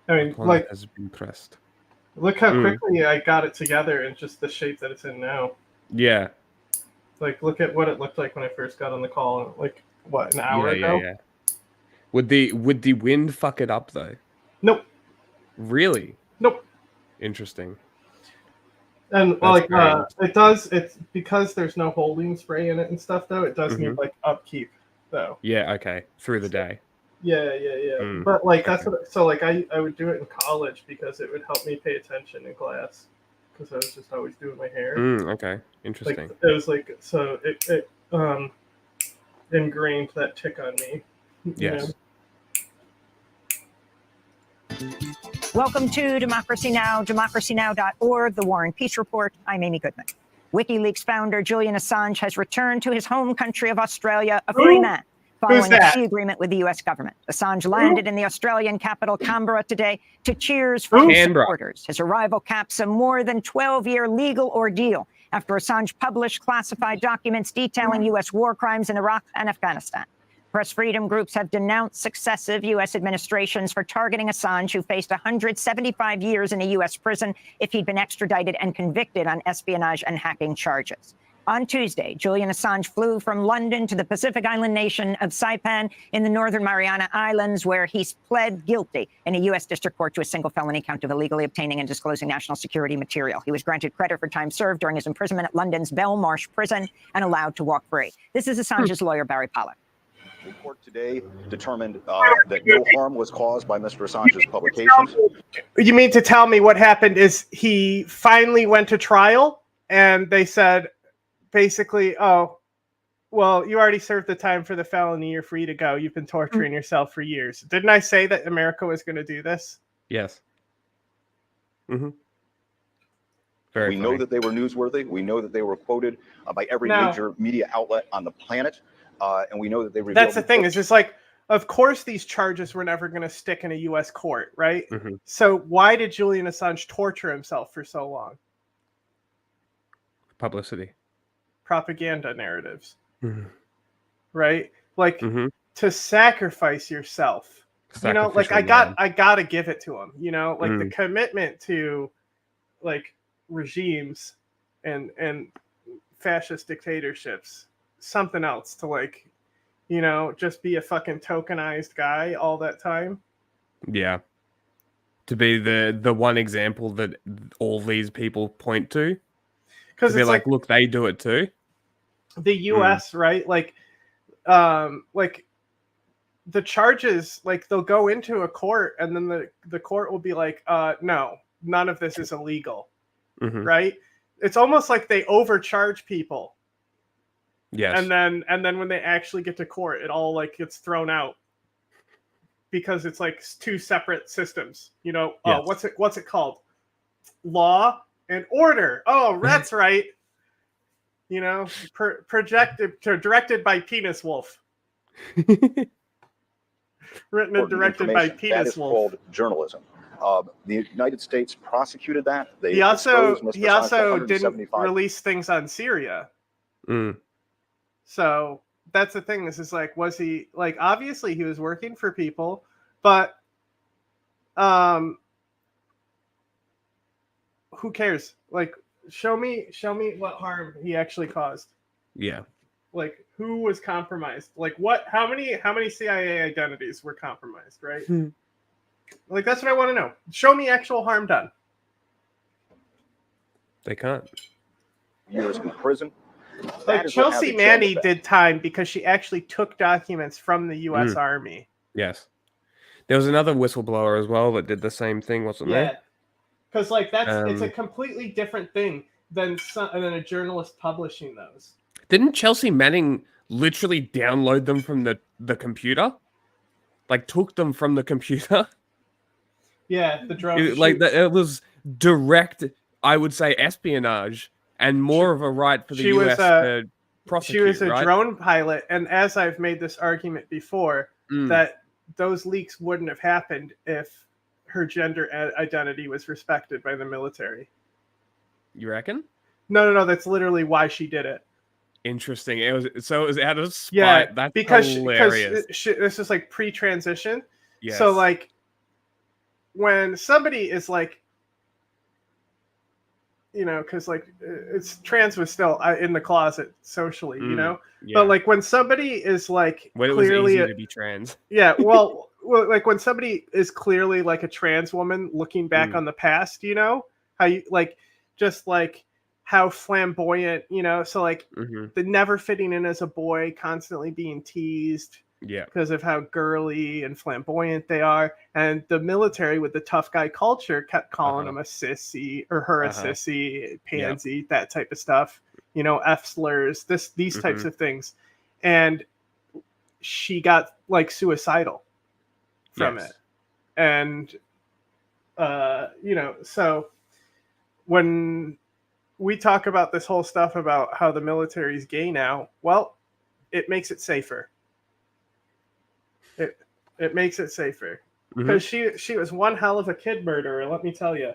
I mean, Icon has been pressed. look how quickly I got it together in just the shape that it's in now. Yeah. Like, look at what it looked like when I first got on the call. Like, what, an hour ago? Yeah. Would the wind fuck it up though? Nope. Really? Nope. Interesting. And That's it does. It's because there's no holding spray in it and stuff. Though it does need like upkeep, though. Yeah. Okay. Through the day. Yeah. But like that's what. So like I would do it in college because it would help me pay attention in class because I was just always doing my hair. Okay. Interesting. Like, it was like so it ingrained that tick on me. Yes. Know? Welcome to Democracy Now!, democracynow.org, The War and Peace Report. I'm Amy Goodman. WikiLeaks founder Julian Assange has returned to his home country of Australia, a free man, following a plea agreement with the U.S. government. Assange landed in the Australian capital, Canberra, today to cheers from supporters. His arrival caps a more than 12-year legal ordeal after Assange published classified documents detailing U.S. war crimes in Iraq and Afghanistan. Press freedom groups have denounced successive U.S. administrations for targeting Assange, who faced 175 years in a U.S. prison if he'd been extradited and convicted on espionage and hacking charges. On Tuesday, Julian Assange flew from London to the Pacific island nation of Saipan in the Northern Mariana Islands, where he's pled guilty in a U.S. district court to a single felony count of illegally obtaining and disclosing national security material. He was granted credit for time served during his imprisonment at London's Belmarsh prison and allowed to walk free. This is Assange's lawyer, Barry Pollack. The court today determined that no harm was caused by Mr. Assange's publications. You mean to tell me what happened is he finally went to trial and they said, basically, oh, well, you already served the time for the felony. You're free to go. You've been torturing yourself for years. Didn't I say that America was going to do this? Yes. We know that they were newsworthy. We know that they were quoted by every major media outlet on the planet. And we know that they revealed. That's the thing. Is just like, of course, these charges were never going to stick in a U.S. court, right? So why did Julian Assange torture himself for so long? Publicity. Propaganda narratives. Right? Like, to sacrifice yourself. You know, like I gotta give it to him. You know, like the commitment to like regimes and fascist dictatorships. Something else to like, you know, just be a fucking tokenized guy all that time. Yeah. To be the one example that all these people point to. Because they're like, look, they do it too. The US, right? Like the charges, like they'll go into a court and then the court will be like, no, none of this is illegal. Right? It's almost like they overcharge people. Yes. And then when they actually get to court, it all like gets thrown out because it's like two separate systems. You know, what's it called? Law and order. Oh, that's right. You know, directed by Penis Wolf. Written and directed by Penis Wolf. That is called journalism. The United States prosecuted that. He also didn't release things on Syria. So that's the thing. This is like, was he like, obviously he was working for people, but who cares? Like, show me what harm he actually caused. Yeah. Like, who was compromised? Like, how many CIA identities were compromised, right? Like, that's what I want to know. Show me actual harm done. They can't. Years in prison. Like Chelsea Manning did time because she actually took documents from the U.S. Army. Yes. There was another whistleblower as well that did the same thing, wasn't there? Yeah. Because like it's a completely different thing than a journalist publishing those. Didn't Chelsea Manning literally download them from the computer? Like took them from the computer? Yeah, the drone. It was direct, I would say, espionage. And more of a right for the US to prosecute. She was a drone pilot, and as I've made this argument before, that those leaks wouldn't have happened if her gender identity was respected by the military. You reckon? No. That's literally why she did it. Interesting. It was out of spite. Yeah, that's hilarious. Because this is like pre-transition. Yes. So like, when somebody is like, you know, because like it's trans was still in the closet socially, you know, but like when somebody is like when clearly it was easy to be trans, well, like when somebody is clearly like a trans woman looking back on the past, you know, how you like just like how flamboyant, you know, so like the never fitting in as a boy, constantly being teased. Yeah. Because of how girly and flamboyant they are. And the military with the tough guy culture kept calling him a sissy or her a sissy, pansy, that type of stuff. You know, F slurs, these types of things. And she got like suicidal from it. And, you know, so when we talk about this whole stuff about how the military is gay now, well, it makes it safer. It makes it safer because she was one hell of a kid murderer. Let me tell you.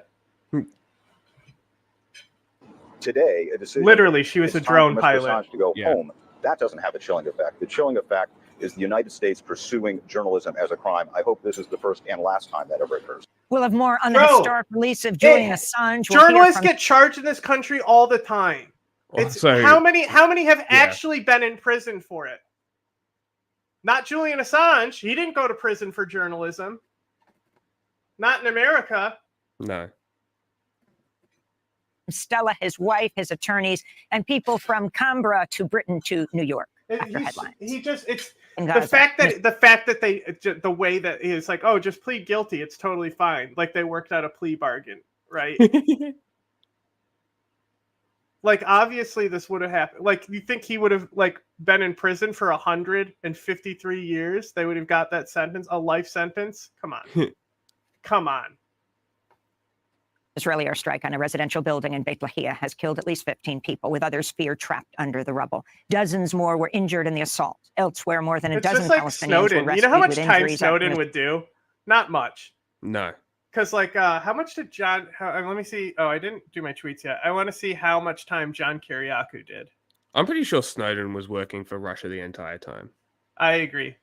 Today, a decision. Literally, she was a drone pilot. Assange to go home. That doesn't have a chilling effect. The chilling effect is the United States pursuing journalism as a crime. I hope this is the first and last time that ever occurs. We'll have more on the historic release of Julian Assange. Journalists get charged in this country all the time. It's how many have actually been in prison for it? Not Julian Assange. He didn't go to prison for journalism. Not in America. No. Stella, his wife, his attorneys, and people from Canberra to Britain to New York. Headlines. It's the fact that the way that is like, oh, just plead guilty. It's totally fine. Like they worked out a plea bargain, right? Like, obviously, this would have happened. Like, you think he would have, like, been in prison for 153 years? They would have got that sentence, a life sentence? Come on. Come on. Israeli airstrike on a residential building in Beit Lahia has killed at least 15 people, with others feared trapped under the rubble. Dozens more were injured in the assault. Elsewhere, more than a dozen like Palestinians Snowden. were rescued. You know how much with time Snowden would do? Not much. No. Because, like, how much did John... let me see. Oh, I didn't do my tweets yet. I want to see how much time John Kiriakou did. I'm pretty sure Snowden was working for Russia the entire time. I agree.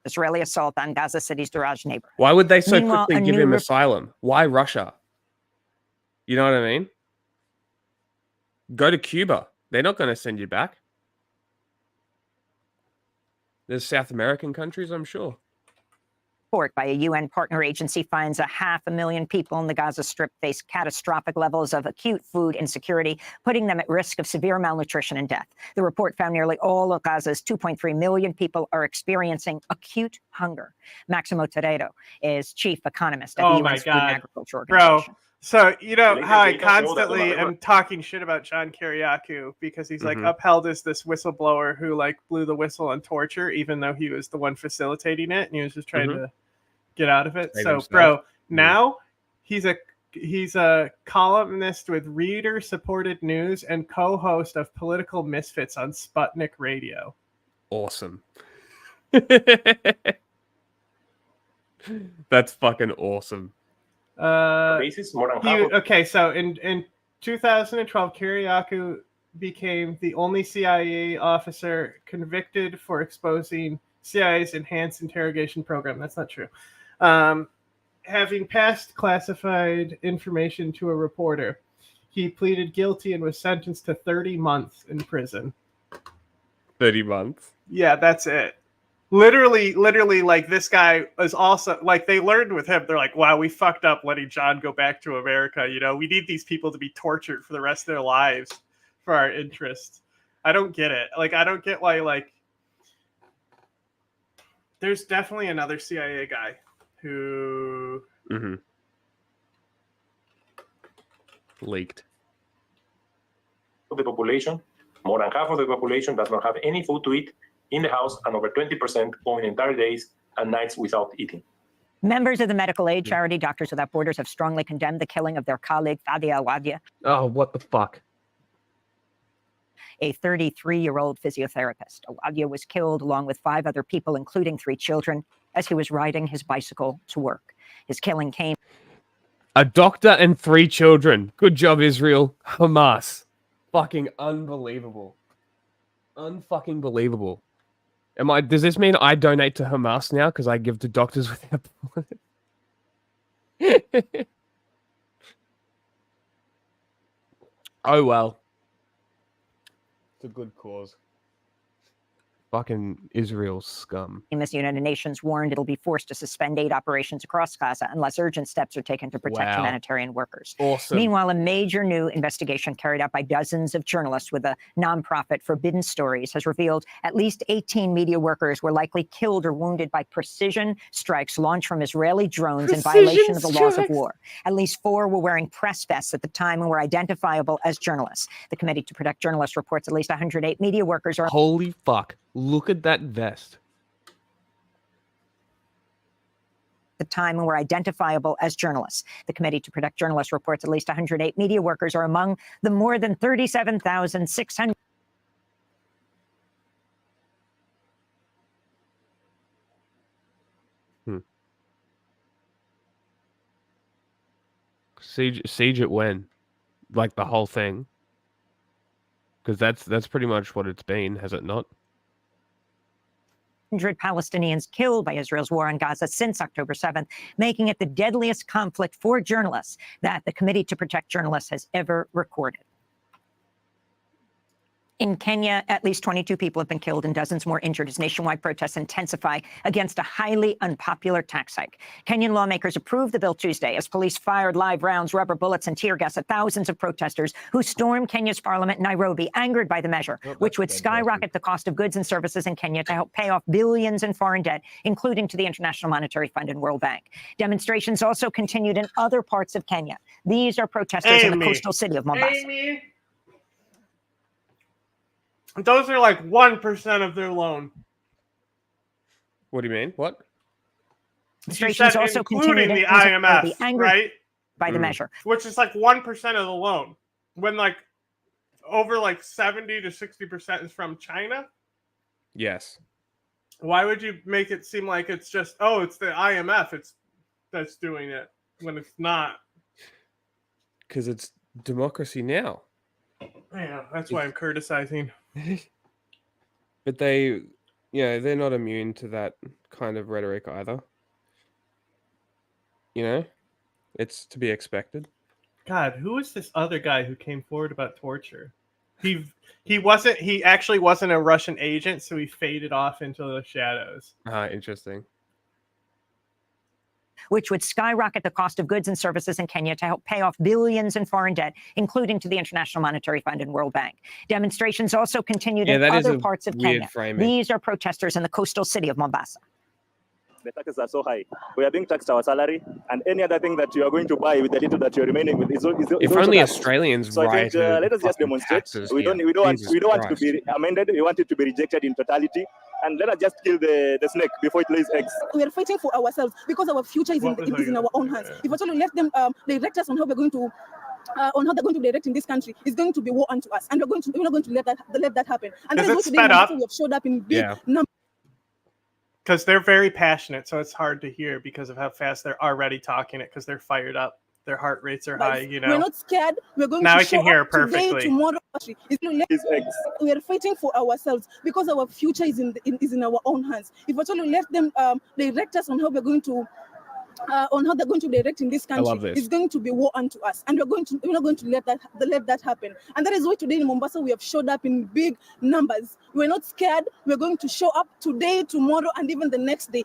Israeli assault on Gaza City's Daraj neighborhood. Why would they so quickly give him asylum? Why Russia? You know what I mean? Go to Cuba. They're not going to send you back. There's South American countries, I'm sure. Report by a UN partner agency finds 500,000 people in the Gaza Strip face catastrophic levels of acute food insecurity, putting them at risk of severe malnutrition and death. The report found nearly all of Gaza's 2.3 million people are experiencing acute hunger. Maximo Toredo is chief economist at the UN's Food and Agriculture Organization. Bro. So, you know how I constantly am talking shit about John Kiriakou because he's like upheld as this whistleblower who like blew the whistle on torture, even though he was the one facilitating it and he was just trying to get out of it. Bro, now he's a columnist with reader-supported news and co-host of Political Misfits on Sputnik Radio. Awesome. That's fucking awesome. Okay, so in 2012, Kiriakou became the only CIA officer convicted for exposing CIA's enhanced interrogation program. That's not true. Having passed classified information to a reporter, he pleaded guilty and was sentenced to 30 months in prison. 30 months? Yeah, that's it. Literally, like, this guy is also, like, they learned with him. They're like, wow, we fucked up letting John go back to America. You know, we need these people to be tortured for the rest of their lives for our interests. I don't get it. Like, I don't get why, like, there's definitely another CIA guy who leaked. The population, more than half of the population does not have any food to eat in the house, and over 20% going entire days and nights without eating. Members of the medical aid charity Doctors Without Borders have strongly condemned the killing of their colleague Fadi Awadia. Oh, what the fuck? A 33-year-old physiotherapist. Awadia was killed along with 5 other people, including 3 children, as he was riding his bicycle to work. His killing came... A doctor and 3 children. Good job, Israel. Hamas. Fucking unbelievable. Unfucking believable. Does this mean I donate to Hamas now because I give to Doctors Without Borders? Oh well. It's a good cause. Fucking Israel scum. The United Nations warned it'll be forced to suspend aid operations across Gaza unless urgent steps are taken to protect humanitarian workers. Awesome. Meanwhile, a major new investigation carried out by dozens of journalists with a nonprofit Forbidden Stories has revealed at least 18 media workers were likely killed or wounded by precision strikes launched from Israeli drones in violation of the laws of war. At least 4 were wearing press vests at the time and were identifiable as journalists. The Committee to Protect Journalists reports at least 108 media workers are... Holy fuck. Look at that vest. The time and were identifiable as journalists. The Committee to Protect Journalists reports at least 108 media workers are among the more than 37,600. Siege it when? Like the whole thing? Because that's pretty much what it's been, has it not? 100 Palestinians killed by Israel's war on Gaza since October 7th, making it the deadliest conflict for journalists that the Committee to Protect Journalists has ever recorded. In Kenya, at least 22 people have been killed and dozens more injured as nationwide protests intensify against a highly unpopular tax hike. Kenyan lawmakers approved the bill Tuesday as police fired live rounds, rubber bullets, and tear gas at thousands of protesters who stormed Kenya's parliament in Nairobi, angered by the measure, which would skyrocket the cost of goods and services in Kenya to help pay off billions in foreign debt, including to the International Monetary Fund and World Bank. Demonstrations also continued in other parts of Kenya. These are protesters in the coastal city of Mombasa. Those are like 1% of their loan. What do you mean? What? Demonstrations also including the IMF, right? By the measure, which is like 1% of the loan, when like over like 70 to 60% is from China. Yes. Why would you make it seem like it's just it's the IMF that's doing it when it's not? Because it's democracy now. Yeah, that's why I'm criticizing. But they're not immune to that kind of rhetoric either. You know, it's to be expected. God, who is this other guy who came forward about torture? He actually wasn't a Russian agent, so he faded off into the shadows. Interesting. Which would skyrocket the cost of goods and services in Kenya to help pay off billions in foreign debt, including to the International Monetary Fund and World Bank. Demonstrations also continued in other parts of Kenya. These are protesters in the coastal city of Mombasa. The taxes are so high. We are being taxed our salary, and any other thing that you are going to buy with the little that you're remaining with is if only Australians rioted. So I think, let us just demonstrate. We don't want it to be amended. We want it to be rejected in totality. And let us just kill the snake before it lays eggs. We are fighting for ourselves because our future is in our own hands. If actually left them direct us on how we're going to on how they're going to direct in this country, is going to be war unto us, and we're not going to let that happen. And that is what today we have showed up in big numbers. Because they're very passionate, so it's hard to hear because of how fast they're already talking it, because they're fired up. Their heart rates are high, you know. We're not scared. We're going now to I can hear it perfectly. Today, tomorrow. We are fighting for ourselves because our future is in our own hands. If actually left them direct us on how we're going to on how they're going to direct in this country, it's going to be war unto us, and we're not going to let that happen. And that is why today in Mombasa we have showed up in big numbers. We're not scared. We're going to show up today, tomorrow, and even the next day.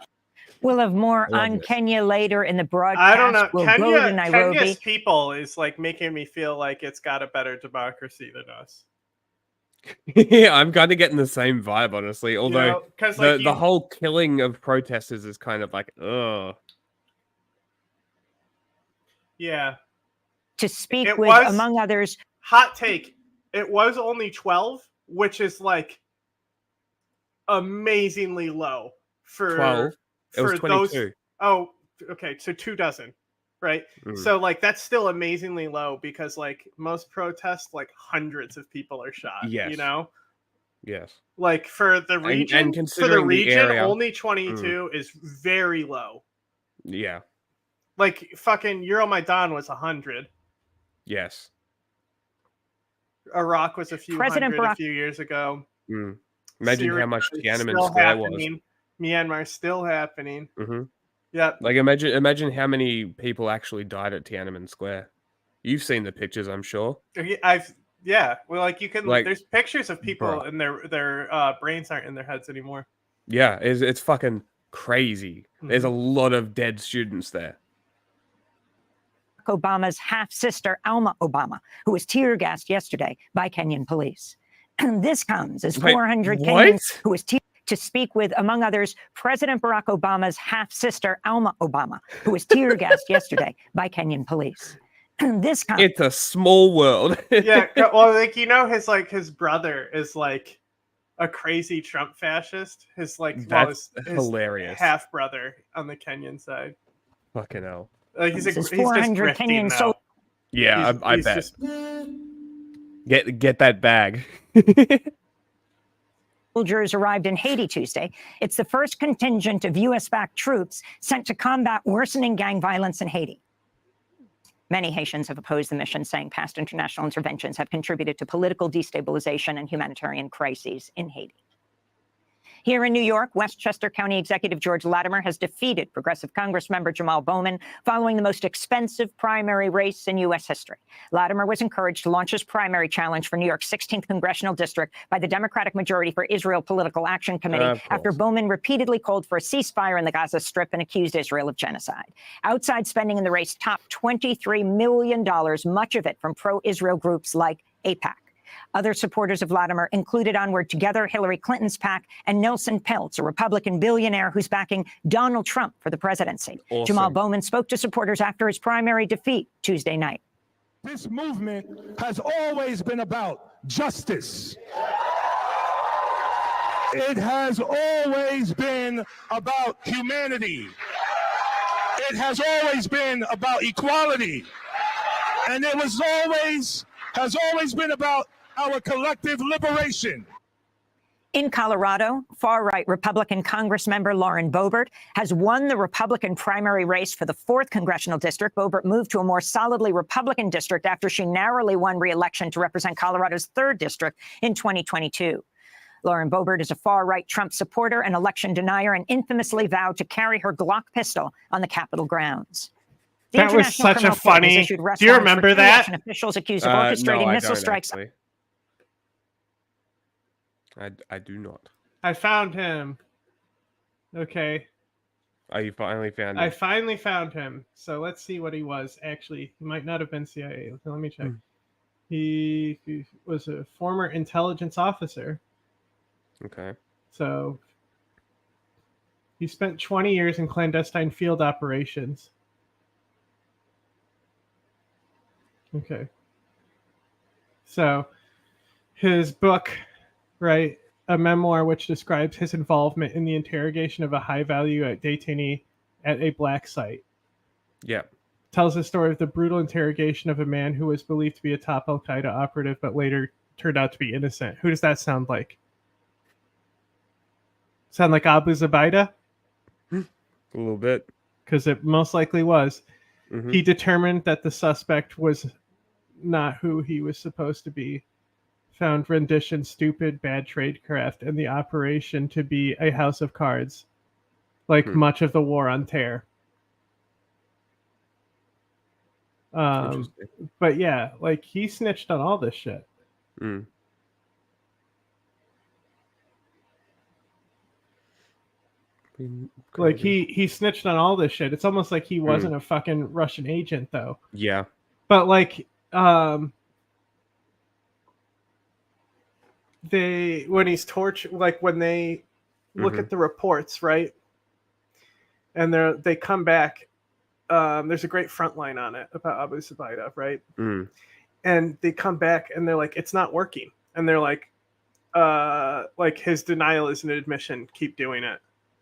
We'll have more on Kenya later in the broadcast. I don't know. We'll go to Nairobi. Kenya's people is like making me feel like it's got a better democracy than us. Yeah, I'm kind of getting the same vibe, honestly. Although the whole killing of protesters is kind of like, ugh. Yeah. To speak with, among others. Hot take. It was only 12, which is like amazingly low for 12. It was 22. Oh, okay. So 2 dozen, right? So like that's still amazingly low because like most protests, like hundreds of people are shot. Yes. You know? Yes. Like for the region, only 22 is very low. Yeah. Like fucking Euromaidan was 100. Yes. Iraq was a few hundred a few years ago. Imagine Syria how much Tiananmen still Square happening. was. Myanmar still happening. Mm-hmm. Yep. Like imagine how many people actually died at Tiananmen Square. You've seen the pictures, I'm sure. Well, like you can. Like, there's pictures of people bruh. and their brains aren't in their heads anymore. Yeah, it's fucking crazy. There's a lot of dead students there. Obama's half-sister, Alma Obama, who was tear-gassed yesterday by Kenyan police. This comes as 400 Kenyans who was to speak with, among others, President Barack Obama's half-sister, Alma Obama, who was tear-gassed yesterday by Kenyan police. This comes... It's a small world. Yeah, well, like, his brother is like a crazy Trump fascist. That's hilarious. Half brother on the Kenyan side. Fucking hell. He's just Kenyan now. Yeah, I bet. Get that bag. Soldiers arrived in Haiti Tuesday. It's the first contingent of U.S.-backed troops sent to combat worsening gang violence in Haiti. Many Haitians have opposed the mission, saying past international interventions have contributed to political destabilization and humanitarian crises in Haiti. Here in New York, Westchester County Executive George Latimer has defeated Progressive Congressmember Jamal Bowman following the most expensive primary race in U.S. history. Latimer was encouraged to launch his primary challenge for New York's 16th congressional district by the Democratic Majority for Israel Political Action Committee after Bowman repeatedly called for a ceasefire in the Gaza Strip and accused Israel of genocide. Outside spending in the race topped $23 million, much of it from pro-Israel groups like AIPAC. Other supporters of Latimer included Onward Together, Hillary Clinton's PAC, and Nelson Peltz, a Republican billionaire who's backing Donald Trump for the presidency. Awesome. Jamal Bowman spoke to supporters after his primary defeat Tuesday night. This movement has always been about justice. It has always been about humanity. It has always been about equality. And it has always been about our collective liberation. In Colorado, far-right Republican Congressmember Lauren Boebert has won the Republican primary race for the 4th congressional district. Boebert moved to a more solidly Republican district after she narrowly won re-election to represent Colorado's 3rd district in 2022. Lauren Boebert is a far-right Trump supporter and election denier and infamously vowed to carry her Glock pistol on the Capitol grounds. That was such a funny... Do you remember that? Officials accused of orchestrating missile strikes. Actually. I do not. I found him. Okay. Oh, you finally found him? I finally found him. So let's see what he was. Actually, he might not have been CIA. Let me check. He was a former intelligence officer. Okay. So he spent 20 years in clandestine field operations. Okay. So his book, right, a memoir which describes his involvement in the interrogation of a high-value detainee at a black site. Yeah. Tells the story of the brutal interrogation of a man who was believed to be a top Al-Qaeda operative but later turned out to be innocent. Who does that sound like? Sound like Abu Zubaydah? A little bit. Because it most likely was. Mm-hmm. He determined that the suspect was not who he was supposed to be. Found rendition stupid, bad tradecraft, and the operation to be a house of cards, like much of the war on terror. But yeah, like he snitched on all this shit. Like he snitched on all this shit. It's almost like he wasn't a fucking Russian agent though. Yeah. But like when he's tortured, like when they look at the reports, right? And they come back. There's a great front line on it about Abu Zubaydah, right? And they come back and they're like, it's not working. And they're like his denial is an admission. Keep doing it,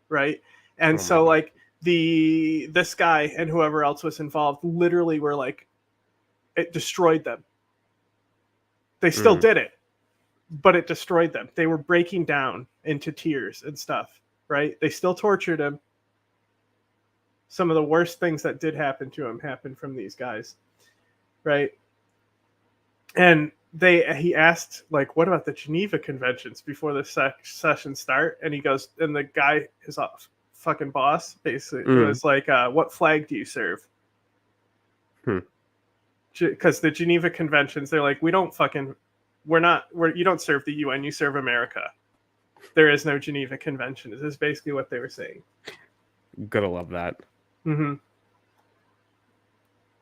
right? And so like this guy and whoever else was involved literally were like, it destroyed them. They still did it, but it destroyed them. They were breaking down into tears and stuff, right? They still tortured him. Some of the worst things that did happen to him happened from these guys, right? And he asked, like, what about the Geneva Conventions before the session start? And he goes, and the guy, his fucking boss, basically was like, what flag do you serve? Because the Geneva Conventions, they're like, you don't serve the UN, you serve America. There is no Geneva Convention. This is basically what they were saying. Gotta love that.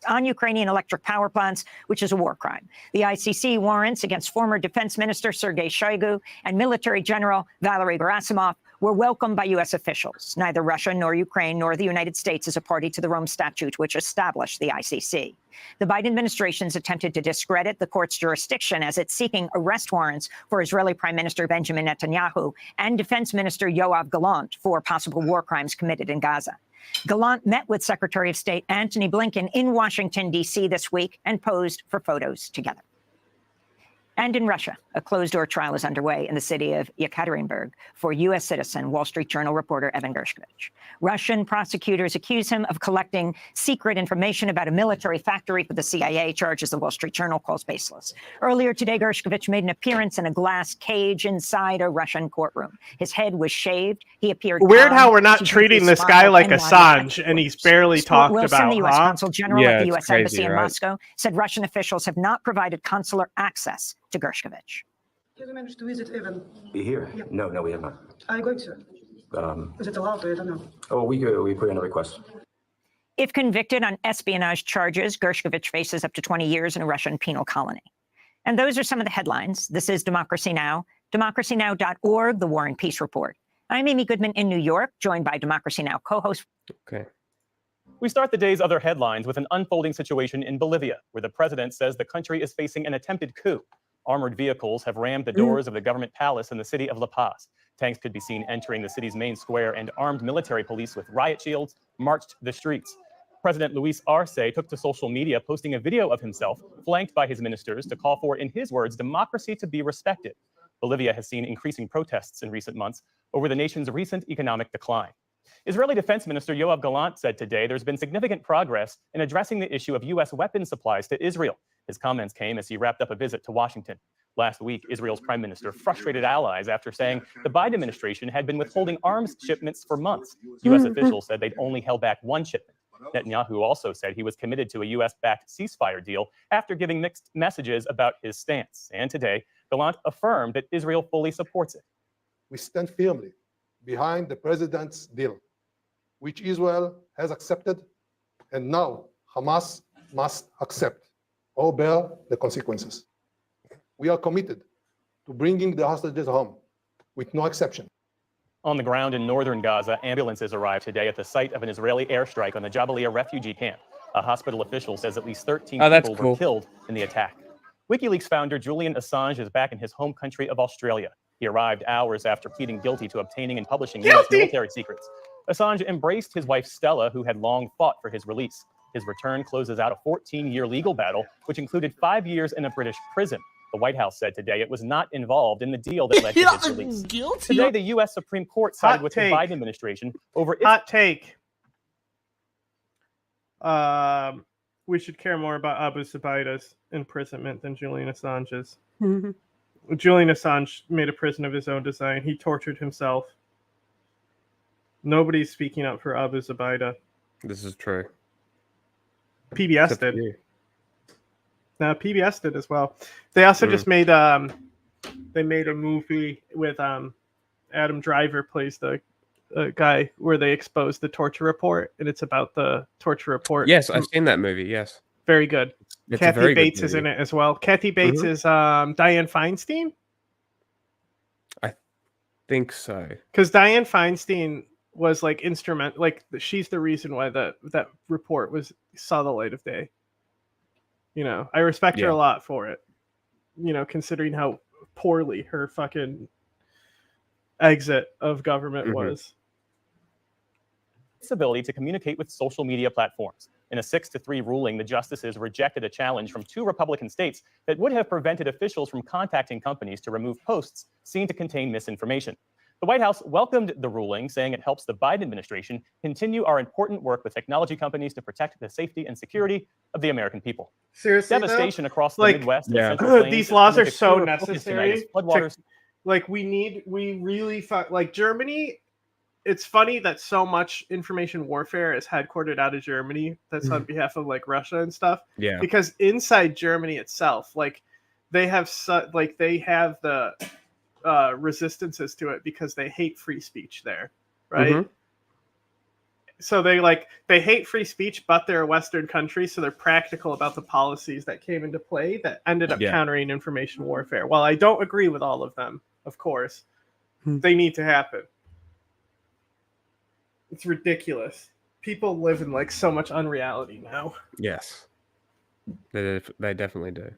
On Ukrainian electric power plants, which is a war crime. The ICC warrants against former Defense Minister Sergei Shoigu and military general Valery Gerasimov were welcomed by U.S. officials. Neither Russia nor Ukraine nor the United States is a party to the Rome Statute, which established the ICC. The Biden administration's attempted to discredit the court's jurisdiction as it's seeking arrest warrants for Israeli Prime Minister Benjamin Netanyahu and Defense Minister Yoav Gallant for possible war crimes committed in Gaza. Gallant met with Secretary of State Antony Blinken in Washington, D.C. this week and posed for photos together. And in Russia, a closed-door trial is underway in the city of Yekaterinburg for U.S. citizen Wall Street Journal reporter Evan Gershkovich. Russian prosecutors accuse him of collecting secret information about a military factory for the CIA, charges the Wall Street Journal calls baseless. Earlier today, Gershkovich made an appearance in a glass cage inside a Russian courtroom. His head was shaved. He appeared weird how we're not treating this guy like Assange, and he's barely talked Wilson, about. The U.S. Consul General at the U.S. crazy, Embassy in right? Moscow, said Russian officials have not provided consular access to Gershkovich. Have you managed to visit Evan? Here? Yeah. No, we have not. Are you going to? Is it allowed? I don't know. Oh, we put in a request. If convicted on espionage charges, Gershkovich faces up to 20 years in a Russian penal colony. And those are some of the headlines. This is Democracy Now!, democracynow.org, The War and Peace Report. I'm Amy Goodman in New York, joined by Democracy Now! Co-host. Okay. We start the day's other headlines with an unfolding situation in Bolivia, where the president says the country is facing an attempted coup. Armored vehicles have rammed the doors of the government palace in the city of La Paz. Tanks could be seen entering the city's main square, and armed military police with riot shields marched the streets. President Luis Arce took to social media, posting a video of himself, flanked by his ministers, to call for, in his words, democracy to be respected. Bolivia has seen increasing protests in recent months over the nation's recent economic decline. Israeli Defense Minister Yoav Gallant said today there's been significant progress in addressing the issue of U.S. weapons supplies to Israel. His comments came as he wrapped up a visit to Washington. Last week, Israel's prime minister frustrated allies after saying the Biden administration had been withholding arms shipments for months. U.S. officials said they'd only held back one shipment. Netanyahu also said he was committed to a U.S.-backed ceasefire deal after giving mixed messages about his stance. And today, Gallant affirmed that Israel fully supports it. We stand firmly behind the president's deal, which Israel has accepted, and now Hamas must accept or bear the consequences. We are committed to bringing the hostages home, with no exception. On the ground in northern Gaza, ambulances arrived today at the site of an Israeli airstrike on the Jabalia refugee camp. A hospital official says at least 13 people were killed in the attack. WikiLeaks founder Julian Assange is back in his home country of Australia. He arrived hours after pleading guilty to obtaining and publishing U.S. military secrets. Assange embraced his wife Stella, who had long fought for his release. His return closes out a 14-year legal battle, which included 5 years in a British prison. The White House said today it was not involved in the deal that led to his release. Today, the U.S. Supreme Court sided with the Biden administration over its... Hot take. We should care more about Abu Zubaydah's imprisonment than Julian Assange's. Julian Assange made a prison of his own design. He tortured himself. Nobody's speaking up for Abu Zubaydah. This is true. PBS did. No, PBS did as well. They also just made they made a movie with Adam Driver plays the guy where they exposed the torture report, and it's about the torture report. Yes, I've seen that movie. Yes, very good. It's Kathy Bates is in it as well. Kathy Bates is Dianne Feinstein. I think so. Because Dianne Feinstein was like instrumental, like she's the reason why that report saw the light of day. You know, I respect her a lot for it. You know, considering how poorly her fucking exit of government was. Its ability to communicate with social media platforms. In a 6-3 ruling, the justices rejected a challenge from 2 Republican states that would have prevented officials from contacting companies to remove posts seen to contain misinformation. The White House welcomed the ruling, saying it helps the Biden administration continue our important work with technology companies to protect the safety and security of the American people. Seriously, devastation though? across the Like, Midwest and Central Plains. These laws are the so clear focus tonight is necessary. floodwaters. We really like Germany. It's funny that so much information warfare is headquartered out of Germany. That's on behalf of like Russia and stuff. Yeah. Because inside Germany itself, like they have the resistances to it because they hate free speech there, right? So they hate free speech, but they're a Western country, so they're practical about the policies that came into play that ended up countering information warfare. While I don't agree with all of them, of course, they need to happen. It's ridiculous. People live in like so much unreality now. Yes, they definitely do.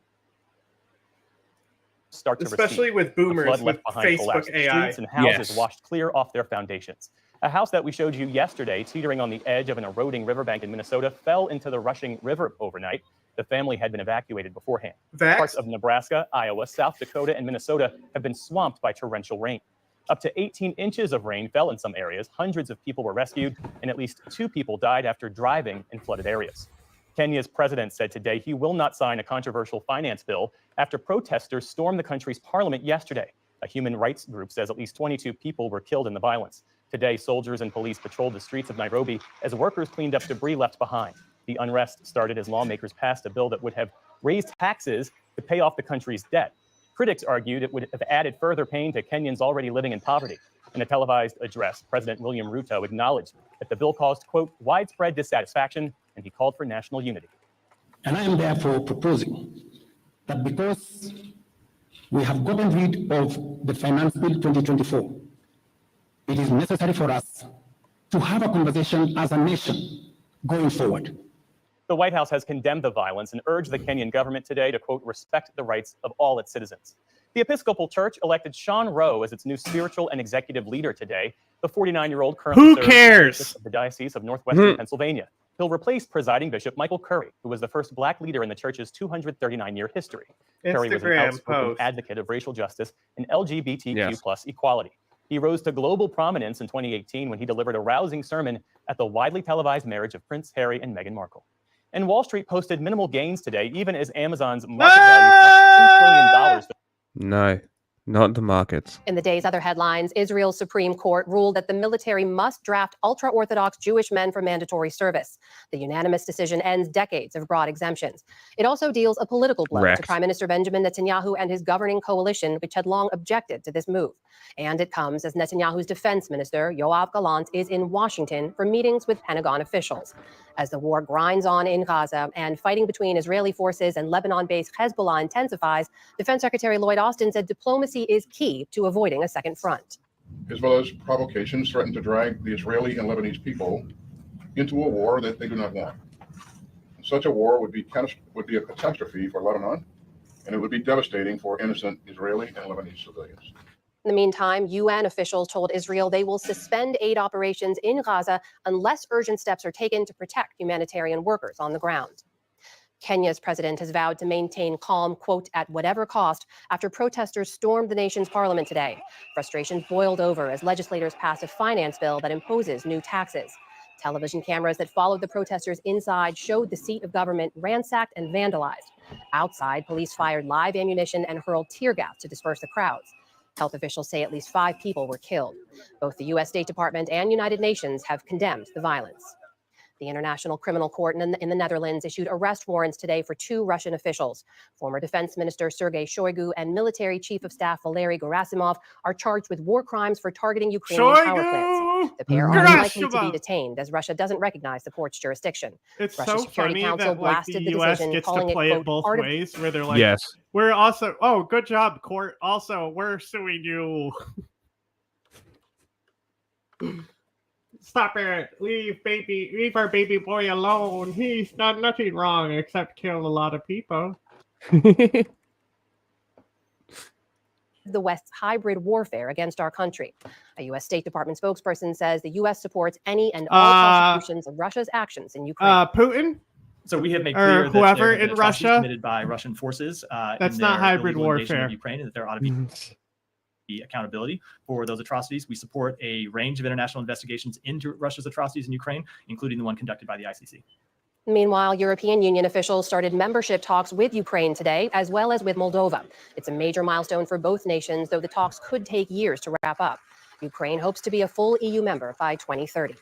Start to especially recede. with boomers with Facebook collapsed. AI. Streets and houses washed clear off their foundations. A house that we showed you yesterday, teetering on the edge of an eroding riverbank in Minnesota, fell into the rushing river overnight. The family had been evacuated beforehand. Parts of Nebraska, Iowa, South Dakota, and Minnesota have been swamped by torrential rain. Up to 18 inches of rain fell in some areas. Hundreds of people were rescued, and at least 2 people died after driving in flooded areas. Kenya's president said today he will not sign a controversial finance bill after protesters stormed the country's parliament yesterday. A human rights group says at least 22 people were killed in the violence. Today, soldiers and police patrolled the streets of Nairobi as workers cleaned up debris left behind. The unrest started as lawmakers passed a bill that would have raised taxes to pay off the country's debt. Critics argued it would have added further pain to Kenyans already living in poverty. In a televised address, President William Ruto acknowledged that the bill caused, quote, widespread dissatisfaction, and he called for national unity. And I am therefore proposing that because we have gotten rid of the Finance Bill 2024, it is necessary for us to have a conversation as a nation going forward. The White House has condemned the violence and urged the Kenyan government today to, quote, respect the rights of all its citizens. The Episcopal Church elected Sean Rowe as its new spiritual and executive leader today. The 49-year-old currently serves as the Diocese of Northwestern Pennsylvania. He'll replace presiding Bishop Michael Curry, who was the first Black leader in the church's 239-year history. Curry was an outspoken advocate of racial justice and LGBTQ plus equality. He rose to global prominence in 2018 when he delivered a rousing sermon at the widely televised marriage of Prince Harry and Meghan Markle. And Wall Street posted minimal gains today, even as Amazon's market value crossed $2 trillion. No, not the markets. In the day's other headlines, Israel's Supreme Court ruled that the military must draft ultra-Orthodox Jewish men for mandatory service. The unanimous decision ends decades of broad exemptions. It also deals a political blow to Prime Minister Benjamin Netanyahu and his governing coalition, which had long objected to this move. And it comes as Netanyahu's defense minister, Yoav Gallant, is in Washington for meetings with Pentagon officials. As the war grinds on in Gaza and fighting between Israeli forces and Lebanon-based Hezbollah intensifies, Defense Secretary Lloyd Austin said diplomacy is key to avoiding a second front. Hezbollah's provocations threaten to drag the Israeli and Lebanese people into a war that they do not want. Such a war would be a catastrophe for Lebanon, and it would be devastating for innocent Israeli and Lebanese civilians. In the meantime, UN officials told Israel they will suspend aid operations in Gaza unless urgent steps are taken to protect humanitarian workers on the ground. Kenya's president has vowed to maintain calm, quote, at whatever cost, after protesters stormed the nation's parliament today. Frustrations boiled over as legislators passed a finance bill that imposes new taxes. Television cameras that followed the protesters inside showed the seat of government ransacked and vandalized. Outside, police fired live ammunition and hurled tear gas to disperse the crowds. Health officials say at least 5 people were killed. Both the U.S. State Department and United Nations have condemned the violence. The International Criminal Court in the Netherlands issued arrest warrants today for 2 Russian officials. Former Defense Minister Sergei Shoigu and Military Chief of Staff Valery Gerasimov are charged with war crimes for targeting Ukrainian power plants. The pair are unlikely to be detained as Russia doesn't recognize the court's jurisdiction. It's Russia's so Security funny Council that like, blasted the the U.S. decision, gets calling to play it, it both quote, ways, where they're like, we're also, oh, good job, court. Also, we're suing you. Stop it. Leave our baby boy alone. He's done nothing wrong except kill a lot of people. The West's hybrid warfare against our country. A U.S. State Department spokesperson says the U.S. supports any and all prosecutions of Russia's actions in Ukraine. Putin? So we have made clear that whoever there have been in atrocities Russia committed by Russian forces. That's in not their hybrid illegal invasion warfare. of Ukraine, and that there ought to be. accountability for those atrocities. We support a range of international investigations into Russia's atrocities in Ukraine, including the one conducted by the ICC. Meanwhile, European Union officials started membership talks with Ukraine today, as well as with Moldova. It's a major milestone for both nations, though the talks could take years to wrap up. Ukraine hopes to be a full EU member by 2030.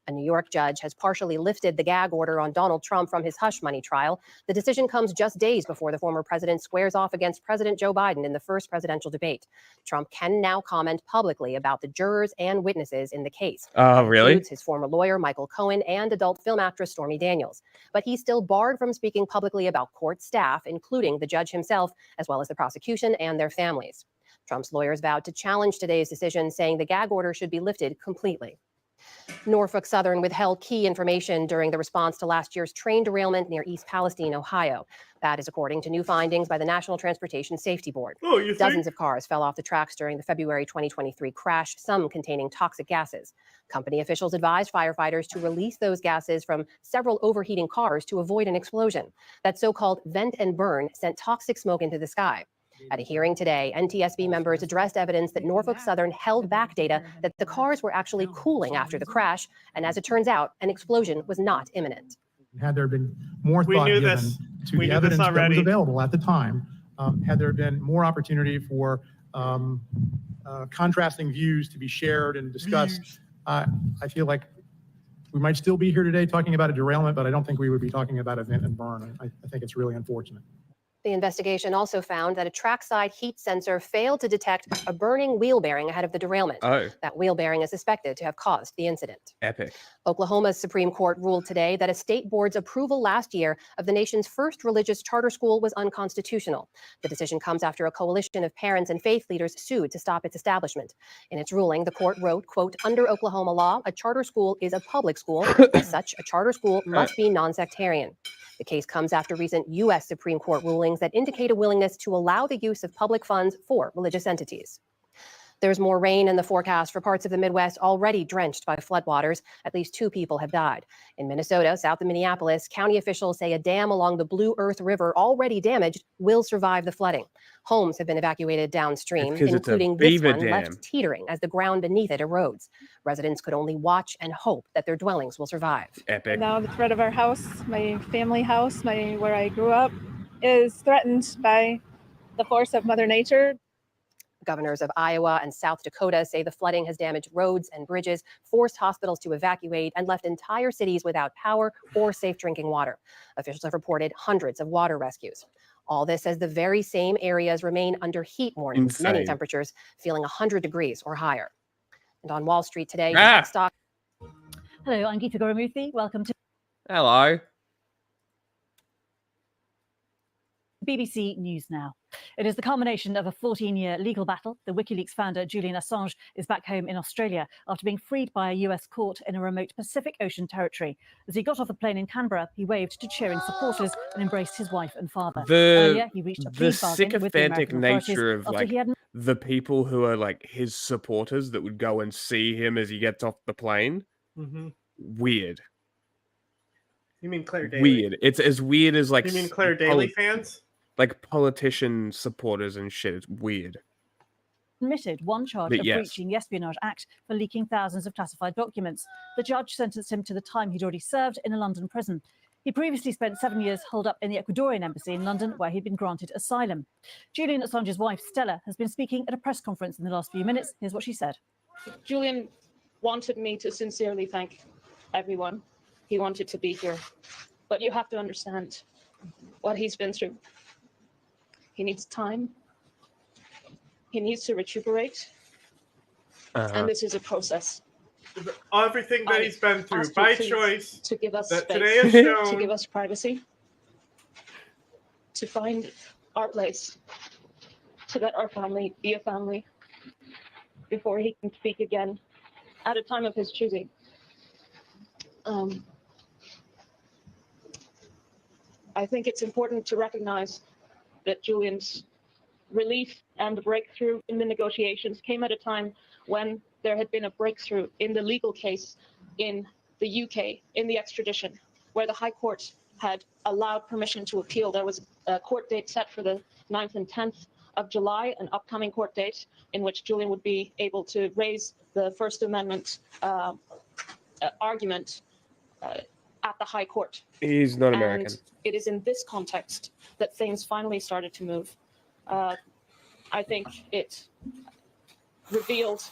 A New York judge has partially lifted the gag order on Donald Trump from his hush money trial. The decision comes just days before the former president squares off against President Joe Biden in the first presidential debate. Trump can now comment publicly about the jurors and witnesses in the case. Oh, really? Includes his former lawyer, Michael Cohen, and adult film actress Stormy Daniels. But he's still barred from speaking publicly about court staff, including the judge himself, as well as the prosecution and their families. Trump's lawyers vowed to challenge today's decision, saying the gag order should be lifted completely. Norfolk Southern withheld key information during the response to last year's train derailment near East Palestine, Ohio. That is according to new findings by the National Transportation Safety Board. Dozens of cars fell off the tracks during the February 2023 crash, some containing toxic gases. Company officials advised firefighters to release those gases from several overheating cars to avoid an explosion. That so-called vent and burn sent toxic smoke into the sky. At a hearing today, NTSB members addressed evidence that Norfolk Southern held back data that the cars were actually cooling after the crash, and as it turns out, an explosion was not imminent. Had there been more thought given to the evidence that was available at the time, had there been more opportunity for contrasting views to be shared and discussed, I feel like we might still be here today talking about a derailment, but I don't think we would be talking about a vent and burn. I think it's really unfortunate. The investigation also found that a trackside heat sensor failed to detect a burning wheel bearing ahead of the derailment. That wheel bearing is suspected to have caused the incident. Epic. Oklahoma's Supreme Court ruled today that a state board's approval last year of the nation's first religious charter school was unconstitutional. The decision comes after a coalition of parents and faith leaders sued to stop its establishment. In its ruling, the court wrote, quote, "Under Oklahoma law, a charter school is a public school. As such, a charter school must be non-sectarian." The case comes after recent U.S. Supreme Court rulings that indicate a willingness to allow the use of public funds for religious entities. There's more rain in the forecast for parts of the Midwest already drenched by floodwaters. At least 2 people have died. In Minnesota, south of Minneapolis, county officials say a dam along the Blue Earth River, already damaged, will survive the flooding. Homes have been evacuated downstream, including this one left teetering as the ground beneath it erodes. Residents could only watch and hope that their dwellings will survive. Epic. Now the threat of our house, my family house, where I grew up, is threatened by the force of Mother Nature. Governors of Iowa and South Dakota say the flooding has damaged roads and bridges, forced hospitals to evacuate, and left entire cities without power or safe drinking water. Officials have reported hundreds of water rescues. All this as the very same areas remain under heat warnings, many temperatures feeling 100 degrees or higher. And on Wall Street today, stock. Hello, I'm Geeta Gurumurthy. Welcome to Hello. BBC News Now. It is the culmination of a 14-year legal battle. The WikiLeaks founder, Julian Assange, is back home in Australia after being freed by a US court in a remote Pacific Ocean territory. As he got off a plane in Canberra, he waved to cheering supporters and embraced his wife and father. Earlier, he reached a plea bargain with the American nature of authorities the people who are like his supporters that would go and see him as he gets off the plane. Weird. You mean Claire Daly? Weird. It's as weird as like. You mean Claire Daly fans? Like politician supporters and shit. It's weird. Admitted one charge of breaching the Espionage Act for leaking thousands of classified documents. The judge sentenced him to the time he'd already served in a London prison. He previously spent 7 years holed up in the Ecuadorian embassy in London, where he'd been granted asylum. Julian Assange's wife, Stella, has been speaking at a press conference in the last few minutes. Here's what she said. Julian wanted me to sincerely thank everyone. He wanted to be here. But you have to understand what he's been through. He needs time. He needs to recuperate. And this is a process. Everything that he's been through by choice. To give us that space, today is shown. to give us privacy, to find our place, to let our family be a family before he can speak again at a time of his choosing. I think it's important to recognize that Julian's relief and the breakthrough in the negotiations came at a time when there had been a breakthrough in the legal case in the UK, in the extradition, where the High Court had allowed permission to appeal. There was a court date set for the 9th and 10th of July, an upcoming court date in which Julian would be able to raise the First Amendment argument at the High Court. He's not American. And it is in this context that things finally started to move. I think it revealed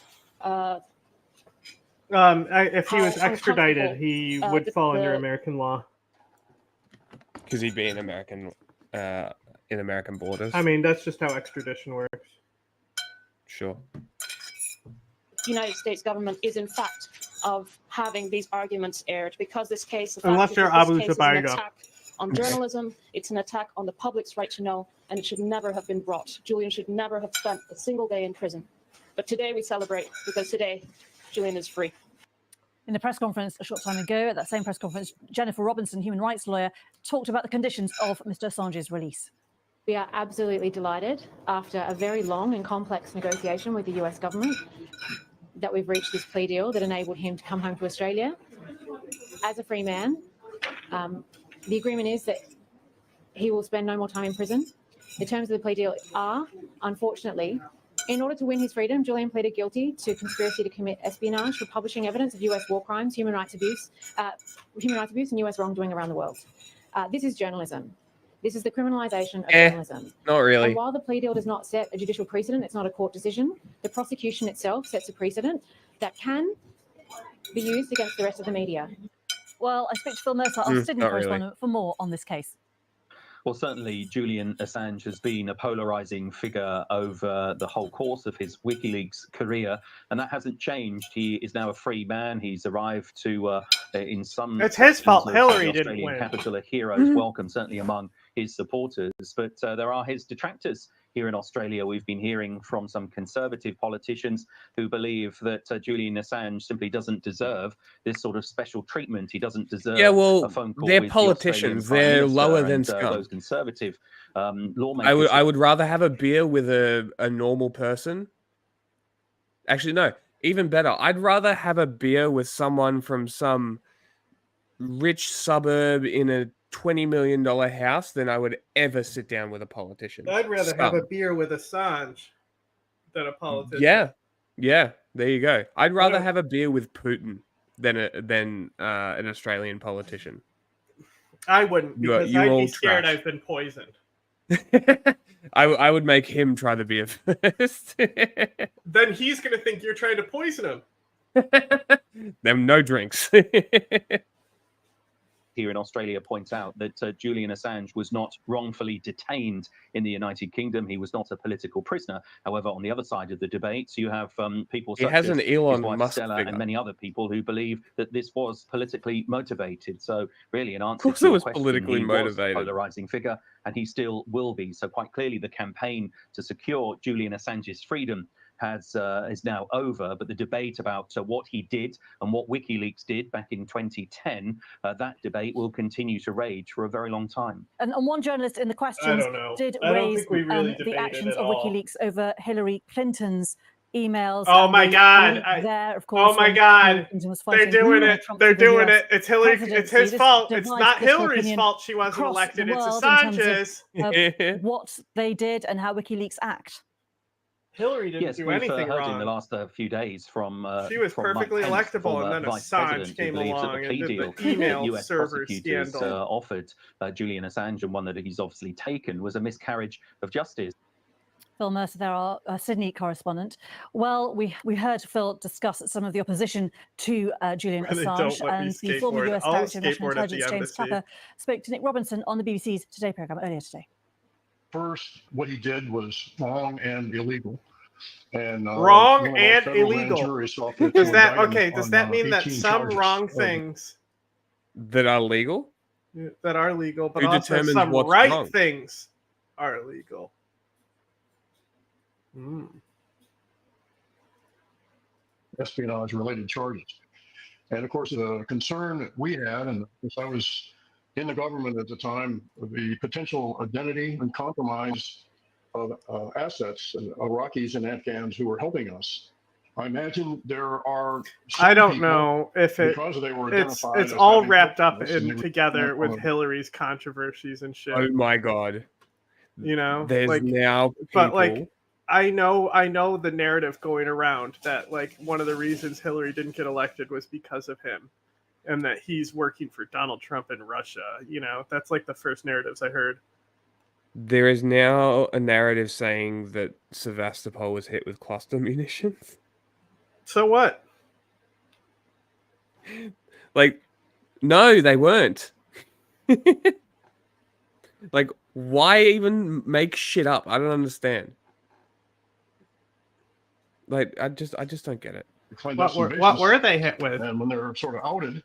if he was extradited, he would fall under American law. Because he'd be in American borders. I mean, that's just how extradition works. Sure. The United States government is in fact of having these arguments aired because this case, unless you're Abu is an Zubaydah, attack on journalism, it's an attack on the public's right to know, and it should never have been brought. Julian should never have spent a single day in prison. But today we celebrate because today Julian is free. In a press conference a short time ago, at that same press conference, Jennifer Robinson, human rights lawyer, talked about the conditions of Mr. Assange's release. We are absolutely delighted, after a very long and complex negotiation with the US government, that we've reached this plea deal that enabled him to come home to Australia as a free man. The agreement is that he will spend no more time in prison. The terms of the plea deal are, unfortunately, in order to win his freedom, Julian pleaded guilty to conspiracy to commit espionage for publishing evidence of US war crimes, human rights abuse, and US wrongdoing around the world. This is journalism. This is the criminalisation of journalism. Not really. And while the plea deal does not set a judicial precedent, it's not a court decision, the prosecution itself sets a precedent that can be used against the rest of the media. Well, I speak to Phil Mercer, our Sydney correspondent, for more on this case. Well, certainly Julian Assange has been a polarizing figure over the whole course of his WikiLeaks career, and that hasn't changed. He is now a free man. He's arrived to, in some... It's his fault Hillary didn't Australian win. capital, a hero's welcome, certainly among his supporters. But there are his detractors here in Australia. We've been hearing from some conservative politicians who believe that Julian Assange simply doesn't deserve this sort of special treatment. He doesn't deserve a phone call they're with politicians. The Australian They're Prime lower Minister than and, scum. those conservative lawmakers. I would rather have a beer with a normal person. Actually, no. Even better. I'd rather have a beer with someone from some rich suburb in a $20 million house than I would ever sit down with a politician. I'd rather have a beer with Assange than a politician. Yeah. There you go. I'd rather have a beer with Putin than an Australian politician. I wouldn't, because you're I'd all be scared trash. I've been poisoned. I would make him try the beer first. Then he's going to think you're trying to poison him. Them no drinks. Here in Australia points out that Julian Assange was not wrongfully detained in the United Kingdom. He was not a political prisoner. However, on the other side of the debates, you have people such as his wife Stella and many other people who believe that this was politically motivated. So really, in answer to your question, he was a polarizing figure, and he still will be. So quite clearly, the campaign to secure Julian Assange's freedom is now over, but the debate about what he did and what WikiLeaks did back in 2010, that debate will continue to rage for a very long time. And one journalist in the questions did raise the actions of WikiLeaks over Hillary Clinton's emails. Oh my God! Of course, oh my God! They're doing it. They're doing it. It's Hillary. It's his fault. It's not Hillary's fault she wasn't elected. It's Assange's. What they did and how WikiLeaks act. Hillary didn't do anything heard wrong. in the last few days from she was from perfectly Mike Pence, electable, former and then Vice Assange President, came who believes that along the and plea did deal the email that US server prosecutors scandal. offered Julian Assange, and one that he's obviously taken, was a miscarriage of justice. Phil Mercer, there, our Sydney correspondent. Well, we heard Phil discuss some of the opposition to Julian Assange, and the former US Director of National Intelligence, James Clapper, spoke to Nick Robinson on the BBC's Today programme earlier today. First, what he did was wrong and illegal. And wrong and illegal. Does that Does that mean that some wrong things that are legal, but who also determines some what's right wrong? things are illegal? Espionage-related charges, and of course, the concern that we had, and I was in the government at the time, the potential identity and compromise of assets, Iraqis and Afghans who were helping us. I imagine there are. I don't know if because they were it's identified as all having wrapped up helped us, and in they were together with on- Hillary's controversies and shit. Oh my God. You know, there's like, now people. But like, I know the narrative going around that like one of the reasons Hillary didn't get elected was because of him, and that he's working for Donald Trump in Russia. You know, that's like the first narratives I heard. There is now a narrative saying that Sevastopol was hit with cluster munitions. So what? Like, no, they weren't. Like, why even make shit up? I don't understand. Like, I just don't get it. What were they hit with? And when they're sort of outed,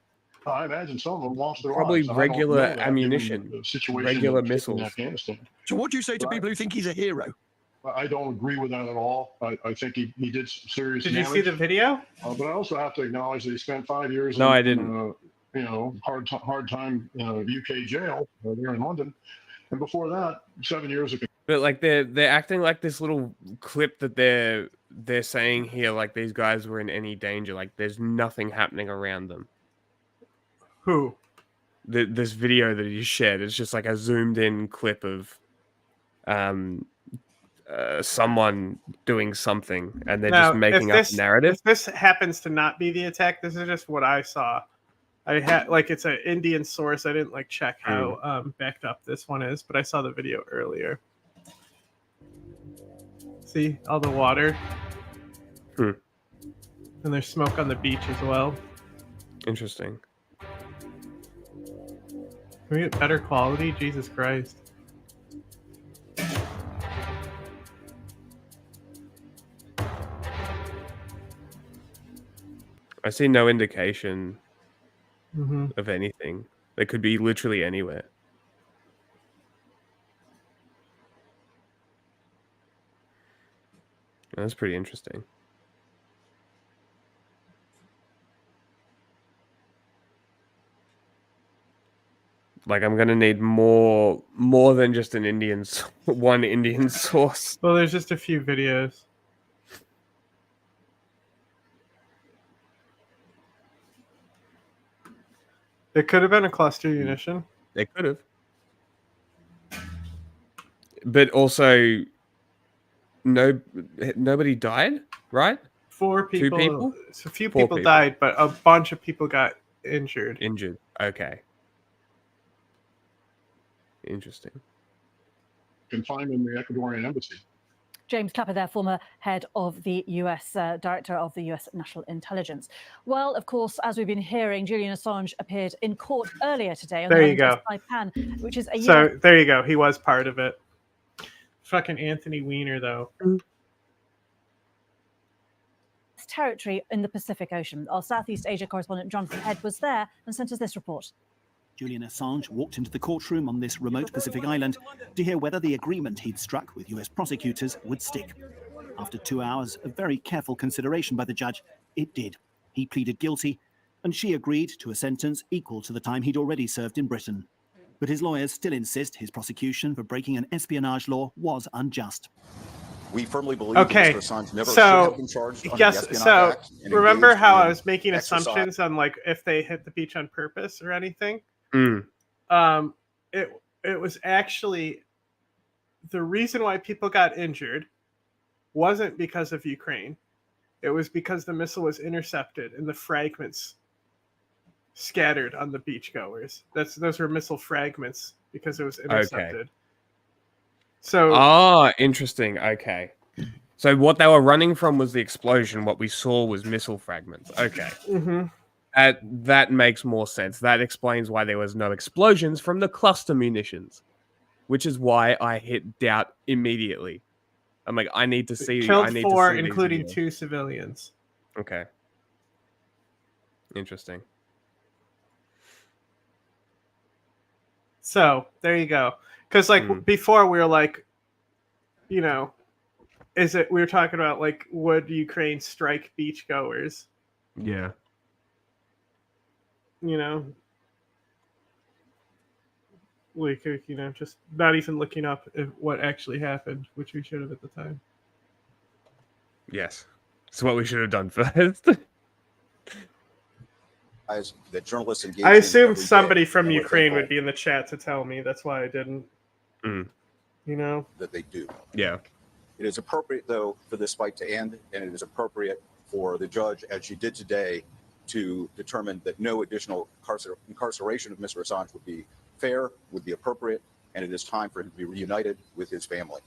I imagine some of them lost their Probably lives. regular I don't know that, ammunition, given the situation regular in missiles. Afghanistan. So what do you say to people who think he's a hero? I don't agree with that at all. I think he did some serious Did damage. you see the video? But I also have to acknowledge that he spent 5 years No, in, I didn't. hard time UK jail there in London. And before that, 7 years ago. But like they're acting like this little clip that they're saying here, like these guys were in any danger. Like there's nothing happening around them. Who? This video that he shared is just like a zoomed in clip of someone doing something, and they're just making up a narrative. If this happens to not be the attack, this is just what I saw. I had like it's an Indian source. I didn't like check how backed up this one is, but I saw the video earlier. See all the water, and there's smoke on the beach as well. Interesting. Can we get better quality? Jesus Christ. I see no indication Mhm. of anything. They could be literally anywhere. That's pretty interesting. Like I'm gonna need more than just an one Indian source. Well, there's just a few videos. It could have been a cluster munition. They could have. But also, nobody died, right? 4 people. 2 people? So a few 4 people died, but a bunch of people got injured. Injured. Okay. Interesting. Can find in the Ecuadorian embassy. James Clapper there, former head of the US, director of the US National Intelligence. Well, of course, as we've been hearing, Julian Assange appeared in court earlier today on There the you go. Saipan, which is a So there you go. He was part of it. Fucking Anthony Weiner, though. territory in the Pacific Ocean. Our Southeast Asia correspondent Jonathan Head was there and sent us this report. Julian Assange walked into the courtroom on this remote Pacific island to hear whether the agreement he'd struck with US prosecutors would stick. After 2 hours of very careful consideration by the judge, it did. He pleaded guilty, and she agreed to a sentence equal to the time he'd already served in Britain. But his lawyers still insist his prosecution for breaking an espionage law was unjust. We firmly believe okay. Mr. Assange never should have been charged under the Espionage Act. And remember how I in was making assumptions on like if they hit the beach on purpose or anything? Mm. It was actually the reason why people got injured wasn't because of Ukraine. It was because the missile was intercepted and the fragments scattered on the beachgoers. Those were missile fragments because it was intercepted. Okay. So interesting. Okay. So what they were running from was the explosion. What we saw was missile fragments. Okay. Mm-hmm. That makes more sense. That explains why there was no explosions from the cluster munitions, which is why I hit doubt immediately. I'm like, I need to see. Killed I need 4, to see including these 2 civilians. Okay. Interesting. So there you go. Because like before we were like, you know, we were talking about like would Ukraine strike beachgoers? Yeah. You know, like you know, just not even looking up what actually happened, which we should have at the time. Yes. It's what we should have done first. That journalists I assumed somebody from Ukraine would be in the chat to tell me. That's why I didn't. Mm. that they do. Yeah. It is appropriate, though, for this fight to end, and it is appropriate for the judge, as she did today, to determine that no additional incarceration of Mr. Assange would be fair, would be appropriate, and it is time for him to be reunited with his family.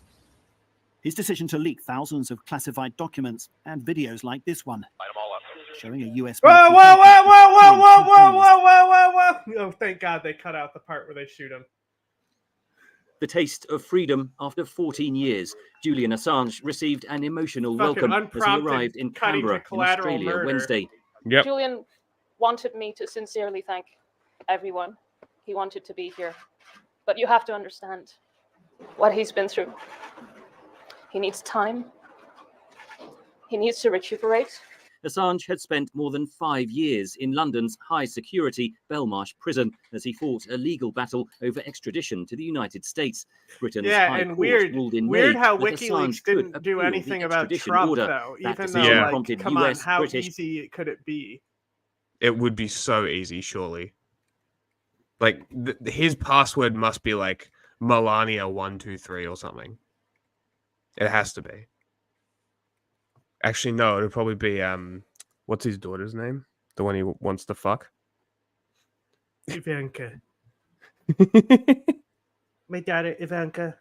His decision to leak thousands of classified documents and videos like this one, showing a US. Whoa! Oh, thank God they cut out the part where they shoot him. The taste of freedom after 14 years. Julian Assange received an emotional welcome as he arrived in Canberra, in Australia, Wednesday. Yep. Julian wanted me to sincerely thank everyone. He wanted to be here. But you have to understand what he's been through. He needs time. He needs to recuperate. Assange had spent more than 5 years in London's high-security Belmarsh prison as he fought a legal battle over extradition to the United States. Britain's High Court ruled in May how that WikiLeaks Assange could didn't do appeal anything the about extradition Trump, order. though. That Even decision though, prompted come on, US, how British. easy could it be? It would be so easy, surely. Like, his password must be like Melania123 or something. It has to be. Actually, no, it'll probably be what's his daughter's name? The one he wants to fuck? Ivanka. My daughter, Ivanka.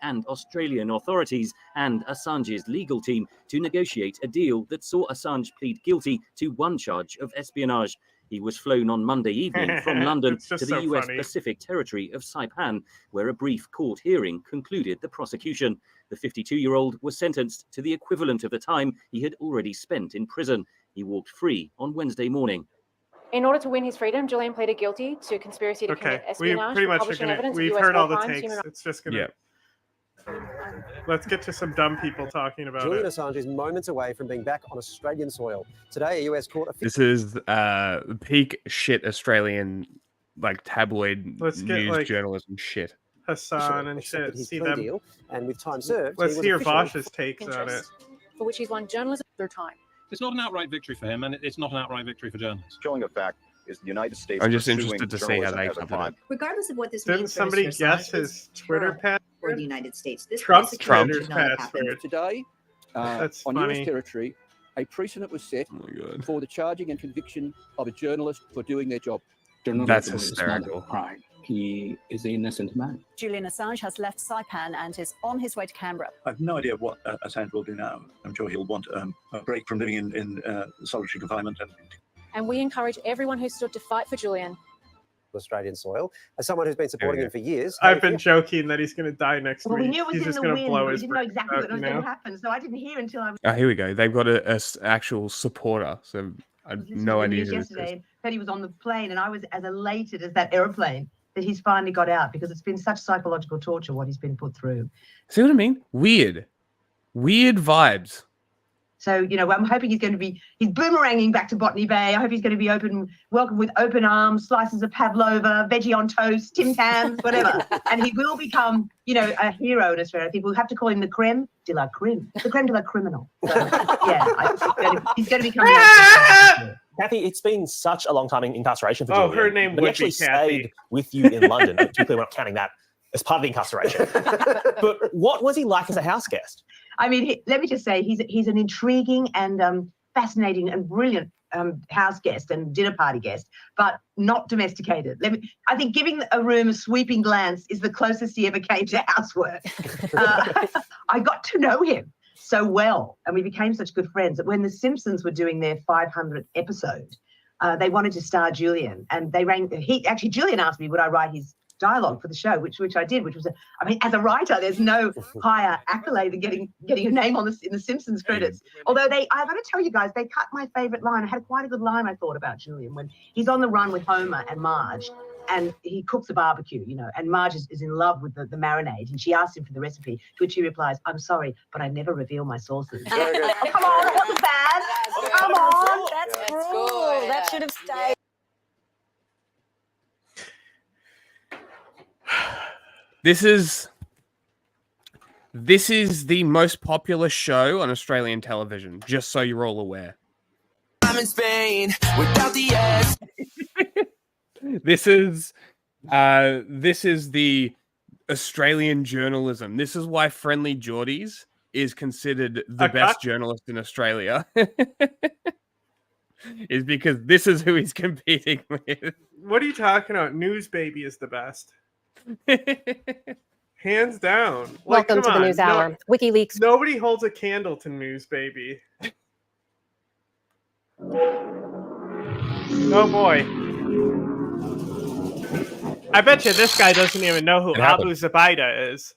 And Australian authorities and Assange's legal team to negotiate a deal that saw Assange plead guilty to one charge of espionage. He was flown on Monday evening from London to the US Pacific territory of Saipan, where a brief court hearing concluded the prosecution. The 52-year-old was sentenced to the equivalent of the time he had already spent in prison. He walked free on Wednesday morning. In order to win his freedom, Julian pleaded guilty to conspiracy to commit espionage, publishing evidence of we've US heard all the war crimes, takes. human It's just gonna. Let's get to some dumb people talking about Julian it. Assange is moments away from being back on Australian soil. Today, a US court. This is peak shit Australian like tabloid news journalism shit. Hassan and shit. See them. Deal, and with time served, Let's hear Vosh's takes on it. for which he's won journalism their time. It's not an outright victory for him, and it's not an outright victory for journalists. Showing a fact is the United States. I'm just interested to see how they cover it. Regardless of what this Didn't means for somebody Mr. guess Assange, his Twitter password? for the United States, this Trump's prosecution Twitter's did not happen. password. Today, That's on funny. US territory, a precedent was set for the charging and conviction of a journalist for doing their job. That's hysterical. Crime. He is an innocent man. Julian Assange has left Saipan and is on his way to Canberra. I have no idea what Assange will do now. I'm sure he'll want a break from living in solitary confinement. And we encourage everyone who stood to fight for Julian. Australian soil. As someone who's been supporting him for years, I've been joking that he's going to die next Well, week. we knew it was He's in just the going to wind. blow We his didn't know brains exactly out, what was you going know? to happen, so I didn't hear until I was Oh, here we go. They've got an actual supporter. So I had no idea who this is. yesterday that he was on the plane, and I was as elated as that aeroplane that he's finally got out, because it's been such psychological torture what he's been put through. See what I mean? Weird vibes. So, you know, I'm hoping he's boomeranging back to Botany Bay. I hope he's going to be welcome with open arms, slices of pavlova, veggie on toast, Tim Tams, whatever. And he will become, you know, a hero in Australia. I think we'll have to call him the creme de la creme, the creme de la criminal. So, yeah, he's going to become. Kathy, it's been such a long time in incarceration for Julian. Her name but he would actually be stayed Kathy. with you in London. Particularly, we're not counting that as part of the incarceration. But what was he like as a house guest? I mean, let me just say, he's an intriguing and fascinating and brilliant house guest and dinner party guest, but not domesticated. I think giving a room a sweeping glance is the closest he ever came to housework. I got to know him so well, and we became such good friends that when The Simpsons were doing their 500th episode, they wanted to star Julian, and Julian asked me would I write his dialogue for the show, which I did, which was, as a writer, there's no higher accolade than getting your name on in the Simpsons credits. Although I've got to tell you guys, they cut my favorite line. I had quite a good line I thought about Julian when he's on the run with Homer and Marge, and he cooks a barbecue, you know, and Marge is in love with the marinade, and she asks him for the recipe, to which he replies, "I'm sorry, but I never reveal my sources." Oh, come on, it wasn't bad. Come on, That's cruel. That should have stayed. This is the most popular show on Australian television, just so you're all aware. I'm in Spain without the S. This is the Australian journalism. This is why Friendly Geordies is considered the best journalist in Australia. Is because this is who he's competing with. What are you talking about? News Baby is the best. Hands down. Welcome to the News Hour. WikiLeaks. Nobody holds a candle to News Baby. Oh boy. I bet you this guy doesn't even know who Abu Zubaydah is.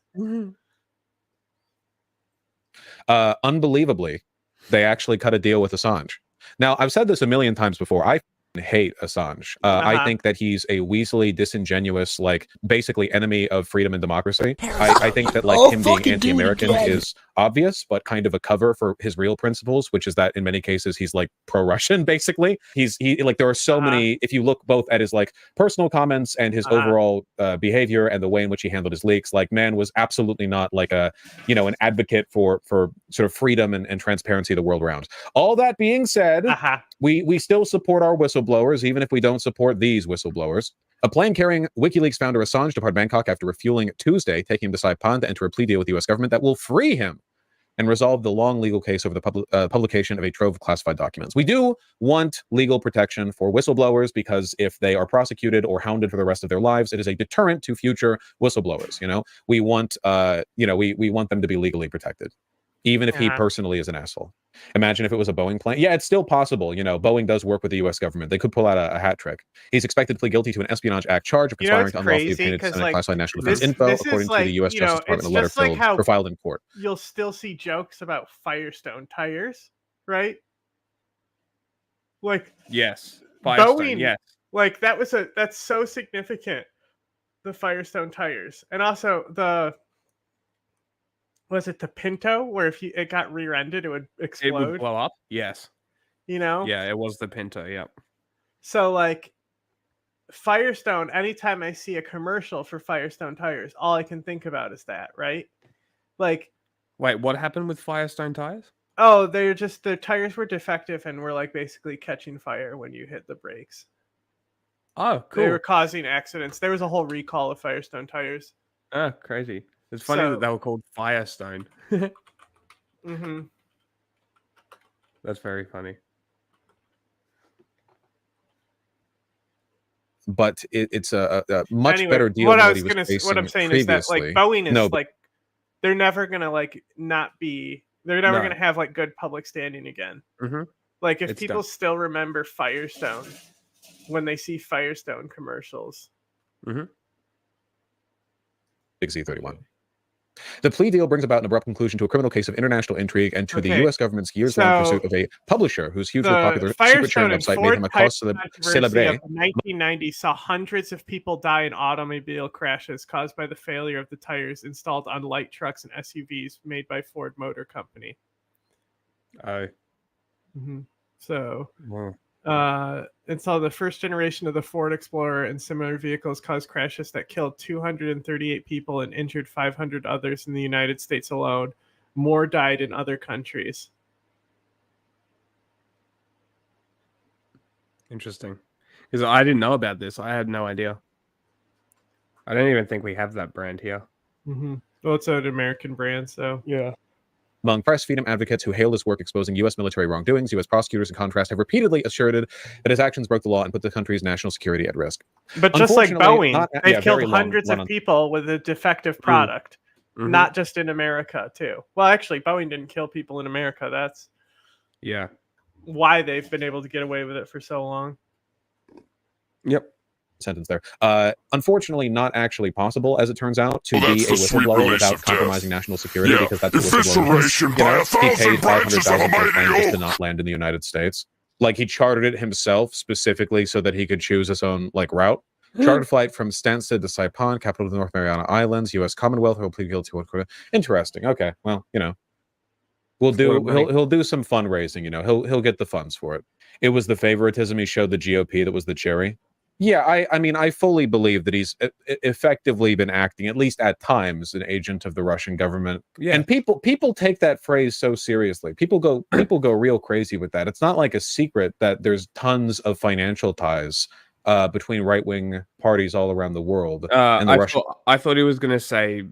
Unbelievably, they actually cut a deal with Assange. Now, I've said this a million times before. I hate Assange. I think that he's a weaselly, disingenuous, like basically enemy of freedom and democracy. I think that like him being anti-American is obvious, but kind of a cover for his real principles, which is that in many cases he's like pro-Russian. Basically, he like there are so many. If you look both at his like personal comments and his overall behavior and the way in which he handled his leaks, like man was absolutely not like a an advocate for sort of freedom and transparency the world around. All that being said, we still support our whistleblowers, even if we don't support these whistleblowers. A plane carrying WikiLeaks founder Assange departed Bangkok after refueling Tuesday, taking him to Saipan to enter a plea deal with the U.S. government that will free him and resolve the long legal case over the publication of a trove of classified documents. We do want legal protection for whistleblowers because if they are prosecuted or hounded for the rest of their lives, it is a deterrent to future whistleblowers. We want we want them to be legally protected, even if he personally is an asshole. Imagine if it was a Boeing plane. Yeah, it's still possible. Boeing does work with the U.S. government. They could pull out a hat trick. He's expected to plead guilty to an Espionage Act charge of conspiring to unlawfully obtain classified national defense info, according to the U.S. Justice Department, a letter filed in court. You'll still see jokes about Firestone tires, right? Like yes, Firestone, Boeing. Yes, like that's so significant. The Firestone tires, and also was it the Pinto, where if it got rear-ended, it would explode? It would blow up? Yes. Yeah, it was the Pinto, yep. So, like, Firestone, anytime I see a commercial for Firestone tires, all I can think about is that, right? Like... Wait, what happened with Firestone tires? Oh, the tires were defective and were, like, basically catching fire when you hit the brakes. Oh, cool. They were causing accidents. There was a whole recall of Firestone tires. Oh, crazy. It's funny that they were called Firestone. That's very funny. But it's a much better deal than what he was facing what I'm saying previously. is that like Boeing is like they're never gonna like not be they're never gonna have like good public standing again. Like if people still remember Firestone when they see Firestone commercials. Big Z31. The plea deal brings about an abrupt conclusion to a criminal case of international intrigue and to the U.S. government's years-long pursuit of a publisher whose hugely popular secret sharing website made him a cause célèbre. 1990 saw hundreds of people die in automobile crashes caused by the failure of the tires installed on light trucks and SUVs made by Ford Motor Company. So... Wow. Installed the first generation of the Ford Explorer and similar vehicles caused crashes that killed 238 people and injured 500 others in the United States alone. More died in other countries. Interesting. Because I didn't know about this. I had no idea. I don't even think we have that brand here. Well, it's an American brand, so... Yeah. Among press freedom advocates who hailed his work exposing U.S. military wrongdoings, U.S. prosecutors, in contrast, have repeatedly assured that his actions broke the law and put the country's national security at risk. But just like Boeing, they've killed hundreds of people with a defective product, not just in America, too. Well, actually, Boeing didn't kill people in America. That's why they've been able to get away with it for so long. Yep. Sentence there. Unfortunately, not actually possible, as it turns out, to be a whistleblower without compromising national security, because that's what whistleblowers do. He paid $500,000 for a plane just to not land in the United States. Like, he chartered it himself specifically so that he could choose his own route. Chartered flight from Stansted to Saipan, capital of the North Mariana Islands, U.S. Commonwealth. He'll plead guilty to Interesting. Okay, well, he'll do some fundraising. He'll get the funds for it. It was the favoritism he showed the GOP that was the cherry. Yeah, I mean, I fully believe that he's effectively been acting, at least at times, an agent of the Russian government. Yeah. And people take that phrase so seriously. People go real crazy with that. It's not like a secret that there's tons of financial ties between right-wing parties all around the world. And the Russian. I thought he was going to say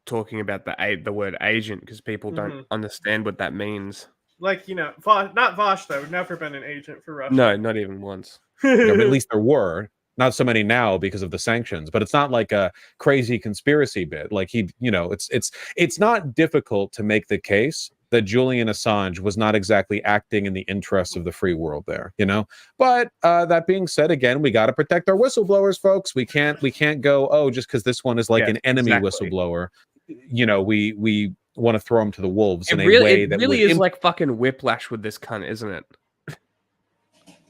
talking about the word agent because people don't understand what that means. Like, you know, not Vosh though. Never been an agent for Russia. No, not even once. But at least there were. Not so many now because of the sanctions, but it's not like a crazy conspiracy bit. Like it's not difficult to make the case that Julian Assange was not exactly acting in the interests of the free world there, you know. But that being said, again, we got to protect our whistleblowers, folks. We can't go, oh, just because this one is like an enemy whistleblower, you know, we want to throw him to the wolves in a way that really is like fucking whiplash with this cunt, isn't it?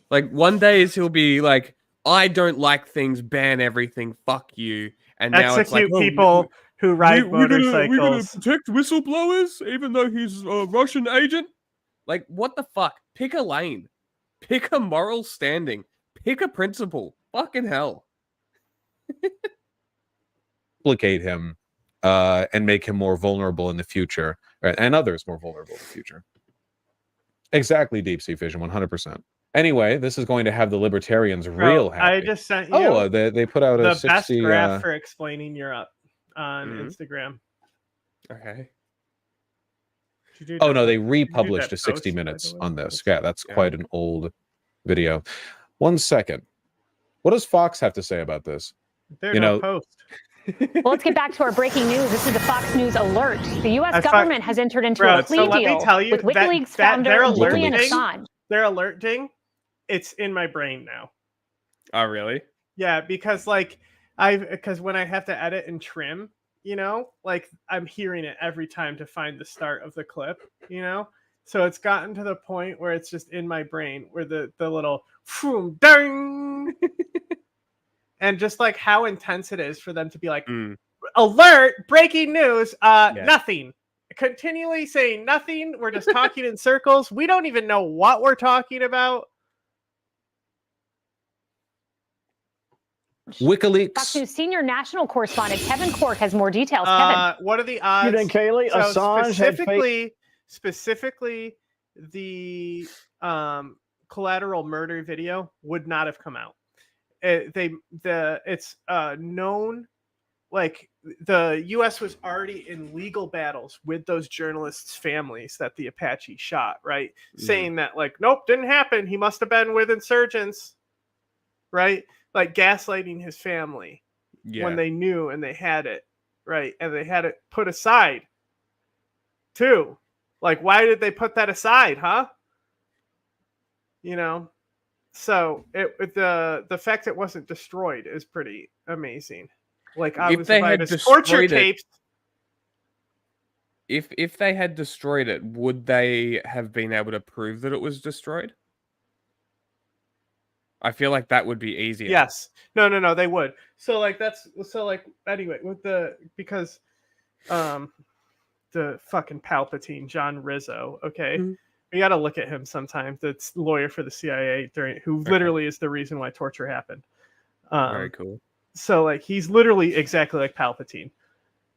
Like one day he'll be like, I don't like things, ban everything, fuck you. And now it's like, people who ride motorcycles. We're gonna protect whistleblowers, even though he's a Russian agent. Like, what the fuck? Pick a lane. Pick a moral standing. Pick a principle. Fucking hell. Implicate him and make him more vulnerable in the future, right? And others more vulnerable in the future. Exactly, Deep Sea Vision, 100%. Anyway, this is going to have the libertarians real happy. I just sent you they put out the 60, best graph for explaining Europe on Instagram. Okay. Oh, no, they republished a 60 minutes on this. Yeah, that's quite an old video. 1 second. What does Fox have to say about this? They're no post. Well, let's get back to our breaking news. This is the Fox News alert. The U.S. government has entered into a plea deal with WikiLeaks founder Julian Assange. They're alerting. It's in my brain now. Oh, really? Yeah, because because when I have to edit and trim, you know, like I'm hearing it every time to find the start of the clip, you know? So it's gotten to the point where it's just in my brain where the little phoom, ding, and just like how intense it is for them to be like, alert, breaking news, nothing. Continually saying nothing. We're just talking in circles. We don't even know what we're talking about. WikiLeaks. Fox News senior national correspondent Kevin Cork has more details. Kevin, what are the odds? You think Kaylee, Assange specifically, the collateral murder video would not have come out. It's known, like the U.S. was already in legal battles with those journalists' families that the Apache shot, right? Saying that like, nope, didn't happen. He must have been with insurgents, right? Like gaslighting his family when they knew and they had it, right? And they had it put aside too. Like, why did they put that aside, huh? You know? So the fact it wasn't destroyed is pretty amazing. Like if they had torture tapes. If they had destroyed it, would they have been able to prove that it was destroyed? I feel like that would be easier. Yes. No, they would. So like anyway, with because the fucking Palpatine, John Rizzo, okay? You got to look at him sometimes. That's lawyer for the CIA who literally is the reason why torture happened. Very cool. So like he's literally exactly like Palpatine,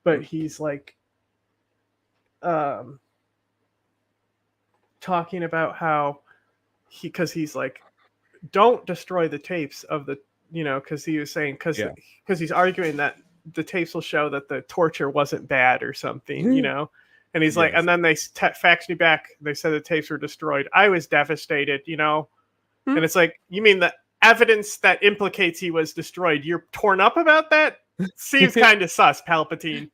but he's like talking about how he's like, don't destroy the tapes of the, you know, because he was saying because he's arguing that the tapes will show that the torture wasn't bad or something, you know. And he's like, and then they faxed me back. They said the tapes were destroyed. I was devastated, you know. And it's like, you mean the evidence that implicates he was destroyed? You're torn up about that? Seems kind of sus, Palpatine.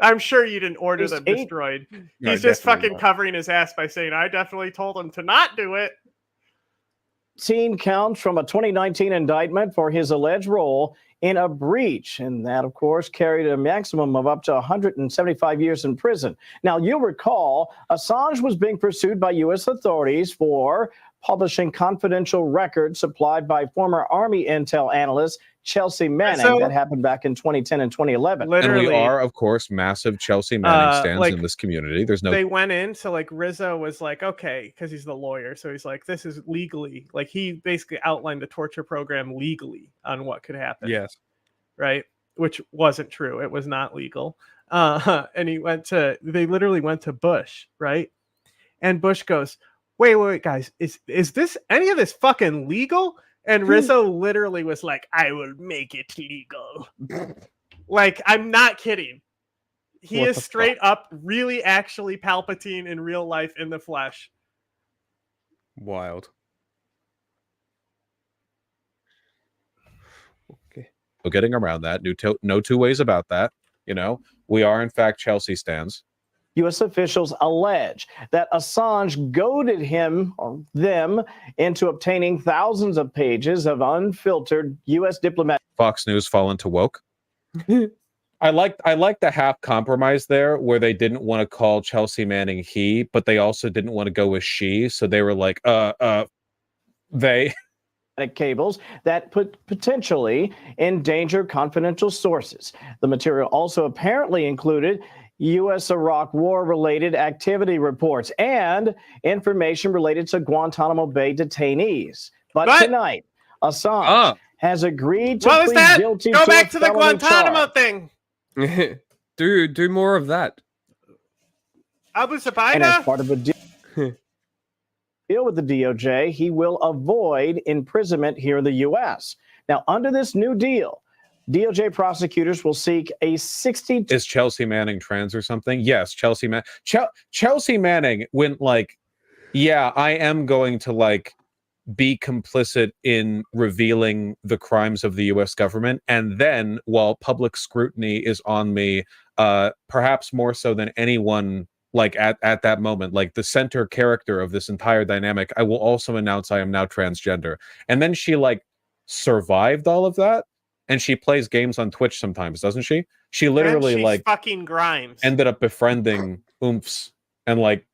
I'm sure you didn't order them destroyed. He's just fucking covering his ass by saying, I definitely told him to not do it. 18 counts from a 2019 indictment for his alleged role in a breach. And that, of course, carried a maximum of up to 175 years in prison. Now, you'll recall Assange was being pursued by U.S. authorities for publishing confidential records supplied by former Army intel analyst Chelsea Manning. That happened back in 2010 and 2011. Literally, and we are, of course, massive Chelsea Manning stands in this community. There's no. They went in, so like Rizzo was like, okay, because he's the lawyer, so he's like, this is legally, like he basically outlined the torture program legally on what could happen. Yes, right, which wasn't true. It was not legal. And they literally went to Bush, right, and Bush goes, wait, guys, is this any of this fucking legal? And Rizzo literally was like, I will make it legal. Like, I'm not kidding. He is straight up really actually Palpatine in real life in the flesh. Wild. Okay. So getting around that, no two ways about that. You know, we are in fact Chelsea stands. U.S. officials allege that Assange goaded him or them into obtaining thousands of pages of unfiltered U.S. diplomatic. Fox News fall into woke. I like the half compromise there, where they didn't want to call Chelsea Manning he, but they also didn't want to go with she, so they were like, they. Cables that potentially endanger confidential sources. The material also apparently included U.S.-Iraq war-related activity reports and information related to Guantanamo Bay detainees. But tonight, Assange has agreed to plead guilty to Go back a to the felony Guantanamo charge. thing. do more of that. And as part of a deal with the DOJ, he will avoid imprisonment here in the U.S. Now, under this new deal, DOJ prosecutors will seek a 60. Is Chelsea Manning trans or something? Yes, Chelsea Manning went like, yeah, I am going to like be complicit in revealing the crimes of the U.S. government, and then while public scrutiny is on me, perhaps more so than anyone. Like at that moment, like the center character of this entire dynamic, I will also announce I am now transgender. And then she like survived all of that, and she plays games on Twitch sometimes, doesn't she? She literally like fucking Grimes ended up befriending oomphs and like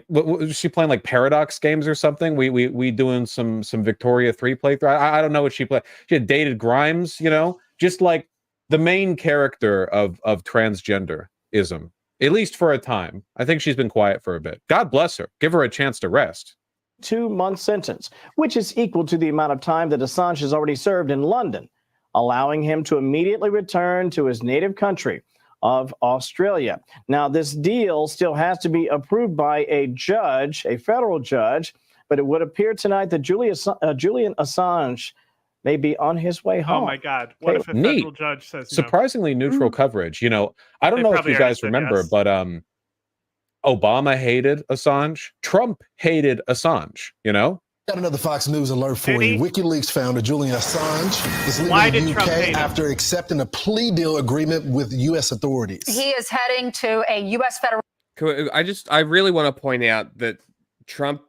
what was she playing, like Paradox games or something? We doing some Victoria 3 playthrough. I don't know what she played. She had dated Grimes, you know, just like the main character of transgenderism. At least for a time. I think she's been quiet for a bit. God bless her. Give her a chance to rest. 2-month sentence, which is equal to the amount of time that Assange has already served in London, allowing him to immediately return to his native country of Australia. Now, this deal still has to be approved by a judge, a federal judge, but it would appear tonight that Julian Assange may be on his way home. Oh my God! What if a federal judge says no? Surprisingly neutral coverage. You know, I don't know if you guys remember, but Obama hated Assange. Trump hated Assange. You know. Got another Fox News alert for you. WikiLeaks founder Julian Assange is leaving the UK after accepting a plea deal agreement with U.S. authorities. He is heading to a U.S. federal. I really want to point out that Trump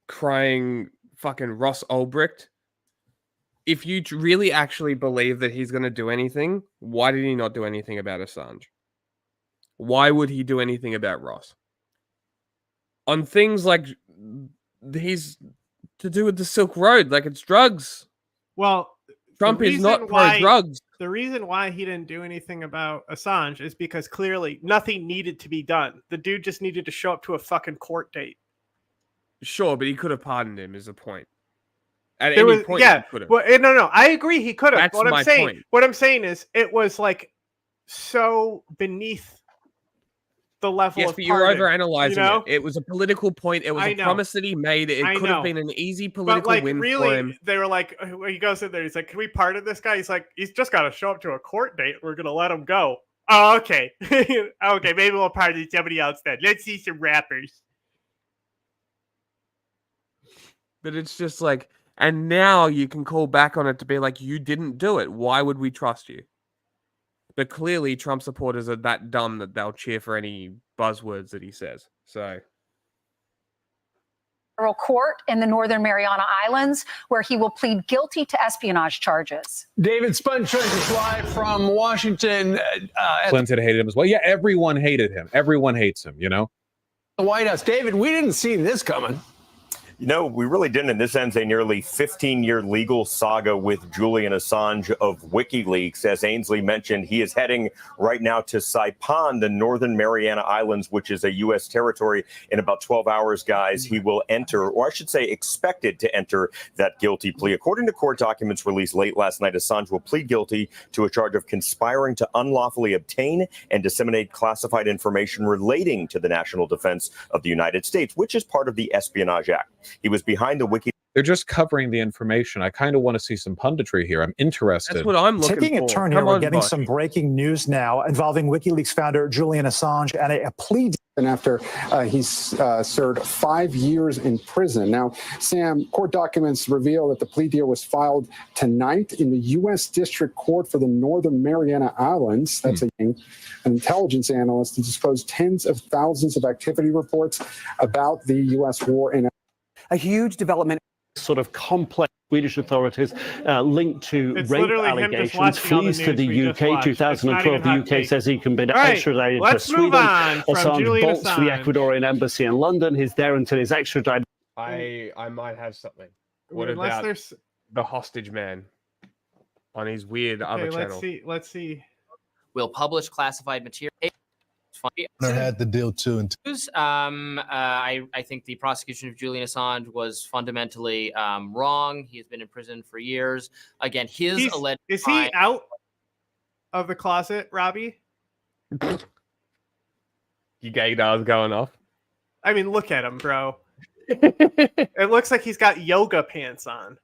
crying fucking Ross Ulbricht. If you really actually believe that he's going to do anything, why did he not do anything about Assange? Why would he do anything about Ross? On things like he's to do with the Silk Road, like it's drugs. Well, Trump is not pro-drugs. The reason why he didn't do anything about Assange is because clearly nothing needed to be done. The dude just needed to show up to a fucking court date. Sure, but he could have pardoned him, is the point. At any point, yeah. he could have. Well, no, I agree. He could have. That's my point. What I'm saying is, it was like so beneath the level of. Yes, but you're overanalyzing it. It was a political point. It was a promise that he made. It could have been an easy political win for him. They were like, he goes in there. He's like, "Can we pardon this guy?" He's like, "He's just got to show up to a court date. We're gonna let him go." Oh, okay, okay. Maybe we'll pardon somebody else then. Let's see some rappers. But it's just like. And now you can call back on it to be like, you didn't do it. Why would we trust you? But clearly, Trump supporters are that dumb that they'll cheer for any buzzwords that he says. So, federal court in the Northern Mariana Islands, where he will plead guilty to espionage charges. David Spun joins us live from Washington. Clinton hated him as well. Yeah, everyone hated him. Everyone hates him, you know? The White House. David, we didn't see this coming. You know, we really didn't. And this ends a nearly 15-year legal saga with Julian Assange of WikiLeaks. As Ainsley mentioned, he is heading right now to Saipan, the Northern Mariana Islands, which is a U.S. territory. In about 12 hours, guys, he will enter, or I should say expected to enter, that guilty plea. According to court documents released late last night, Assange will plead guilty to a charge of conspiring to unlawfully obtain and disseminate classified information relating to the national defense of the United States, which is part of the Espionage Act. He was behind the They're just covering the information. I kind of want to see some punditry here. I'm interested. That's what I'm looking Taking for. a turn here, we're getting some breaking news now involving WikiLeaks founder Julian Assange and a plea. And after he's served 5 years in prison. Now, Sam, court documents reveal that the plea deal was filed tonight in the U.S. District Court for the Northern Mariana Islands. That's an intelligence analyst who disclosed tens of thousands of activity reports about the U.S. war in. A huge development. Sort of complex Swedish authorities linked to rape allegations, flees to the UK. 2012, the UK says he can be extradited to Sweden. Assange bolts to the Ecuadorian embassy in London. He's there until he's extradited. I might have something. What about the hostage man on his weird other channel? Let's see. Will publish classified material. I had the deal too. I think the prosecution of Julian Assange was fundamentally wrong. He has been in prison for years. Again, his alleged is he out of the closet, Robbie? You gaydars going off. I mean, look at him, bro. It looks like he's got yoga pants on.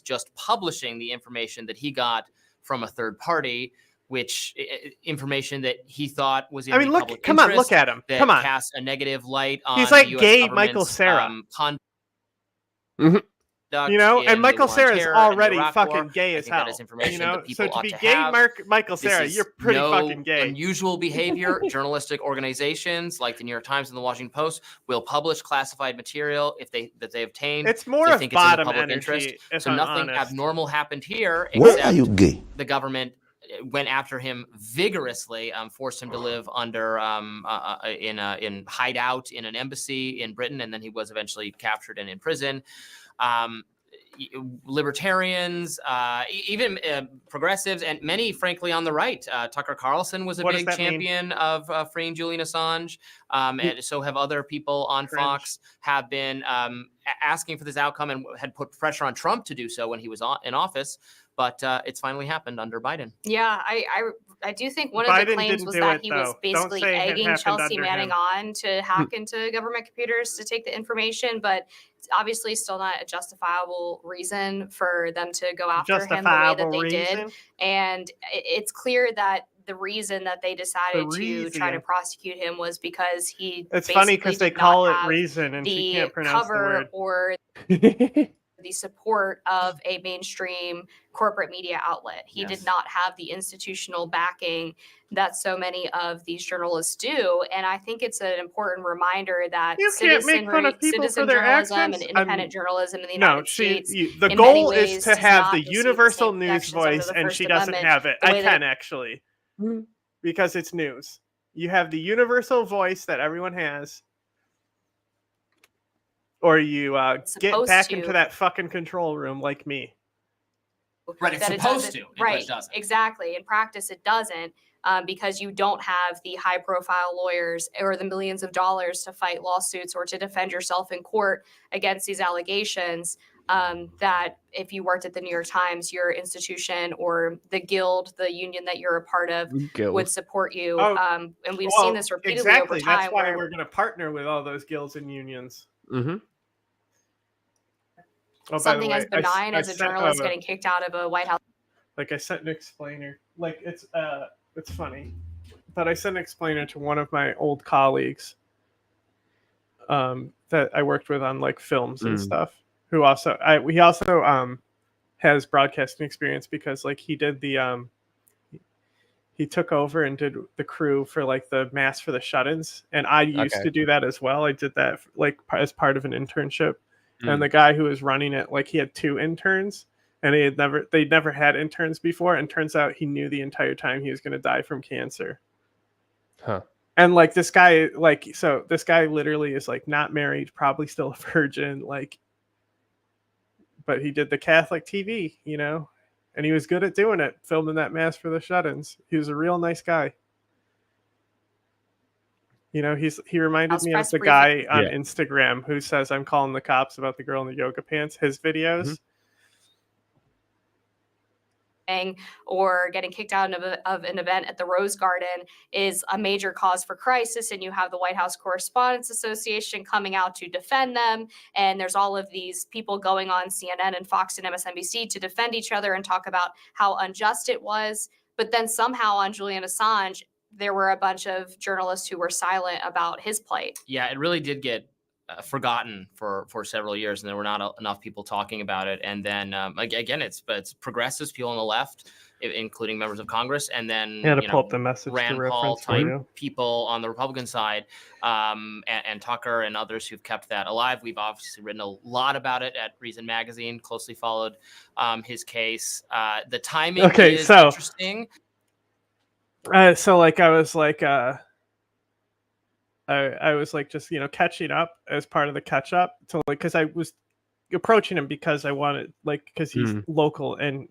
Just publishing the information that he got from a third party, which information that he thought was in look, public come on, interest, look at him. That Come on. casts a negative light on he's like the US gay Michael Cera. You know, and Michael Cera is already fucking gay as hell. You know, so to be gay, Michael Cera, you're pretty fucking gay. Unusual behavior. Journalistic organizations like the New York Times and the Washington Post will publish classified material if they obtain. It's more of bottom energy. Interest. So nothing abnormal happened here. Where are you gay? The government went after him vigorously, forced him to live under in hideout in an embassy in Britain, and then he was eventually captured and in prison. Libertarians, even progressives, and many, frankly, on the right. Tucker Carlson was a big champion of freeing Julian Assange, and so have other people on Fox have been asking for this outcome and had put pressure on Trump to do so when he was in office. But it's finally happened under Biden. Yeah, I do think one of the claims was that he was basically egging Chelsea Manning on to hack into government computers to take the information, but it's obviously still not a justifiable reason for them to go after him the way that they did. And it's clear that the reason that they decided to try to prosecute him was because he. It's funny because they call it reason, and she can't pronounce the word. Or the support of a mainstream corporate media outlet. He did not have the institutional backing that so many of these journalists do. And I think it's an important reminder that citizen journalism and independent journalism in the United States. The goal is to have the universal news voice, and she doesn't have it. I can actually, because it's news. You have the universal voice that everyone has. Or you get back into that fucking control room like me. Right, it's supposed to. Right, exactly. In practice, it doesn't because you don't have the high-profile lawyers or the millions of dollars to fight lawsuits or to defend yourself in court against these allegations that if you worked at the New York Times, your institution or the guild, the union that you're a part of would support you. And we've seen this repeatedly over time. That's why we're going to partner with all those guilds and unions. Mm-hmm. Oh, something as benign as a journalist getting kicked out of a White House. Like I sent an explainer. Like it's funny, but I sent an explainer to one of my old colleagues that I worked with on like films and stuff. He also has broadcasting experience because like he did the he took over and did the crew for like the Mass for the Shut-ins, and I used to do that as well. I did that like as part of an internship. And the guy who was running it, like he had 2 interns, and they'd never had interns before. And turns out he knew the entire time he was going to die from cancer. Huh. And like this guy, this guy literally is like not married, probably still a virgin, like, but he did the Catholic TV, you know, and he was good at doing it, filming that Mass for the Shut-ins. He was a real nice guy. You know, he reminded me of the guy on Instagram who says, "I'm calling the cops about the girl in the yoga pants." His videos. or getting kicked out of an event at the Rose Garden is a major cause for crisis. And you have the White House Correspondents Association coming out to defend them. And there's all of these people going on CNN and Fox and MSNBC to defend each other and talk about how unjust it was. But then somehow on Julian Assange, there were a bunch of journalists who were silent about his plight. Yeah, it really did get forgotten for several years, and there were not enough people talking about it. And then again, it's progressives, people on the left, including members of Congress, and then pull up the message Rand Paul type people on the Republican side, and Tucker and others who've kept that alive. We've obviously written a lot about it at Reason Magazine, closely followed his case. The timing is interesting. So like I was like I was like just catching up as part of the catch up to like because I was approaching him because I wanted because he's local and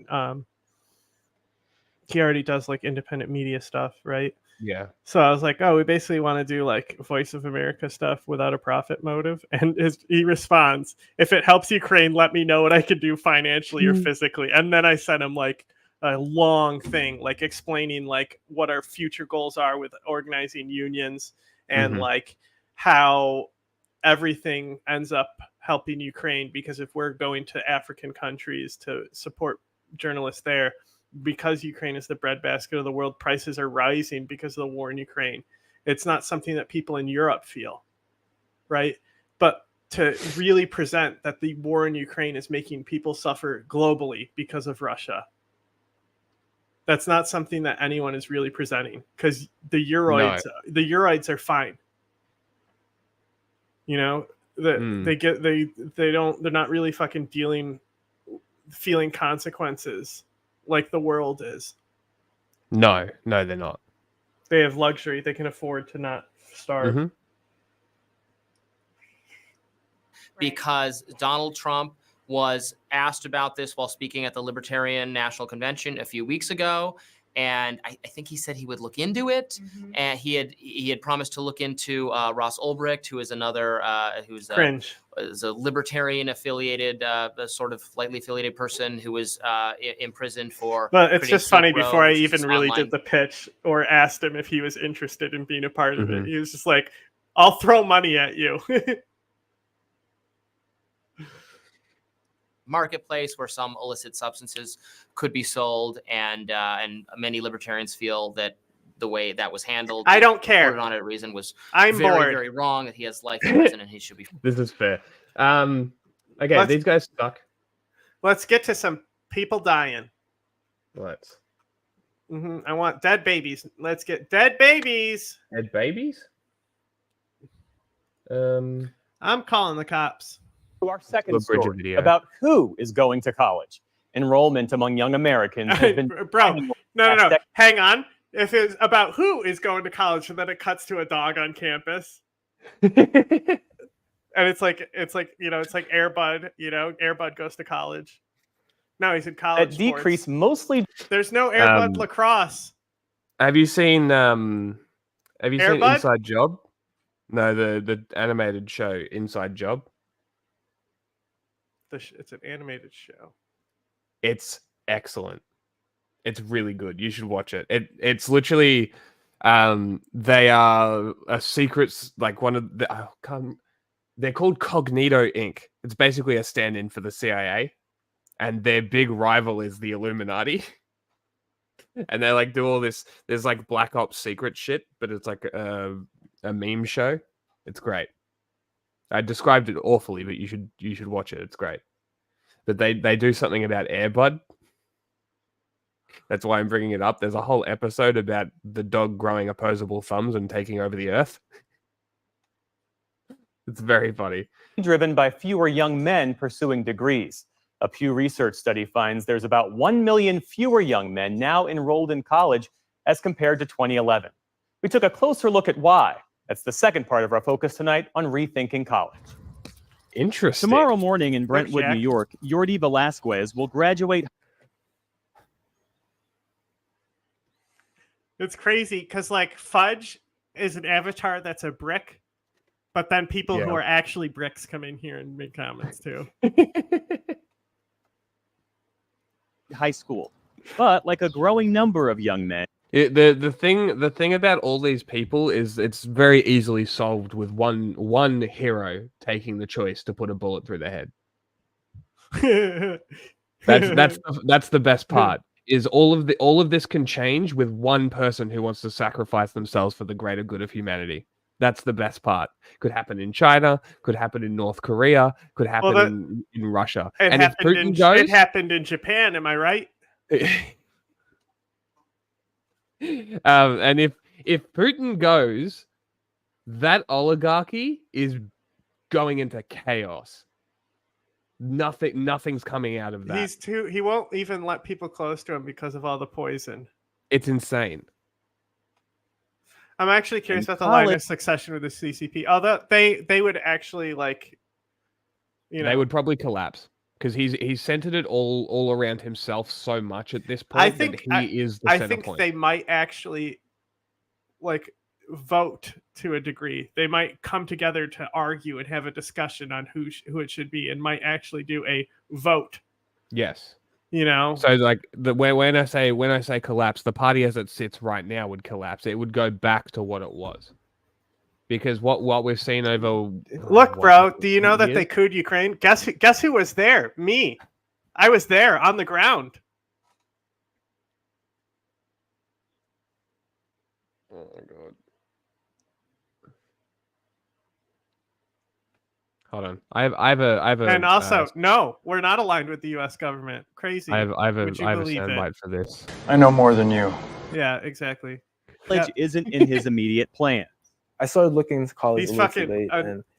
he already does like independent media stuff, right? Yeah. So I was like, oh, we basically want to do like Voice of America stuff without a profit motive. And he responds, if it helps Ukraine, let me know what I could do financially or physically. And then I sent him like a long thing, like explaining like what our future goals are with organizing unions and like how everything ends up helping Ukraine, because if we're going to African countries to support journalists there, because Ukraine is the breadbasket of the world, prices are rising because of the war in Ukraine. It's not something that people in Europe feel, right? But to really present that the war in Ukraine is making people suffer globally because of Russia, that's not something that anyone is really presenting, because the Euroids are fine. They're not really fucking feeling consequences like the world is. No, they're not. They have luxury. They can afford to not starve. Because Donald Trump was asked about this while speaking at the Libertarian National Convention a few weeks ago, and I think he said he would look into it. And he had promised to look into Ross Ulbricht, who is another who's is a libertarian affiliated, sort of lightly affiliated person who was imprisoned for. But it's just funny. Before I even really did the pitch or asked him if he was interested in being a part of it, he was just like, "I'll throw money at you." Marketplace where some illicit substances could be sold, and many libertarians feel that the way that was handled, I don't care. On it, reason was I'm very, bored. very wrong. That he has life in prison and he should be. This is fair. Okay, these guys suck. Let's get to some people dying. Let's. I want dead babies. Let's get dead babies. Dead babies. I'm calling the cops. Our second story about who is going to college. Enrollment among young Americans has been... Bro, no. Hang on. If it's about who is going to college, and then it cuts to a dog on campus. And it's like Air Bud, Air Bud goes to college. No, he's in college. That decrease mostly... There's no Air Bud lacrosse. Have you seen Inside Job? No, the animated show Inside Job. It's an animated show. It's excellent. It's really good. You should watch it. It's literally they are a secrets, like one of the they're called Cognito Inc. It's basically a stand-in for the CIA, and their big rival is the Illuminati. And they like do all this. There's like Black Ops secret shit, but it's like a meme show. It's great. I described it awfully, but you should watch it. It's great. But they do something about Air Bud. That's why I'm bringing it up. There's a whole episode about the dog growing opposable thumbs and taking over the earth. It's very funny. Driven by fewer young men pursuing degrees. A Pew Research study finds there's about 1 million fewer young men now enrolled in college as compared to 2011. We took a closer look at why. That's the second part of our focus tonight on Rethinking College. Interesting. Tomorrow morning in Brentwood, New York, Yordi Velasquez will graduate. It's crazy because like Fudge is an avatar that's a brick, but then people who are actually bricks come in here and make comments too. High school. But like a growing number of young men. The thing about all these people is it's very easily solved with one hero taking the choice to put a bullet through their head. That's the best part. Is all of this can change with one person who wants to sacrifice themselves for the greater good of humanity. That's the best part. Could happen in China, could happen in North Korea, could happen in Russia. It happened in Japan, am I right? And if Putin goes, that oligarchy is going into chaos. Nothing's coming out of that. He won't even let people close to him because of all the poison. It's insane. I'm actually curious about the line of succession with the CCP. Although they would actually they would probably collapse because he's centered it all around himself so much at this point. He is the center point. They might actually vote to a degree. They might come together to argue and have a discussion on who it should be, and might actually do a vote. Yes. So when I say collapse, the party as it sits right now would collapse. It would go back to what it was, because what we've seen over. Look, bro, do you know that they couped Ukraine? Guess who was there? Me. I was there on the ground. Oh my god. Hold on. I have a. And also, no, we're not aligned with the U.S. government. Crazy. I have a soundbite for this. I know more than you. Yeah, exactly. College isn't in his immediate plan. I started looking into college. He's fucking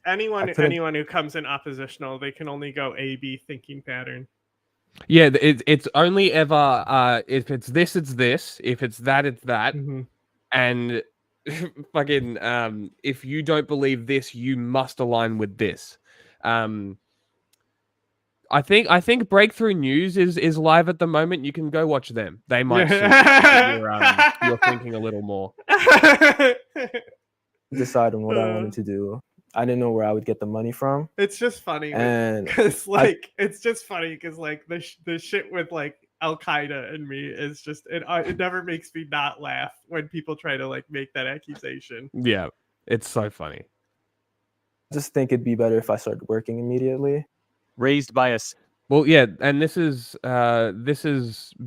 anyone who comes in oppositional, they can only go A/B thinking pattern. Yeah, it's only ever if it's this, it's this. If it's that, it's that. Mm-hmm. And fucking if you don't believe this, you must align with this. I think Breakthrough News is live at the moment. You can go watch them. They might suit you're thinking a little more. Decide on what I wanted to do. I didn't know where I would get the money from. It's just funny because it's just funny because the shit with Al Qaeda and me is just it never makes me not laugh when people try to make that accusation. Yeah, it's so funny. I just think it'd be better if I started working immediately. Raised by us. Well, yeah, and this is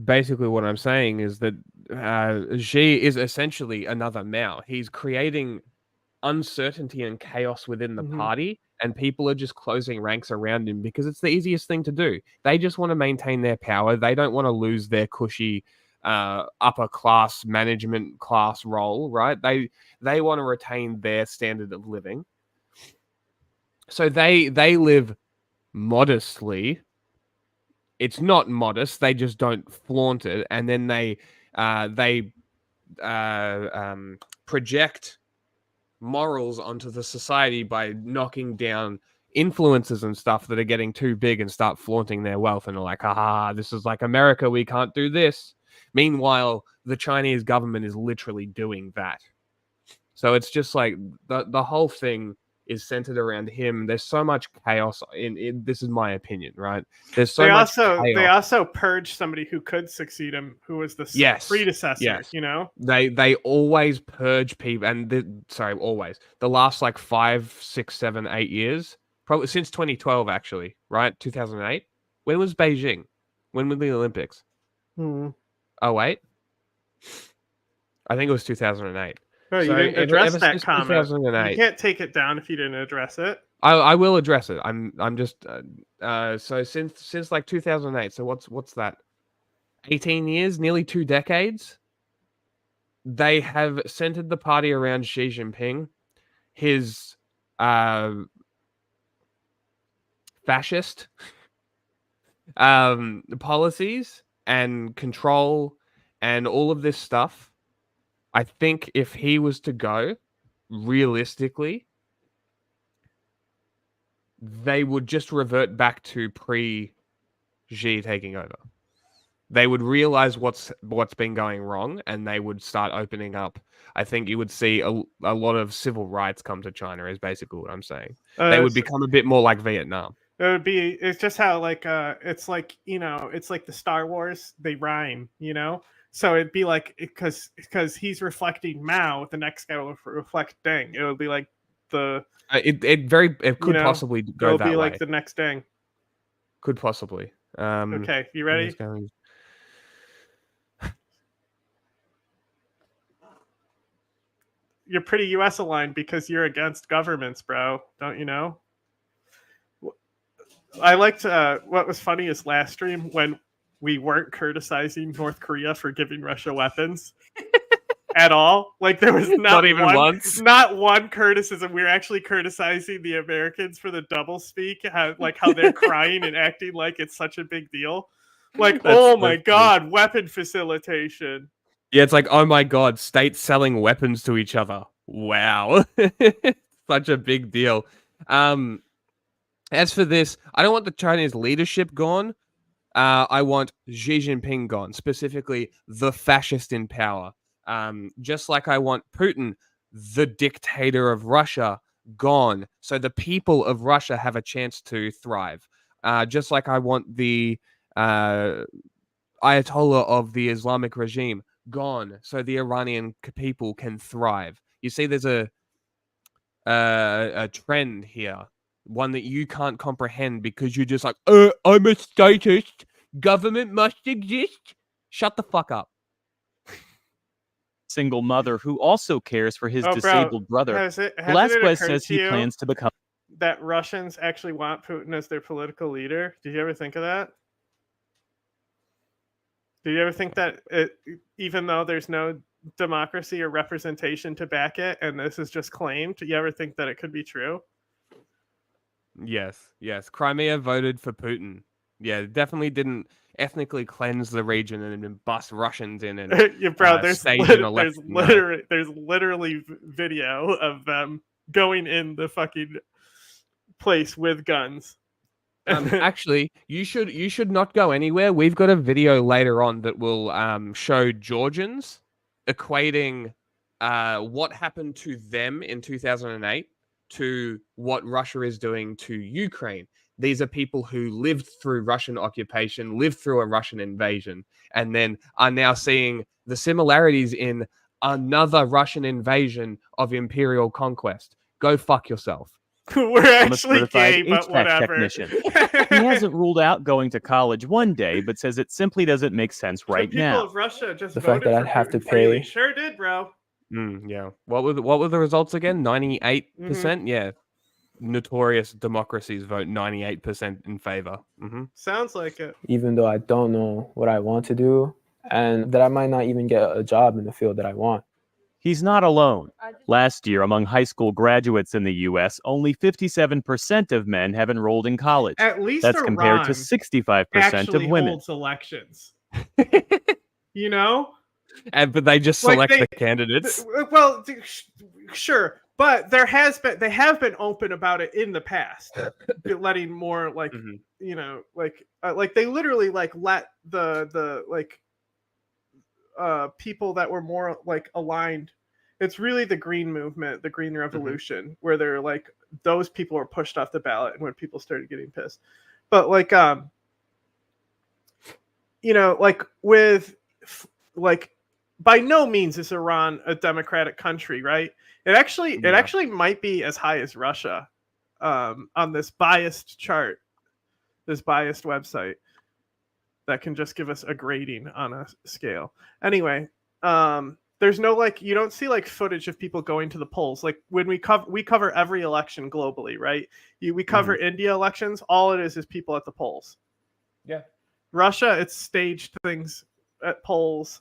basically what I'm saying is that Xi is essentially another Mao. He's creating uncertainty and chaos within the party, and people are just closing ranks around him because it's the easiest thing to do. They just want to maintain their power. They don't want to lose their cushy upper class management class role, right? They want to retain their standard of living. So they live modestly. It's not modest. They just don't flaunt it, and then they project morals onto the society by knocking down influences and stuff that are getting too big and start flaunting their wealth and are like, haha, this is like America. We can't do this. Meanwhile, the Chinese government is literally doing that. So it's just like the whole thing is centered around him. There's so much chaos in this is my opinion, right? There's so much chaos. They also purged somebody who could succeed him, who was the predecessor. Yes. They always purge people, and always the last 5, 6, 7, 8 years, probably since 2012 actually, right? 2008. When was Beijing? When were the Olympics? Oh wait, I think it was 2008. No, you didn't address that comment. You can't take it down if you didn't address it. I will address it. I'm just so since 2008. So what's that? 18 years, nearly 2 decades. They have centered the party around Xi Jinping, his fascist policies and control and all of this stuff. I think if he was to go, realistically, they would just revert back to pre-Xi taking over. They would realize what's been going wrong, and they would start opening up. I think you would see a lot of civil rights come to China, is basically what I'm saying. They would become a bit more like Vietnam. It would be. It's just how like it's like it's like the Star Wars. They rhyme, So it'd be like because he's reflecting Mao, the next guy will reflect Deng. It would be like the it could possibly go it'll that be way. like the next Deng. Could possibly. Okay, you ready? You're pretty U.S. aligned because you're against governments, bro. Don't you know? I liked what was funny is last stream when we weren't criticizing North Korea for giving Russia weapons at all. Like there was not even not one criticism. We were actually criticizing the Americans for the double speak, how they're crying and acting like it's such a big deal. Like, oh my God, weapon facilitation. Yeah, it's like, oh my God, states selling weapons to each other. Wow. Such a big deal. As for this, I don't want the Chinese leadership gone. I want Xi Jinping gone, specifically the fascist in power. Just like I want Putin, the dictator of Russia, gone, so the people of Russia have a chance to thrive. Just like I want the Ayatollah of the Islamic regime gone, so the Iranian people can thrive. You see, there's a trend here, one that you can't comprehend because you're just like, I'm a statist. Government must exist. Shut the fuck up. Single mother who also cares for his disabled brother. Velasquez says he plans to become. That Russians actually want Putin as their political leader. Did you ever think of that? Do you ever think that even though there's no democracy or representation to back it, and this is just claimed, do you ever think that it could be true? Yes. Crimea voted for Putin. Yeah, definitely didn't ethnically cleanse the region and then bust Russians in and there's literally video of them going in the fucking place with guns. Actually, you should not go anywhere. We've got a video later on that will show Georgians equating what happened to them in 2008 to what Russia is doing to Ukraine. These are people who lived through Russian occupation, lived through a Russian invasion, and then are now seeing the similarities in another Russian invasion of imperial conquest. Go fuck yourself. We're actually gay, but whatever. Technician. He hasn't ruled out going to college one day, but says it simply doesn't make sense right now. People of Russia just the fact that I'd have to pay. Sure did, bro. Yeah. What were the results again? 98%. Yeah. Notorious democracies vote 98% in favor. Sounds like it. Even though I don't know what I want to do, and that I might not even get a job in the field that I want. He's not alone. Last year, among high school graduates in the U.S., only 57% of men have enrolled in college. At least that's compared to 65% of women. Holds elections. You know? But they just select the candidates. Well, sure, but they have been open about it in the past, letting more like like they literally like let the people that were more like aligned. It's really the green movement, the green revolution, where they're like those people were pushed off the ballot and when people started getting pissed. But like like with like by no means is Iran a democratic country, right? It actually might be as high as Russia on this biased chart, this biased website that can just give us a grading on a scale. Anyway, there's no like you don't see like footage of people going to the polls. Like when we cover every election globally, right? We cover India elections. All it is people at the polls. Yeah. Russia, it's staged things at polls.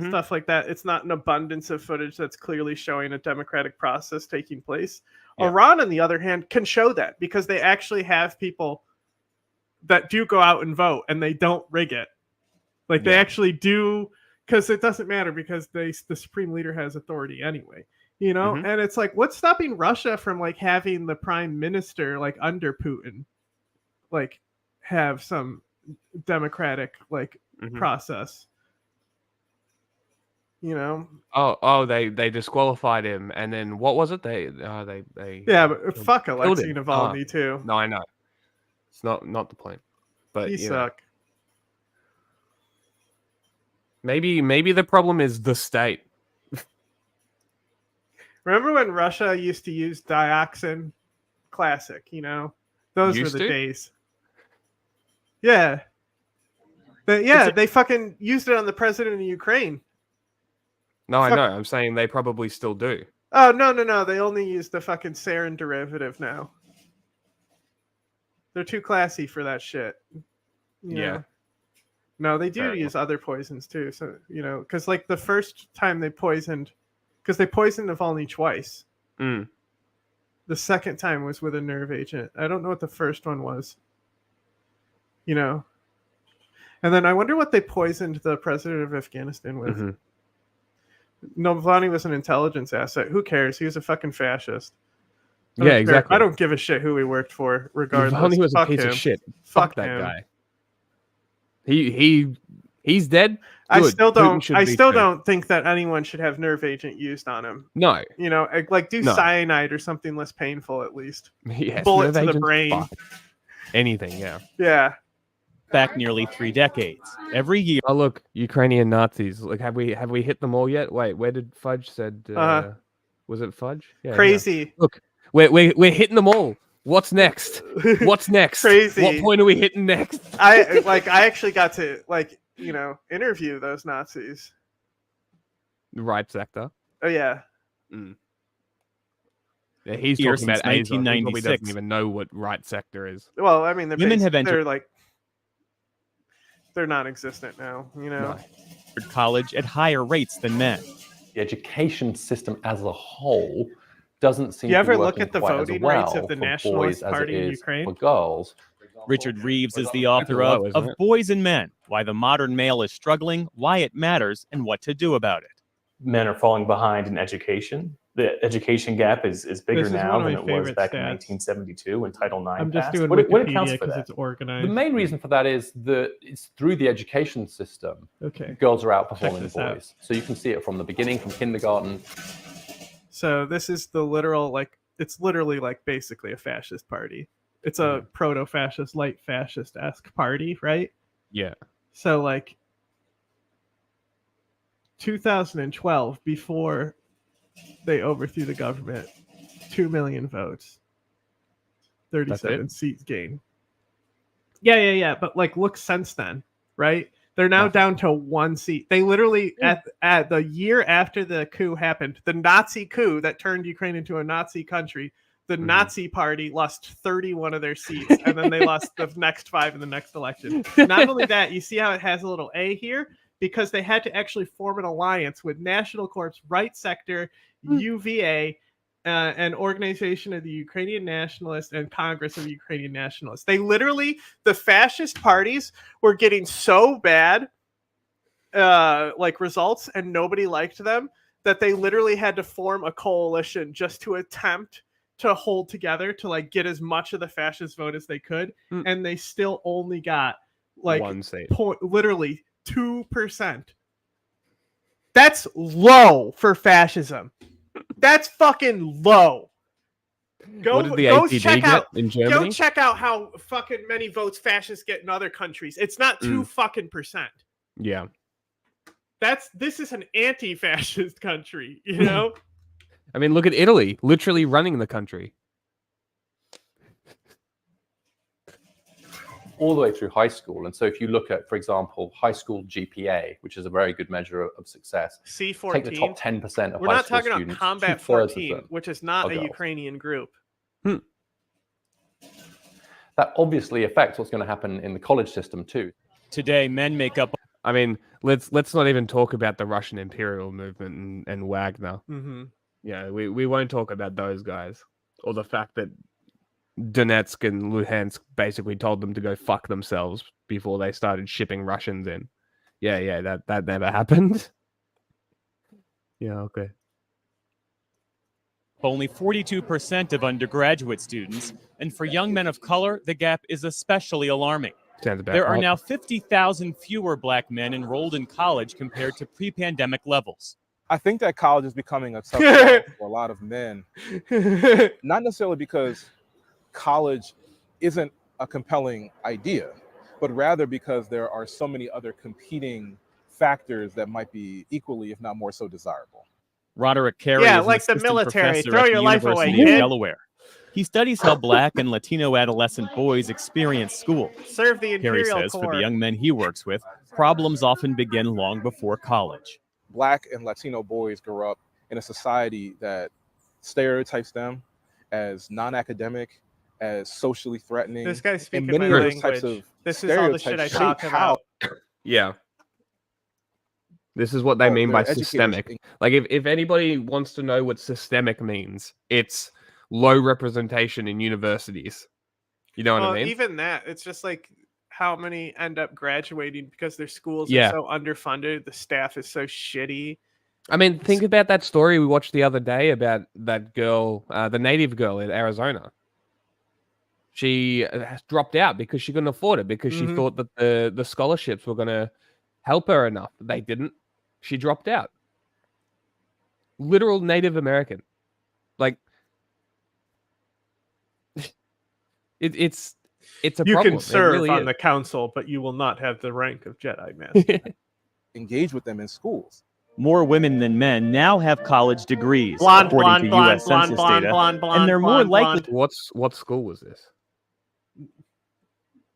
Stuff like that. It's not an abundance of footage that's clearly showing a democratic process taking place. Yeah. Iran, on the other hand, can show that because they actually have people that do go out and vote and they don't rig it. Like they actually do, because it doesn't matter because the supreme leader has authority anyway. And it's like, what's stopping Russia from like having the prime minister like under Putin like have some democratic like process? They disqualified him, and then what was it? They yeah, but fuck Alexei Navalny too. No, I know. It's not the point. But you suck. Maybe the problem is the state. Remember when Russia used to use dioxin? Classic, those were the days. Yeah. They fucking used it on the president of Ukraine. No, I know. I'm saying they probably still do. Oh, no. They only use the fucking sarin derivative now. They're too classy for that shit. Yeah. No, they do use other poisons too. So, because like the first time they poisoned, because they poisoned Navalny twice. Mm. The second time was with a nerve agent. I don't know what the first one was. And then I wonder what they poisoned the president of Afghanistan with. Mm-hmm. Navalny was an intelligence asset. Who cares? He was a fucking fascist. Yeah, exactly. I don't give a shit who he worked for, regardless. Navalny was Fuck a piece him. of shit. Fuck that him. guy. He's dead. Good. I still don't think that anyone should have nerve agent used on him. No. Like do cyanide or something less painful at least. Yes, bullet to the brain. Fine. Anything, yeah. Yeah. Back nearly 3 decades. Every year. Oh look, Ukrainian Nazis. Like have we hit them all yet? Wait, where did Fudge said? Was it Fudge? Yeah. Crazy. Yeah. Look, we're hitting them all. What's next? What's next? Crazy. What point are we hitting next? I actually got to interview those Nazis. The right sector. Oh yeah. Mm. Yeah, he's Here talking about 1996. He probably doesn't even know what right sector is. Well, I mean, Women have entered they're non-existent now. No. College at higher rates than men. The education system as a whole doesn't seem you to ever be look working at the quite voting as well rates of the for Nationalist boys as Party it in is Ukraine? for girls. Richard Reeves is the author of Boys and Men, Why the Modern Male is Struggling, Why It Matters, and What to Do About it. Men are falling behind in education. The education gap is bigger now than it was back in 1972 when Title IX I'm just passed. doing What Wikipedia accounts for because that? it's organized. The main reason for that is that it's through the education system. Okay. Girls are Check outperforming this boys. out. So you can see it from the beginning, from kindergarten. So this is the literal, it's literally basically a fascist party. It's a proto-fascist, light fascist-esque party, right? Yeah. So 2012, before they overthrew the government, 2 million votes, 37 seats gained. Yeah. But look since then, right? They're now down to 1 seat. They literally, at the year after the coup happened, the Nazi coup that turned Ukraine into a Nazi country, the Nazi party lost 31 of their seats, and then they lost the next 5 in the next election. Not only that, you see how it has a little A here? Because they had to actually form an alliance with National Corps, Right Sector, UVA, an organization of the Ukrainian Nationalists and Congress of Ukrainian Nationalists. They literally, the fascist parties were getting so bad results and nobody liked them that they literally had to form a coalition just to attempt to hold together to get as much of the fascist vote as they could, and they still only got 1 seat. Literally 2%. That's low for fascism. That's fucking low. What did the APD get in Germany? Go check out how fucking many votes fascists get in other countries. It's not 2 fucking percent. Yeah. This is an anti-fascist country, I mean, look at Italy, literally running the country. All the way through high school. And so if you look at, for example, high school GPA, which is a very good measure of success, C14. Take the top 10% of high school students. We're not talking about Combat 14, which is not a girls. Ukrainian group. That obviously affects what's going to happen in the college system too. Today, men make up. I mean, let's not even talk about the Russian imperial movement and Wagner. Mm-hmm. Yeah, we won't talk about those guys, or the fact that Donetsk and Luhansk basically told them to go fuck themselves before they started shipping Russians in. Yeah, that never happened. Yeah, okay. Only 42% of undergraduate students, and for young men of color, the gap is especially alarming. Sounds about There are right. now 50,000 fewer black men enrolled in college compared to pre-pandemic levels. I think that college is becoming a tough call for a lot of men. Not necessarily because college isn't a compelling idea, but rather because there are so many other competing factors that might be equally, if not more so, desirable. Roderick Carey is like an the military. professor Throw at the your life away, University of kid. Delaware. He studies how Black and Latino adolescent boys experience school. Serve the Carey Imperial says Corps. for the young men he works with, problems often begin long before college. Black and Latino boys grow up in a society that stereotypes them as non-academic, as socially threatening. This guy's speaking and many my of those types language. of This is all the shit I stereotypes talk shape about. Yeah. This is what they mean by the educators systemic. Like, if anybody wants to know what systemic means, it's low representation in universities. You know what I mean? Even that, it's just like how many end up graduating because their schools are Yeah. so underfunded, the staff is so shitty. I mean, think about that story we watched the other day about that girl, the native girl in Arizona. She dropped out because she couldn't afford it, because she thought that the scholarships were going to help her enough. They didn't. She dropped out. Literal Native American. Like, it's a You problem. can serve really on is. the council, but you will not have the rank of Jedi Master. Engage with them in schools. More women than men now have college degrees, Blonde, according blonde, to U.S. blonde, Census blonde, data, blonde, blonde, and they're more blonde, likely What school was this? A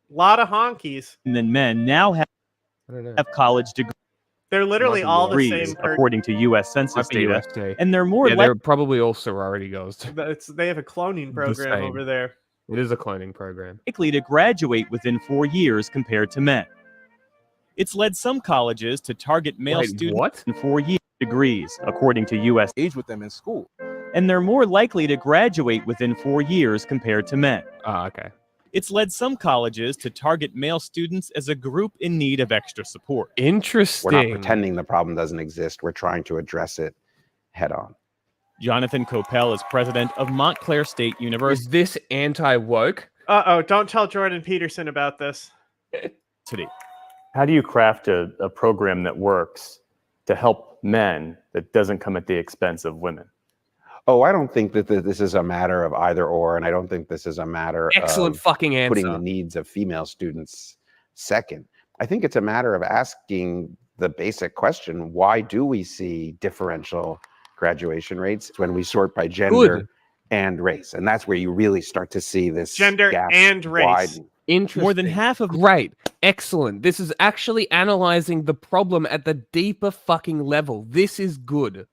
lot of honkies. than men now have college degrees. They're literally all the same. According to U.S. Census Might be data, UST. and they're more they're probably all sorority girls. They have a cloning program same. over there. It is a cloning program. likely to graduate within 4 years compared to men. It's led some colleges to target male students in 4 year degrees, according to U.S. Engage with them in school. And they're more likely to graduate within 4 years compared to men. Okay. It's led some colleges to target male students as a group in need of extra support. Interesting. We're not pretending the problem doesn't exist. We're trying to address it head on. Jonathan Coppell is president of Montclair State University. Is this anti-woke? Uh-oh, don't tell Jordan Peterson about this. How do you craft a program that works to help men that doesn't come at the expense of women? Oh, I don't think that this is a matter of either or, and I don't think this is a matter Excellent of fucking answer. putting the needs of female students second. I think it's a matter of asking the basic question, why do we see differential graduation rates when we sort by gender and race? And that's where you really start to see this gender gap and race. widen. Interesting. More than half of Great. Excellent. This is actually analyzing the problem at the deeper fucking level. This is good.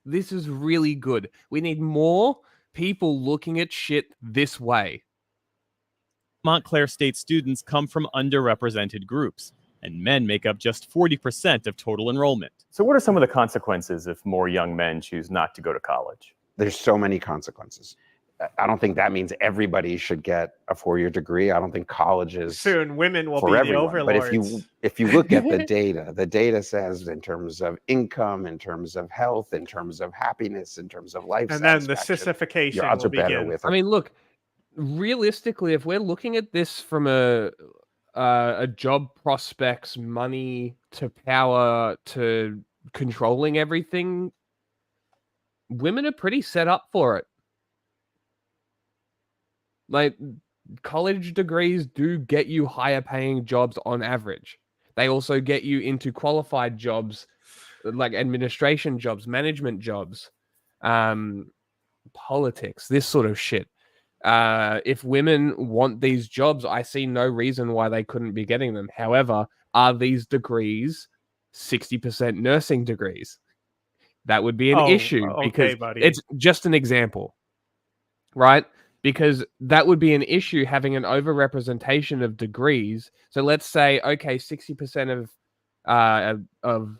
This is really good. We need more people looking at shit this way. Montclair State students come from underrepresented groups, and men make up just 40% of total enrollment. So what are some of the consequences if more young men choose not to go to college? There's so many consequences. I don't think that means everybody should get a 4-year degree. I don't think colleges soon women will for be everyone. the overlords. But if you look at the data says in terms of income, in terms of health, in terms of happiness, in terms of life, and then the sissification your odds will are better begin. with. I mean, look, realistically, if we're looking at this from a job prospects, money to power to controlling everything, women are pretty set up for it. Like, college degrees do get you higher paying jobs on average. They also get you into qualified jobs, like administration jobs, management jobs, politics, this sort of shit. If women want these jobs, I see no reason why they couldn't be getting them. However, are these degrees 60% nursing degrees? That would be an issue because it's just an example, right? Because that would be an issue having an overrepresentation of degrees. So let's say, okay, 60% of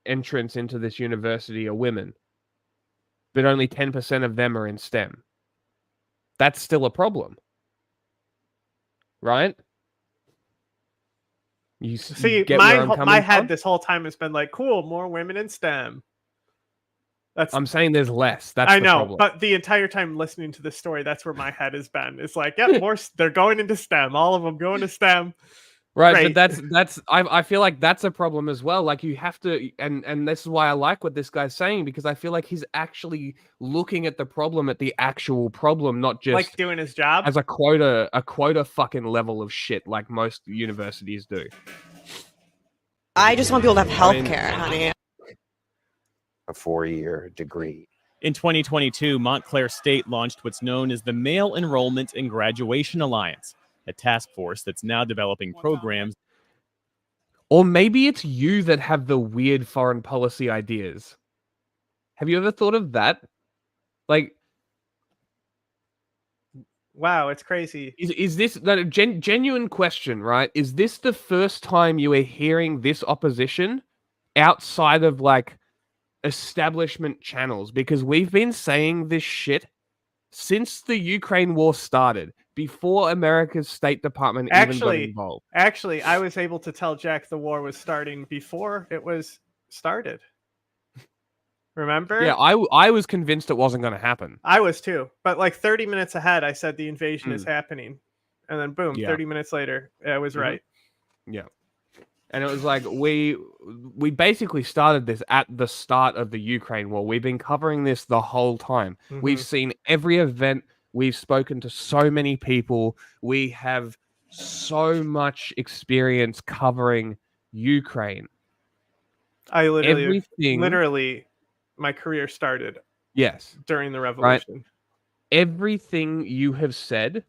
entrants into this university are women, but only 10% of them are in STEM. That's still a problem, right? You see, get my head this whole time has been like, cool, more women in STEM. I'm saying there's less. That's I the know, problem. but the entire time listening to this story, that's where my head has been. It's like, yeah, they're going into STEM. All of them going to STEM. Right, but I feel like that's a problem as well. Like you have to, and this is why I like what this guy's saying, because I feel like he's actually looking at the problem, at the actual problem, not just like doing his job as a quota fucking level of shit like most universities do. I just want people to have health care, honey. A 4-year degree. In 2022, Montclair State launched what's known as the Male Enrollment and Graduation Alliance, a task force that's now developing programs. Or maybe it's you that have the weird foreign policy ideas. Have you ever thought of that? Like, wow, it's crazy. Is this a genuine question, right? Is this the first time you are hearing this opposition outside of like establishment channels? Because we've been saying this shit since the Ukraine war started, before America's State Department even got involved. Actually, I was able to tell Jack the war was starting before it was started. Remember? Yeah, I was convinced it wasn't going to happen. I was too. But like 30 minutes ahead, I said the invasion is happening. And then boom, 30 minutes later, I was right. Yeah. And it was like, we basically started this at the start of the Ukraine war. We've been covering this the whole time. We've seen every event. We've spoken to so many people. We have so much experience covering Ukraine. I literally, my career started during the revolution. Right? Everything you have said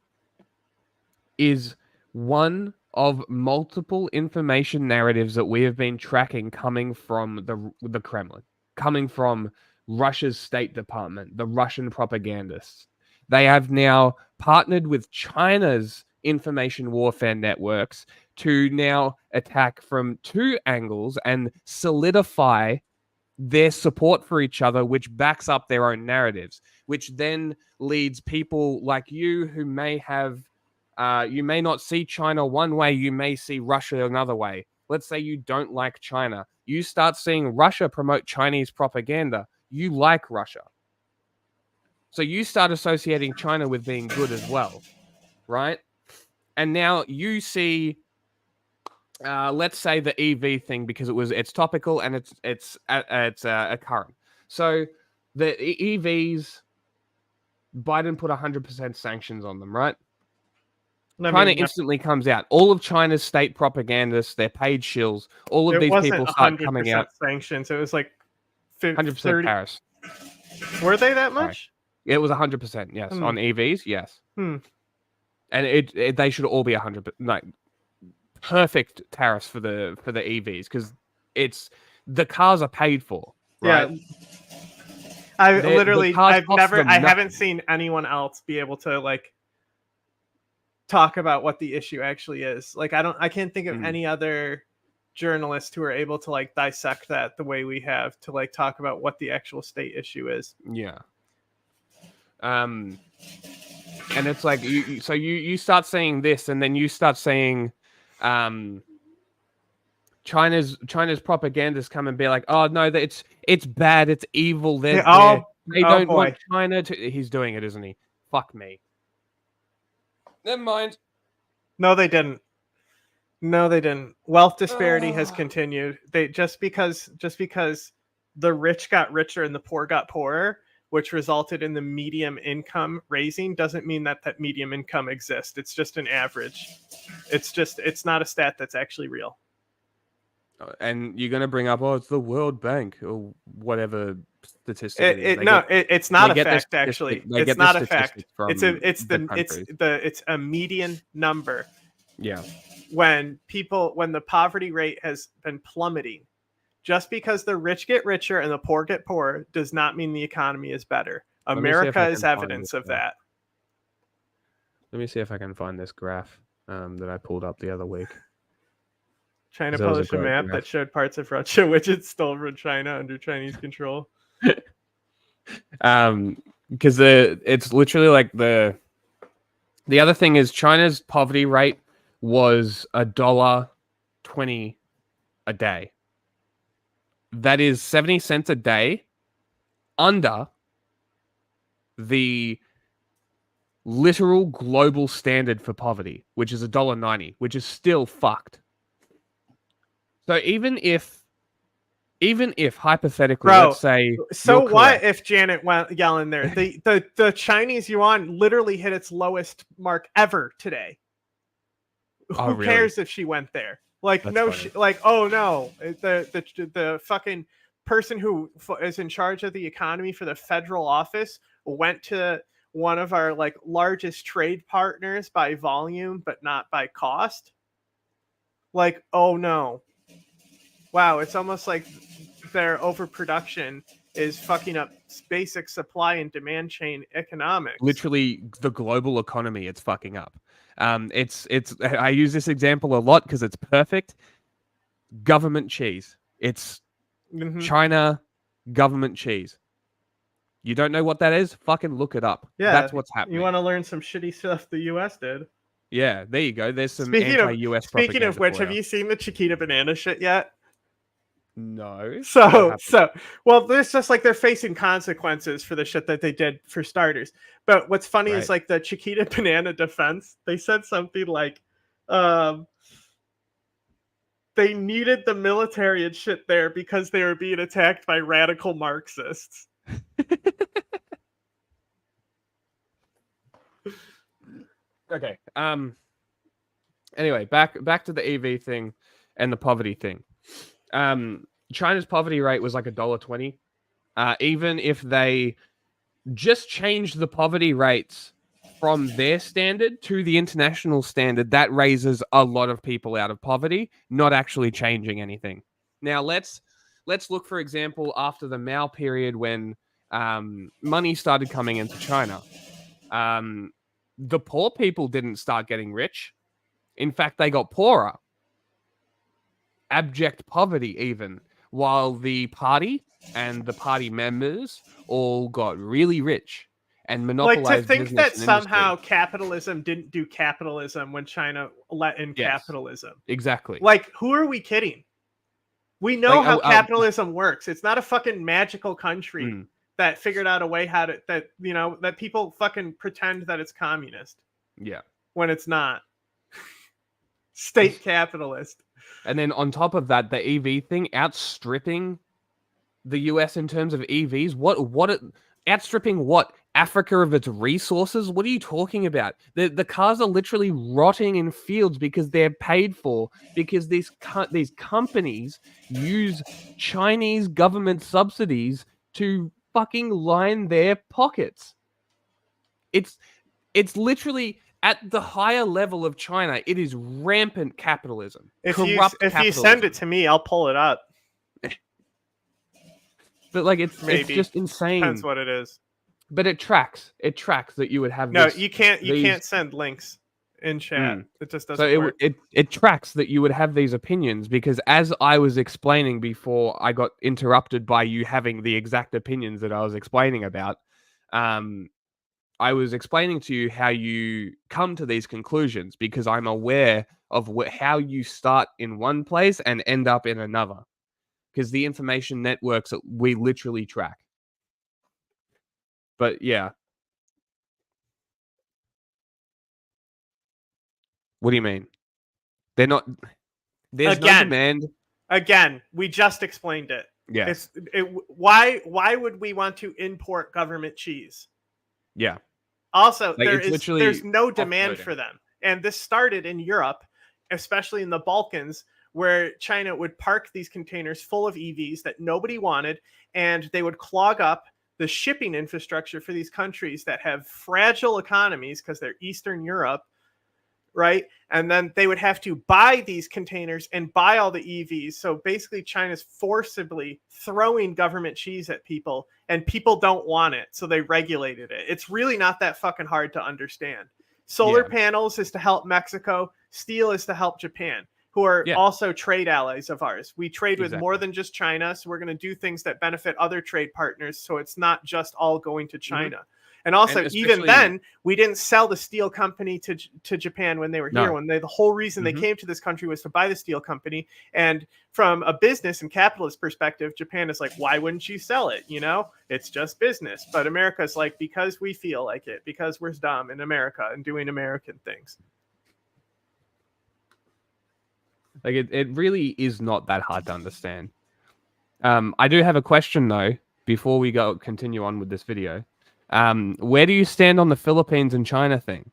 is one of multiple information narratives that we have been tracking coming from the Kremlin, coming from Russia's State Department, the Russian propagandists. They have now partnered with China's information warfare networks to now attack from two angles and solidify their support for each other, which backs up their own narratives, which then leads people like you who may have you may not see China one way, you may see Russia another way. Let's say you don't like China. You start seeing Russia promote Chinese propaganda. You like Russia. So you start associating China with being good as well, right? And now you see, let's say the EV thing, because it's topical and it's current. So the EVs, Biden put 100% sanctions on them, right? China instantly comes out. All of China's state propagandists, their paid shills, all of these people start coming out. Sanctions. It was like 100% tariffs. Were they that much? Right. It was 100%. Yes, on EVs. Yes. And they should all be 100%. Like perfect tariffs for the EVs, because the cars are paid for. Right? Yeah. I haven't seen anyone else be able to like talk about what the issue actually is. Like I can't think of any other journalists who are able to like dissect that the way we have to like talk about what the actual state issue is. Yeah. And it's like you start saying this, and then you start saying China's propagandists come and be like, oh no, it's bad, it's evil, they don't want China to. He's doing it, isn't he? Fuck me. Never mind. No, they didn't. Wealth disparity has continued. Just because the rich got richer and the poor got poorer, which resulted in the medium income raising, doesn't mean that medium income exists. It's just an average. It's not a stat that's actually real. And you're going to bring up, it's the World Bank or whatever statistic. It's not a fact. Actually, it's not a fact. It's a median number. Yeah. When the poverty rate has been plummeting, just because the rich get richer and the poor get poorer does not mean the economy is better. America is evidence of that. Let me see if I can find this graph that I pulled up the other week. China published a map that showed parts of Russia which it stole from China under Chinese control. Because it's literally like the other thing is China's poverty rate was $1.20 a day. That is 70 cents a day under the literal global standard for poverty, which is $1.90, which is still fucked. So even if hypothetically, let's say, so what if Janet Yellen there? The Chinese yuan literally hit its lowest mark ever today. Who cares if she went there? Like, that's like, oh no, the fucking person who is in charge of the economy for the federal office went to one of our like largest trade partners by volume, but not by cost. Like, oh no. Wow, it's almost like their overproduction is fucking up basic supply and demand chain economics. Literally, the global economy, it's fucking up. It's. I use this example a lot because it's perfect. Government cheese. It's China government cheese. You don't know what that is? Fucking look it up. Yeah, that's what's happening. You want to learn some shitty stuff the U.S. did? Yeah, there you go. There's some anti-US propaganda. Speaking of which, have you seen the Chiquita banana shit yet? No. Well, there's just like they're facing consequences for the shit that they did for starters. But what's funny is like the Chiquita banana defense. They said something like, they needed the military and shit there because they were being attacked by radical Marxists. Okay. Anyway, back to the EV thing and the poverty thing. China's poverty rate was like $1.20. Even if they just changed the poverty rates from their standard to the international standard, that raises a lot of people out of poverty, not actually changing anything. Now let's look, for example, after the Mao period when money started coming into China. The poor people didn't start getting rich. In fact, they got poorer. Abject poverty even, while the party and the party members all got really rich and monopolized like to think that somehow industry. Capitalism didn't do capitalism when China let in capitalism. Exactly. Like, who are we kidding? We know how capitalism works. It's not a fucking magical country that figured out a way how to that people fucking pretend that it's communist. Yeah. When it's not. State capitalist. And then on top of that, the EV thing outstripping the US in terms of EVs. Outstripping what? Africa of its resources? What are you talking about? The cars are literally rotting in fields because they're paid for, because these companies use Chinese government subsidies to fucking line their pockets. It's literally at the higher level of China. It is rampant capitalism. If you send it to me, I'll pull it up. But like it's just insane. Depends what it is. But it tracks. It tracks that you would have. No, you can't send links in chat. It just doesn't work. It tracks that you would have these opinions, because as I was explaining before, I got interrupted by you having the exact opinions that I was explaining about. I was explaining to you how you come to these conclusions because I'm aware of how you start in one place and end up in another, because the information networks that we literally track. But yeah. What do you mean? They're not. There's no demand. Again, we just explained it. Yeah. Why would we want to import government cheese? Yeah. Also, there's no demand for them. And this started in Europe, especially in the Balkans, where China would park these containers full of EVs that nobody wanted, and they would clog up the shipping infrastructure for these countries that have fragile economies because they're Eastern Europe, right? And then they would have to buy these containers and buy all the EVs. So basically China's forcibly throwing government cheese at people, and people don't want it. So they regulated it. It's really not that fucking hard to understand. Solar panels is to help Mexico. Steel is to help Japan, who are also trade allies of ours. We trade with more than just China. So we're going to do things that benefit other trade partners. So it's not just all going to China. And also, even then, we didn't sell the steel company to Japan when they were here. When the whole reason they came to this country was to buy the steel company. And from a business and capitalist perspective, Japan is like, why wouldn't you sell it? You know, it's just business. But America's like, because we feel like it, because we're dumb in America and doing American things. Like it really is not that hard to understand. I do have a question though, before we continue on with this video. Where do you stand on the Philippines and China thing?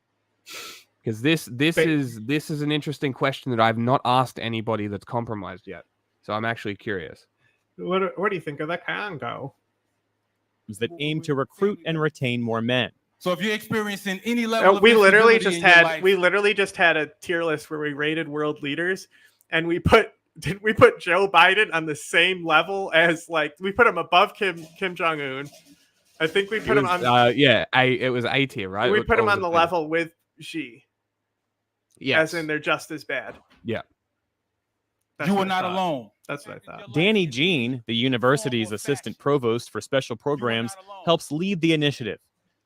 Because this is an interesting question that I've not asked anybody that's compromised yet. So I'm actually curious. What do you think of the Congo? That aim to recruit and retain more men. So if you're experiencing any level we literally just had a tier list where we rated world leaders, and we put Joe Biden on the same level as, like, we put him above Kim Jong-un. I think we put him on it was A tier, right? We put him on the level with Xi. Yes. As in they're just as bad. Yeah. That's you are not alone. That's what I thought. Danny Jean, the university's assistant provost for special programs, helps lead the initiative.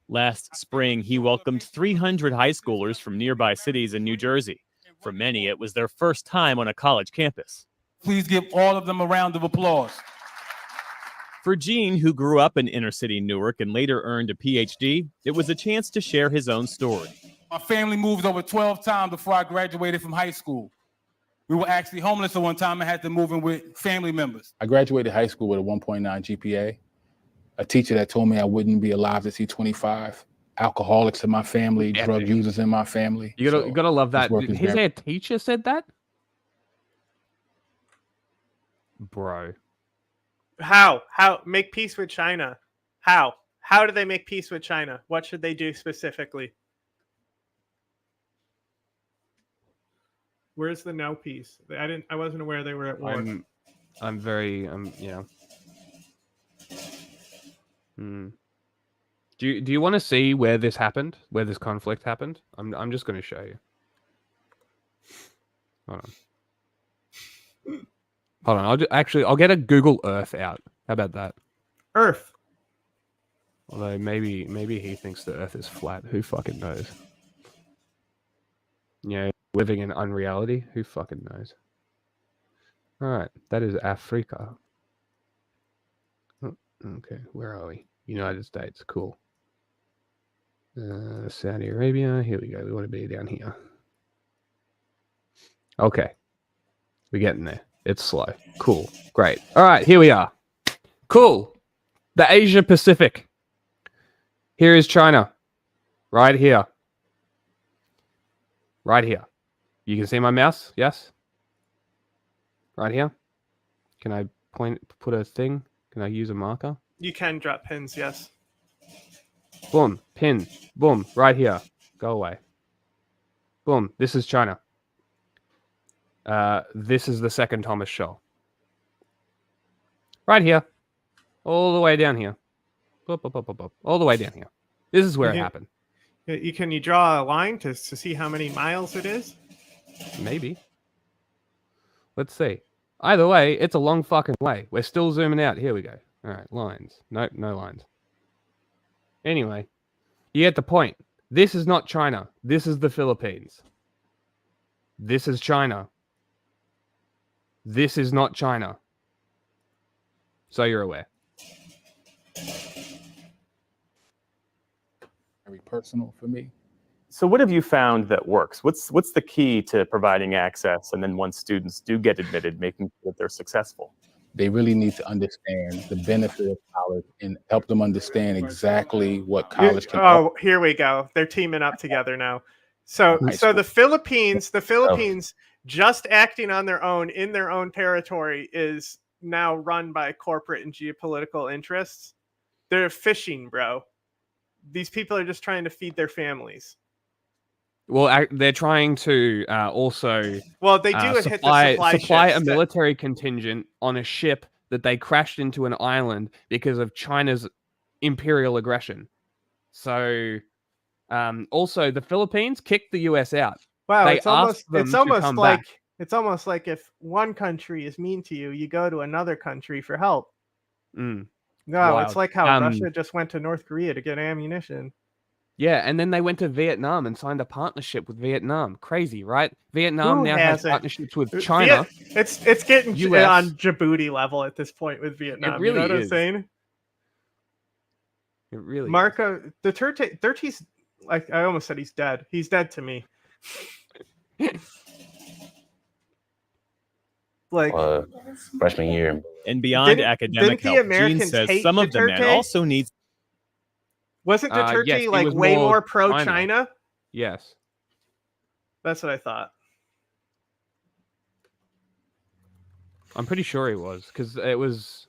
Last spring, he welcomed 300 high schoolers from nearby cities in New Jersey. For many, it was their first time on a college campus. Please give all of them a round of applause. For Gene, who grew up in inner city Newark and later earned a PhD, it was a chance to share his own story. My family moved over 12 times before I graduated from high school. We were actually homeless at one time and had to move in with family members. I graduated high school with a 1.9 GPA. A teacher that told me I wouldn't be alive to see 25. Alcoholics in my family, drug users in my family. You gotta love that. His head teacher said that? Bro. How make peace with China? How do they make peace with China? What should they do specifically? Where's the no peace? I wasn't aware they were at war. I'm very yeah. Do you want to see where this happened? Where this conflict happened? I'm just going to show you. Hold on. I'll get a Google Earth out. How about that? Earth. Although maybe he thinks the Earth is flat. Who fucking knows? Yeah, living in unreality. Who fucking knows? All right, that is Africa. Oh, okay, where are we? United States. Cool. Saudi Arabia. Here we go. We want to be down here. Okay. We're getting there. It's slow. Cool. Great. All right. Here we are. Cool. The Asia Pacific. Here is China. Right here. Right here. You can see my mouse? Yes? Right here? Can I put a thing? Can I use a marker? You can drop pins, yes. Boom, pin, boom, right here. Go away. Boom, this is China. This is the second Thomas Shoal. Right here. All the way down here. All the way down here. This is where it happened. Can you draw a line to see how many miles it is? Maybe. Let's see. Either way, it's a long fucking way. We're still zooming out. Here we go. All right, lines. Nope, no lines. Anyway, you get the point. This is not China. This is the Philippines. This is China. This is not China. So you're aware. Very personal for me. So what have you found that works? What's the key to providing access, and then once students do get admitted, making sure that they're successful? They really need to understand the benefit of college and help them understand exactly what college can offer. Oh, here we go. They're teaming up together now. So the Philippines just acting on their own in their own territory is now run by corporate and geopolitical interests. They're fishing, bro. These people are just trying to feed their families. Well, they're trying to also they do hit the supply a military contingent on a ship that they crashed into an island because of China's imperial aggression. So, also the Philippines kicked the US out. Wow, it's almost like if one country is mean to you, you go to another country for help. No, it's like how Russia just went to North Korea to get ammunition. Yeah, and then they went to Vietnam and signed a partnership with Vietnam. Crazy, right? Vietnam now has partnerships with China. It's getting US. on Djibouti level at this point with Vietnam. It really you know what is. I'm saying? It really Marco Duterte's like I almost said he's dead. He's dead to me. Like freshman year. And beyond academic help, Gene says some of the men also need. Wasn't Duterte like way more pro-China? Yes. That's what I thought. I'm pretty sure he was, because it was...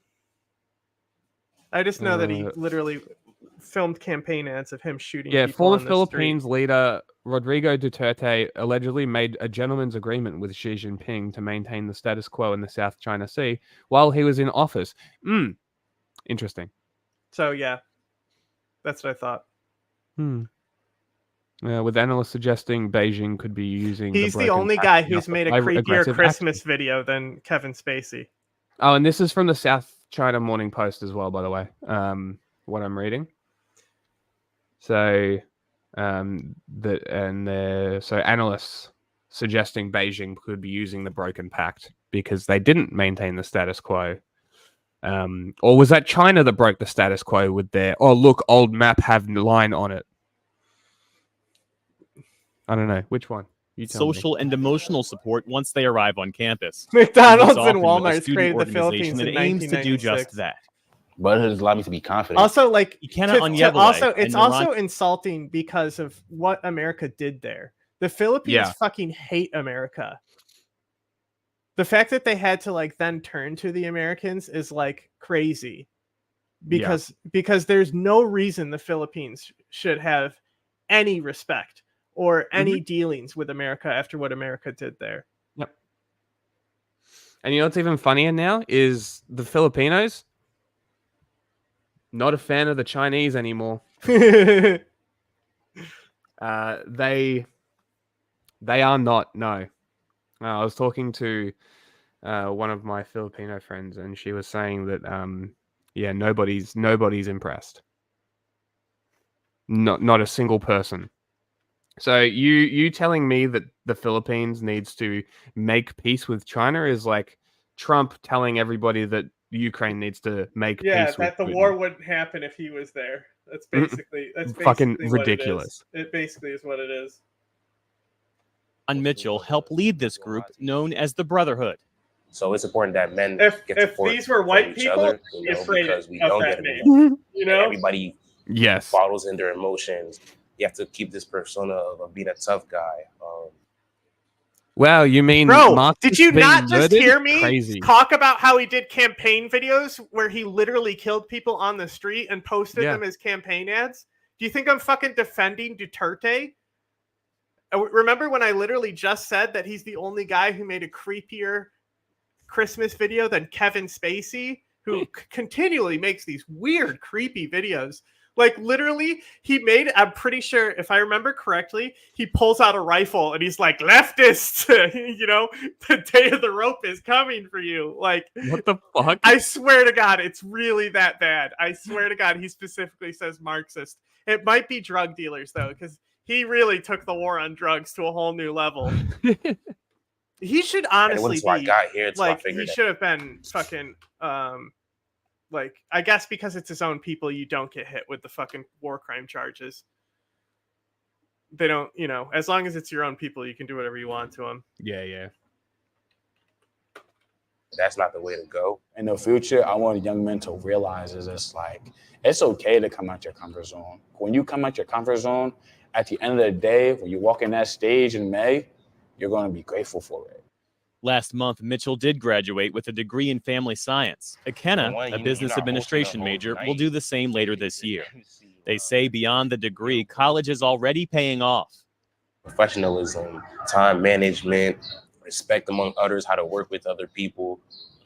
I just know that he literally filmed campaign ads of him shooting people former on the Philippines street. leader Rodrigo Duterte allegedly made a gentleman's agreement with Xi Jinping to maintain the status quo in the South China Sea while he was in office. Interesting. So, yeah. That's what I thought. With analysts suggesting Beijing could be using... He's the only guy who's made a creepier Christmas video than Kevin Spacey. Oh, and this is from the South China Morning Post as well, by the way, what I'm reading. So, so analysts suggesting Beijing could be using the broken pact because they didn't maintain the status quo. Or was that China that broke the status quo with their, oh, look, old map have line on it? I don't know. Which one? You tell Social me. and emotional support once they arrive on campus. McDonald's and Walmart created the Philippines in aims to do just that. But it has allowed me to be confident. Also, like, it's also insulting because of what America did there. The Philippines fucking hate America. The fact that they had to like then turn to the Americans is like crazy, because there's no reason the Philippines should have any respect or any dealings with America after what America did there. Yep. And you know what's even funnier now is the Filipinos not a fan of the Chinese anymore. They are not. No. I was talking to one of my Filipino friends, and she was saying that nobody's impressed. Not a single person. So you telling me that the Philippines needs to make peace with China is like Trump telling everybody that Ukraine needs to make peace with that the Putin. war wouldn't happen if he was there. That's basically fucking what ridiculous. It basically is what it is. Mitchell helped lead this group known as the Brotherhood. So it's important that men get if support these were white from each people, other, because we of don't that get name. enough. You know, Everybody bottles in their emotions. You have to keep this persona of being a tough guy. Wow, you mean bro? Marcus Did you being not just murdered? hear me Crazy. talk about how he did campaign videos where he literally killed people on the street and posted them as campaign ads? Do you think I'm fucking defending Duterte? Remember when I literally just said that he's the only guy who made a creepier Christmas video than Kevin Spacey, who continually makes these weird, creepy videos. Like, literally, he made, I'm pretty sure, if I remember correctly, he pulls out a rifle and he's like, leftists, you know, the day of the rope is coming for you. Like, what the fuck? I swear to God, it's really that bad. I swear to God, he specifically says Marxist. It might be drug dealers, though, because he really took the war on drugs to a whole new level. He should honestly be, like, he should have been fucking, like, I guess because it's his own people, you don't get hit with the fucking war crime charges. They don't, you know, as long as it's your own people, you can do whatever you want to them. Yeah. That's not the way to go. In the future, I want young men to realize is it's okay to come out your comfort zone. When you come out your comfort zone, at the end of the day, when you walk in that stage in May, you're going to be grateful for it. Last month, Mitchell did graduate with a degree in family science. Akenna, a business administration major, will do the same later this year. They say beyond the degree, college is already paying off. Professionalism, time management, respect among others, how to work with other people,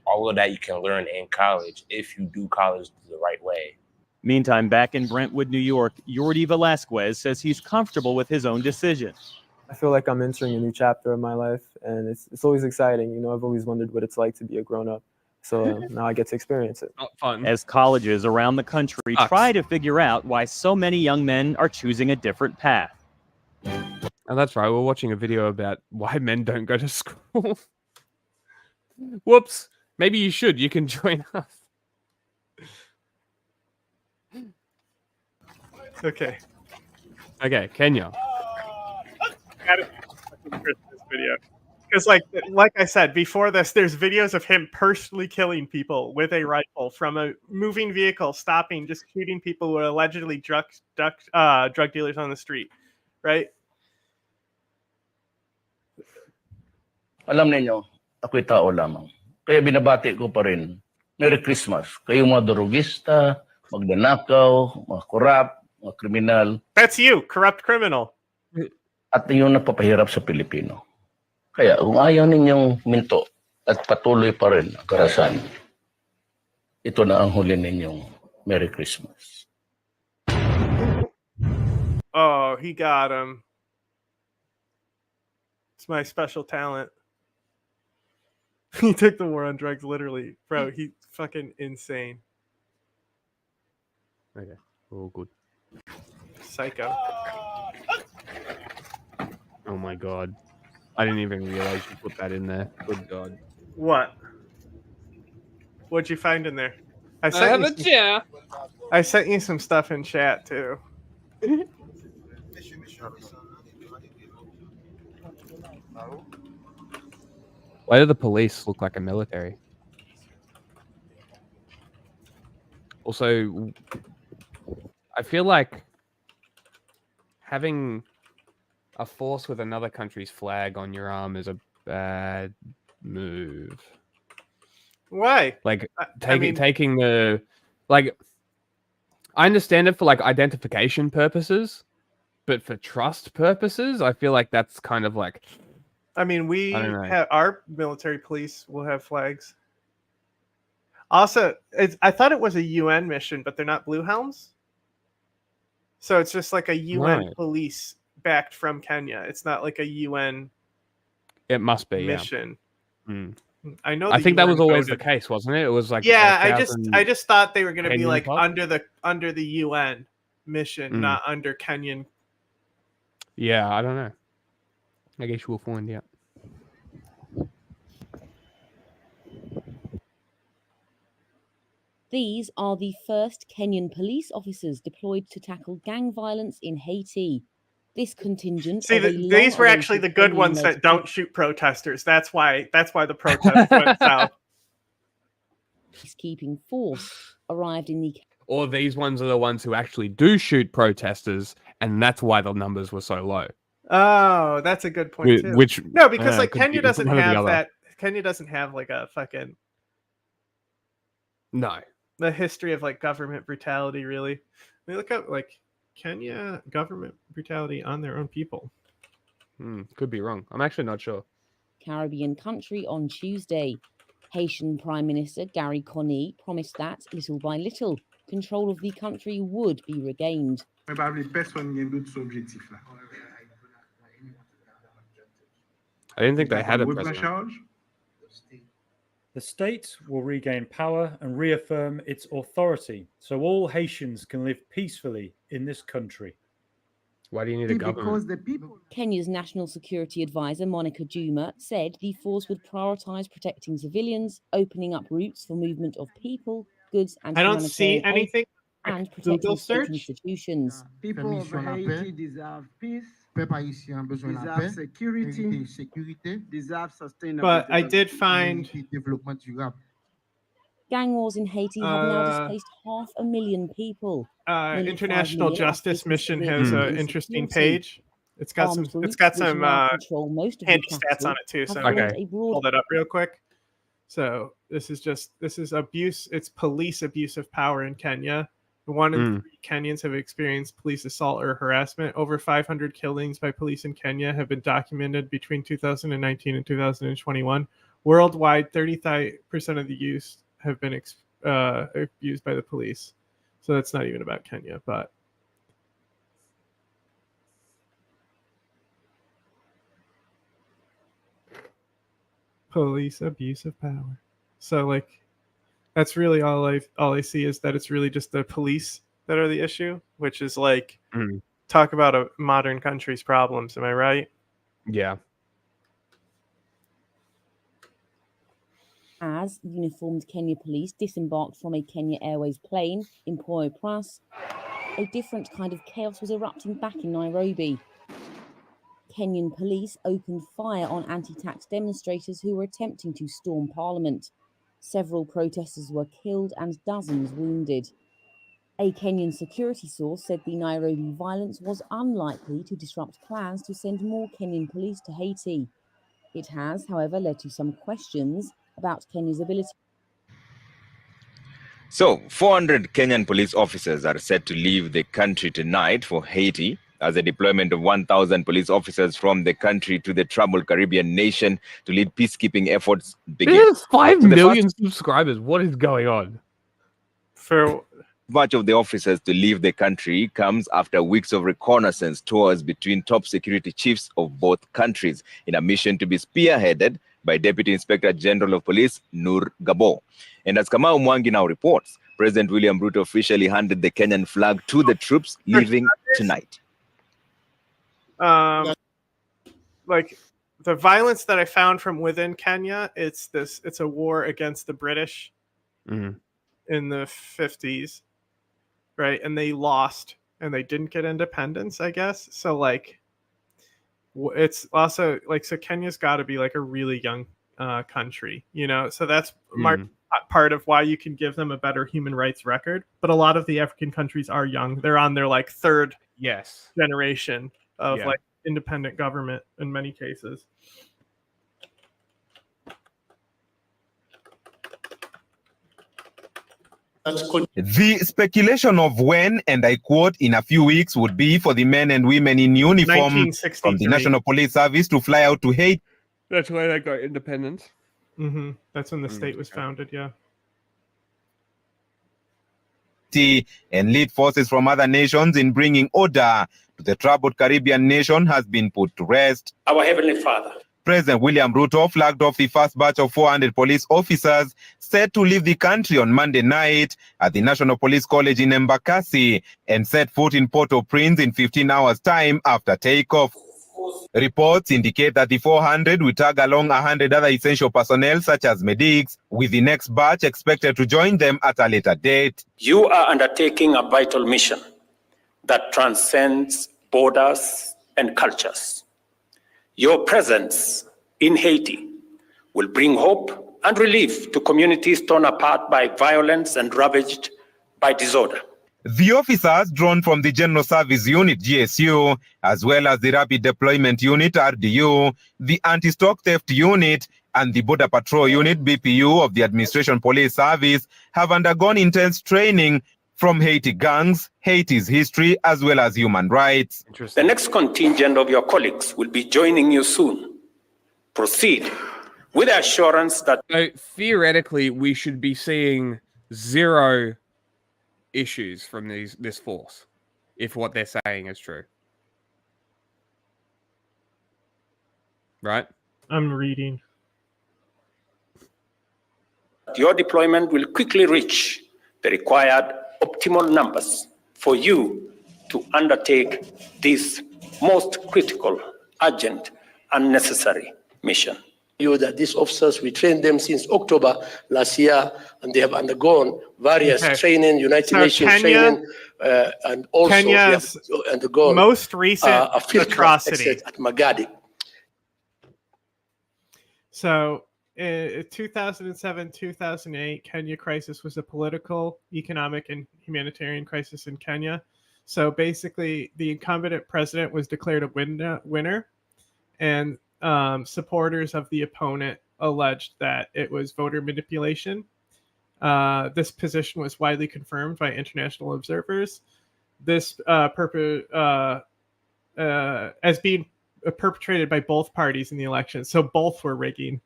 all of that you can learn in college if you do college the right way. Meantime, back in Brentwood, New York, Yordi Velasquez says he's comfortable with his own decision. I feel like I'm entering a new chapter of my life, and it's always exciting. You know, I've always wondered what it's like to be a grown-up, So now I get to experience it. Not fun. As colleges around the country try to figure out why so many young men are choosing a different path. And that's right. We're watching a video about why men don't go to school. Whoops. Maybe you should. You can join us. Okay. Okay, Kenya. Gotta this video. Because like I said before this, there's videos of him personally killing people with a rifle from a moving vehicle, stopping, just shooting people who are allegedly drug dealers on the street, right? Alam ninyo, ako'y tao lamang. Kaya binabati ko pa rin, Merry Christmas. Kayong mga durugista, magnanakaw, mga korap, mga kriminal. That's you, corrupt criminal. At yung napapahirap sa Pilipino. Kaya kung ayaw ninyong minto at patuloy pa rin ang karahasan, ito na ang huli ninyong Merry Christmas. Oh, he got him. It's my special talent. He took the war on drugs literally. Bro, he's fucking insane. Okay, all good. Psycho. Oh my god. I didn't even realize you put that in there. Good god. What? What'd you find in there? I sent you some stuff in chat too. Why do the police look like a military? Also, I feel like having a force with another country's flag on your arm is a bad move. Why? Like taking the I understand it for like identification purposes, but for trust purposes, I feel like that's kind of like. I mean, we have our military police will have flags. Also, I thought it was a UN mission, but they're not Blue Helms. So it's just like a UN police backed from Kenya. It's not like a UN. It must be mission. Yeah. Mm. I know. I think that was always the case, wasn't it? It was like I just thought they were going to be like club? under the UN mission, not under Kenyan. Yeah, I don't know. I guess we'll find out. These are the first Kenyan police officers deployed to tackle gang violence in Haiti. This contingent. See, these were actually the good ones that don't shoot protesters. That's why the protests went south. Peacekeeping force arrived in the. Or these ones are the ones who actually do shoot protesters, and that's why the numbers were so low. Oh, that's a good point too. No, because like Kenya doesn't have that. Kenya doesn't have like a fucking. No. The history of like government brutality, really. I mean, look up like Kenya government brutality on their own people. Could be wrong. I'm actually not sure. Caribbean country on Tuesday. Haitian Prime Minister Gary Conille promised that, little by little, control of the country would be regained. I didn't think they had a president. The state will regain power and reaffirm its authority, so all Haitians can live peacefully in this country. Why do you need a government? Kenya's National Security Advisor, Monica Juma, said the force would prioritize protecting civilians, opening up routes for movement of people, goods, and I don't see anything. And protecting state institutions. People of Haiti deserve peace. Deserve security. Deserve sustainable. But I did find gang wars in Haiti have now displaced 500,000 people. International Justice Mission has an interesting page. It's got some handy stats on it too. So pull that up real quick. So this is abuse. It's police abuse of power in Kenya. 1 in 3 Kenyans have experienced police assault or harassment. Over 500 killings by police in Kenya have been documented between 2019 and 2021. Worldwide, 35% of the youth have been abused by the police. So that's not even about Kenya, but police abuse of power. So like That's really all I see is that it's really just the police that are the issue, which is like talk about a modern country's problems. Am I right? Yeah. As uniformed Kenya police disembarked from a Kenya Airways plane in Port-au-Prince, a different kind of chaos was erupting back in Nairobi. Kenyan police opened fire on anti-tax demonstrators who were attempting to storm parliament. Several protesters were killed and dozens wounded. A Kenyan security source said the Nairobi violence was unlikely to disrupt plans to send more Kenyan police to Haiti. It has, however, led to some questions about Kenya's ability. So, 400 Kenyan police officers are set to leave the country tonight for Haiti as a deployment of 1,000 police officers from the country to the troubled Caribbean nation to lead peacekeeping efforts begins. There's 5 million subscribers. What is going on? For much of the officers to leave the country comes after weeks of reconnaissance tours between top security chiefs of both countries in a mission to be spearheaded by Deputy Inspector General of Police Nur Gabo. And as Kamau Mwangi now reports, President William Ruto officially handed the Kenyan flag to the troops leaving tonight. Like the violence that I found from within Kenya, it's a war against the British in the 50s, right? And they lost and they didn't get independence, I guess. So like it's also like, so Kenya's got to be like a really young country, you know? So that's part of why you can give them a better human rights record. But a lot of the African countries are young. They're on their like third generation of like independent government in many cases. The speculation of when, and I quote, in a few weeks would be for the men and women in uniform from the National Police Service to fly out to Haiti. That's why they got independence. That's when the state was founded, yeah. And lead forces from other nations in bringing order to the troubled Caribbean nation has been put to rest. Our Heavenly Father. President William Ruto flagged off the first batch of 400 police officers set to leave the country on Monday night at the National Police College in Embakasi and set foot in Port-au-Prince in 15 hours' time after takeoff. Reports indicate that the 400 will tag along 100 other essential personnel such as medics, with the next batch expected to join them at a later date. You are undertaking a vital mission that transcends borders and cultures. Your presence in Haiti will bring hope and relief to communities torn apart by violence and ravaged by disorder. The officers drawn from the General Service Unit, GSU, as well as the Rapid Deployment Unit, RDU, the Anti-Stock Theft Unit, and the Border Patrol Unit, BPU, of the Administration Police Service have undergone intense training from Haiti gangs, Haiti's history, as well as human rights. The next contingent of your colleagues will be joining you soon. Proceed with the assurance that... So theoretically, we should be seeing 0 issues from this force, if what they're saying is true. Right? I'm reading. Your deployment will quickly reach the required optimal numbers for you to undertake this most critical, urgent, and necessary mission. That these officers, we trained them since October last year, and they have undergone various training, United Nations training, and also Kenya's they have undergone most recent a field atrocity at Magadi. So, in 2007-2008, Kenya crisis was a political, economic, and humanitarian crisis in Kenya. So basically, the incumbent president was declared a winner, and supporters of the opponent alleged that it was voter manipulation. This position was widely confirmed by international observers. This as being perpetrated by both parties in the election. So both were rigging.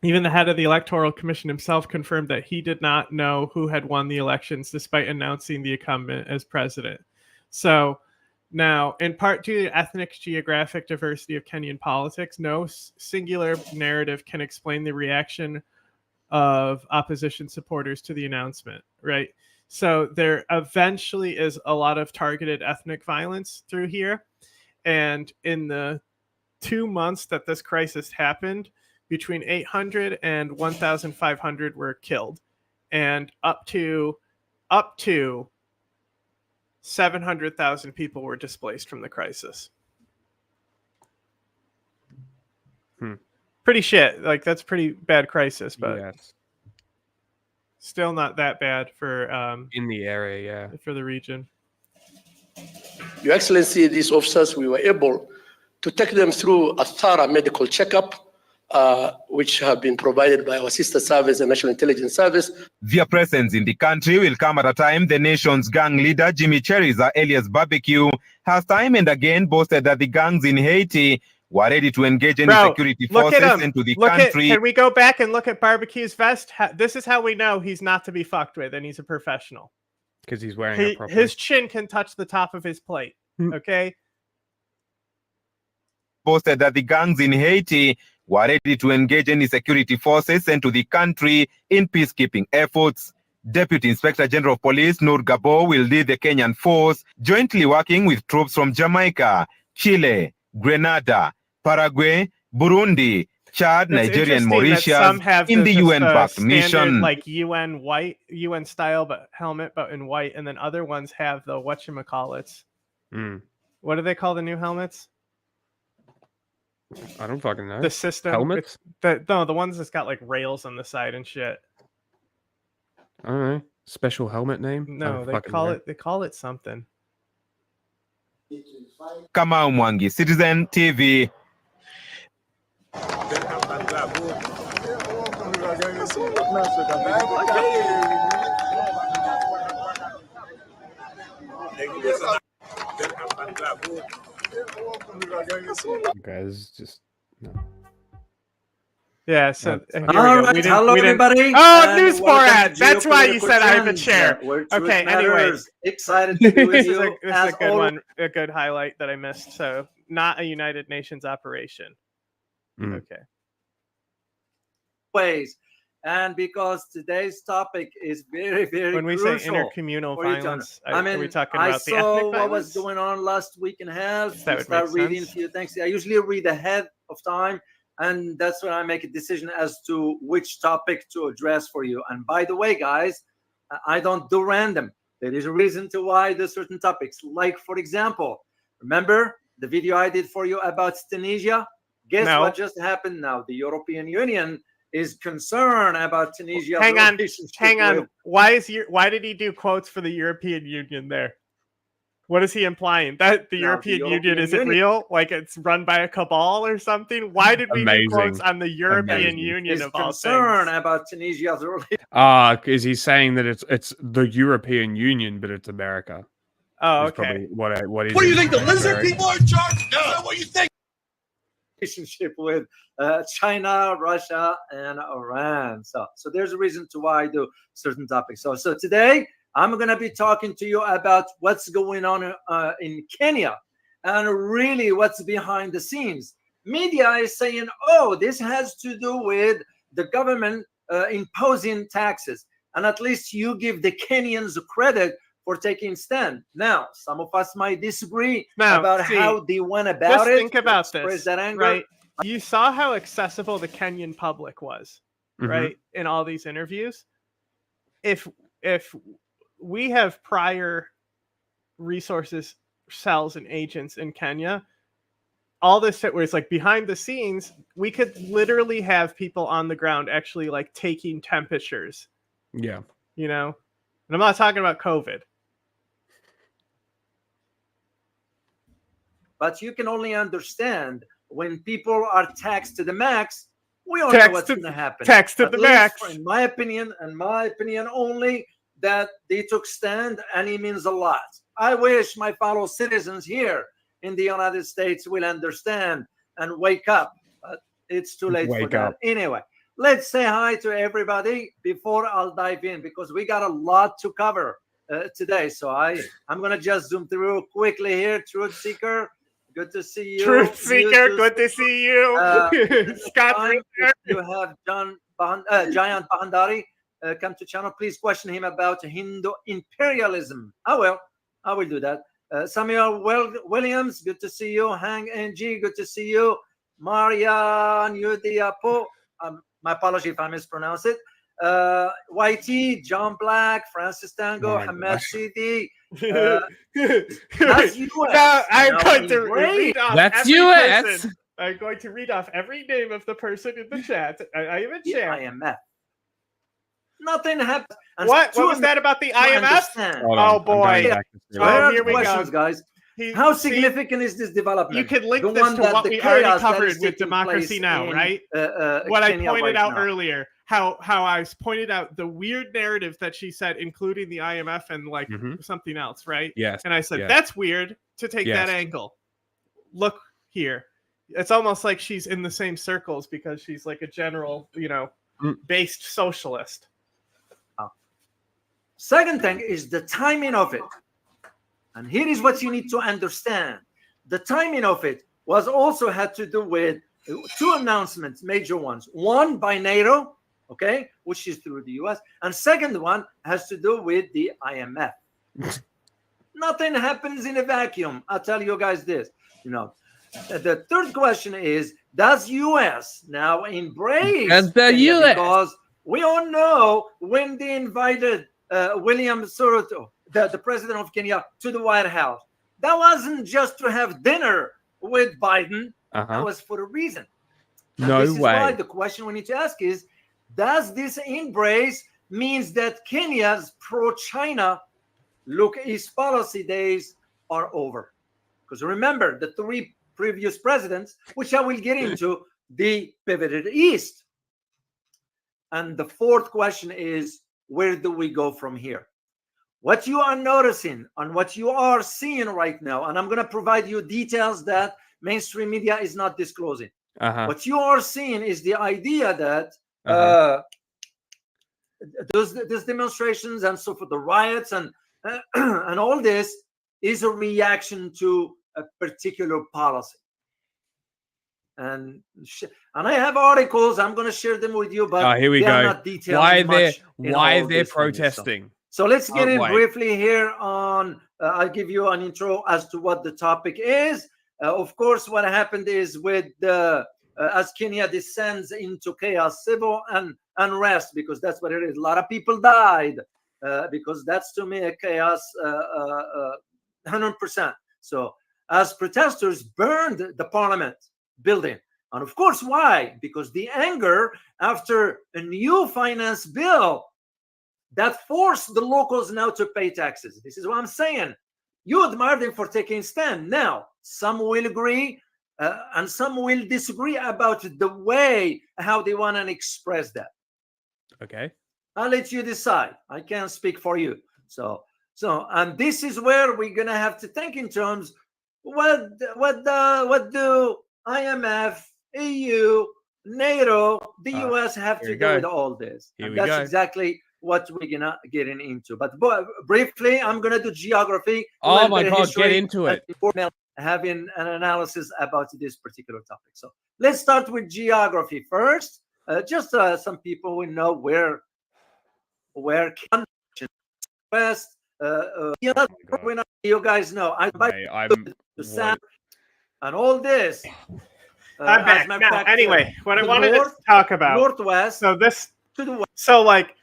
Even the head of the Electoral Commission himself confirmed that he did not know who had won the elections, despite announcing the incumbent as president. So Now, in part due to ethnic geographic diversity of Kenyan politics, no singular narrative can explain the reaction of opposition supporters to the announcement, right? So there eventually is a lot of targeted ethnic violence through here. And in the 2 months that this crisis happened, between 800 and 1,500 were killed. And up to 700,000 people were displaced from the crisis. Pretty shit. Like, that's pretty bad crisis, but still not that bad for in the area, for the region. Your Excellency, these officers, we were able to take them through a thorough medical checkup, which have been provided by our sister service, the National Intelligence Service. Their presence in the country will come at a time the nation's gang leader, Jimmy Cherry's Elias Barbecue, has time and again boasted that the gangs in Haiti were ready to engage any security forces into the country. Can we go back and look at Barbecue's vest? This is how we know he's not to be fucked with and he's a professional. Because he's wearing it properly. His chin can touch the top of his plate, okay? Boasted that the gangs in Haiti were ready to engage any security forces into the country in peacekeeping efforts. Deputy Inspector General of Police Noor Gabo will lead the Kenyan force, jointly working with troops from Jamaica, Chile, Grenada, Paraguay, Burundi, Chad, Nigeria, and Mauritius in the UN-backed mission. Like UN style, but helmet, but in white, and then other ones have the whatchamacallits. What do they call the new helmets? I don't fucking know. The system helmets. The ones that's got like rails on the side and shit. I don't know. Special helmet name? No, they call it something. Kamau Mwangi, Citizen TV. Guys, just no. Yeah, so all right, hello everybody. Oh, news format. That's why you said I have a chair. Okay, anyways. Excited to be with you. This is a good one, a good highlight that I missed. So, not a United Nations operation. Okay. Ways. And because today's topic is very, very when we crucial say intercommunal violence, I mean, are we talking about I saw what was going on last week and a half. I start reading a few things. I usually read ahead of time, and that's when I make a decision as to which topic to address for you. And by the way, guys, I don't do random. There is a reason to why I do certain topics. Like, for example, remember the video I did for you about Tunisia? Guess what just happened now? The European Union is concerned about Tunisia. Hang on. Why did he do quotes for the European Union there? What is he implying? That the European Union isn't real? Like it's run by a cabal or something? Why did we do quotes on the European Union of all things? Concerned about Tunisia's is he saying that it's the European Union, but it's America? Oh, okay. What do you think, the lizard people are in charge? No, what do you think? Relationship with China, Russia, and Iran. So there's a reason to why I do certain topics. So today I'm going to be talking to you about what's going on in Kenya and really what's behind the scenes. Media is saying, oh, this has to do with the government imposing taxes. And at least you give the Kenyans credit for taking stand. Now, some of us might disagree about how they went about it. Just think about this, right? You saw how accessible the Kenyan public was, right? In all these interviews. If we have prior resources, cells, and agents in Kenya, all this shit where it's like behind the scenes, we could literally have people on the ground actually like taking temperatures. Yeah. You know? And I'm not talking about COVID. But you can only understand when people are taxed to the max. We all know what's going to happen. Taxed to the max. In my opinion, only, that they took stand, and it means a lot. I wish my fellow citizens here in the United States will understand and wake up. But it's too late for that. Anyway, let's say hi to everybody before I'll dive in, because we got a lot to cover. today. So I'm gonna just zoom through quickly here. Truth Seeker, good to see you. Truth Seeker, good to see you. Scott, you have Giant Bahandari come to channel. Please question him about Hindu imperialism. I will do that. Samuel Williams, good to see you. Hang NG, good to see you. Marian Yudiapo, my apology if I mispronounce it. YT, John Black, Francis Tango, Hamed Sidi. That's US. I'm going to read off That's every US. person. I'm going to read off every name of the person in the chat. I am in chat. IMF. Nothing happened. What was that about the IMF? Oh boy. Oh, here we questions, go. guys. How significant is this development? You can link The this one to that what the we already chaos that covered is with taking Democracy place Now, in, right? Kenya What I pointed right out now. earlier, how I pointed out the weird narrative that she said, including the IMF and like something else, right? Yes. And I said, yes. that's weird to take Yes. that angle. Look here. It's almost like she's in the same circles because she's like a general, based socialist. Second thing is the timing of it. And here is what you need to understand. The timing of it was also had to do with two announcements, major ones. One by NATO, okay, which is through the US. And second one has to do with the IMF. Nothing happens in a vacuum. I'll tell you guys this. The third question is, does US now embrace Kenya? Because we all know when they invited William Ruto, the president of Kenya, to the White House, that wasn't just to have dinner with Biden. That was for a reason. And No this is way. why the question we need to ask is, does this embrace means that Kenya's pro-China look East policy days are over? Because remember, the three previous presidents, which I will get into, they pivoted east. And the fourth question is, where do we go from here? What you are noticing and what you are seeing right now, and I'm going to provide you details that mainstream media is not disclosing. What you are seeing is the idea that those demonstrations and so forth, the riots and and all this is a reaction to a particular policy. And I have articles. I'm going to share them with you, but here we they go. are not detailed. Why they're protesting? So let's get in briefly here on. I'll give you an intro as to what the topic is. Of course, what happened is with as Kenya descends into chaos, civil unrest, because that's what it is. A lot of people died because that's to me a chaos, 100%. So as protesters burned the parliament building. And of course, why? Because the anger after a new finance bill that forced the locals now to pay taxes. This is what I'm saying. You admire them for taking stand. Now, some will agree and some will disagree about the way how they want to express that. Okay. I'll let you decide. I can't speak for you. So, and this is where we're gonna have to think in terms what do IMF, EU, NATO, the US have to do with all this? And that's exactly what we're gonna get into. But briefly, I'm gonna do geography. Oh my God, get into it. Having an analysis about this particular topic. So let's start with geography first. Just some people will know where west. You guys know. I'm the sound and all this. I'm back now. Anyway, what I wanted to talk about northwest. So this to the west. So like,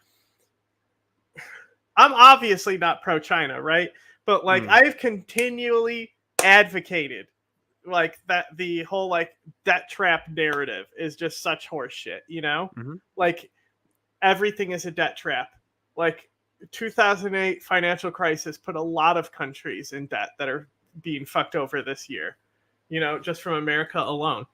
I'm obviously not pro-China, right? But like, I've continually advocated like that the whole like debt trap narrative is just such horse shit, like everything is a debt trap. Like 2008 financial crisis put a lot of countries in debt that are being fucked over this year, just from America alone.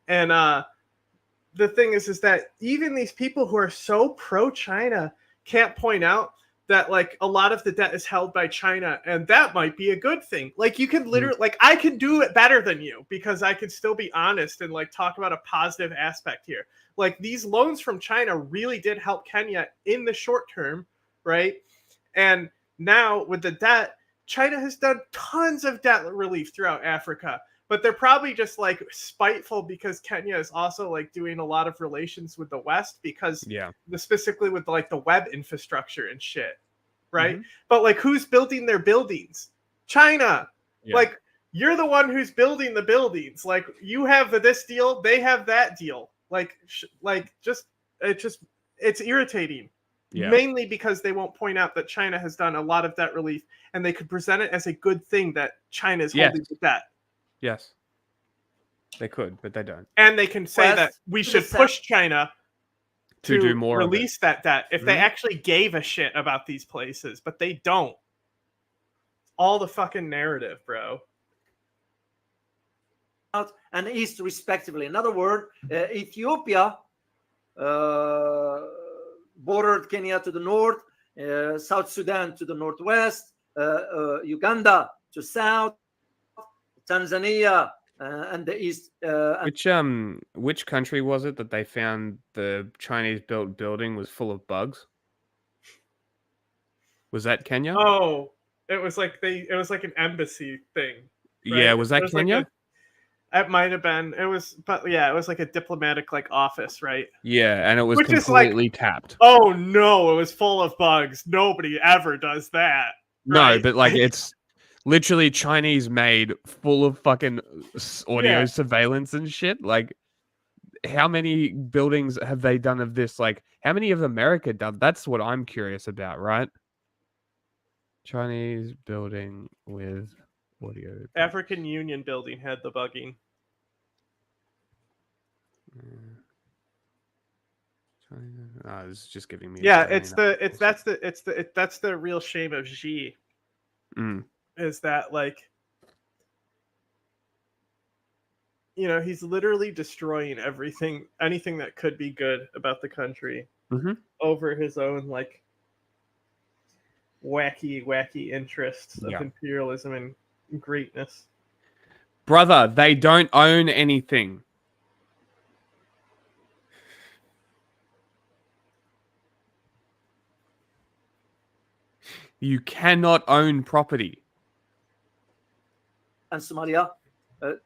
And the thing is that even these people who are so pro-China can't point out that like a lot of the debt is held by China, and that might be a good thing. Like you can literally, like I can do it better than you because I can still be honest and like talk about a positive aspect here. Like these loans from China really did help Kenya in the short term, right? And Now with the debt, China has done tons of debt relief throughout Africa, but they're probably just like spiteful because Kenya is also like doing a lot of relations with the West because specifically with like the web infrastructure and shit, right? But like who's building their buildings? China. Like you're the one who's building the buildings. Like you have this deal, they have that deal. Like it's irritating. Mainly because they won't point out that China has done a lot of debt relief and they could present it as a good thing that China is holding the debt. Yes. They could, but they don't. And they can say that we should push China to do more release that debt if they actually gave a shit about these places, but they don't. All the fucking narrative, bro. And east, respectively. In other words, Ethiopia bordered Kenya to the north, South Sudan to the northwest, Uganda to south, Tanzania and the east. Which country was it that they found the Chinese-built building was full of bugs? Was that Kenya? Oh, it was like an embassy thing. Right? Yeah, was that Kenya? It might have been. It was like a diplomatic like office, right? Yeah, and it was completely tapped. Oh no, it was full of bugs. Nobody ever does that. Right? No, but like it's literally Chinese made, full of fucking audio surveillance and shit. Like, how many buildings have they done of this? Like, how many have America done? That's what I'm curious about, right? Chinese building with audio. African Union building had the bugging. Oh, it's just giving me. That's the real shame of Xi. Is that like, you know, he's literally destroying anything that could be good about the country over his own like wacky interests of imperialism and greatness. Brother, they don't own anything. You cannot own property. And Somalia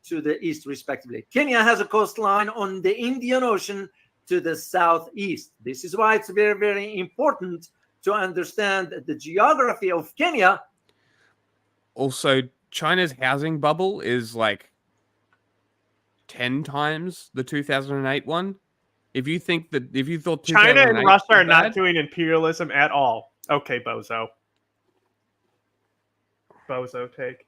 to the east, respectively. Kenya has a coastline on the Indian Ocean to the southeast. This is why it's very, very important to understand the geography of Kenya. Also, China's housing bubble is like 10 times the 2008 one. If you thought China and Russia are not doing imperialism at all. Okay, bozo take.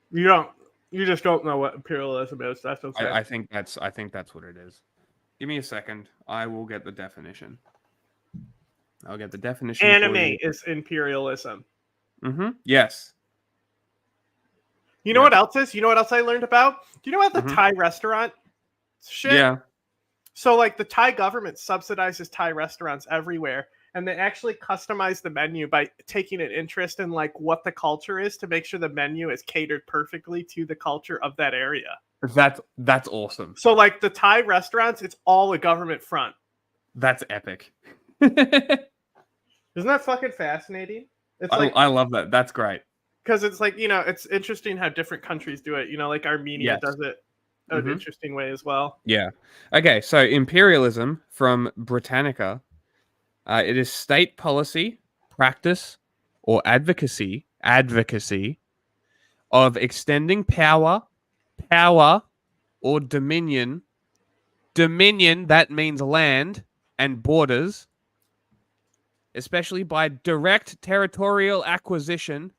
You just don't know what imperialism is. That's okay. I think that's what it is. Give me a second. I will get the definition. I'll get the definition. Anime is imperialism. Yes. You know what else is? You know what else I learned about? Do you know about the Thai restaurant shit? Yeah. So like the Thai government subsidizes Thai restaurants everywhere, and they actually customize the menu by taking an interest in like what the culture is to make sure the menu is catered perfectly to the culture of that area. That's awesome. So like the Thai restaurants, it's all a government front. That's epic. Isn't that fucking fascinating? I love that. That's great. Because it's like, you know, it's interesting how different countries do it. You know, like Armenia does it in an interesting way as well. Yeah. Okay, so imperialism from Britannica. It is state policy, practice, or advocacy of extending power, or dominion. Dominion, that means land and borders, especially by direct territorial acquisition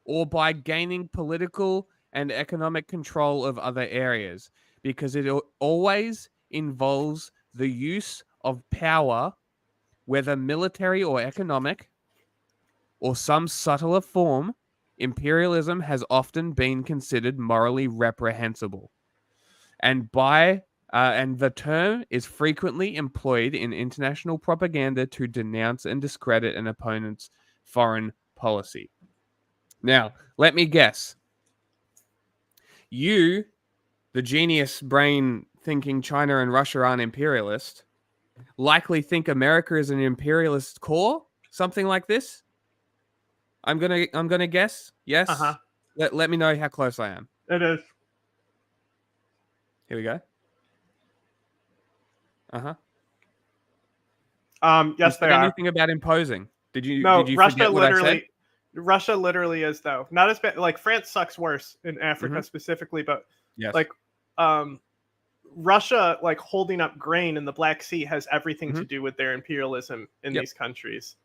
or by gaining political and economic control of other areas, because it always involves the use of power, whether military or economic, or some subtler form. Imperialism has often been considered morally reprehensible, and the term is frequently employed in international propaganda to denounce and discredit an opponent's foreign policy. Now, let me guess. You, the genius brain thinking China and Russia aren't imperialist, likely think America is an imperialist core, something like this. I'm gonna guess. Yes. Let me know how close I am. It is. Here we go. Yes, they are. Anything about imposing? Did you? No, did you Russia forget what I said? Russia literally is, though. Not as bad. Like France sucks worse in Africa specifically, but like Russia, like holding up grain in the Black Sea, has everything to do with their imperialism in these countries.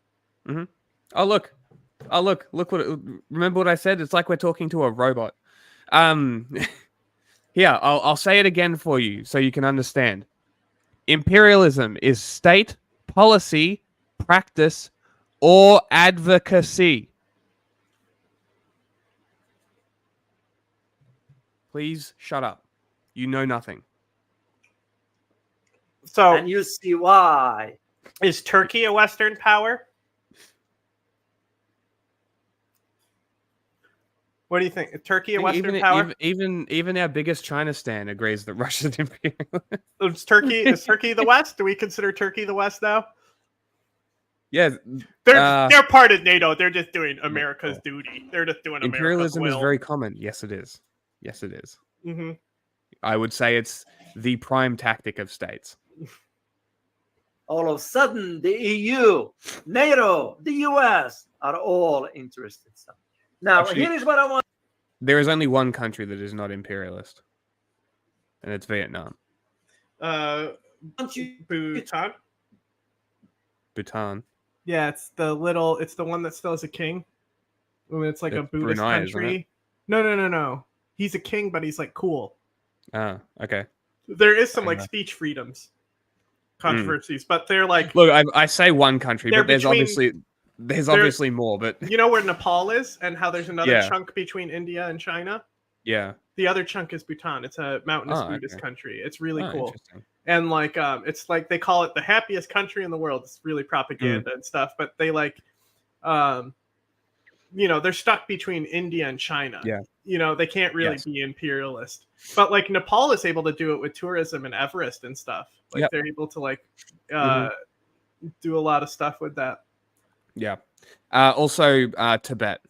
Oh look! Look! Remember what I said? It's like we're talking to a robot. Here, I'll say it again for you so you can understand. Imperialism is state, policy, practice, or advocacy. Please shut up. You know nothing. So, and you see why. Is Turkey a Western power? What do you think? Is Turkey a Western power? Even our biggest China stan agrees that Russia's imperialist. Is Turkey the West? Do we consider Turkey the West now? Yeah, they're part of NATO. They're just doing America's duty. They're just doing imperialism America's is will. very common. Yes, it is. Yes, it is. Mm-hmm. I would say it's the prime tactic of states. All of a sudden, the EU, NATO, the US are all interested. Now, Actually, here is what I want. There is only one country that is not imperialist, and it's Vietnam. Bhutan. Bhutan. Yeah, it's the one that still has a king. It's like a Buddhist Brunei, country. No. He's a king, but he's like cool. Ah, okay. There is some like speech freedoms controversies, but they're like. Look, I say one country, but there's obviously more. But you know where Nepal is, and how there's another chunk between India and China. Yeah. The other chunk is Bhutan. It's a mountainous Buddhist country. It's really cool. And like it's like they call it the happiest country in the world. It's really propaganda and stuff, but they like they're stuck between India and China. Yeah. They can't really be imperialist. But like Nepal is able to do it with tourism and Everest and stuff. Like they're able to like do a lot of stuff with that. Yeah. Also Tibet.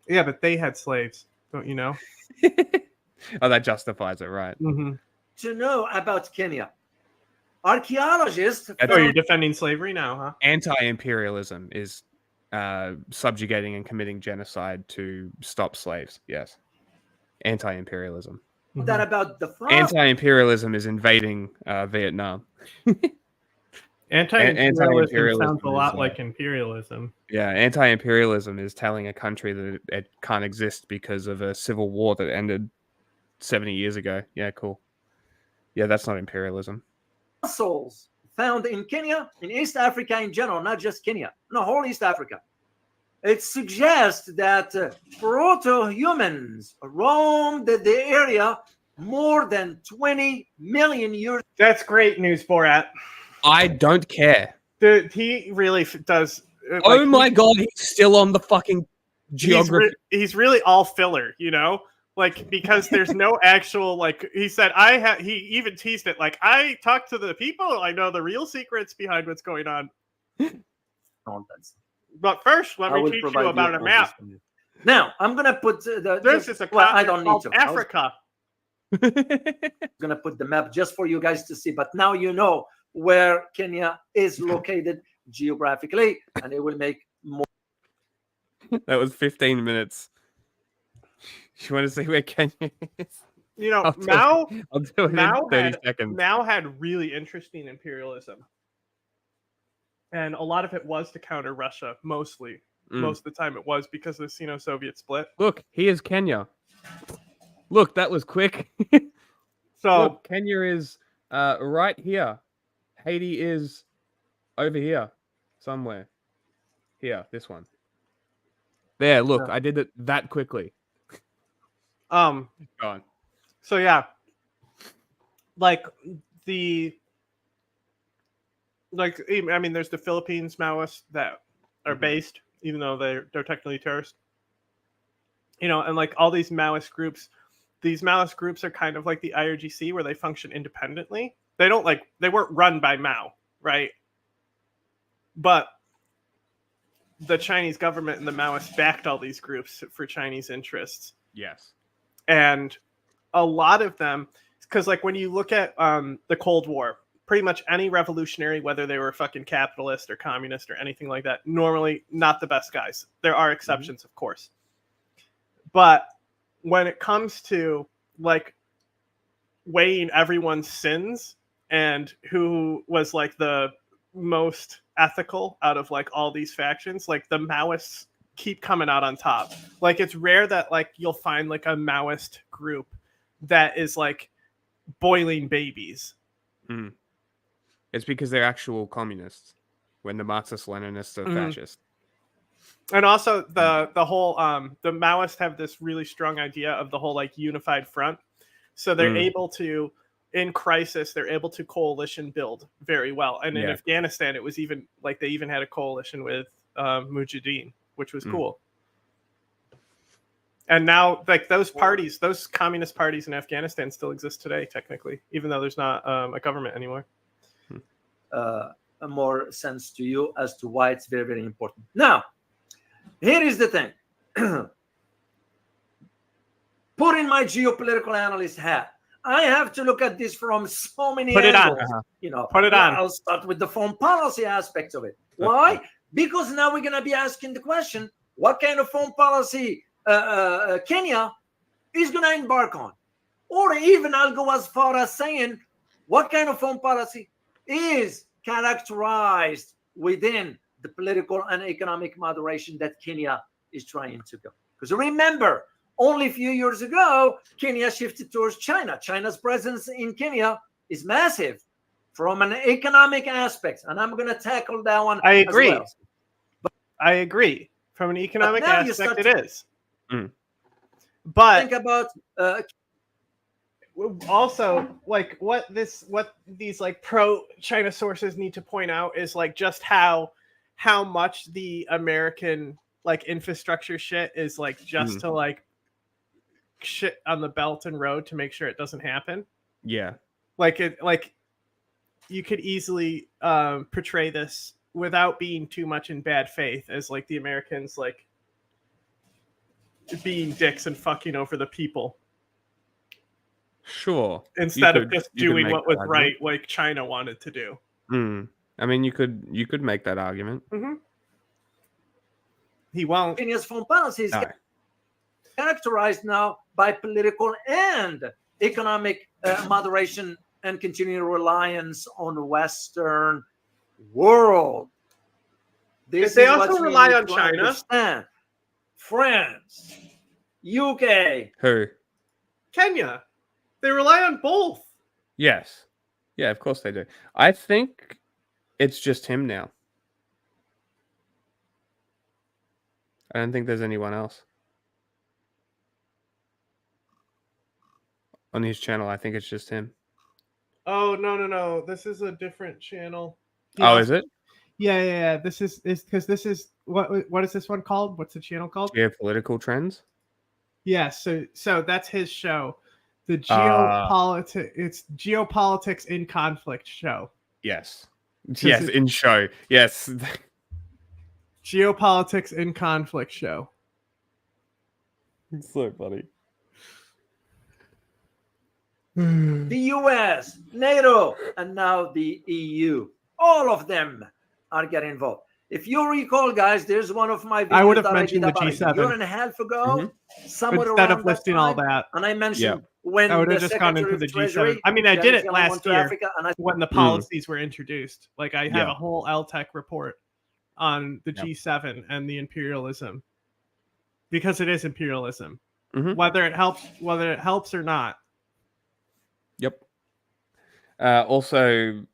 Yeah, but they had slaves, don't you know? Oh, that justifies it, right? To know about Kenya, archaeologists. Oh, you're defending slavery now, huh? Anti-imperialism is subjugating and committing genocide to stop slaves. Yes. Anti-imperialism. That about the front. Anti-imperialism is invading Vietnam. Anti-imperialism sounds a lot like imperialism. Yeah, anti-imperialism is telling a country that it can't exist because of a civil war that ended 70 years ago. Yeah, cool. Yeah, that's not imperialism. Fossils found in Kenya, in East Africa in general, not just Kenya, no, whole East Africa. It suggests that proto-humans roamed the area more than 20 million years. That's great news, Borat. I don't care. He really does. Oh my god, he's still on the fucking geography. He's really all filler, like because there's no actual like. He said he even teased it like I talked to the people. I know the real secrets behind what's going on. But first, let me teach you about a map. Now I'm gonna put this is a continent I don't need to. Africa. I'm gonna put the map just for you guys to see. But now you know where Kenya is located geographically, and it will make more. That was 15 minutes. You want to see where Kenya is? Mao I'll do it in 30 seconds. Mao had really interesting imperialism. And a lot of it was to counter Russia, mostly. Most of the time it was because of the Sino-Soviet split. Look, here's Kenya. Look, that was quick. So look, Kenya is right here. Haiti is over here somewhere. Here, this one. There, look, I did it that quickly. Go on. So yeah, like there's the Philippines Maoists that are based, even though they're technically terrorists. And like all these Maoist groups are kind of like the IRGC where they function independently. They weren't run by Mao, right? But the Chinese government and the Maoists backed all these groups for Chinese interests. Yes. And a lot of them, because like when you look at the Cold War, pretty much any revolutionary, whether they were fucking capitalist or communist or anything like that, normally not the best guys. There are exceptions, of course. But when it comes to like weighing everyone's sins and who was like the most ethical out of like all these factions, like the Maoists keep coming out on top. Like it's rare that like you'll find like a Maoist group that is like boiling babies. It's because they're actual communists when the Marxist-Leninists are fascists. And also the whole the Maoists have this really strong idea of the whole like unified front. So they're able to, in crisis, they're able to coalition build very well. And in Afghanistan, it was even like they even had a coalition with Mujahideen, which was cool. And now like those parties, those communist parties in Afghanistan still exist today, technically, even though there's not a government anymore. More sense to you as to why it's very, very important. Now, here is the thing. Put in my geopolitical analyst hat. I have to look at this from so many angles. You know, Put it on. I'll start with the foreign policy aspect of it. Why? Because now we're going to be asking the question, what kind of foreign policy Kenya is going to embark on? Or even I'll go as far as saying, what kind of foreign policy is characterized within the political and economic moderation that Kenya is trying to go. Because remember, only a few years ago, Kenya shifted towards China. China's presence in Kenya is massive from an economic aspect. And I'm going to tackle that one. I agree. As well. I agree. From an economic aspect, it is. Mm. But think about also like what these like pro-China sources need to point out is like just how much the American like infrastructure shit is like just to like shit on the Belt and Road to make sure it doesn't happen. Yeah. Like it, like you could easily portray this without being too much in bad faith as like the Americans like being dicks and fucking over the people. Sure. Instead of just doing what was right, like China wanted to do. I mean, you could make that argument. Mm-hmm. He won't. Kenya's foreign policy is characterized now by political and economic moderation and continuing reliance on the Western world. They also rely on China. Understand. France, UK. Who? Kenya. They rely on both. Yes. Yeah, of course they do. I think it's just him now. I don't think there's anyone else on his channel. I think it's just him. Oh, no. This is a different channel. Oh, is it? Yeah. This is because this is what is this one called? What's the channel called? Geopolitical Trends. Yeah, so that's his show. The it's Geopolitics in Conflict show. Yes. Yes, in show. Yes. Geopolitics in Conflict show. It's so funny. The US, NATO, and now the EU. All of them are getting involved. If you recall, guys, there's one of my videos I would have mentioned the G7 a year and a half ago. Somewhere instead around of listing all that. And I mentioned when I would the have just gone Secretary into the of Treasury, G7. I mean, I did it went last to year Africa, and when the policies were introduced. Like I have a whole LTEC report on the G7 and the imperialism, because it is imperialism, whether it helps or not. Yep. Also,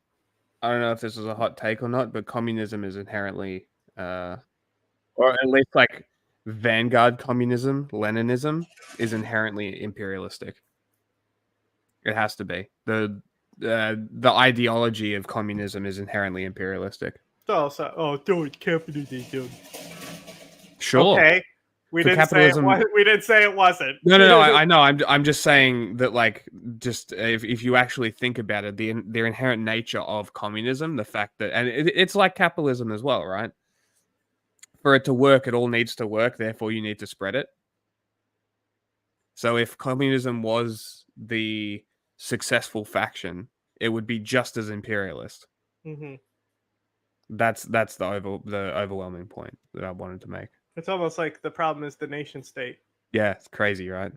I don't know if this is a hot take or not, but communism is inherently, or at least like vanguard communism, Leninism, is inherently imperialistic. It has to be. The ideology of communism is inherently imperialistic. Dude, capitalism, dude. Sure. Okay. We didn't say it wasn't. No. I know. I'm just saying that, like, just if you actually think about it, the inherent nature of communism, the fact that, and it's like capitalism as well, right? For it to work, it all needs to work. Therefore, you need to spread it. So, if communism was the successful faction, it would be just as imperialist. Mm-hmm. That's the overwhelming point that I wanted to make. It's almost like the problem is the nation state. Yeah, it's crazy, right?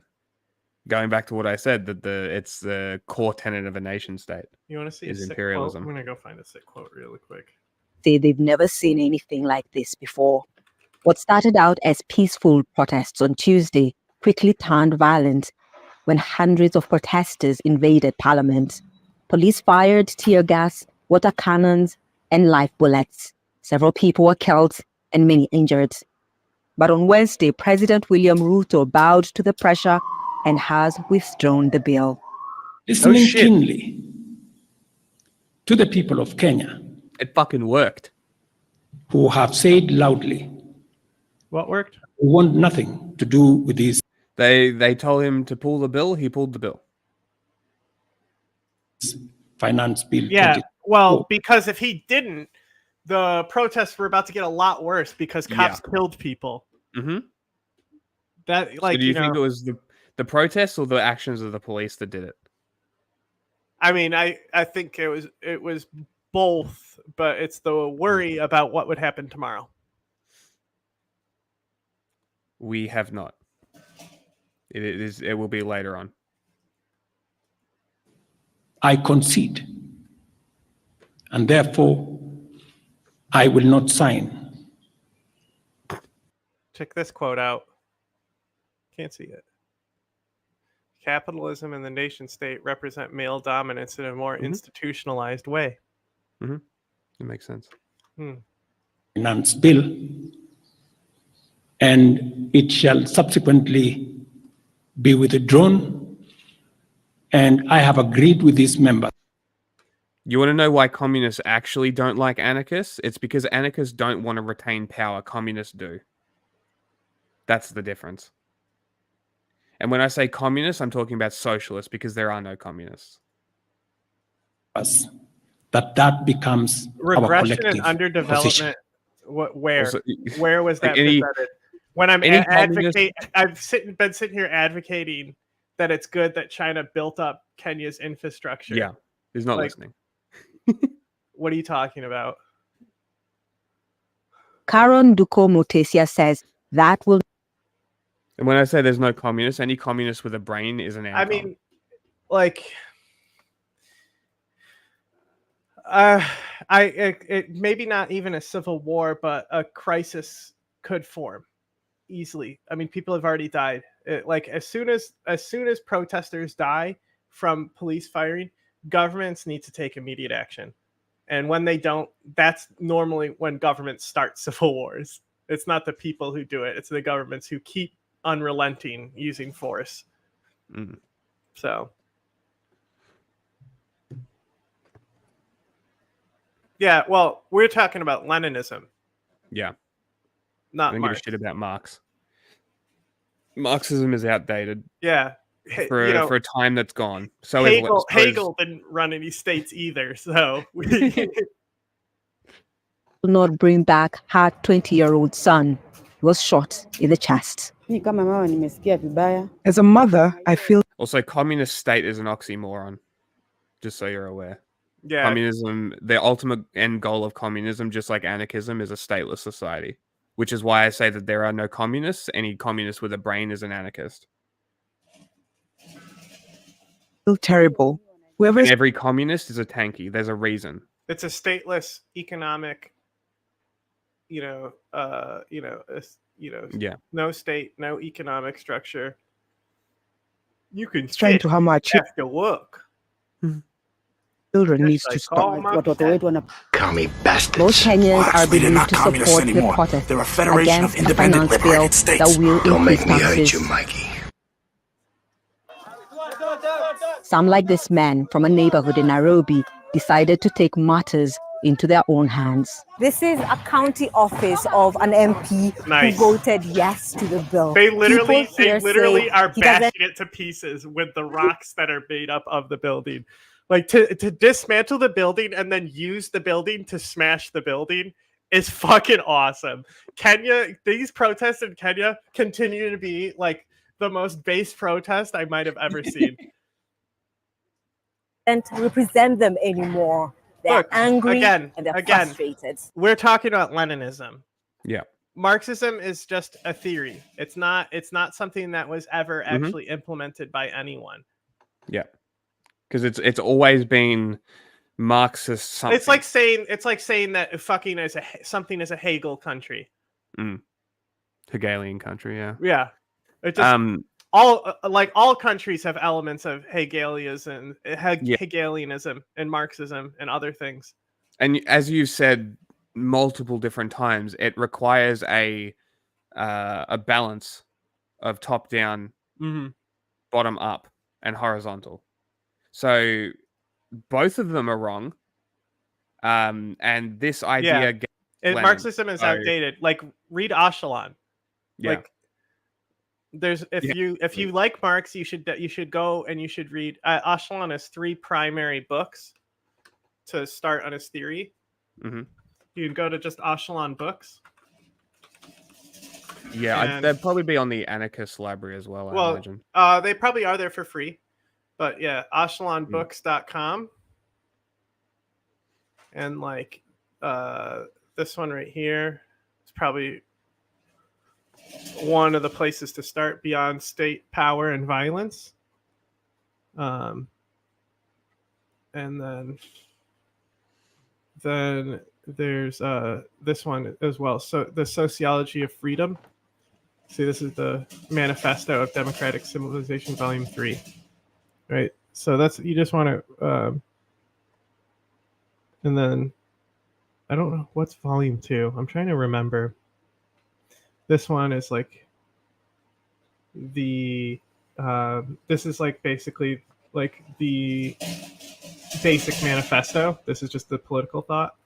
Going back to what I said, that it's the core tenet of a nation state. You want to see is a sick imperialism? Quote? I'm gonna go find a sick quote really quick. They've never seen anything like this before. What started out as peaceful protests on Tuesday quickly turned violent when hundreds of protesters invaded Parliament. Police fired tear gas, water cannons, and live bullets. Several people were killed and many injured. But on Wednesday, President William Ruto bowed to the pressure and has withdrawn the bill. Listening keenly to the people of Kenya. It fucking worked. Who have said loudly. What worked? We want nothing to do with these. They told him to pull the bill. He pulled the bill. Finance bill. Yeah, well, because if he didn't, the protests were about to get a lot worse because cops killed people. Mm-hmm. That, like, so do you think it was the protests or the actions of the police that did it? I mean, I think it was both, but it's the worry about what would happen tomorrow. We have not. It will be later on. I concede, and therefore I will not sign. Check this quote out. Can't see it. Capitalism and the nation state represent male dominance in a more institutionalized way. Mm-hmm. It makes sense. Finance bill, and it shall subsequently be withdrawn. And I have agreed with these members. You want to know why communists actually don't like anarchists? It's because anarchists don't want to retain power. Communists do. That's the difference. And when I say communists, I'm talking about socialists because there are no communists. That becomes regression and underdevelopment. Where was that presented? When I'm advocating, I've been sitting here advocating that it's good that China built up Kenya's infrastructure. Yeah, he's not listening. What are you talking about? Karen Duko Motesia says that will. And when I say there's no communist, any communist with a brain is an anti. I mean, like, maybe not even a civil war, but a crisis could form easily. I mean, people have already died. Like, as soon as protesters die from police firing, governments need to take immediate action. And when they don't, that's normally when governments start civil wars. It's not the people who do it. It's the governments who keep unrelenting using force. So, yeah, well, we're talking about Leninism. Yeah. Not I don't Marx. give a shit about Marx. Marxism is outdated. Yeah. For a time that's gone. So Hegel didn't run any states either, so will not bring back her 20-year-old son who was shot in the chest. As a mother, I feel. Also, communist state is an oxymoron. Just so you're aware. Yeah. Communism, the ultimate end goal of communism, just like anarchism, is a stateless society. Which is why I say that there are no communists. Any communist with a brain is an anarchist. Feel terrible. Every communist is a tanky. There's a reason. It's a stateless economic, Yeah. No state, no economic structure. You can trying to hammer after work. Children needs to stop. Commie bastards. Most Kenyans are We're believed not to communists support the anymore. protest They're a federation of against a independent finance bill liberated states. that will Don't make increase me hurt taxes. you, Mikey. Some, like this man from a neighborhood in Nairobi, decided to take matters into their own hands. This is a county office of an MP who voted yes to the bill. They literally say are he doesn't- bashing it to pieces with the rocks that are made up of the building. Like to dismantle the building and then use the building to smash the building is fucking awesome. Kenya, these protests in Kenya continue to be like the most base protest I might have ever seen. Don't represent them anymore. They're Look, angry again, and they're frustrated. We're talking about Leninism. Yeah. Marxism is just a theory. It's not something that was ever actually implemented by anyone. Yeah. Because it's always been Marxist something. It's like saying that fucking something is a Hegel country. Hegelian country, yeah. Yeah. It just all countries have elements of Hegelianism and Marxism and other things. And as you said multiple different times, it requires a balance of top down, bottom up, and horizontal. So both of them are wrong. And this idea Marxism is outdated. Like read Öcalan. Yeah. Like there's if you like Marx, you should go and you should read Öcalan has 3 primary books to start on his theory. You can go to just Öcalan books. Yeah, they'd probably be on the Anarchist Library as well, I imagine. They probably are there for free. But yeah, OecalanBooks.com. And like this one right here is probably one of the places to start, Beyond State Power and Violence. And then there's this one as well. So the Sociology of Freedom. See, this is the Manifesto of Democratic Civilization, Volume 3. Right. So that's, you just want to, and then I don't know what's Volume 2. I'm trying to remember. This one is like this is like basically like the basic manifesto. This is just the political thought.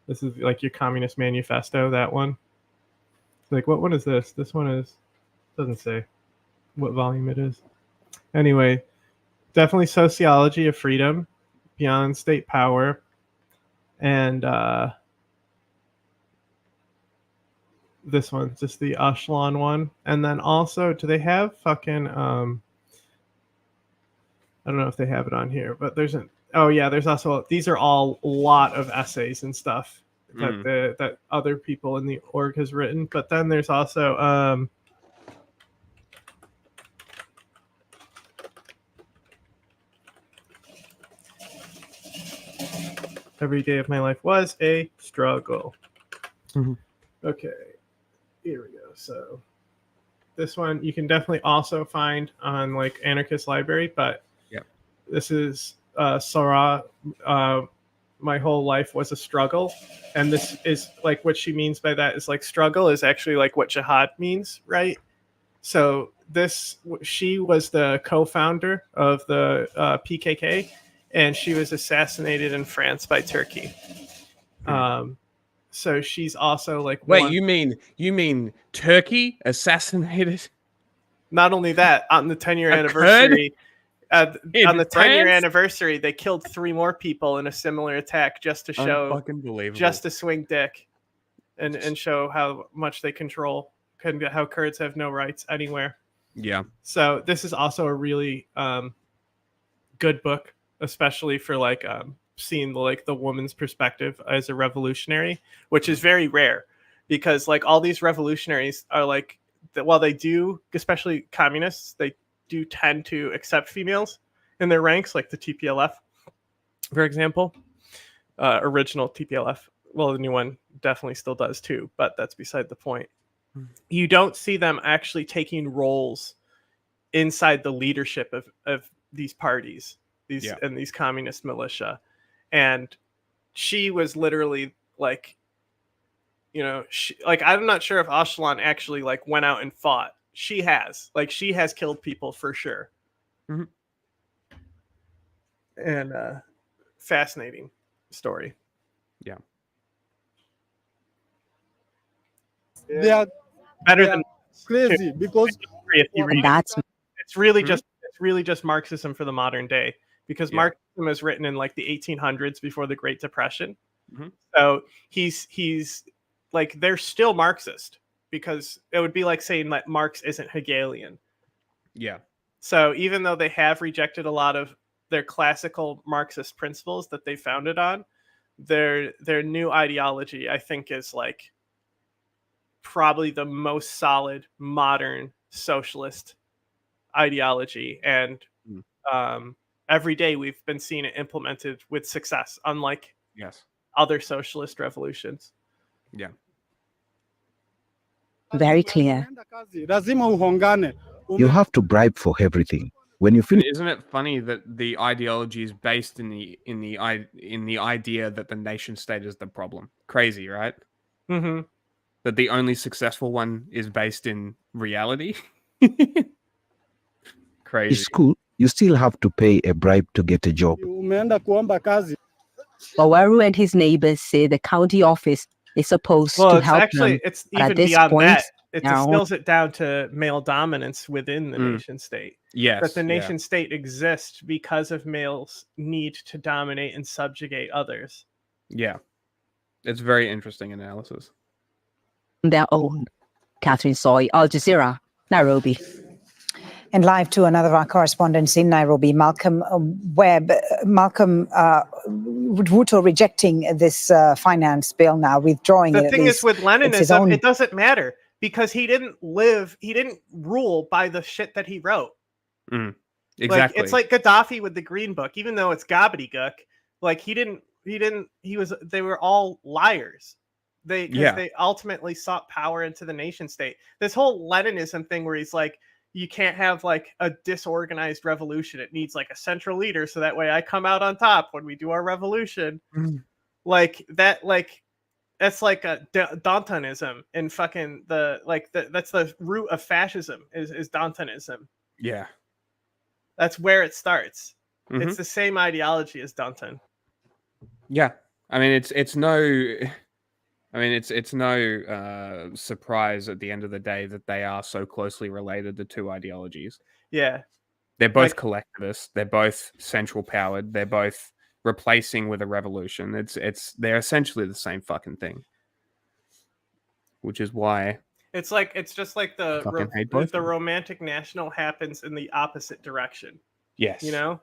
This is like your Communist Manifesto, that one. Like, what one is this? This one doesn't say what volume it is. Anyway, definitely Sociology of Freedom, Beyond State Power, and this one, just the Öcalan one. And then also, do they have fucking I don't know if they have it on here, but there's there's also, these are all a lot of essays and stuff that that other people in the org has written. But then there's also Every day of my life was a struggle. Okay, here we go. So this one you can definitely also find on like Anarchist Library, but this is Sarah. My whole life was a struggle, and this is like what she means by that is like struggle is actually like what jihad means, right? So she was the co-founder of the PKK, and she was assassinated in France by Turkey. So she's also like, wait, you mean Turkey assassinated? Not only that, on the 10-year anniversary. On the 10-year anniversary, they killed 3 more people in a similar attack just to show, just to swing dick, and show how much they control, how Kurds have no rights anywhere. Yeah. So this is also a really good book, especially for like seeing the woman's perspective as a revolutionary, which is very rare, because like all these revolutionaries are like, while they do, especially communists, they do tend to accept females in their ranks, like the TPLF, for example. Original TPLF. Well, the new one definitely still does too, but that's beside the point. You don't see them actually taking roles inside the leadership of these parties, and these communist militia. And she was literally like, I'm not sure if Öcalan actually like went out and fought. She has killed people for sure. And fascinating story. Yeah. They are better than crazy because if you read That's it's really just Marxism for the modern day, because Yeah. Marxism was written in like the 1800s before the Great Depression. Mhm. So he's like, they're still Marxist, because it would be like saying that Marx isn't Hegelian. Yeah. So even though they have rejected a lot of their classical Marxist principles that they founded on, their new ideology, I think, is like probably the most solid modern socialist ideology, and every day we've been seeing it implemented with success, unlike other socialist revolutions. Yeah. very clear. lazima uhongane. You have to bribe for everything. When you finish, Isn't it funny that the ideology is based in the idea that the nation state is the problem? Crazy, right? Mm-hmm. That the only successful one is based in reality. Crazy. school, you still have to pay a bribe to get a job. Umeenda kuomba kazi. Bawaru and his neighbors say the county office is supposed to Well, help them. it's but at even this beyond point, that. It they're all- distills it down to male dominance within the nation state. Yes, that the yeah. nation state exists because of males' need to dominate and subjugate others. Yeah. It's very interesting analysis. their own. Catherine Soy, Al Jazeera, Nairobi. And live to another of our correspondents in Nairobi, Malcolm Webb. Malcolm, Ruto rejecting this finance bill now, withdrawing it. The at thing is, least. with It's his Leninism, own- it doesn't matter, because he didn't rule by the shit that he wrote. Exactly. Like, it's like Gaddafi with the Green Book, even though it's gobbledygook. Like, they were all liars. They ultimately sought power into the nation state. This whole Leninism thing where he's like, you can't have like a disorganized revolution. It needs like a central leader, so that way I come out on top when we do our revolution. Like that, like that's like a Dantonism, and fucking that's the root of fascism is Dantonism. Yeah. That's where it starts. Mhm. It's the same ideology as Danton. Yeah. I mean, it's no surprise at the end of the day that they are so closely related, the two ideologies. Yeah. They're both collectivists. They're both central powered. They're both replacing with a revolution. They're essentially the same fucking thing. Which is why It's just like fucking hate both the of them. romantic national happens in the opposite direction. Yes. You know?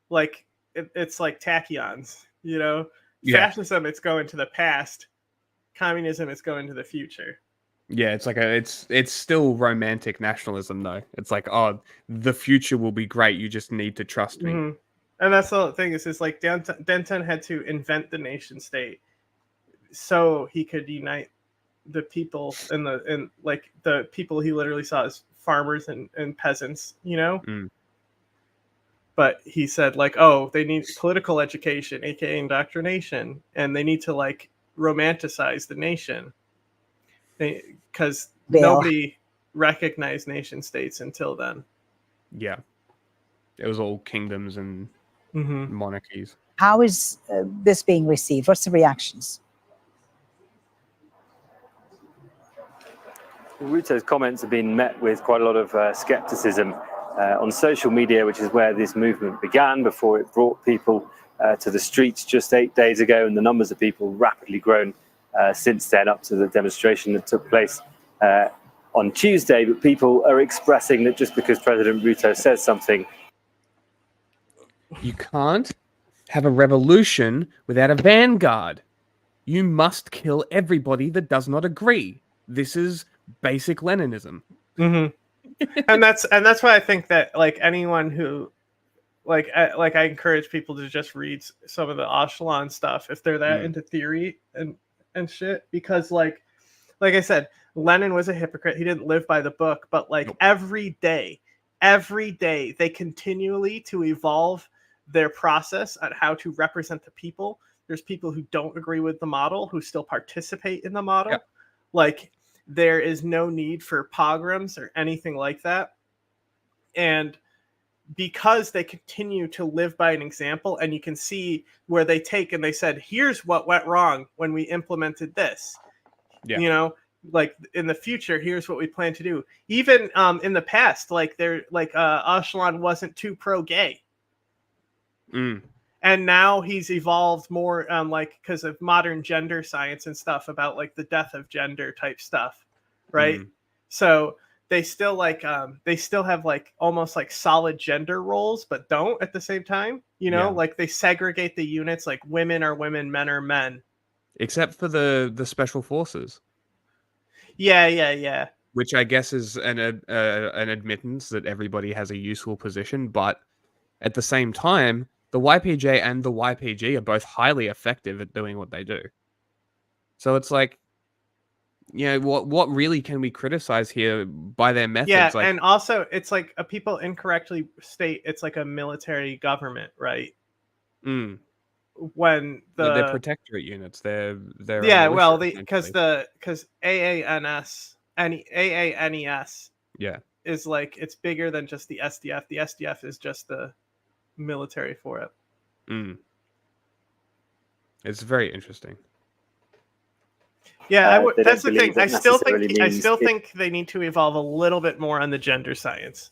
Like it's like tachyons, you know? Yeah. Fascism, it's going to the past. Communism, it's going to the future. Yeah, it's like it's still romantic nationalism though. It's like, oh, the future will be great. You just need to trust me. Mhm. And that's the thing is like Danton had to invent the nation state so he could unite the people and like the people he literally saw as farmers and peasants, you know? But he said like, oh, they need political education, aka indoctrination, and they need to like romanticize the nation. Because nobody recognized nation states until then. Yeah. It was all kingdoms and monarchies. How is this being received? What's the reactions? Ruto's comments have been met with quite a lot of skepticism on social media, which is where this movement began before it brought people to the streets just 8 days ago, and the numbers of people rapidly grown since then up to the demonstration that took place on Tuesday. But people are expressing that just because President Ruto says something, you can't have a revolution without a vanguard. You must kill everybody that does not agree. This is basic Leninism. And that's why I think that like anyone who I encourage people to just read some of the Echelon stuff if they're that into theory and shit, because like I said, Lenin was a hypocrite. He didn't live by the book, but like every day they continually to evolve their process on how to represent the people. There's people who don't agree with the model who still participate in the model. Like there is no need for pogroms or anything like that. And because they continue to live by an example, and you can see where they take and they said, here's what went wrong when we implemented this. Yeah. You know, like in the future, here's what we plan to do. Even in the past, like Assange wasn't too pro-gay. And now he's evolved more like because of modern gender science and stuff about like the death of gender type stuff, right? So they still like they still have like almost like solid gender roles, but don't at the same time, you know, like they segregate the units, like women are women, men are men. Except for the special forces. Yeah. Which I guess is an admittance that everybody has a useful position, but at the same time, the YPJ and the YPG are both highly effective at doing what they do. So it's like, you know, what really can we criticize here by their methods? Yeah, like, and also it's like people incorrectly state it's like a military government, right? When they're protectorate units, they're well, because AANES is like it's bigger than just the SDF. The SDF is just the military for it. It's very interesting. Yeah, that's the thing. I still think they need to evolve a little bit more on the gender science.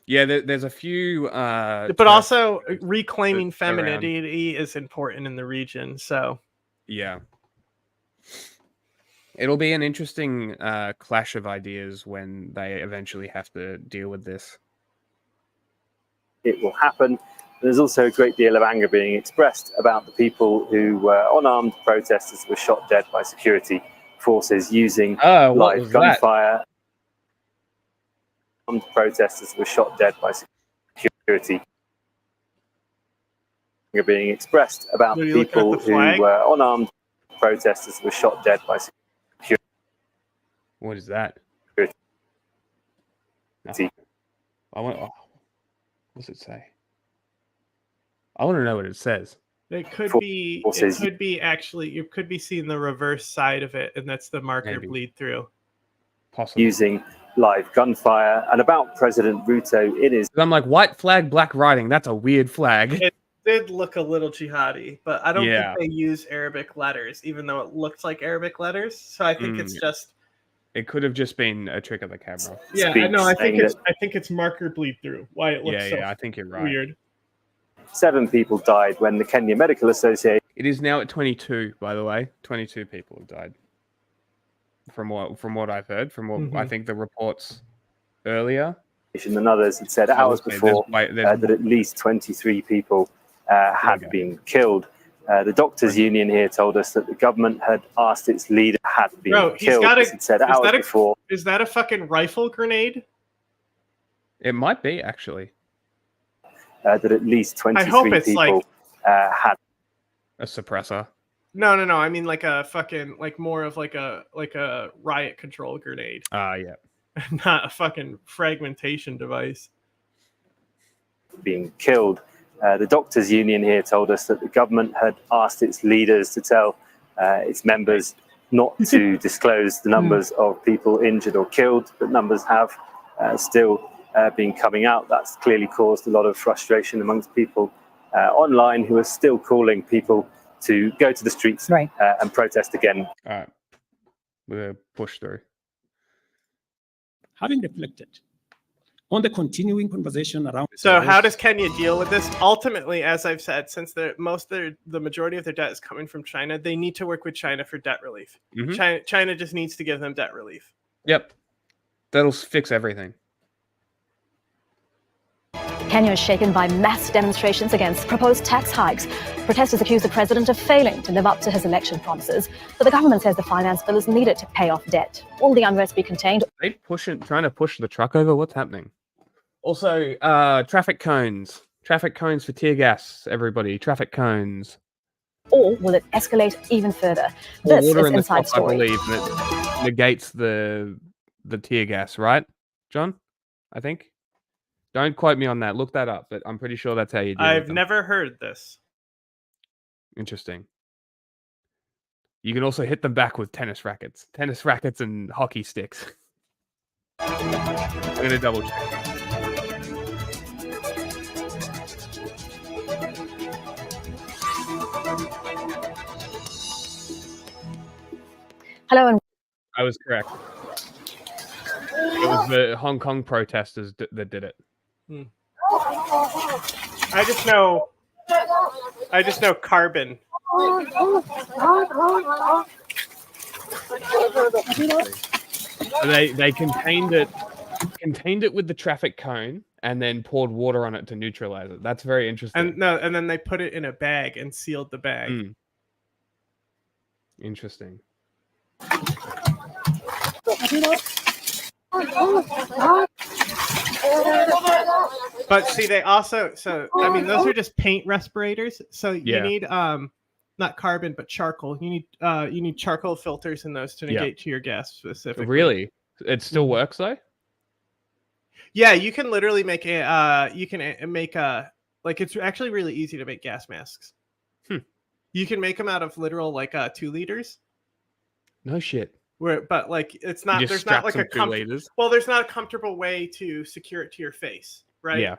Yeah, there's a few, but also reclaiming femininity is important in the region. So, yeah, it'll be an interesting clash of ideas when they eventually have to deal with this. It will happen. There's also a great deal of anger being expressed about the people who were unarmed protesters who were shot dead by security forces using live gunfire. Armed protesters were shot dead by security. Anger being expressed about the people who were unarmed protesters who were shot dead by security. What is that? What's it say? I want to know what it says. It could be actually, you could be seeing the reverse side of it, and that's the marker bleed through. Possibly. Using live gunfire, and about President Ruto, it is. I'm like, white flag, black writing. That's a weird flag. It did look a little jihadi, but I don't think they use Arabic letters, even though it looks like Arabic letters. So I think it's just. It could have just been a trick of the camera. Yeah, no, I think it's marker bleed through. Why it looks I think you're right. Weird. 7 people died when the Kenya Medical Association. It is now at 22, by the way. 22 people have died. From what I've heard, from what I think the reports earlier. And others had said hours before that at least 23 people had been killed. The doctors' union here told us that the government had asked its leader had been killed. It said hours before. Is that a fucking rifle grenade? It might be, actually. That at least 23 I hope it's people had a suppressor. No. I mean like a fucking more of like a riot control grenade. Yeah. Not a fucking fragmentation device. Being killed. The doctors' union here told us that the government had asked its leaders to tell its members not to disclose the numbers of people injured or killed, but numbers have still been coming out. That's clearly caused a lot of frustration amongst people online who are still calling people to go to the streets and protest again. All right. We're going to push through. Having reflected on the continuing conversation around. So how does Kenya deal with this? Ultimately, as I've said, since the majority of their debt is coming from China, they need to work with China for debt relief. China just needs to give them debt relief. Yep. That'll fix everything. Kenya is shaken by mass demonstrations against proposed tax hikes. Protesters accuse the president of failing to live up to his election promises, but the government says the finance bill is needed to pay off debt. Will the unrest be contained? Are they trying to push the truck over? What's happening? Also, traffic cones. Traffic cones for tear gas, everybody. Traffic cones. Or will it escalate even further? This is in Inside the top, Story. I believe, that negates the tear gas, right, John? I think. Don't quote me on that. Look that up, but I'm pretty sure that's how you do it. I've never heard this. Interesting. You can also hit them back with tennis rackets and hockey sticks. I'm going to double check. Hello, and I was correct. It was the Hong Kong protesters that did it. I just know carbon. They contained it with the traffic cone and then poured water on it to neutralize it. That's very interesting. And then they put it in a bag and sealed the bag. Interesting. But see, they also I mean, those are just paint respirators. So you need not carbon but charcoal. You need charcoal filters in those to negate tear gas specifically. Really? It still works though? Yeah, you can literally make like it's actually really easy to make gas masks. You can make them out of literal like 2 liters. No shit. But like it's not there's not like a there's not a comfortable way to secure it to your face, right? Yeah.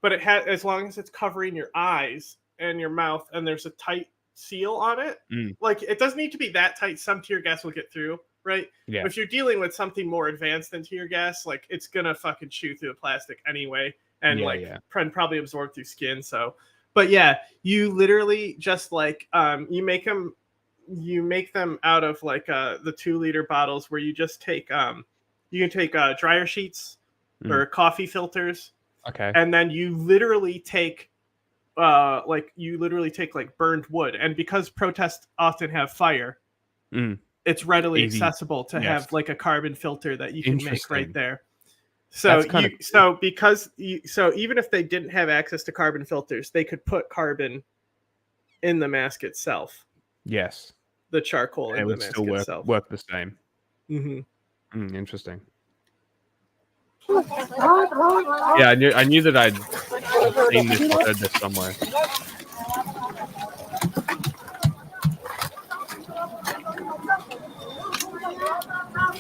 But it has, as long as it's covering your eyes and your mouth and there's a tight seal on it, like it doesn't need to be that tight. Some tear gas will get through, right? Yeah. But if you're dealing with something more advanced than tear gas, like it's gonna fucking chew through the plastic anyway and probably absorb through skin. So, but yeah, you literally just like you make them out of like the 2-liter bottles where you just take you can take dryer sheets or coffee filters, and then you literally take like burned wood, and because protests often have fire, it's readily accessible to have like a carbon filter that you can make right there. So so even if they didn't have access to carbon filters, they could put carbon in the mask itself. Yes. The charcoal in the mask itself. It would still work the same. Interesting. Yeah, I knew that I'd seen this or heard this somewhere.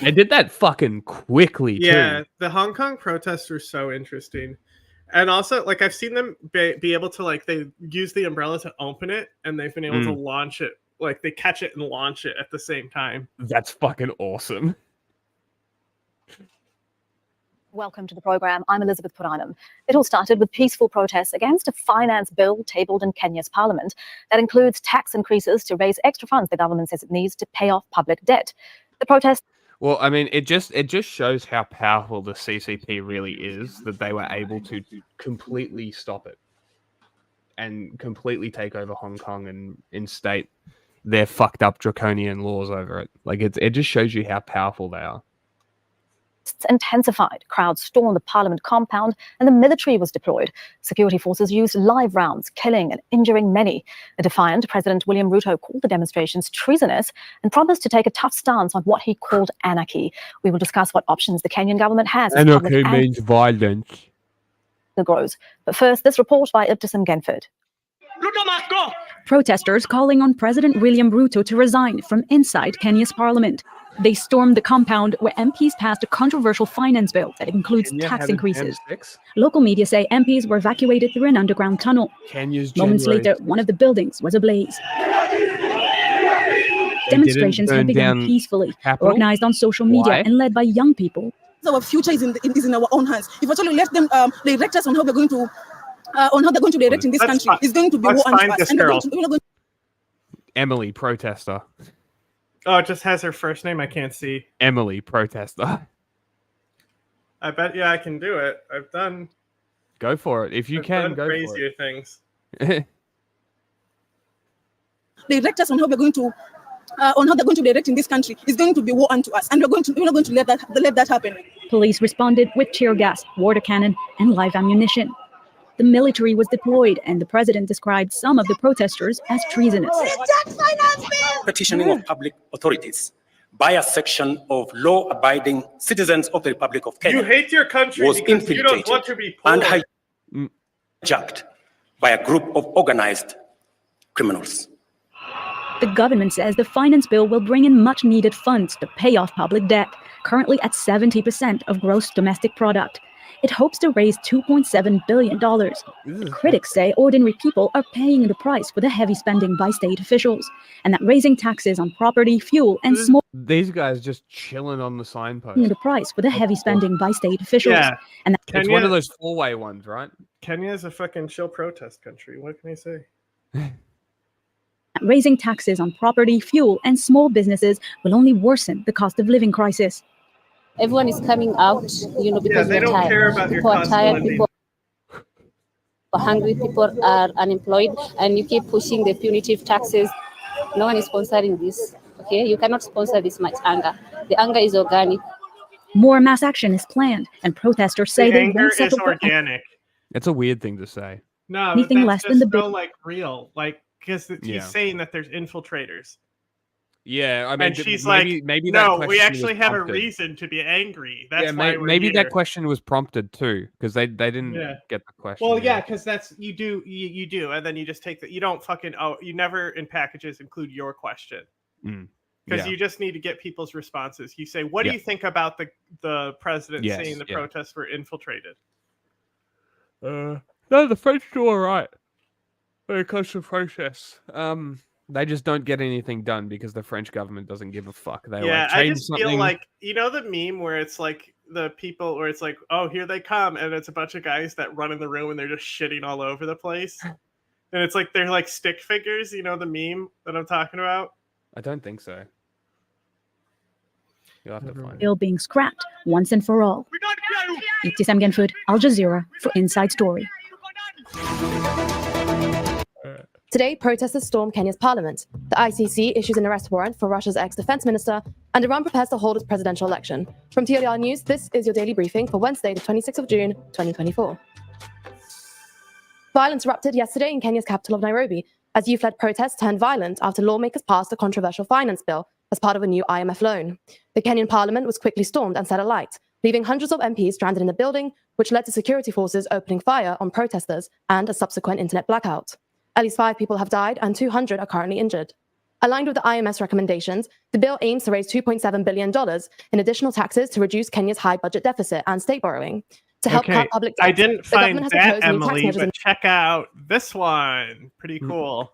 They did that fucking quickly, too. Yeah, the Hong Kong protests were so interesting. And also, like, I've seen them be able to, like, they use the umbrella to open it, and they've been able to launch it. Like, they catch it and launch it at the same time. That's fucking awesome. welcome to the program. I'm Elizabeth Puranam. It all started with peaceful protests against a finance bill tabled in Kenya's parliament that includes tax increases to raise extra funds the government says it needs to pay off public debt. The protest. Well, I mean, it just shows how powerful the CCP really is that they were able to completely stop it and completely take over Hong Kong and instate their fucked up draconian laws over it. Like it just shows you how powerful they are. Intensified. Crowds stormed the parliament compound and the military was deployed. Security forces used live rounds, killing and injuring many. A defiant President William Ruto called the demonstrations treasonous and promised to take a tough stance on what he called anarchy. We will discuss what options the Kenyan government has. Anarchy means violence. Grows. But first, this report by Ibtisam Genford. Protesters calling on President William Ruto to resign from inside Kenya's parliament. They stormed the compound where MPs passed a controversial finance bill that includes tax increases. Local media say MPs were evacuated through an underground tunnel. Moments later, one of the buildings was ablaze. Demonstrations have begun peacefully, organized on social media and led by young people. Our future is in our own hands. If actually let them direct us on how they're going to direct in this country, it's going to be war on us. Emily, protester. Oh, it just has her first name. I can't see. Emily, protester. I bet you I can do it. I've done. Go for it. If you can, go for it. Crazier things. Direct us on how we're going to, on how they're going to direct in this country. It's going to be war unto us, and we're not going to let that happen. Police responded with tear gas, water cannon, and live ammunition. The military was deployed, and the president described some of the protesters as treasonous. Petitioning of public authorities by a section of law-abiding citizens of the Republic of Kenya. You hate your country was because you don't want to be poor. And hijacked by a group of organized criminals. The government says the finance bill will bring in much-needed funds to pay off public debt, currently at 70% of gross domestic product. It hopes to raise $2.7 billion. But critics say ordinary people are paying the price for the heavy spending by state officials, and that raising taxes on property, fuel, and small... These guys just chilling on the signpost. The price for the heavy spending by state officials. Yeah. And it's one of those four-way ones, right? Kenya is a fucking chill protest country. What can I say? Raising taxes on property, fuel, and small businesses will only worsen the cost of living crisis. Everyone is coming out, because they don't care about people your are cost tired, of living. people are hungry, people are unemployed, and you keep pushing the punitive taxes. No one is sponsoring this. Okay, you cannot sponsor this much anger. The anger is organic. More mass action is planned, and protesters say they anger won't is settle for organic. It's a weird thing to say. No, anything that's less just than the so like real, like because he's saying that there's infiltrators. Yeah, I mean, and she's maybe that no, question we actually was have a prompted. reason to be angry. That's Yeah, why we're maybe here. that question was prompted too, because they didn't get the question. Well, yeah, because that's you do, and then you just take you don't fucking you never in packages include your question. Because you just need to get people's responses. You say, what do you think about the president saying the protests were infiltrated? No, the French do all right when it comes to protests. They just don't get anything done because the French government doesn't give a fuck. They I just feel like, the meme where it's like the people where it's like, oh, here they come, and it's a bunch of guys that run in the room and they're just shitting all over the place. And it's like they're like stick figures, the meme that I'm talking about? I don't think so. You'll have to find it. Bill being scrapped once and for all. Ibtisam Genfood, Al Jazeera for Inside Story. Today, protesters stormed Kenya's parliament. The ICC issues an arrest warrant for Russia's ex-defense minister, and Iran prepares to hold its presidential election. From TLDR News, this is your daily briefing for Wednesday, the 26th of June, 2024. Violence erupted yesterday in Kenya's capital of Nairobi, as youth-led protests turned violent after lawmakers passed a controversial finance bill as part of a new IMF loan. The Kenyan parliament was quickly stormed and set alight, leaving hundreds of MPs stranded in the building, which led to security forces opening fire on protesters and a subsequent internet blackout. At least 5 people have died and 200 are currently injured. Aligned with the IMF's recommendations, the bill aims to raise $2.7 billion in additional taxes to reduce Kenya's high budget deficit and state borrowing. To help cut public debt, I didn't find has that, proposed new tax Emily, measures but check out this one. Pretty cool.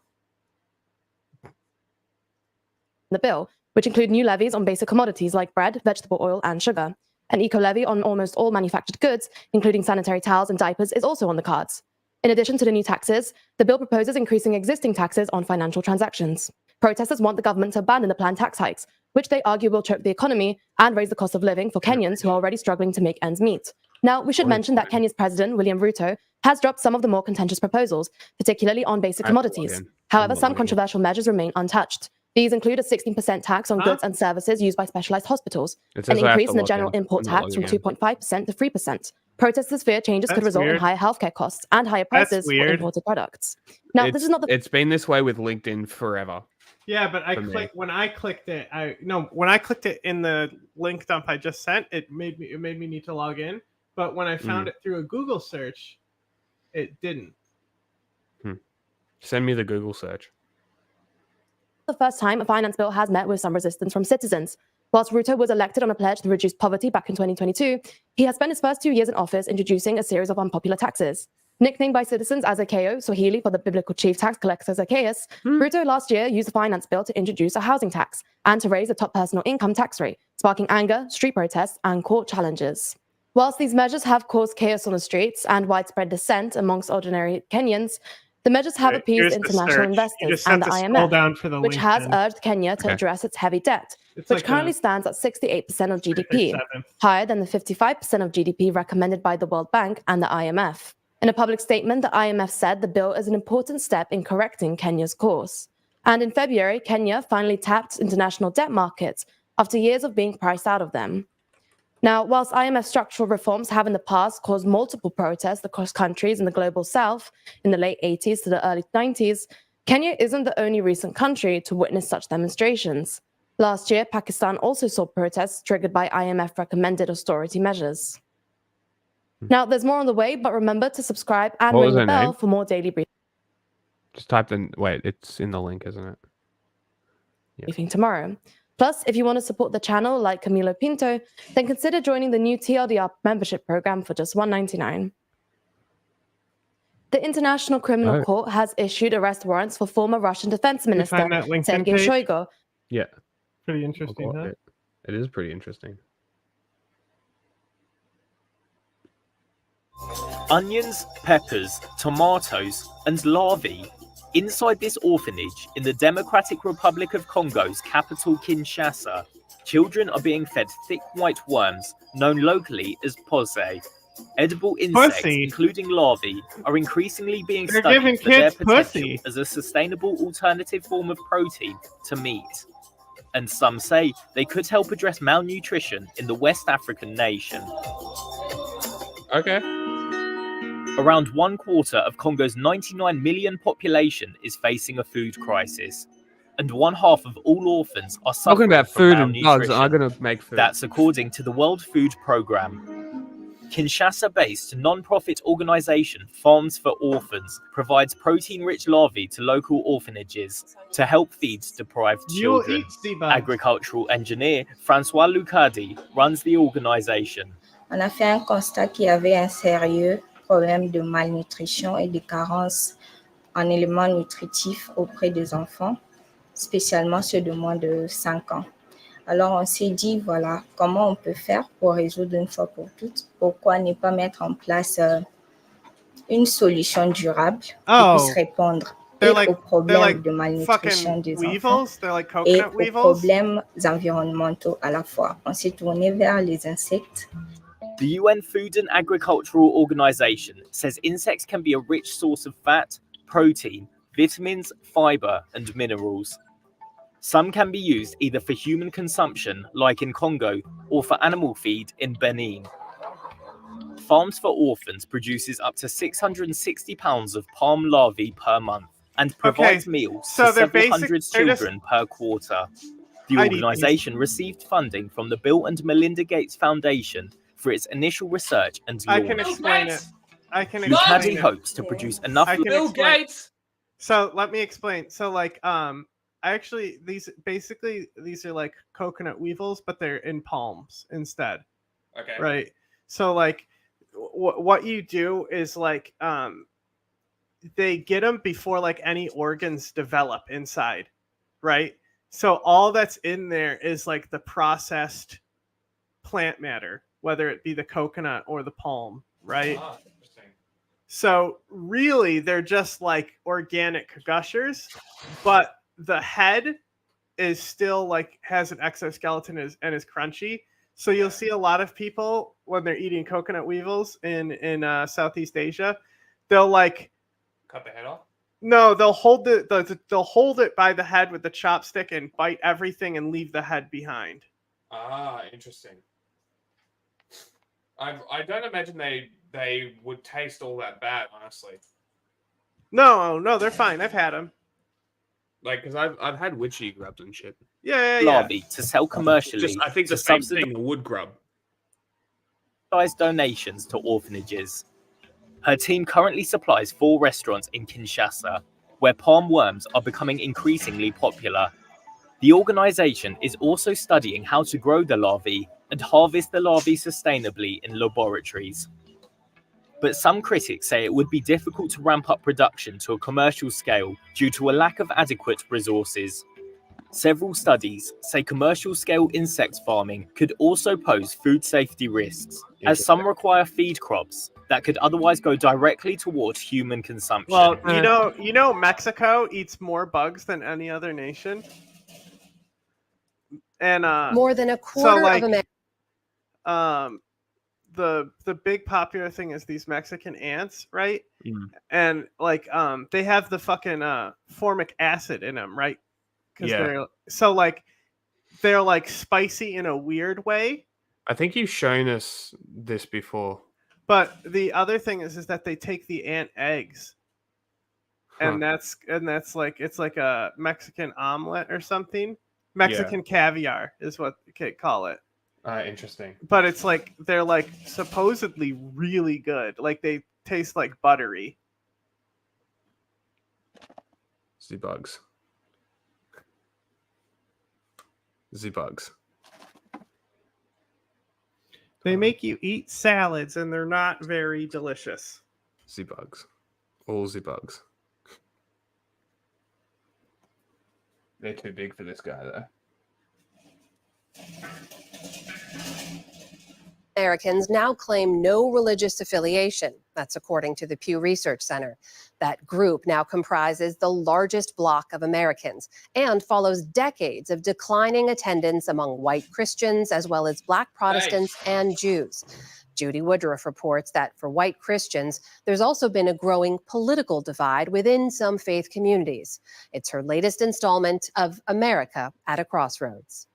the bill, which include new levies on basic commodities like bread, vegetable oil, and sugar. An eco-levy on almost all manufactured goods, including sanitary towels and diapers, is also on the cards. In addition to the new taxes, the bill proposes increasing existing taxes on financial transactions. Protesters want the government to abandon the planned tax hikes, which they argue will choke the economy and raise the cost of living for Kenyans who are already struggling to make ends meet. Now, we should mention that Kenya's president, William Ruto, has dropped some of the more contentious proposals, particularly on basic commodities. However, some controversial measures remain untouched. These include a 16% tax on goods and services used by specialized hospitals, an increase in the general import tax from 2.5% to 3%. Protesters fear changes could result in higher healthcare costs and higher prices for imported products. Now, this is not the... It's been this way with LinkedIn forever. Yeah, but when I clicked it in the link dump I just sent, it made me need to log in. But when I found it through a Google search, it didn't. Send me the Google search. The first time a finance bill has met with some resistance from citizens. Whilst Ruto was elected on a pledge to reduce poverty back in 2022, he has spent his first 2 years in office introducing a series of unpopular taxes. Nicknamed by citizens as Zakayo, Swahili for the biblical chief tax collector Zacchaeus, Ruto last year used the finance bill to introduce a housing tax and to raise the top personal income tax rate, sparking anger, street protests, and court challenges. Whilst these measures have caused chaos on the streets and widespread dissent amongst ordinary Kenyans, the measures have appeased international investors and the IMF, which has urged Kenya to address its heavy debt, which currently stands at 68% of GDP, higher than the 55% of GDP recommended by the World Bank and the IMF. In a public statement, the IMF said the bill is an important step in correcting Kenya's course. And in February, Kenya finally tapped international debt markets after years of being priced out of them. Now, whilst IMF structural reforms have in the past caused multiple protests across countries in the global south in the late 80s to the early 90s, Kenya isn't the only recent country to witness such demonstrations. Last year, Pakistan also saw protests triggered by IMF-recommended austerity measures. Now, there's more on the way, but remember to subscribe and ring the bell for more daily briefings. Just type in, wait, it's in the link, isn't it? Briefing tomorrow. Plus, if you want to support the channel like Camilo Pinto, then consider joining the new TLDR membership program for just $1.99. The International Criminal Court has issued arrest warrants for former Russian Defense Minister Sergei Shoigu. Yeah. Pretty interesting, huh? It is pretty interesting. Onions, peppers, tomatoes, and larvae. Inside this orphanage in the Democratic Republic of Congo's capital Kinshasa, children are being fed thick white worms known locally as pose. Edible insects, including larvae, are increasingly being studied for their potential as a sustainable alternative form of protein to meat. And some say they could help address malnutrition in the West African nation. Okay. Around 1/4 of Congo's 99 million population is facing a food crisis, and 1/2 of all orphans are suffering Talking about from food and malnutrition. bugs, I'm gonna make food. That's according to the World Food Programme. Kinshasa-based non-profit organisation Farms for Orphans provides protein-rich larvae to local orphanages to help feed deprived children. Agricultural engineer Francois Lucadi runs the organisation. On a fait un constat qu'il y avait un sérieux problème de malnutrition et de carence en éléments nutritifs auprès des enfants, spécialement ceux de moins de 5 ans. Alors on s'est dit, voilà, comment on peut faire pour résoudre une fois pour toutes? Pourquoi ne pas mettre en place une solution durable qui puisse répondre aux problèmes de malnutrition des enfants et aux problèmes environnementaux à la fois. On s'est tourné vers les insectes. The UN Food and Agricultural Organization says insects can be a rich source of fat, protein, vitamins, fiber, and minerals. Some can be used either for human consumption, like in Congo, or for animal feed in Benin. Farms for Orphans produces up to 660 pounds of palm larvae per month and provides meals to several hundred children per quarter. The organization received funding from the Bill and Melinda Gates Foundation for its initial research and launch. I can explain it. Lucadi hopes to produce enough. Bill Gates. So let me explain. So actually these are like coconut weevils, but they're in palms instead. Okay. Right. So what you do is they get them before any organs develop inside, right? So all that's in there is the processed plant matter, whether it be the coconut or the palm, right? Interesting. So really they're just organic gushers, but the head is still has an exoskeleton and is crunchy. So you'll see a lot of people when they're eating coconut weevils in Southeast Asia, they'll cut the head off. No, they'll hold they'll hold it by the head with the chopstick and bite everything and leave the head behind. Ah, interesting. I don't imagine they would taste all that bad, honestly. No, they're fine. I've had them. Because I've had witchy grubs and shit. Yeah. Larvae to sell commercially. I think the same thing, a wood grub. Donations to orphanages. Her team currently supplies 4 restaurants in Kinshasa, where palm worms are becoming increasingly popular. The organization is also studying how to grow the larvae and harvest the larvae sustainably in laboratories. But some critics say it would be difficult to ramp up production to a commercial scale due to a lack of adequate resources. Several studies say commercial-scale insect farming could also pose food safety risks, as some require feed crops that could otherwise go directly towards human consumption. Well, you know, Mexico eats more bugs than any other nation, and more than a quarter of America. The big popular thing is these Mexican ants, right? And they have the fucking formic acid in them, right? They're spicy in a weird way. I think you've shown us this before. But the other thing is that they take the ant eggs, and that's it's like a Mexican omelet or something. Mexican caviar is what they call it. Interesting. But it's they're supposedly really good. They taste like buttery. See bugs. Z-bugs. They make you eat salads, and they're not very delicious. Z-bugs. All Z-bugs. They're too big for this guy, though. Americans now claim no religious affiliation. That's according to the Pew Research Center. That group now comprises the largest bloc of Americans and follows decades of declining attendance among white Christians as well as Black Protestants and Jews. Judy Woodruff reports that for white Christians, there's also been a growing political divide within some faith communities. It's her latest installment of America at a Crossroads.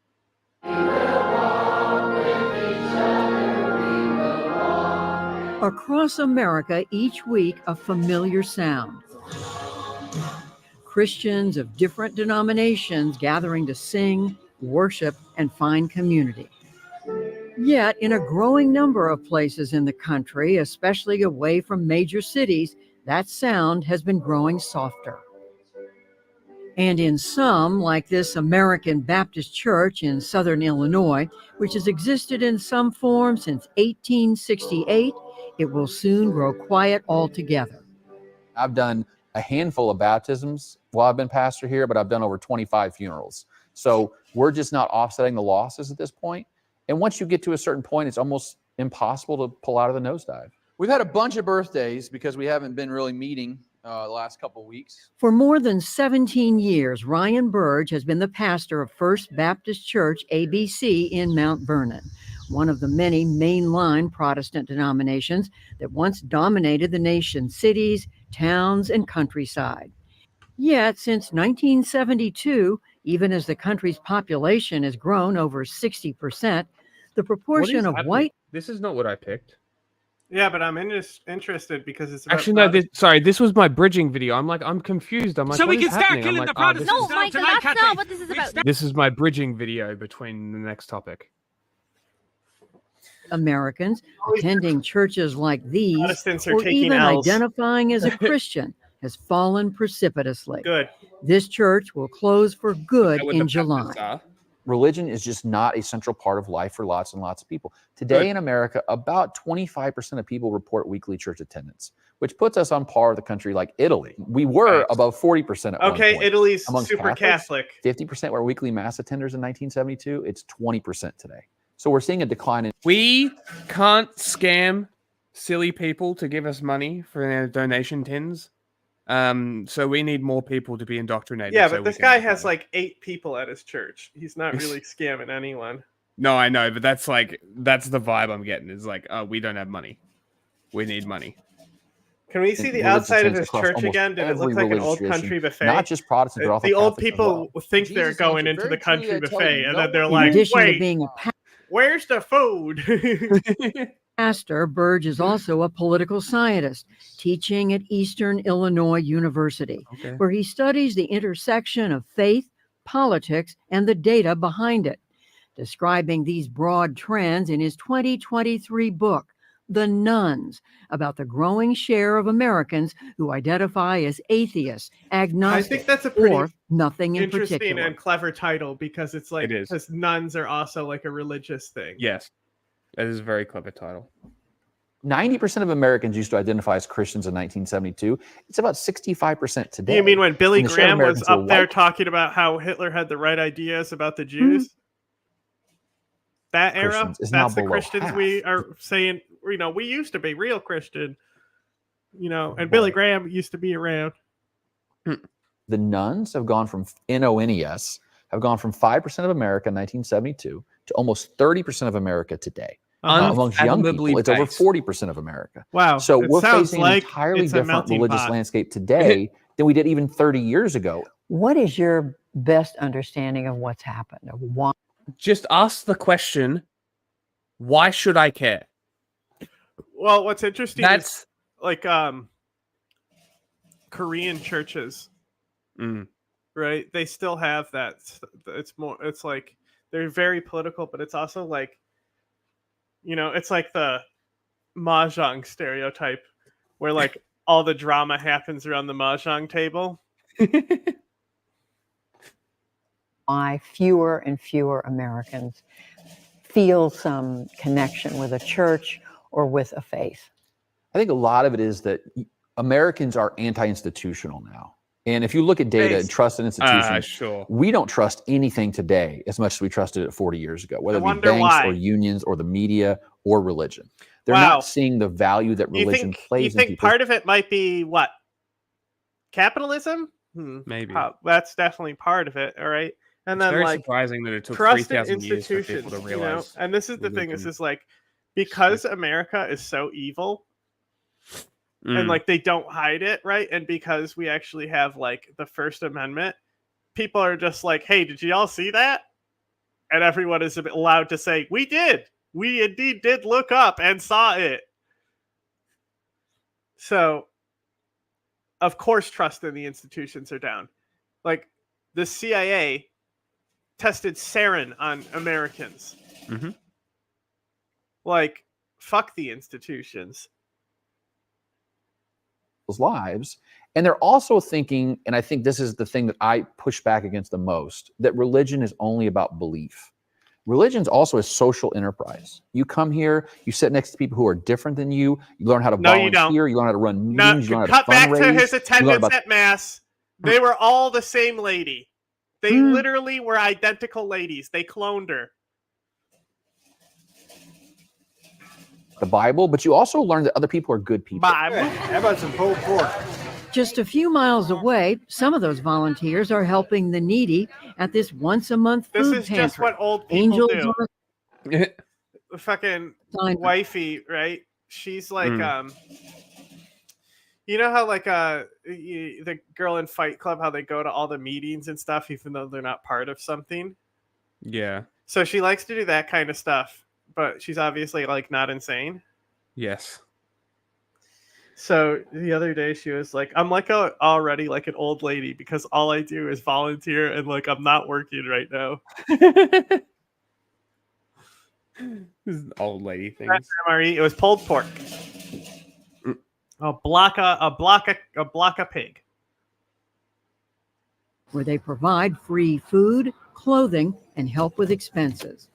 Across America, each week, a familiar sound. Christians of different denominations gathering to sing, worship, and find community. Yet, in a growing number of places in the country, especially away from major cities, that sound has been growing softer. And in some, like this American Baptist Church in Southern Illinois, which has existed in some form since 1868, it will soon grow quiet altogether. I've done a handful of baptisms while I've been pastor here, but I've done over 25 funerals. So we're just not offsetting the losses at this point. And once you get to a certain point, it's almost impossible to pull out of the nosedive. We've had a bunch of birthdays because we haven't been really meeting the last couple of weeks. For more than 17 years, Ryan Burge has been the pastor of First Baptist Church, ABC, in Mount Vernon, one of the many mainline Protestant denominations that once dominated the nation's cities, towns, and countryside. Yet, since 1972, even as the country's population has grown over 60%, the proportion of white... This is not what I picked. Yeah, but I'm interested because it's about Actually, no. This was my bridging video. I'm confused. I'm like, so what we is can start happening? killing I'm the like, Protestants. No, Michael, that's not what this is about. This is my bridging video between the next topic. Americans attending churches like these, Protestants are or taking even L's. identifying as a Christian, has fallen precipitously. Good. This church will close for good in July. Religion is just not a central part of life for lots and lots of people. Today in America, about 25% of people report weekly church attendance, which puts us on par with a country like Italy. We were above 40% at one point. Italy's Amongst super Catholics, Catholic. 50% were weekly mass attenders in 1972. It's 20% today. So we're seeing a decline in... We can't scam silly people to give us money for their donation tins. So we need more people to be indoctrinated. Yeah, but this guy has like 8 people at his church. He's not really scamming anyone. No, I know, but that's the vibe I'm getting. Is like, we don't have money. We need money. Can we see the outside of his church again? Did it look like an old country buffet? Not just Protestant, but also the old Catholics people think they're Jesus going answered into the very truly, country I tell buffet, you, and no then they're one- like, In addition to "Wait, being a where's the food?" pastor, Burge is also a political scientist, teaching at Eastern Illinois University, where he studies the intersection of faith, politics, and the data behind it, describing these broad trends in his 2023 book, The Nuns, about the growing share of Americans who identify as atheists, agnostic, I think that's a pretty or nothing in interesting particular. and clever title because it's like It is. because nuns are also like a religious thing. Yes, that is a very clever title. 90% of Americans used to identify as Christians in 1972. It's about 65% today. You mean when Billy And the share of Graham was Americans who are up there white- talking about how Hitler had the right ideas about the Jews? That era, Christians is now that's the below Christians half. we are saying, we used to be real Christian, and Billy Graham used to be around. The nuns have gone from NONES, have gone from 5% of America in 1972 to almost 30% of America today. Amongst young people, it's over 40% of America. Wow. So it we're sounds facing like an entirely it's a different melting religious pot. landscape today than we did even 30 years ago. What is your best understanding of what's happened? Of why? Just ask the question, why should I care? Well, what's interesting That's- is like Korean churches, right? They still have that. It's like they're very political, but it's also like, it's like the mahjong stereotype where like all the drama happens around the mahjong table. why fewer and fewer Americans feel some connection with a church or with a faith? I think a lot of it is that Americans are anti-institutional now. And if you look at data and trust in institutions, we don't trust anything today as much as we trusted it 40 years ago, whether it be banks or unions or the media or religion. They're not seeing the value that religion plays in You think part of it might be what? Capitalism? Maybe. That's definitely part of it, all right? And It's then very like surprising that it took trust in 3,000 years for people institutions, to you know? realize. And this is the thing, is like, because America is so evil, and like they don't hide it, right? And because we actually have like the First Amendment, people are just like, hey, did you all see that? And everyone is allowed to say, we did. We indeed did look up and saw it. So, of course, trust in the institutions are down. Like, the CIA tested sarin on Americans. Mm-hmm. Like, fuck the institutions. Lives. And they're also thinking, and I think this is the thing that I push back against the most, that religion is only about belief. Religion is also a social enterprise. You come here, you sit next to people who are different than you. You learn how to volunteer. You learn how to run meetings. You learn how to fundraise. Cut back to his attendance at Mass. They were all the same lady. They literally were identical ladies. They cloned her. The Bible, but you also learn that other people are good people. Bible. How about some pulled pork? Just a few miles away, some of those volunteers are helping the needy at this once-a-month food pantry. This is just what old people do. On The fucking wifey, right? She's like, you know how like the girl in Fight Club, how they go to all the meetings and stuff, even though they're not part of something. Yeah. So she likes to do that kind of stuff, but she's obviously like not insane. Yes. So the other day she was like, I'm like already like an old lady because all I do is volunteer and like I'm not working right now. This is old lady thing. It was pulled pork. A block of pig. where they provide free food, clothing, and help with expenses.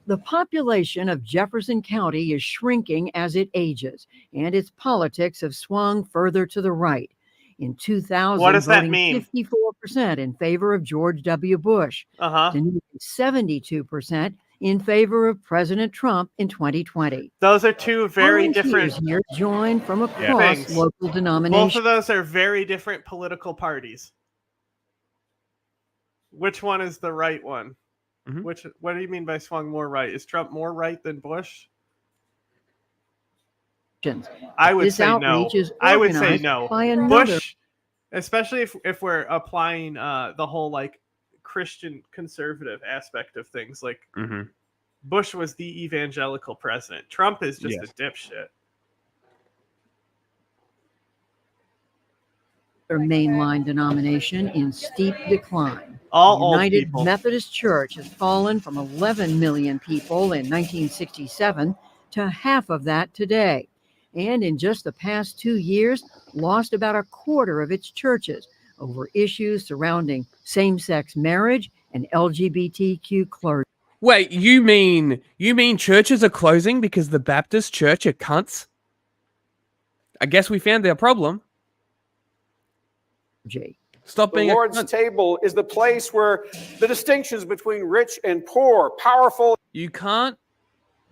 The population of Jefferson County is shrinking as it ages, and its politics have swung further to the right. In 2000, what does that voting mean? 54% in favor of George W. Bush, to nearly 72% in favor of President Trump in 2020. Those are two very different here joined from across things. local denominations. Both of those are very different political parties. Which one is the right one? Mm-hmm. What do you mean by swung more right? Is Trump more right than Bush? I would say no. I would say no. Bush, especially if we're applying the whole like Christian conservative aspect of things, like Bush was the evangelical president. Trump is just a dipshit. Their mainline denomination in steep decline. All the United old people. Methodist Church has fallen from 11 million people in 1967 to half of that today. And in just the past 2 years, lost about a quarter of its churches over issues surrounding same-sex marriage and LGBTQ clergy. Wait, you mean churches are closing because the Baptist Church are cunts? I guess we found their problem. Stop being the Lord's table is the place where the distinctions between rich and poor, powerful. You can't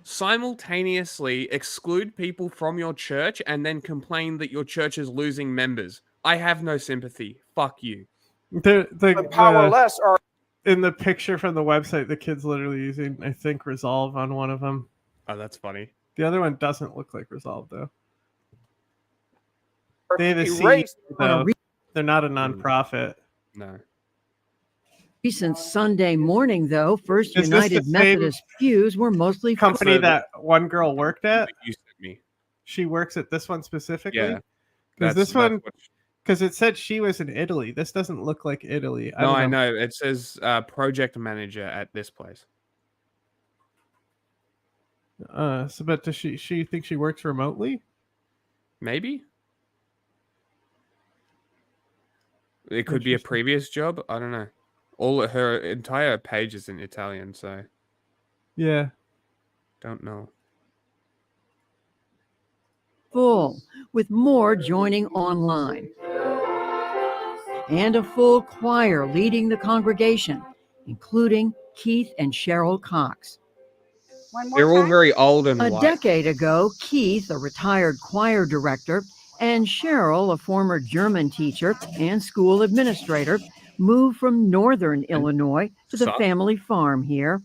simultaneously exclude people from your church and then complain that your church is losing members. I have no sympathy. Fuck you. The powerless are in the picture from the website. The kid's literally using, I think, Resolve on one of them. Oh, that's funny. The other one doesn't look like Resolve though. They have a erased though. They're not a nonprofit. No. Recent Sunday morning, though, First United Methodist pews were mostly company that one girl worked at. You sent me. She works at this one specifically. Yeah, because this one, because it said she was in Italy. This doesn't look like Italy. I know. It says project manager at this place. But does she think she works remotely? Maybe. It could be a previous job. I don't know. All her entire page is in Italian, so yeah. Don't know. Full, with more joining online. And a full choir leading the congregation, including Keith and Cheryl Cox. They're all very old and A white. decade ago, Keith, a retired choir director, and Cheryl, a former German teacher and school administrator, moved from northern Illinois to the family farm here.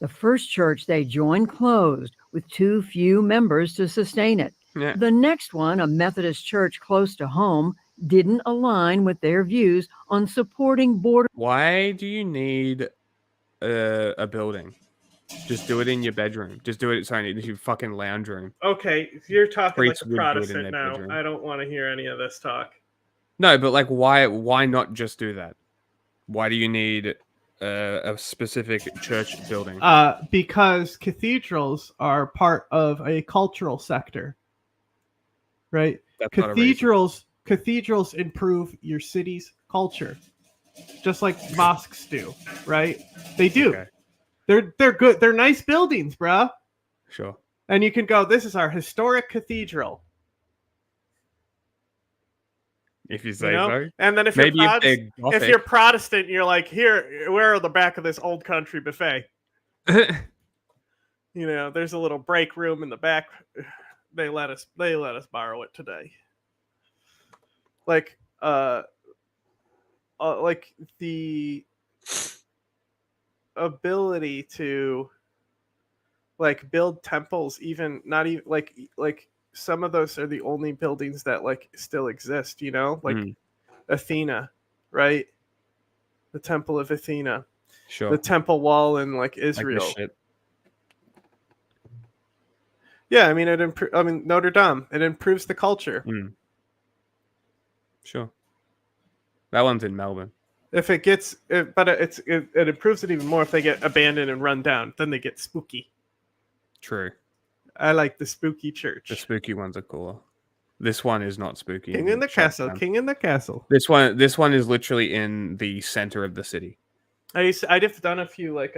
The first church they joined closed, with too few members to sustain it. Yeah. The next one, a Methodist church close to home, didn't align with their views on supporting border. Why do you need a building? Just do it in your bedroom. Just do it in your fucking lounge room. Okay, you're talking Priests like a would do it in Protestant their now. bedroom. I don't want to hear any of this talk. No, but like, why not just do that? Why do you need a specific church building? Because cathedrals are part of a cultural sector, right? That's not a reason. Cathedrals improve your city's culture, just like mosques do, right? They do. Okay. They're good. They're nice buildings, bruh. Sure. And you can go, this is our historic cathedral. If you say so. And then if you're Protestant, you're like, here, where are the back of this old country buffet? There's a little break room in the back. They let us borrow it today. Like the ability to like build temples, even not even like some of those are the only buildings that like still exist, like Athena, right? The Temple of Athena. Sure. The Temple Wall in like Israel. Like shit. Yeah, I mean Notre Dame. It improves the culture. Sure. That one's in Melbourne. If it gets, it improves it even more if they get abandoned and run down. Then they get spooky. True. I like the spooky church. The spooky ones are cooler. This one is not spooky. King in the castle. King in the castle. This one is literally in the center of the city. I've done a few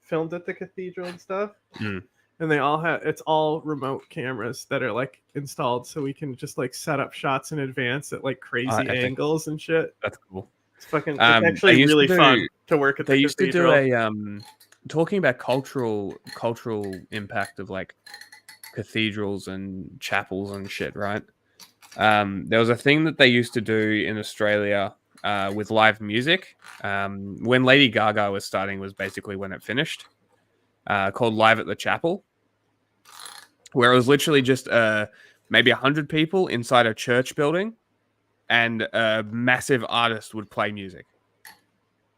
filmed at the cathedral and stuff. And they all have, it's all remote cameras that are like installed, so we can just like set up shots in advance at like crazy angles and shit. That's cool. It's actually really fun to work at the cathedral. They used to do talking about cultural impact of like cathedrals and chapels and shit, right? There was a thing that they used to do in Australia with live music. When Lady Gaga was starting was basically when it finished. Called Live at the Chapel, where it was literally just maybe 100 people inside a church building, and a massive artist would play music.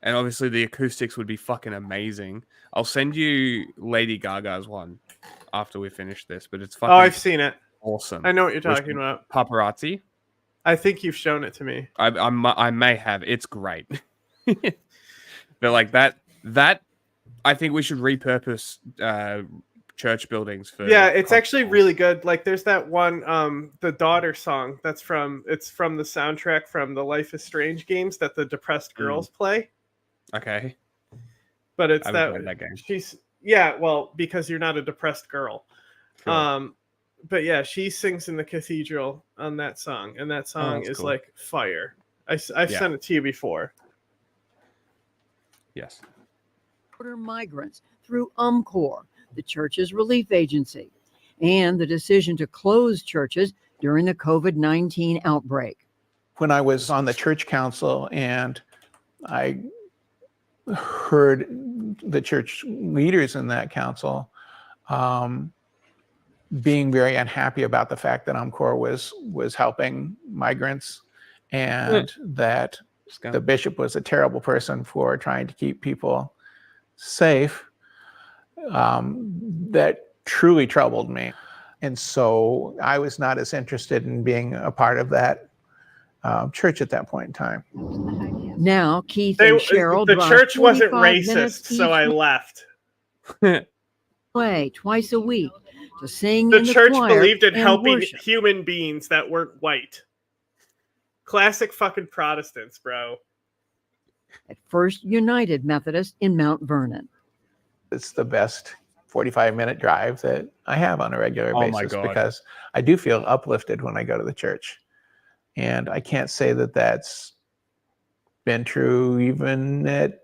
And obviously the acoustics would be fucking amazing. I'll send you Lady Gaga's one after we finish this, but it's fucking I've seen it. Awesome. I know what you're talking about. Paparazzi. I think you've shown it to me. I may have. It's great. But like that I think we should repurpose church buildings for. Yeah, it's actually really good. Like, there's that one, the Daughter song. It's from the soundtrack from the Life is Strange games that the depressed girls play. Okay. But it's I haven't played that game. Well, because you're not a depressed girl. Sure. But yeah, she sings in the cathedral on that song, and that song is cool. Like fire. I've sent it to you before. Yes. Migrants through UMCOR, the church's relief agency, and the decision to close churches during the COVID-19 outbreak. When I was on the church council and I heard the church leaders in that council being very unhappy about the fact that UMCOR was helping migrants and that the bishop was a terrible person for trying to keep people safe, that truly troubled me. And so I was not as interested in being a part of that church at that point in time. Now, Keith and Cheryl. The church wasn't racist, so I left. Twice a week to sing. The in the church choir believed in and helping worship. human beings that weren't white. Classic fucking Protestants, bro. at First United Methodist in Mount Vernon. It's the best 45-minute drive that I have on a regular Oh my basis God. because I do feel uplifted when I go to the church. And I can't say that that's been true even at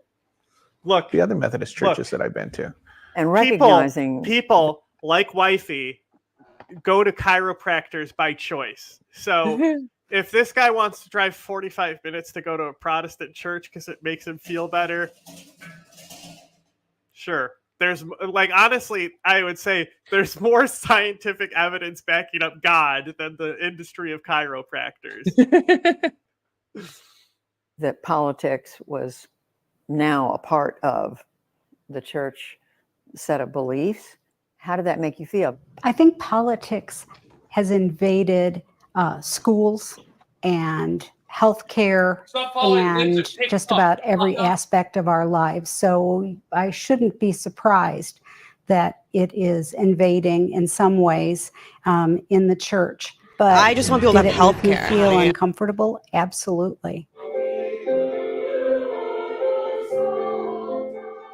the other Methodist churches that I've been to. And recognizing people like wifey go to chiropractors by choice. So if this guy wants to drive 45 minutes to go to a Protestant church because it makes him feel better, sure. There's like, honestly, I would say there's more scientific evidence backing up God than the industry of chiropractors. that politics was now a part of the church set of beliefs. How did that make you feel? I think politics has invaded schools and healthcare and just about every aspect of our lives. So I shouldn't be surprised that it is invading in some ways in the church. But I just want people to did have it make me healthcare. feel uncomfortable? Absolutely.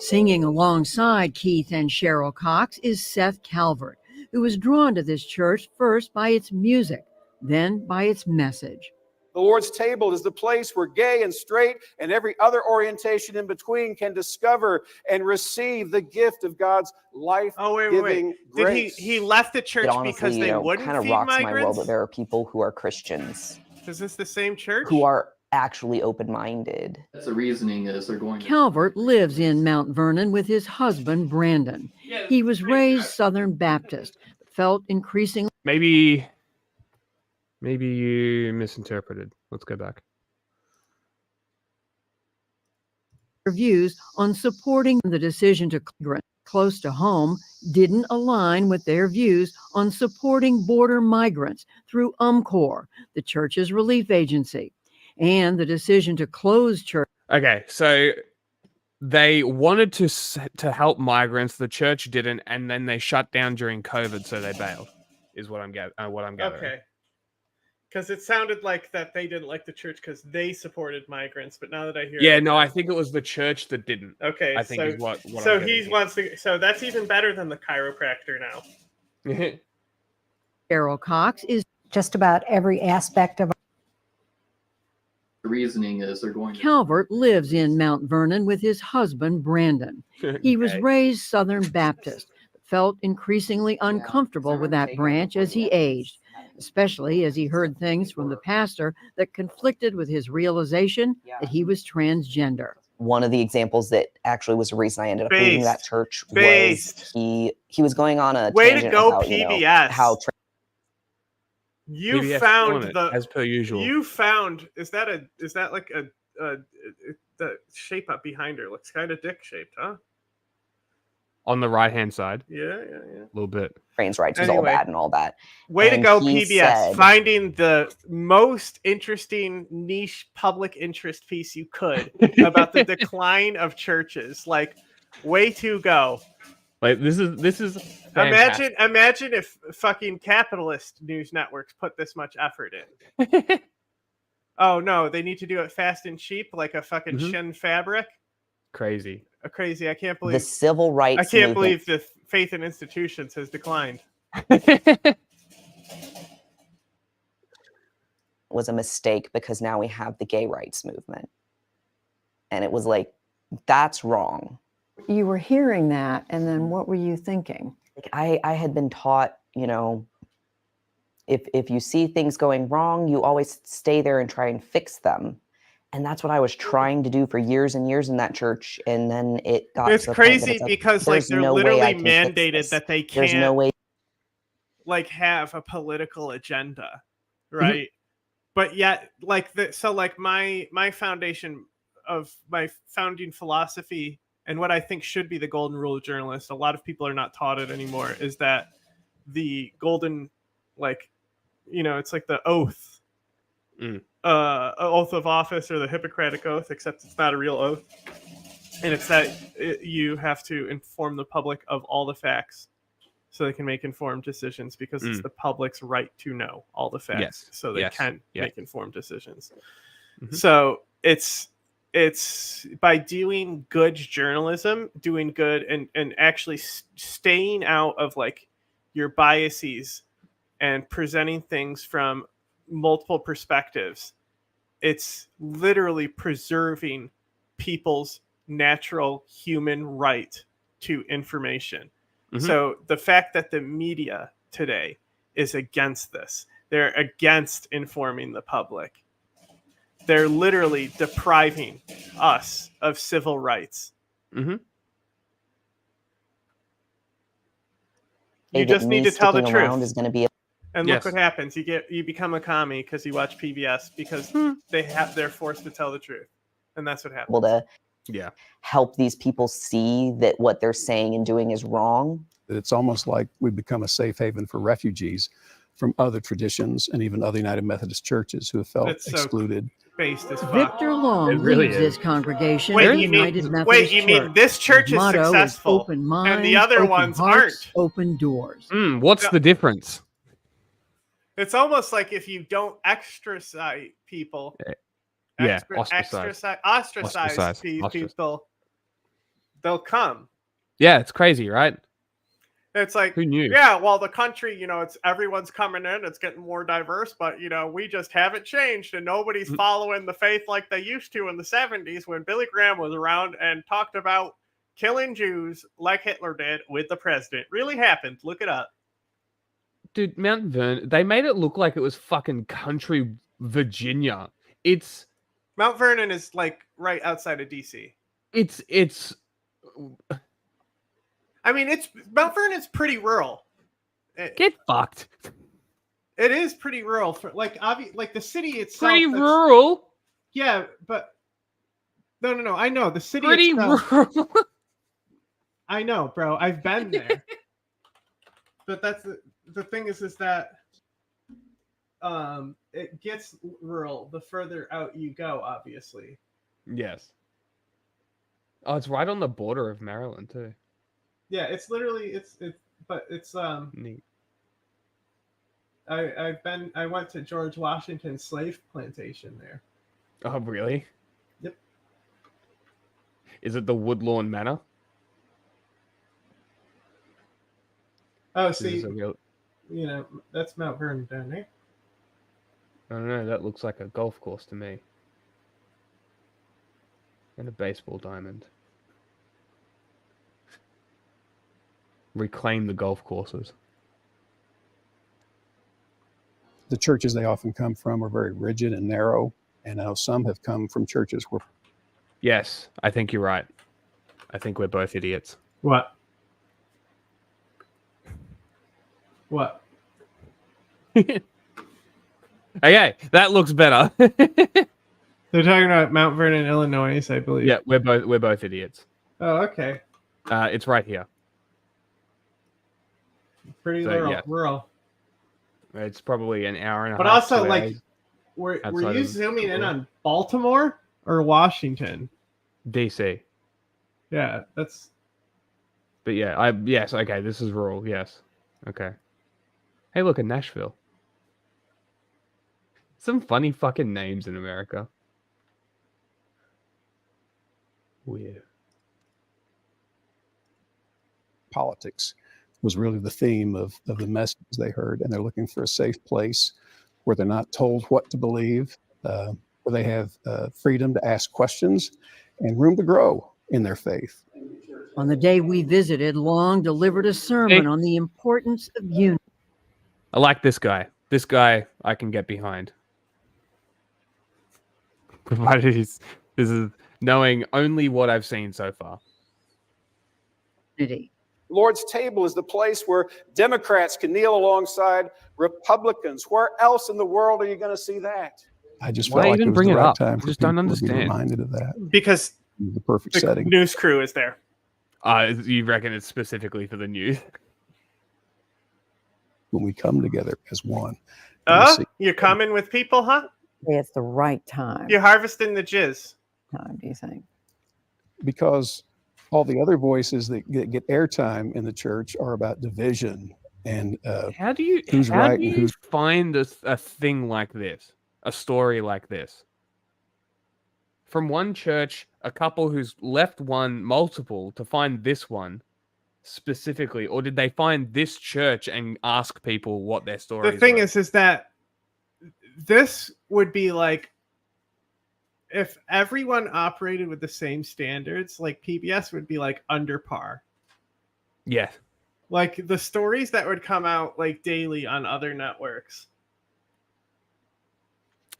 Singing alongside Keith and Cheryl Cox is Seth Calvert, who was drawn to this church first by its music, then by its message. The Lord's table is the place where gay and straight and every other orientation in between can discover and receive the gift of God's life-giving grace. Did he left the church because they wouldn't kind of feed rocks my migrants? world that there are people who are Christians Is this the same church? who are actually open-minded. That's the reasoning is they're going to... Calvert lives in Mount Vernon with his husband, Brandon. He was raised Southern Baptist, but felt increasingly... Maybe you misinterpreted. Let's go back. Views on supporting the decision to migrate close to home didn't align with their views on supporting border migrants through UMCOR, the church's relief agency, and the decision to close church. Okay, so they wanted to help migrants. The church didn't, and then they shut down during COVID, so they bailed. Is what I'm gathering. Okay. Because it sounded like that they didn't like the church because they supported migrants, but now that I hear I think it was the church that didn't. Okay, I think so is what so I'm he wants to. So that's even better than the chiropractor now. Cheryl Cox is just about every aspect of The reasoning is they're going to... Calvert lives in Mount Vernon with his husband, Brandon. He was raised Southern Baptist, but felt increasingly uncomfortable with that branch as he aged, especially as he heard things from the pastor that conflicted with his realization that he was transgender. One of the examples that actually was the reason I ended up leaving that church was he was going on a way to tangent go, about, PBS. how You PBS found doing it, the as per usual. You found is that like the shape up behind her looks kind of dick shaped, huh? On the right-hand side. Yeah. A little bit. Trans rights was all bad and all that. Way to And go, he PBS, said- finding the most interesting niche public interest piece you could about the decline of churches. Like, way to go. Like this is fantastic. Imagine if fucking capitalist news networks put this much effort in. Oh no, they need to do it fast and cheap, like a fucking Shin fabric. Crazy. Crazy. I can't believe The civil rights I can't movement- believe the faith in institutions has declined. was a mistake because now we have the gay rights movement. And it was like, that's wrong. You were hearing that, and then what were you thinking? I had been taught, if you see things going wrong, you always stay there and try and fix them. And that's what I was trying to do for years and years in that church. And then it got It's to the point that crazy it's like, because like there's they're no way literally I can fix mandated this. that they There's can't no way. like have a political agenda, right? But yet like my foundation of my founding philosophy and what I think should be the golden rule of journalists, a lot of people are not taught it anymore, is that the golden, it's like the oath, oath of office or the Hippocratic oath, except it's not a real oath. And it's that you have to inform the public of all the facts so they can make informed decisions, because it's the public's right to know all the facts so they can make informed decisions. So it's it's by doing good journalism, doing good and actually staying out of like your biases and presenting things from multiple perspectives. It's literally preserving people's natural human right to information. So the fact that the media today is against this, they're against informing the public. They're literally depriving us of civil rights. You just need to tell the truth. Is going to be and look what happens. You become a commie because you watch PBS because they're forced to tell the truth. And that's what happens. able to help these people see that what they're saying and doing is wrong. It's almost like we've become a safe haven for refugees from other traditions and even other United Methodist churches who have felt excluded. Based as fuck. Victor Long leads this congregation. Wait, at you United mean, Methodist mean this church is motto successful open minds, and the other open ones hearts, aren't? Open doors. What's the difference? It's almost like if you don't ostracize people, ostracize people, they'll come. Yeah, it's crazy, right? It's like, who knew? Yeah, well, the country, it's everyone's coming in, it's getting more diverse, but we just haven't changed, and nobody's following the faith like they used to in the 70s when Billy Graham was around and talked about killing Jews like Hitler did with the president. Really happened. Look it up. Dude, Mount Vernon, they made it look like it was fucking country Virginia. It's Mount Vernon is like right outside of DC. It's I mean, Mount Vernon's pretty rural. Get fucked. It is pretty rural for like the city itself. Pretty rural. Yeah, but no. I know the city. Pretty rural. I know, bro. I've been there. But that's the thing is that it gets rural the further out you go, obviously. Yes. Oh, it's right on the border of Maryland too. Yeah, it's literally but it's neat. I went to George Washington's slave plantation there. Oh, really? Yep. Is it the Woodlawn Manor? Oh, see, that's Mount Vernon down there. I don't know. That looks like a golf course to me. And a baseball diamond. Reclaim the golf courses. The churches they often come from are very rigid and narrow, and I know some have come from churches where... Yes, I think you're right. I think we're both idiots. What? What? Okay, that looks better. They're talking about Mount Vernon, Illinois, I believe. Yeah, we're both idiots. Oh, okay. It's right here. Pretty rural. It's probably an hour and a half. But also, like, were you zooming in on Baltimore or Washington? DC. Yeah, that's. But yeah, yes, okay, this is rural. Yes, okay. Hey, look at Nashville. Some funny fucking names in America. Weird. Politics was really the theme of the messages they heard, and they're looking for a safe place where they're not told what to believe, where they have freedom to ask questions and room to grow in their faith. On the day we visited, Long delivered a sermon on the importance of unity. I like this guy. This guy I can get behind. Provided this is knowing only what I've seen so far. Lord's table is the place where Democrats can kneel alongside Republicans. Where else in the world are you going to see that? I just felt like it was the right time for just don't people to be understand. reminded of that. Because the perfect setting. News crew is there. You reckon it's specifically for the news? When we come together as one. You're coming with people, huh? It's the right time. You're harvesting the jizz. Time, do you think? Because all the other voices that get airtime in the church are about division and how do you find a thing like this, a story like this? from one church, a couple who's left multiple to find this one specifically, or did they find this church and ask people what their story? The thing is that this would be like if everyone operated with the same standards, like PBS would be like under par. Yeah. Like the stories that would come out like daily on other networks.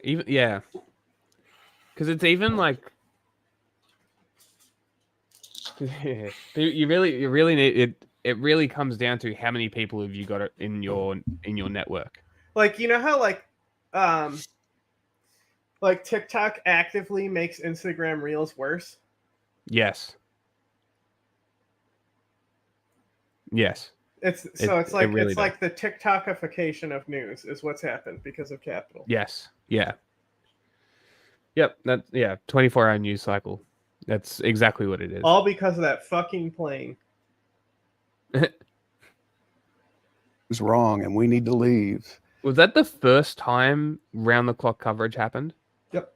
Even because it's even like you really need it. It really comes down to how many people have you got in your network. Like you know how like TikTok actively makes Instagram Reels worse. Yes. It's like the TikTokification of news is what's happened because of capital. Yes. Yeah. Yep. 24-hour news cycle. That's exactly what it is. All because of that fucking plane. It was wrong, and we need to leave. Was that the first time round-the-clock coverage happened? Yep.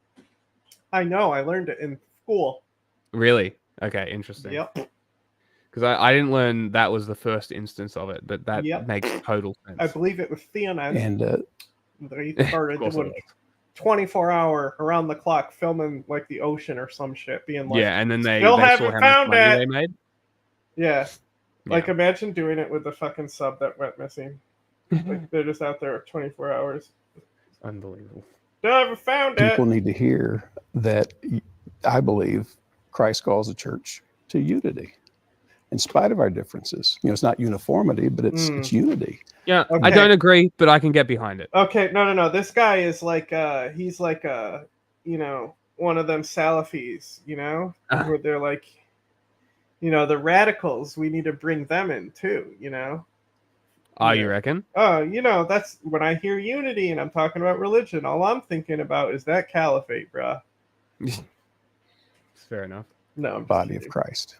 I know. I learned it in school. Really? Okay, interesting. Yep. Because I didn't learn that was the first instance of it, but that makes total sense. I believe it was CNN. And they started doing 24-hour around-the-clock filming like the ocean or some shit, being like, and then they still saw haven't how found much money it. they made. Yeah. Like imagine doing it with the fucking sub that went missing. Like they're just out there 24 hours. Unbelievable. Still haven't found it. People need to hear that I believe Christ calls the church to unity. In spite of our differences, it's not uniformity, but it's unity. Yeah, okay. I don't agree, but I can get behind it. Okay, no. This guy is like, he's like one of them Salafis, where they're like, the radicals. We need to bring them in too, Oh, you reckon? Oh, that's when I hear unity and I'm talking about religion. All I'm thinking about is that caliphate, bruh. It's fair enough. No, body of Christ.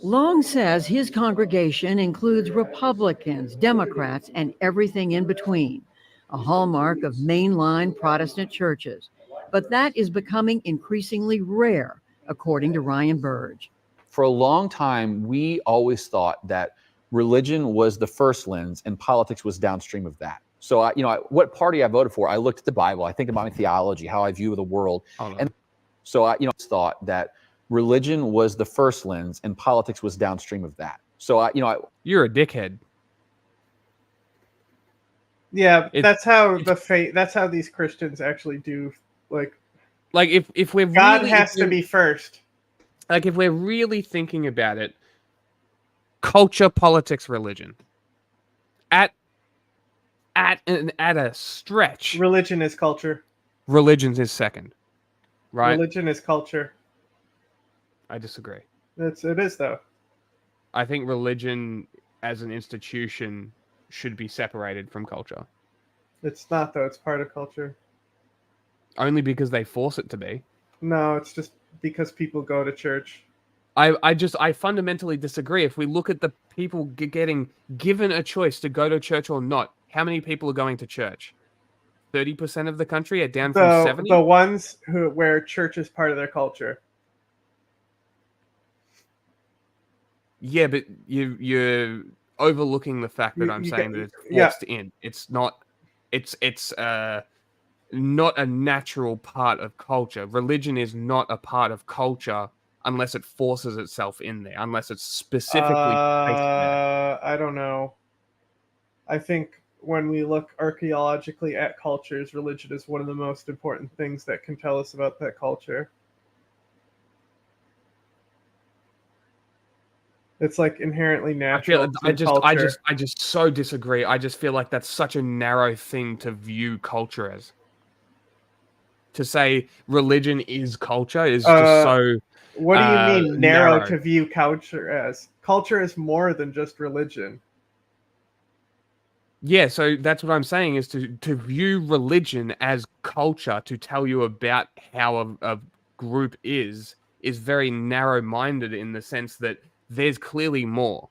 Long says his congregation includes Republicans, Democrats, and everything in between, a hallmark of mainline Protestant churches. But that is becoming increasingly rare, according to Ryan Burge. For a long time, we always thought that religion was the first lens and politics was downstream of that. So, what party I voted for, I looked at the Bible, I think about my theology, how I view the world. And so I thought that religion was the first lens and politics was downstream of that. So you're a dickhead. Yeah, that's how that's how these Christians actually do. Like if we're God really, has to be first. Like if we're really thinking about it, culture, politics, religion. At a stretch, religion is culture. Religion is second, right? Religion is culture. I disagree. It is though. I think religion as an institution should be separated from culture. It's not though. It's part of culture. Only because they force it to be. No, it's just because people go to church. I fundamentally disagree. If we look at the people getting given a choice to go to church or not, how many people are going to church? 30% of the country are down from 70? The ones where church is part of their culture. Yeah, but you're overlooking the fact that I'm saying that it's forced in. It's not. It's not a natural part of culture. Religion is not a part of culture unless it forces itself in there, unless it's specifically placed there. I don't know. I think when we look archaeologically at cultures, religion is one of the most important things that can tell us about that culture. It's like inherently natural. I just so disagree. I just feel like that's such a narrow thing to view culture as. To say religion is culture is just so. What do you mean narrow to view culture as? Culture is more than just religion. Yeah, so that's what I'm saying is to view religion as culture, to tell you about how a group is very narrow-minded in the sense that there's clearly more.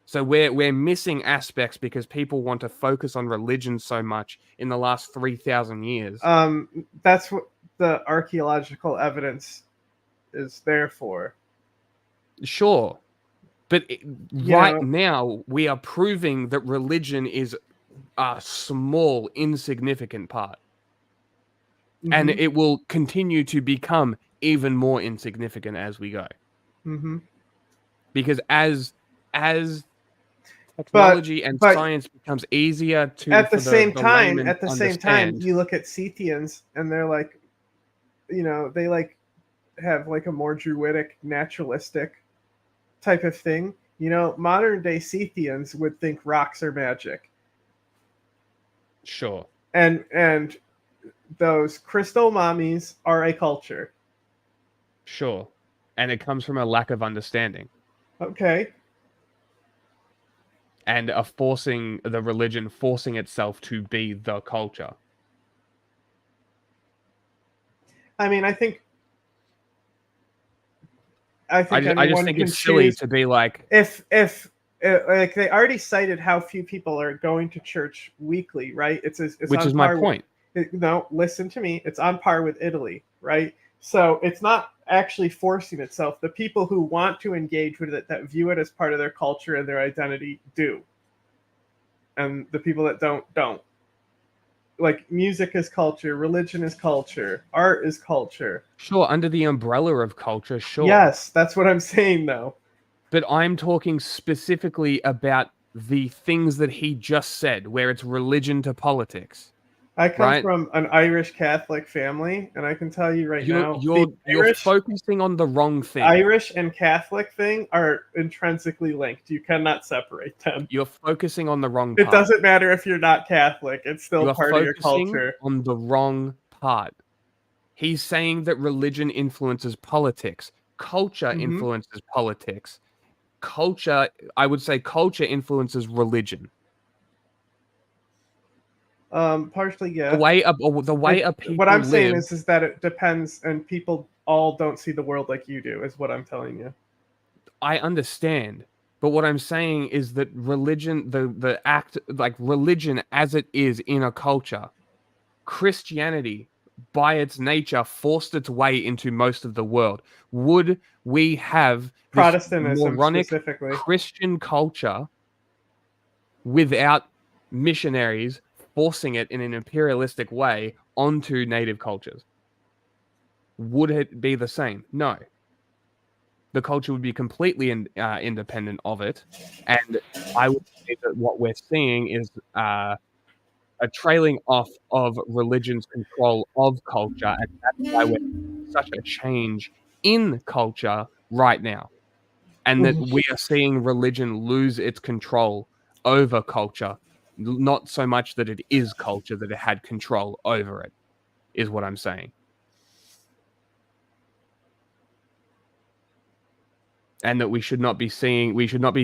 So we're missing aspects because people want to focus on religion so much in the last 3,000 years. the archaeological evidence is there for. Sure. But now we are proving that religion is a small, insignificant part. Mm-hmm. And it will continue to become even more insignificant as we go. Mm-hmm. Because as technology and science becomes easier to at the same time, you look at Scythians and they're like, they like have like a more druidic, naturalistic type of thing. Modern day Scythians would think rocks are magic. Sure. And those crystal mummies are a culture. Sure. And it comes from a lack of understanding. Okay. And the religion forcing itself to be the culture. I mean, I think I just think it's silly to be like, if like they already cited how few people are going to church weekly, right? It's which is my point. No, listen to me. It's on par with Italy, right? So it's not actually forcing itself. The people who want to engage with it, that view it as part of their culture and their identity, do. And the people that don't. Like, music is culture, religion is culture, art is culture. Sure, under the umbrella of culture, sure. Yes, that's what I'm saying, though. But I'm talking specifically about the things that he just said, where it's religion to politics. I come from an Irish Catholic family, and I can tell you now, you're focusing on the wrong thing. Irish and Catholic thing are intrinsically linked. You cannot separate them. You're focusing on the wrong part. It doesn't matter if you're not Catholic. It's still part of your culture. On the wrong part. He's saying that religion influences politics. Culture influences politics. I would say culture influences religion. Partially, yeah. The way a people what I'm saying is that it depends, and people all don't see the world like you do, is what I'm telling you. I understand, but what I'm saying is that religion, the act, like religion as it is in a culture, Christianity by its nature forced its way into most of the world. Would we have Protestantism moronic specifically Christian culture without missionaries forcing it in an imperialistic way onto native cultures? Would it be the same? No. The culture would be completely independent of it. And I would say that what we're seeing is a trailing off of religion's control of culture. And that's why we're seeing such a change in culture right now. And that we are seeing religion lose its control over culture. Not so much that it is culture, that it had control over it, is what I'm saying. And that we should not be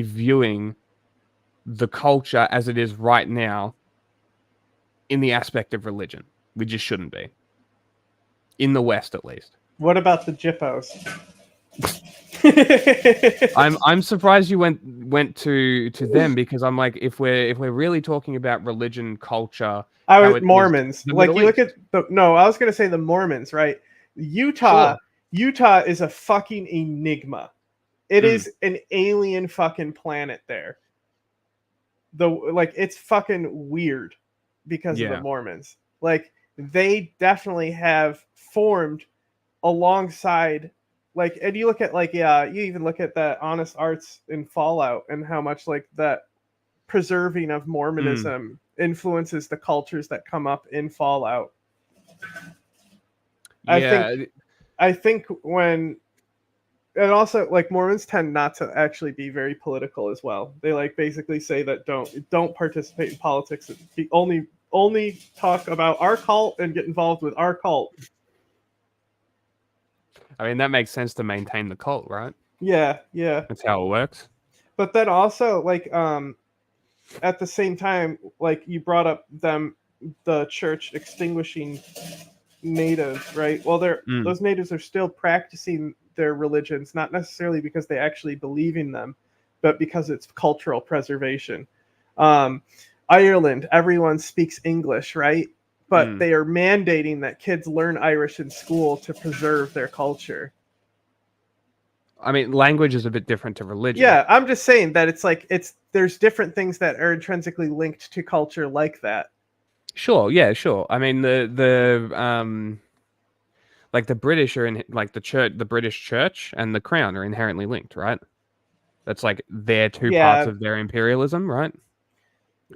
viewing the culture as it is right now in the aspect of religion. We just shouldn't be. In the West, at least. What about the Jippos? I'm surprised you went to them, because I'm like, if we're really talking about religion, culture, Mormons. Like, you look at I was gonna say the Mormons, right? Utah is a fucking enigma. It is an alien fucking planet there. It's fucking weird because of the Mormons. Like, they definitely have formed alongside, like, and you look at, like, you even look at that Honest Arts in Fallout and how much, like, that preserving of Mormonism influences the cultures that come up in Fallout. I think when, and also, like, Mormons tend not to actually be very political as well. They, like, basically say that don't participate in politics. Only talk about our cult and get involved with our cult. I mean, that makes sense to maintain the cult, right? Yeah. That's how it works. But then also, like, at the same time, like, you brought up the church extinguishing natives, right? Well, those natives are still practicing their religions, not necessarily because they actually believe in them, but because it's cultural preservation. Ireland, everyone speaks English, right? but they are mandating that kids learn Irish in school to preserve their culture. I mean, language is a bit different to religion. Yeah, I'm just saying that it's like there's different things that are intrinsically linked to culture like that. Sure, yeah, sure. I mean, the like the British are in like the British Church and the Crown are inherently linked, right? That's like their two parts of their imperialism, right?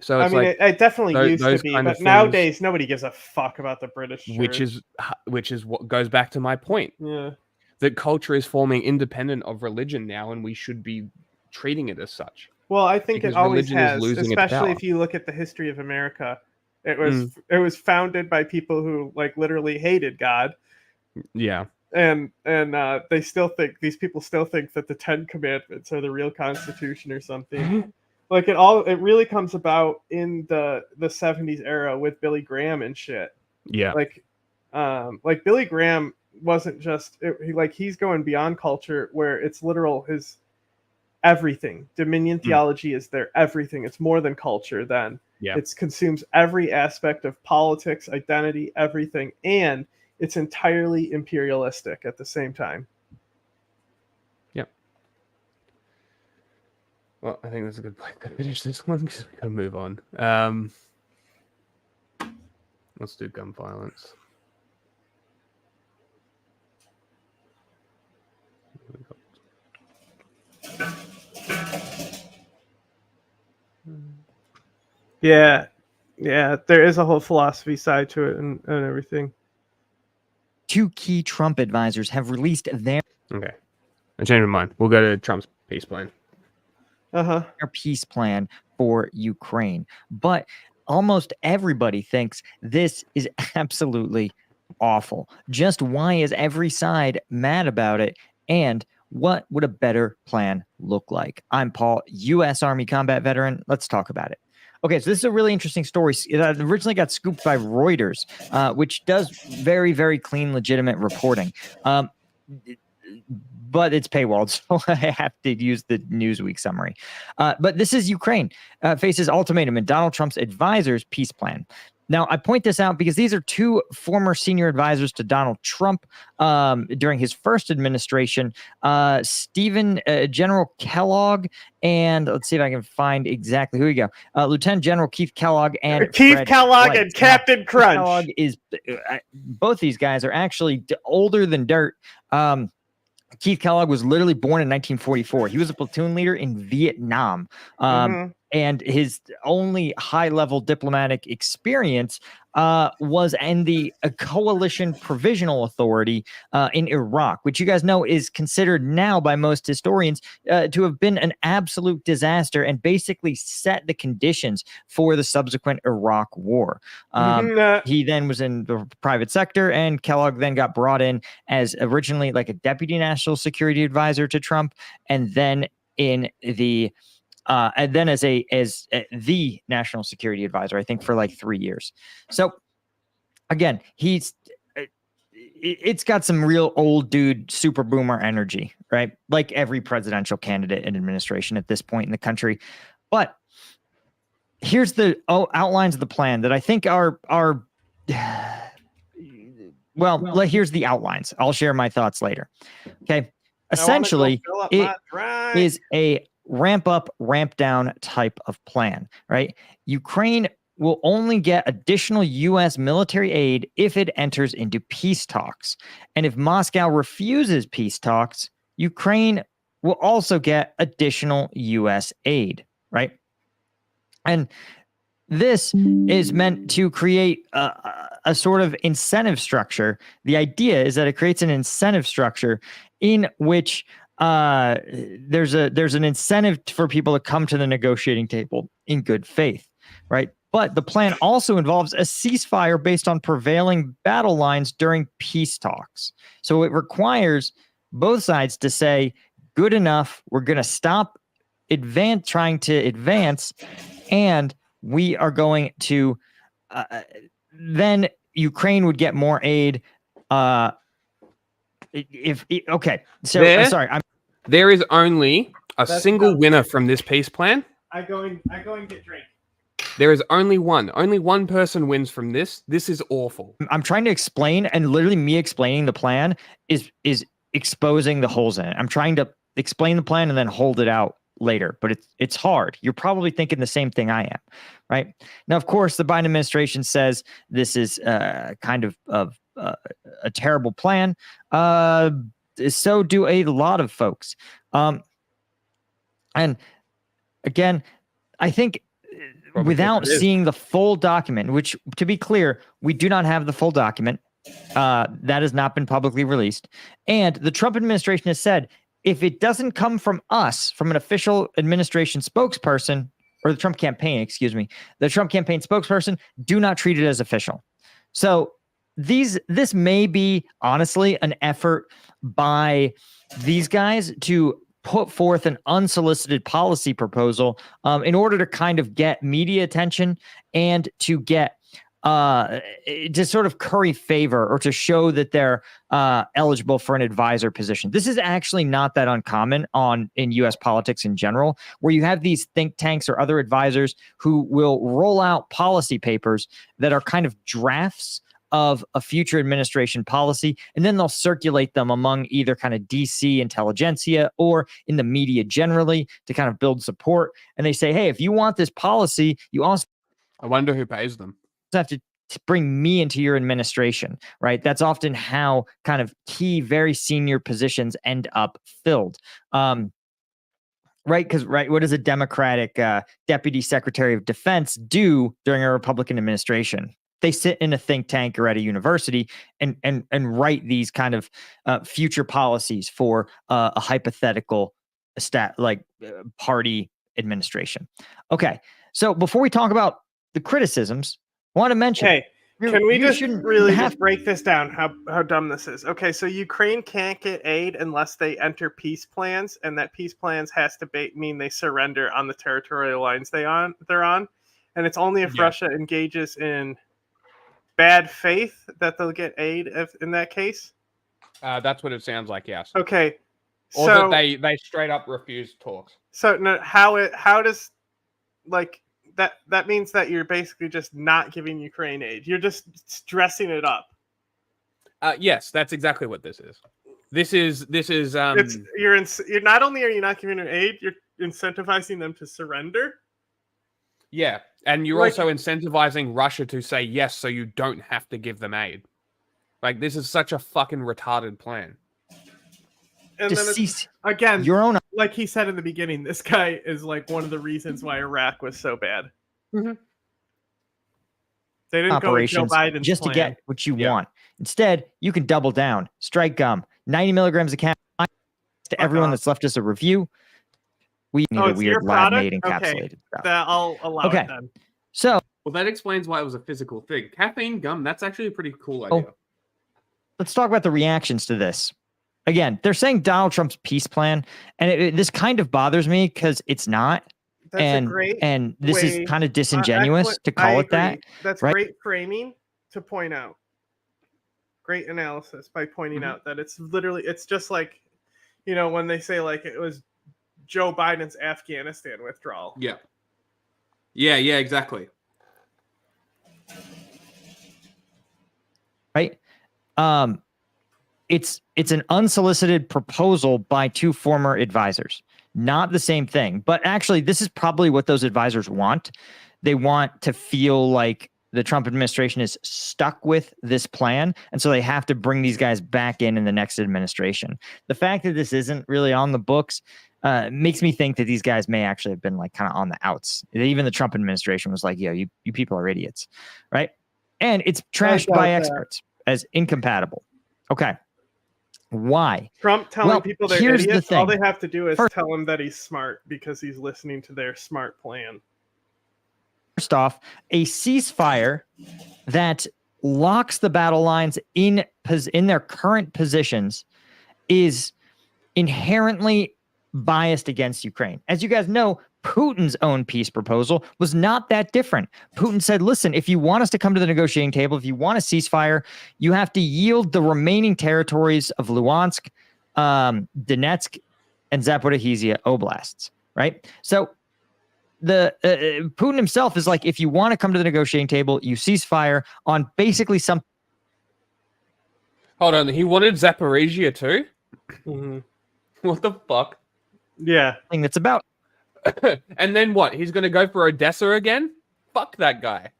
So it's it definitely used to be, but nowadays nobody gives a fuck about the British Church. Which is what goes back to my point. Yeah. That culture is forming independent of religion now, and we should be treating it as such. Well, I think it always has, especially if you look at the history of America. It was founded by people who like literally hated God. Yeah. And these people still think that the 10 Commandments are the real Constitution or something. Like it really comes about in the 70s era with Billy Graham and shit. Yeah. Like Billy Graham wasn't just he's going beyond culture where it's literal his everything. Dominion theology is their everything. It's more than culture then. Yeah. It consumes every aspect of politics, identity, everything, and it's entirely imperialistic at the same time. Yep. Well, I think that's a good place to finish this one because we can move on. Let's do gun violence. Yeah, there is a whole philosophy side to it and everything. Two key Trump advisors have released their I changed my mind. We'll go to Trump's peace plan. their peace plan for Ukraine. But almost everybody thinks this is absolutely awful. Just why is every side mad about it? And what would a better plan look like? I'm Paul, U.S. Army combat veteran. Let's talk about it. Okay, so this is a really interesting story. It originally got scooped by Reuters, which does very, very clean, legitimate reporting. But it's paywalled, so I have to use the Newsweek summary. But this is Ukraine faces ultimatum in Donald Trump's advisors' peace plan. Now, I point this out because these are two former senior advisors to Donald Trump during his first administration, General Kellogg, and let's see if I can find exactly who we go. Lieutenant General Keith Kellogg and Keith Kellogg and Captain Crunch. Kellogg is both these guys are actually older than dirt. Keith Kellogg was literally born in 1944. He was a platoon leader in Vietnam. And his only high-level diplomatic experience was in the Coalition Provisional Authority in Iraq, which you guys know is considered now by most historians to have been an absolute disaster and basically set the conditions for the subsequent Iraq War. He then was in the private sector, and Kellogg then got brought in as originally like a deputy national security advisor to Trump, and then in the and then as the national security advisor, I think for like 3 years. So again, it's got some real old dude super boomer energy, right? Like every presidential candidate and administration at this point in the country. But here's the outlines of the plan that I think are here's the outlines. I'll share my thoughts later. Okay. Essentially, it is a ramp up, ramp down type of plan, right? Ukraine will only get additional U.S. military aid if it enters into peace talks. And if Moscow refuses peace talks, Ukraine will also get additional U.S. aid, right? And this is meant to create a sort of incentive structure. The idea is that it creates an incentive structure in which there's an incentive for people to come to the negotiating table in good faith, right? But the plan also involves a ceasefire based on prevailing battle lines during peace talks. So it requires both sides to say, good enough, we're going to stop trying to advance, and we are going to then Ukraine would get more aid. There is only a single winner from this peace plan. I go and get drink. There is only one. Only one person wins from this. This is awful. I'm trying to explain, and literally me explaining the plan is exposing the holes in it. I'm trying to explain the plan and then hold it out later, but it's hard. You're probably thinking the same thing I am, right? Now, of course, the Biden administration says this is kind of a terrible plan. So do a lot of folks. And again, I think without seeing the full document, which, to be clear, we do not have the full document. That has not been publicly released. And the Trump administration has said, if it doesn't come from us, from an official administration spokesperson, or the Trump campaign, excuse me, the Trump campaign spokesperson, do not treat it as official. So this may be, honestly, an effort by these guys to put forth an unsolicited policy proposal in order to kind of get media attention and to get to sort of curry favor or to show that they're eligible for an advisor position. This is actually not that uncommon in U.S. politics in general, where you have these think tanks or other advisors who will roll out policy papers that are kind of drafts of a future administration policy, and then they'll circulate them among either kind of DC intelligentsia or in the media generally to kind of build support. And they say, hey, if you want this policy, you also... I wonder who pays them. Have to bring me into your administration, right? That's often how kind of key, very senior positions end up filled. Right? Because, right, what does a Democratic deputy secretary of defense do during a Republican administration? They sit in a think tank or at a university and write these kind of future policies for a hypothetical party administration. Okay, so before we talk about the criticisms, I want to mention. Hey, can we just really just break this down? How dumb this is? Okay, so Ukraine can't get aid unless they enter peace plans, and that peace plans has to mean they surrender on the territorial lines they're on, and it's only if Russia engages in bad faith that they'll get aid in that case. That's what it sounds like. Yes. Okay. Or so, that they straight up refuse talks. So no, how does like that means that you're basically just not giving Ukraine aid. You're just dressing it up. Yes, that's exactly what this is. This is you're not only are you not giving them aid, you're incentivizing them to surrender. Yeah, and you're also incentivizing Russia to say yes, so you don't have to give them aid. Like, this is such a fucking retarded plan. And then again, like he said in the beginning, this guy is like one of the reasons why Iraq was so bad. Mm-hmm. They didn't go with Joe Biden's just plan. to get what you want. Instead, you can double down. Strike gum, 90 milligrams of cannabis. To everyone that's left us a review, we need a weird lab-made encapsulated stuff. I'll allow it then. So, well, that explains why it was a physical thing. Caffeine gum, that's actually a pretty cool idea. Let's talk about the reactions to this. Again, they're saying Donald Trump's peace plan, and this kind of bothers me because it's not. That's and this is kind of disingenuous to call it that. That's right? Great framing to point out. Great analysis by pointing out that it's just like, when they say like it was Joe Biden's Afghanistan withdrawal. Yeah. Yeah, exactly. Right? It's an unsolicited proposal by two former advisors. Not the same thing, but actually this is probably what those advisors want. They want to feel like the Trump administration is stuck with this plan, and so they have to bring these guys back in the next administration. The fact that this isn't really on the books makes me think that these guys may actually have been like kind of on the outs. Even the Trump administration was like, yo, you people are idiots, right? And it's trashed by experts as incompatible. Okay. Why? Trump telling people they're idiots, all they have to do is First, tell him that he's smart because he's listening to their smart plan. First off, a ceasefire that locks the battle lines in their current positions is inherently biased against Ukraine. As you guys know, Putin's own peace proposal was not that different. Putin said, listen, if you want us to come to the negotiating table, if you want a ceasefire, you have to yield the remaining territories of Luhansk, Donetsk, and Zaporizhzhia oblasts, right? So Putin himself is like, if you want to come to the negotiating table, you cease fire on basically some. Hold on, he wanted Zaporizhia too? Mm-hmm. What the fuck? Yeah. Thing that's about. And then what? He's going to go for Odessa again? Fuck that guy.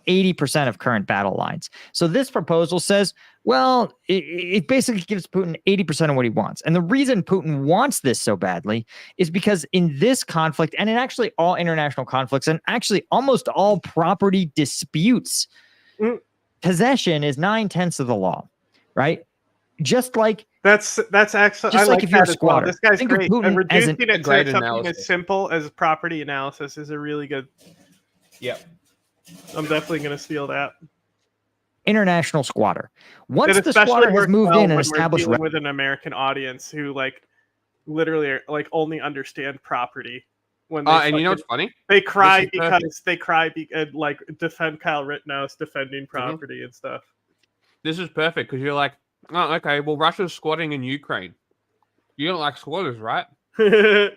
80% of current battle lines. So this proposal says, well, it basically gives Putin 80% of what he wants. And the reason Putin wants this so badly is because in this conflict, and in actually all international conflicts, and actually almost all property disputes, possession is 9/10 of the law, right? Just like that's actually, just I like if you're a that squatter. This guy's Think of great. Putin And as reducing it to something as simple as property analysis is a really good. Yep. I'm definitely going to steal that. International squatter. Once the squatter has moved in and established, we're dealing with an American audience who like literally are, like only understand property. When they and you know what's funny? They cry because like defend Kyle Rittenhouse defending property and stuff. This is perfect because you're like, oh, okay, well, Russia's squatting in Ukraine. You don't like squatters, right? They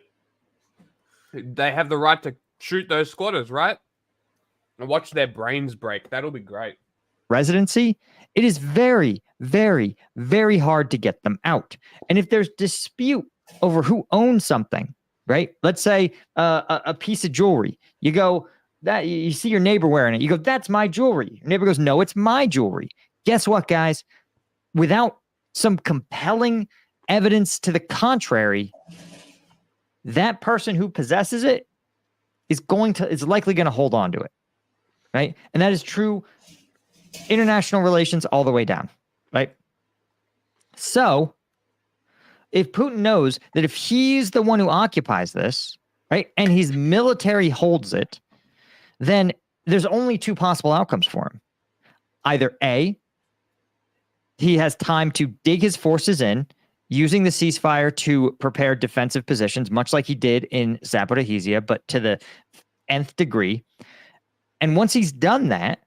have the right to shoot those squatters, right? And watch their brains break. That'll be great. Residency, it is very, very, very hard to get them out. And if there's dispute over who owns something, right? Let's say a piece of jewelry. You go, that you see your neighbor wearing it. You go, that's my jewelry. Your neighbor goes, no, it's my jewelry. Guess what, guys? Without some compelling evidence to the contrary, that person who possesses it is likely going to hold on to it, right? And that is true international relations all the way down, right? So if Putin knows that if he's the one who occupies this, right, and his military holds it, then there's only two possible outcomes for him. Either A, he has time to dig his forces in, using the ceasefire to prepare defensive positions, much like he did in Zaporizhia, but to the nth degree. And once he's done that,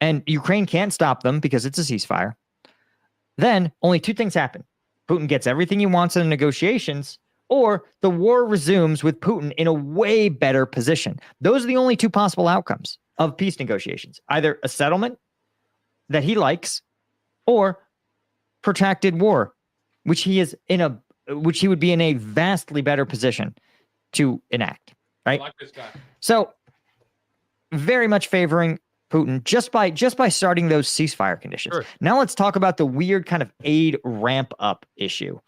and Ukraine can't stop them because it's a ceasefire, then only two things happen. Putin gets everything he wants in the negotiations, or the war resumes with Putin in a way better position. Those are the only two possible outcomes of peace negotiations. Either a settlement that he likes, or protracted war, which he would be in a vastly better position to enact. Right? I like this guy. So very much favoring Putin just by starting those ceasefire conditions. Sure. Now let's talk about the weird kind of aid ramp up issue.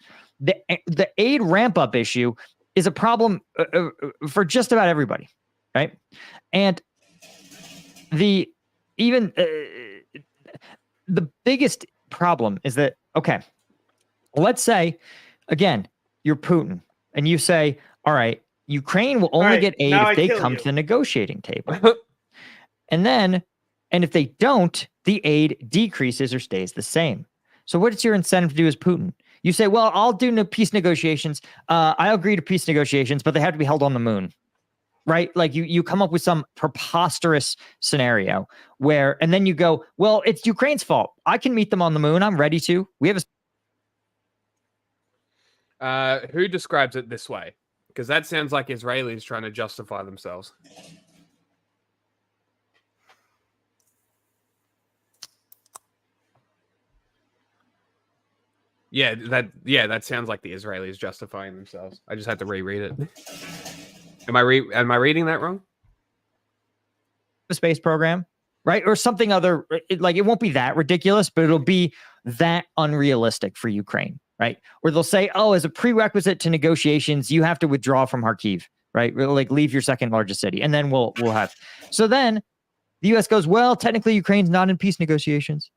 The aid ramp up issue is a problem for just about everybody, right? And the biggest problem is that, okay, let's say, again, you're Putin and you say, all right, Ukraine will only get aid if they come to the negotiating table. And if they don't, the aid decreases or stays the same. So what is your incentive to do as Putin? You say, well, I'll do peace negotiations. I'll agree to peace negotiations, but they have to be held on the moon, right? Like you come up with some preposterous scenario where, and then you go, well, it's Ukraine's fault. I can meet them on the moon. I'm ready to. We have who describes it this way? Because that sounds like Israelis trying to justify themselves. Yeah, that sounds like the Israelis justifying themselves. I just had to reread it. Am I reading that wrong? The space program, right? Or something other, like it won't be that ridiculous, but it'll be that unrealistic for Ukraine, right? Or they'll say, oh, as a prerequisite to negotiations, you have to withdraw from Kharkiv, right? Like leave your second largest city, and then we'll have. So then the U.S. goes, well, technically Ukraine's not in peace negotiations,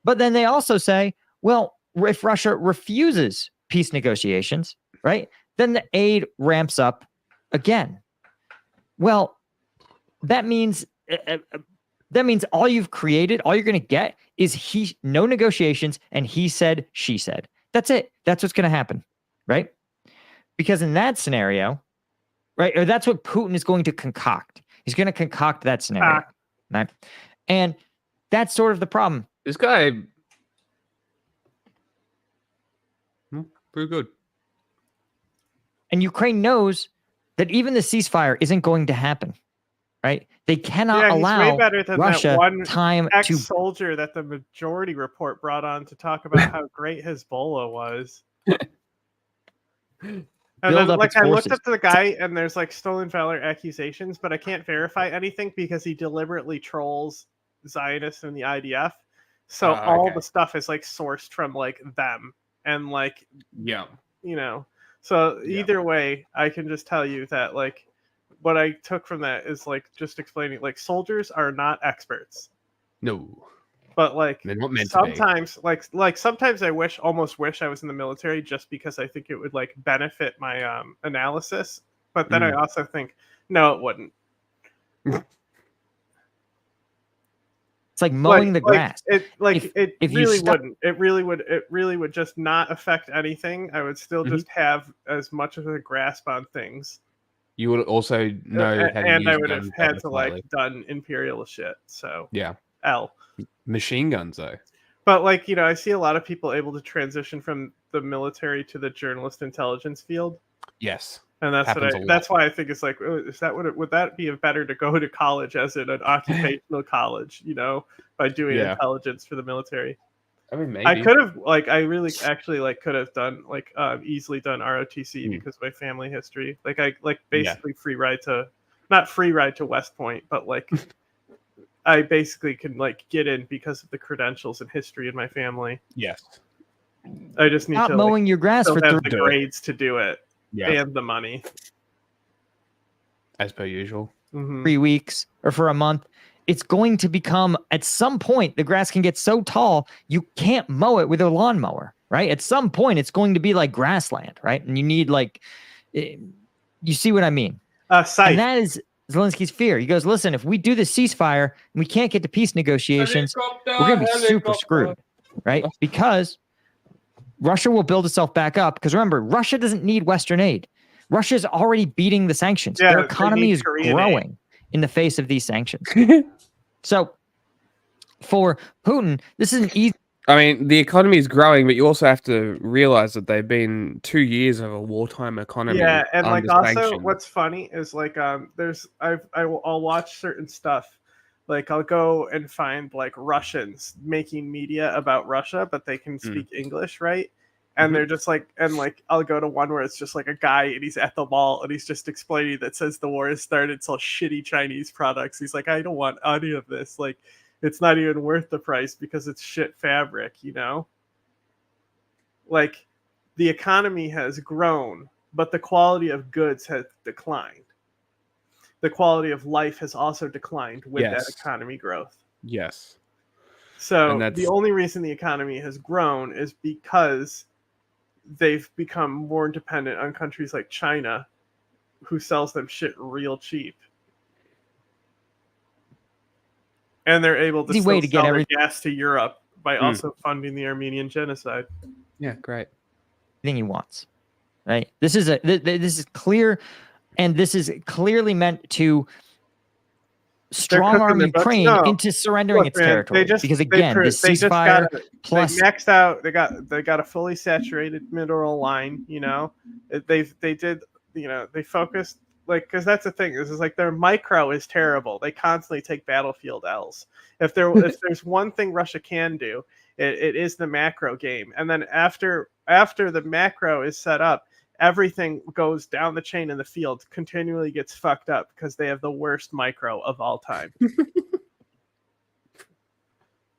but then they also say, well, if Russia refuses peace negotiations, right, then the aid ramps up again. Well, that means all you've created, all you're going to get is no negotiations, and he said, she said. That's it. That's what's going to happen, right? Because in that scenario, right, or that's what Putin is going to concoct. He's going to concoct that scenario, right? And that's sort of the problem. This guy, pretty good. And Ukraine knows that even the ceasefire isn't going to happen, right? They cannot he's allow way better than Russia that one time to ex-soldier that the Majority Report brought on to talk about how great Hezbollah was. And then, like, I looked up to the guy, and there's like stolen valor accusations, but I can't verify anything because he deliberately trolls Zionists and the IDF. So all the stuff is like sourced from like them, and like, yeah, you know. So either way, I can just tell you that like what I took from that is like just explaining like soldiers are not experts. No. But like they're not meant sometimes, like sometimes I almost wish I was in the military just because I think it would like benefit my analysis. But then I also think no, it wouldn't. It's like mowing the grass. It really wouldn't. It really would just not affect anything. I would still just have as much of a grasp on things. You would also know how to and use I would have guns had to slightly. like done imperialist shit. So yeah, machine guns though. But like, you know, I see a lot of people able to transition from the military to the journalist intelligence field. Yes, and that's why I think it's like, is that would that be better to go to college as in an occupational college, you know, by doing intelligence for the military? I mean, maybe I could have I really actually could have done easily done ROTC because of my family history. I basically not free ride to West Point, but like I basically can get in because of the credentials and history in my family. Yes. I just need to mowing your grass for the grades to do it and the money. As per usual. 3 weeks or for a month. It's going to become, at some point, the grass can get so tall, you can't mow it with a lawnmower, right? At some point, it's going to be like grassland, right? And you need you see what I mean? And that is Zelensky's fear. He goes, listen, if we do the ceasefire and we can't get to peace negotiations, we're going to be super screwed, right? Because Russia will build itself back up. Because remember, Russia doesn't need Western aid. Russia's already beating the sanctions. Their economy is growing in the face of these sanctions. So for Putin, this isn't easy. I mean, the economy is growing, but you also have to realize that they've been 2 years of a wartime economy. Yeah, and also sanctions. what's funny is I'll watch certain stuff. I'll go and find Russians making media about Russia, but they can speak English, right? And they're just I'll go to one where it's just a guy and he's at the mall and he's just explaining that since the war has started, it's all shitty Chinese products. He's like, I don't want any of this. It's not even worth the price because it's shit fabric, you know? The economy has grown, but the quality of goods has declined. The quality of life has also declined with that economy growth. Yes. So the only reason the economy has grown is because they've become more dependent on countries like China, who sells them shit real cheap. And they're able to sell their gas to Europe by also funding the Armenian genocide. Yeah, great. Thing he wants, right? This is clear, and this is clearly meant to strong arm Ukraine into surrendering its territory. Because again, this ceasefire plus they maxed out. They got a fully saturated mineral line. You know, they focused. Because that's the thing is their micro is terrible. They constantly take battlefield L's. If there's one thing Russia can do, it is the macro game. And then after the macro is set up, everything goes down the chain in the field, continually gets fucked up because they have the worst micro of all time.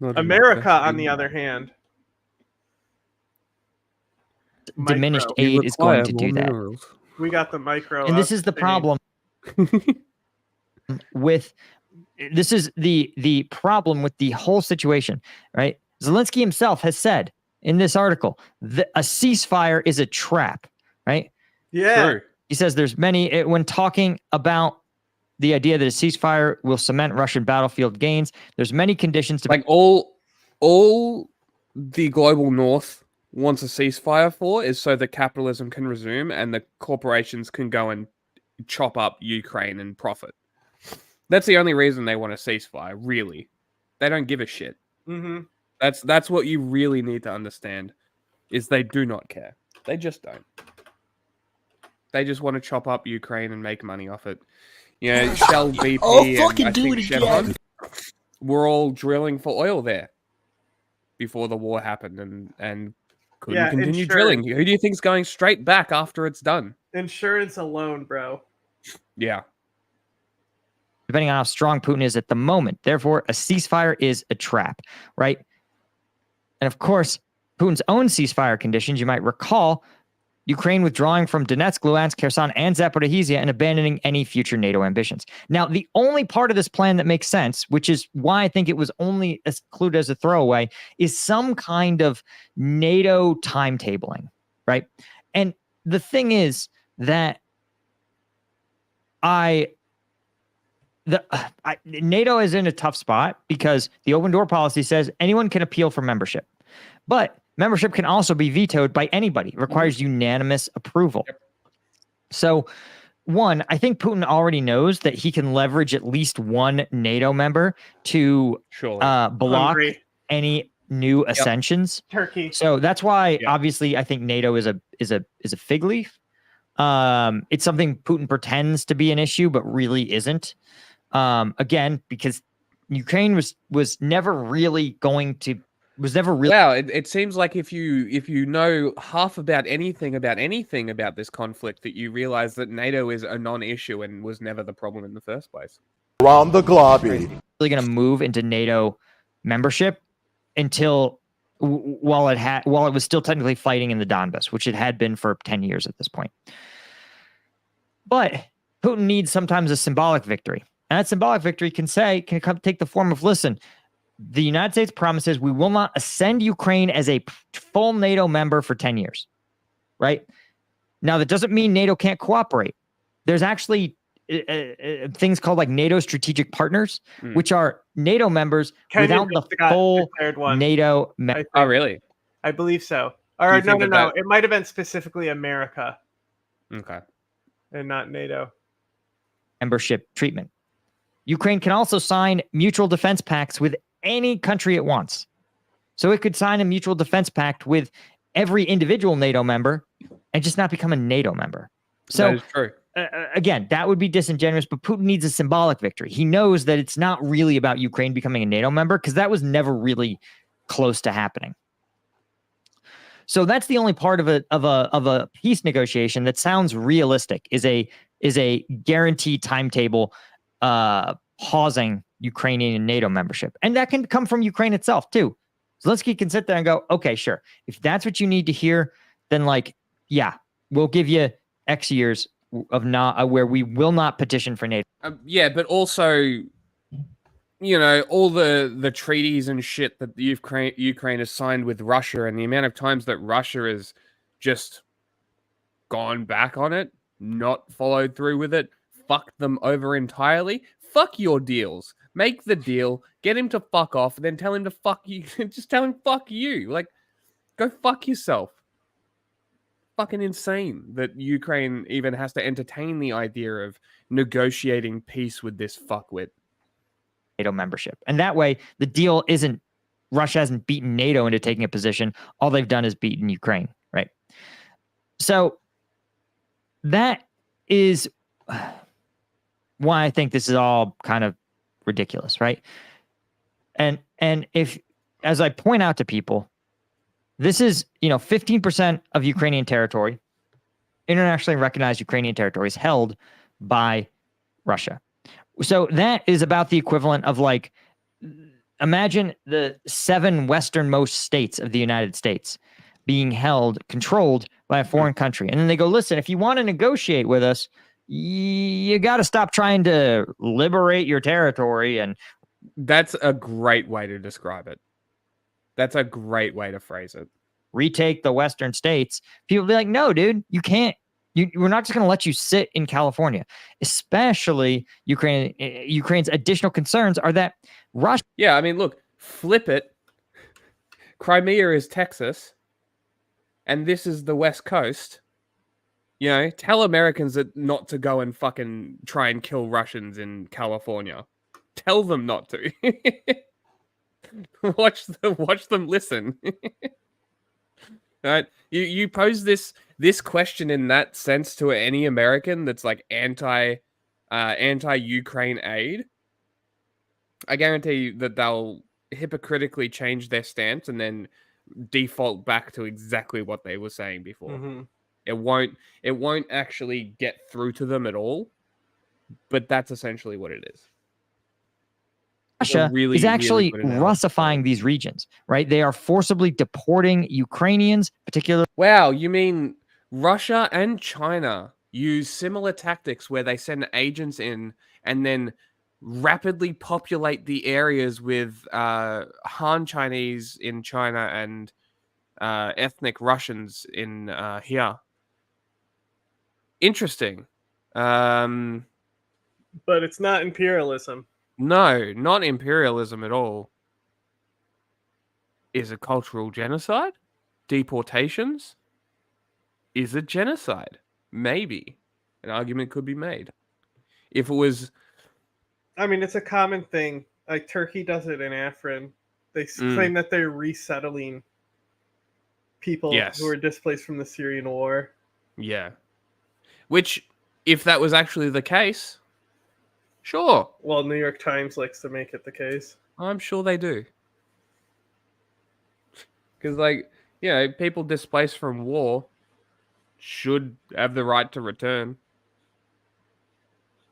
America, on the other hand, diminished aid is going to do that. We got the micro, and this is the problem with the problem with the whole situation, right? Zelensky himself has said in this article that a ceasefire is a trap, right? Yeah. Sure. He says there's many, when talking about the idea that a ceasefire will cement Russian battlefield gains, there's many conditions to all the global north wants a ceasefire for is so that capitalism can resume and the corporations can go and chop up Ukraine and profit. That's the only reason they want a ceasefire, really. They don't give a shit. Mm-hmm. That's what you really need to understand, is they do not care. They just don't. They just want to chop up Ukraine and make money off it. You know, Shell, BP, and I think Chevron were all drilling for oil there before the war happened and couldn't continue drilling. Who do you think's going straight back after it's done? Insurance alone, bro. Yeah. Depending on how strong Putin is at the moment. Therefore, a ceasefire is a trap, right? And of course, Putin's own ceasefire conditions, you might recall, Ukraine withdrawing from Donetsk, Luhansk, Kherson, and Zaporizhzhia and abandoning any future NATO ambitions. Now, the only part of this plan that makes sense, which is why I think it was only included as a throwaway, is some kind of NATO timetabling, right? And the thing is that NATO is in a tough spot because the open door policy says anyone can appeal for membership. But membership can also be vetoed by anybody. It requires unanimous approval. Yep. So, one, I think Putin already knows that he can leverage at least one NATO member to block any new ascensions. Turkey. So that's why, obviously, I think NATO is a fig leaf. It's something Putin pretends to be an issue, but really isn't. Again, because Ukraine was never really going to. Wow, it seems like if you know half about anything about this conflict, that you realize that NATO is a non-issue and was never the problem in the first place. Around the globe, really going to move into NATO membership until while it was still technically fighting in the Donbass, which it had been for 10 years at this point. But Putin needs sometimes a symbolic victory, and that symbolic victory can take the form of, listen, the United States promises we will not ascend Ukraine as a full NATO member for 10 years, right? Now, that doesn't mean NATO can't cooperate. There's actually things called like NATO strategic partners, which are NATO members without the full NATO. Oh, really? I believe so. Or no. It might have been specifically America. Okay. And not NATO. Membership treatment. Ukraine can also sign mutual defense pacts with any country it wants. So it could sign a mutual defense pact with every individual NATO member and just not become a NATO member. So that is true. Again, that would be disingenuous, but Putin needs a symbolic victory. He knows that it's not really about Ukraine becoming a NATO member because that was never really close to happening. So that's the only part of a peace negotiation that sounds realistic, is a guaranteed timetable pausing Ukrainian and NATO membership. And that can come from Ukraine itself too. Zelensky can sit there and go, okay, sure. If that's what you need to hear, then we'll give you X years of not where we will not petition for NATO. But also, you know, all the treaties and shit that Ukraine has signed with Russia, and the amount of times that Russia has just gone back on it, not followed through with it, fucked them over entirely. Fuck your deals. Make the deal, get him to fuck off, and then tell him to fuck you. Just tell him fuck you. Like, go fuck yourself. Fucking insane that Ukraine even has to entertain the idea of negotiating peace with this fuckwit. NATO membership. And that way, the deal isn't, Russia hasn't beaten NATO into taking a position. All they've done is beaten Ukraine, right? So that is why I think this is all kind of ridiculous, right? And if, as I point out to people, this is, 15% of Ukrainian territory, internationally recognized Ukrainian territory, is held by Russia. So that is about the equivalent of, like, imagine the 7 westernmost states of the United States being controlled by a foreign country. And then they go, listen, if you want to negotiate with us, you got to stop trying to liberate your territory. And that's a great way to describe it. That's a great way to phrase it. Retake the Western states. People be like, no, dude, you can't. We're not just going to let you sit in California. Especially Ukraine's additional concerns are that Russia. Yeah, I mean, look, flip it. Crimea is Texas, and this is the West Coast. You know, tell Americans that not to go and fucking try and kill Russians in California. Tell them not to. Watch them listen. Right? You pose this this question in that sense to any American that's like anti-Ukraine aid, I guarantee you that they'll hypocritically change their stance and then default back to exactly what they were saying before. It won't actually get through to them at all, but that's essentially what it is. Russia is actually Russifying these regions, right? They are forcibly deporting Ukrainians, particularly. Wow, you mean Russia and China use similar tactics where they send agents in and then rapidly populate the areas with Han Chinese in China and ethnic Russians in here. Interesting. But it's not imperialism. No, not imperialism at all. Is it cultural genocide? Deportations? Is it genocide? Maybe. An argument could be made. If it was... I mean, it's a common thing. Like, Turkey does it in Afrin. They claim that they're resettling people who are displaced from the Syrian war. Yeah. Which, if that was actually the case, sure. Well, New York Times likes to make it the case. I'm sure they do. Because, like, people displaced from war should have the right to return.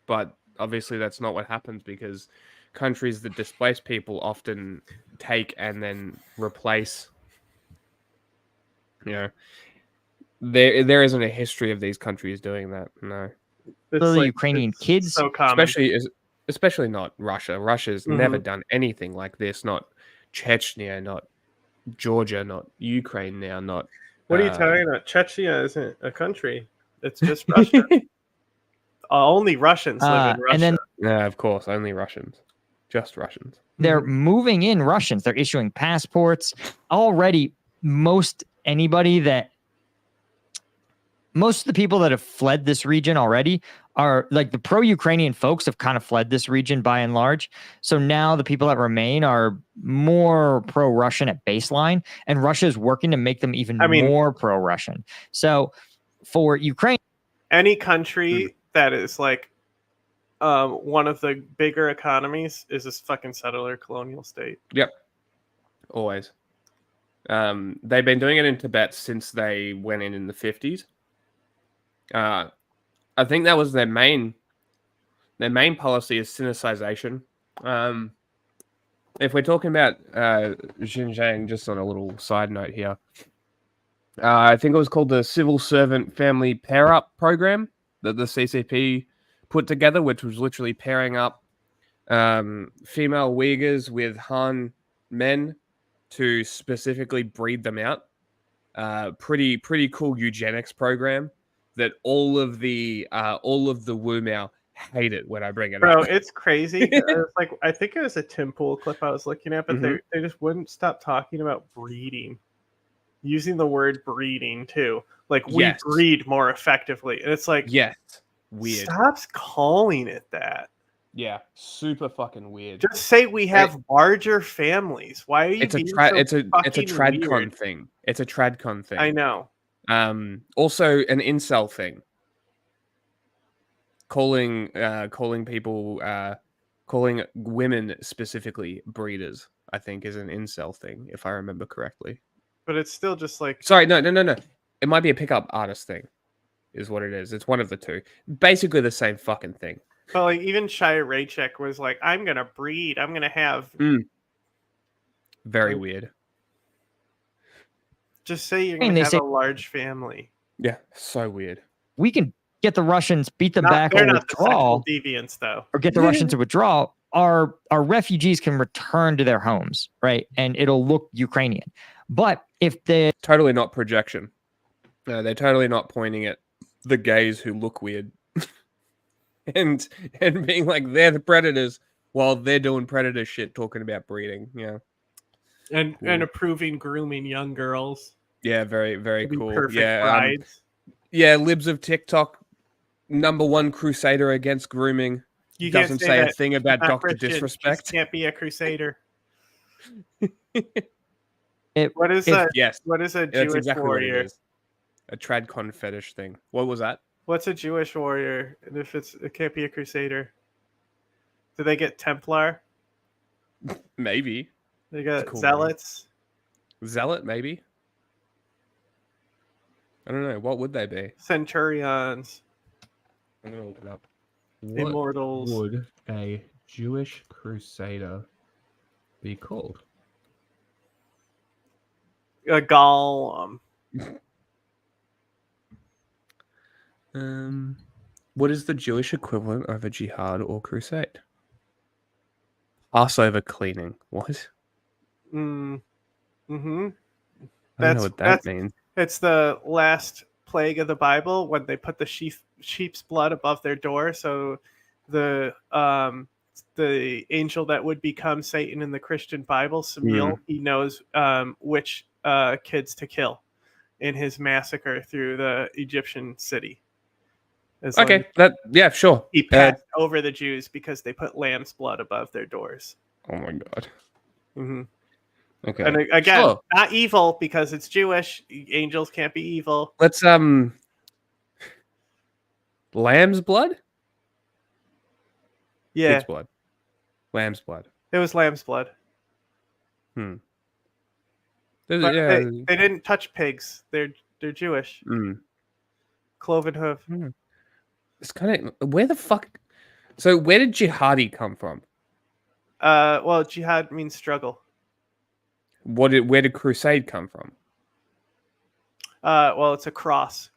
But obviously that's not what happens because countries that displace people often take and then replace. There isn't a history of these countries doing that. No. The Ukrainian kids, so common. Especially not Russia. Russia's never done anything like this. Not Chechnya, not Georgia, not Ukraine now, not... What are you talking about? Chechnya isn't a country. It's just Russia. Only Russians live in Russia. And then, yeah, of course, only Russians. Just Russians. They're moving in Russians. They're issuing passports. Already, most of the people that have fled this region already are like the pro-Ukrainian folks have kind of fled this region by and large. So now the people that remain are more pro-Russian at baseline, and Russia is working to make them even more pro-Russian. So for Ukraine, any country that is like one of the bigger economies is this fucking settler colonial state. Yep. Always. They've been doing it in Tibet since they went in the 50s. I think that was their main policy is Sinicization. If we're talking about Xinjiang, just on a little side note here, I think it was called the Civil Servant Family Pair Up Program that the CCP put together, which was literally pairing up female Uyghurs with Han men to specifically breed them out. Pretty cool eugenics program that all of the Wu Miao hate it when I bring it up. Bro, it's crazy. It's like, I think it was a Tim Pool clip I was looking at, but they just wouldn't stop talking about breeding. Using the word breeding too. Like, we breed more effectively. And it's like, weird. Stop calling it that. Yeah, super fucking weird. Just say we have larger families. Why are you it's a tradcon thing. It's a tradcon thing. I know. Also an incel thing. Calling women specifically breeders, I think, is an incel thing, if I remember correctly. But it's still just like... Sorry, no. It might be a pickup artist thing, is what it is. It's one of the two. Basically the same fucking thing. But like, even Shia Raychek was like, I'm going to breed. I'm going to have... Very weird. Just say you're going to have a large family. Yeah, so weird. We can get the Russians, beat them back, or withdraw. The deviants, though. Or get the Russians to withdraw. Our refugees can return to their homes, right? And it'll look Ukrainian. But if they... Totally not projection. No, they're totally not pointing at the gays who look weird. and being like, they're the predators while they're doing predator shit, talking about breeding. Yeah. And approving grooming young girls. Yeah, very, very cool. Perfect brides. Libs of TikTok, #1 crusader against grooming. You doesn't say a thing about Dr. Disrespect. Just can't be a crusader. What is a Jewish warrior? A tradcon fetish thing. What was that? What's a Jewish warrior? And if it can't be a crusader. Do they get Templar? Maybe. They got cool zealots. Name. Zealot, maybe. I don't know. What would they be? Centurions. I'm gonna look it up. Immortals. What would a Jewish crusader be called? A golem. What is the Jewish equivalent of a jihad or crusade? Passover cleaning. What? Mm-hmm. I don't know what that means. It's the last plague of the Bible when they put the sheep's blood above their door, so the angel that would become Satan in the Christian Bible, Samuel, he knows which kids to kill in his massacre through the Egyptian city. Okay, sure. He passed over the Jews because they put lamb's blood above their doors. Oh my god. Mm-hmm. Okay. And again, not evil because it's Jewish. Angels can't be evil. Let's lamb's blood? Yeah. Pig's blood. Lamb's blood. It was lamb's blood. They didn't touch pigs. They're Jewish. Cloven hoof. It's kind of where the fuck. So where did jihadi come from? Well, jihad means struggle. Where did crusade come from? Well, it's a cross.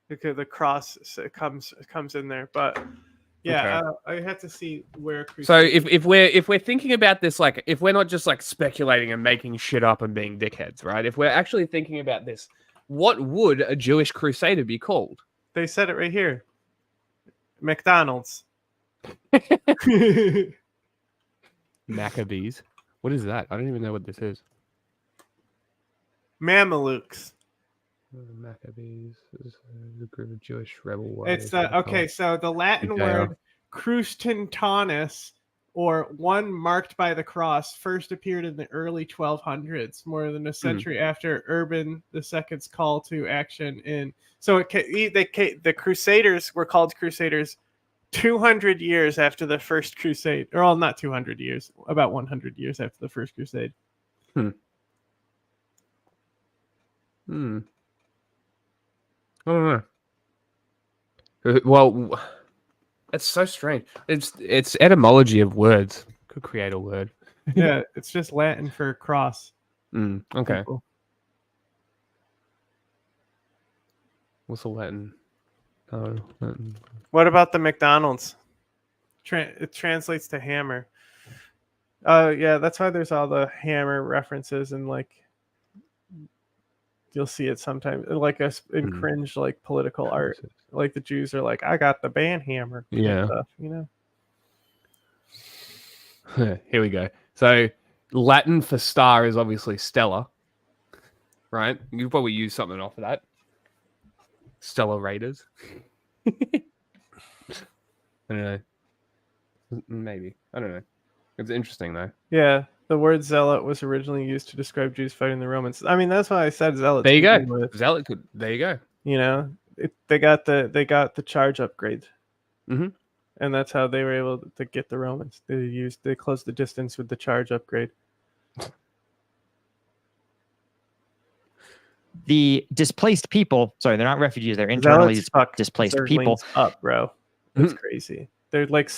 Because the cross comes in there, but yeah, okay. I have to see where. Crusade... So if we're thinking about this, like if we're not just like speculating and making shit up and being dickheads, right? If we're actually thinking about this, what would a Jewish crusader be called? They said it right here. McDonald's. Maccabees. What is that? I don't even know what this is. Mamelukes. Maccabees is a group of Jewish rebel warriors. It's so the Latin word crustentanus, or one marked by the cross, first appeared in the early 1200s, more than a century after Urban II's call to action. The Crusaders were called Crusaders 200 years after the First Crusade, or not 200 years, about 100 years after the First Crusade. I don't know. Well, it's so strange. It's etymology of words. Could create a word. Yeah, it's just Latin for cross. Okay. People. What's the Latin? Oh, Latin. What about the McDonald's? It translates to hammer. Yeah, that's why there's all the hammer references and like you'll see it sometimes like in cringe like political art. Like the Jews are like, I got the band hammer. Yeah. Stuff, you know. Here we go. So Latin for star is obviously stellar, right? You probably use something off of that. Stellar Raiders. I don't know. Maybe. I don't know. It's interesting though. Yeah. The word zealot was originally used to describe Jews fighting the Romans. I mean, that's why I said zealot. There you go. Zealot could. There you go. You know, they got the charge upgrade, and that's how they were able to get the Romans. They closed the distance with the charge upgrade. The displaced people. Sorry, they're not refugees. They're internally displaced people. Up, bro. That's crazy. They're like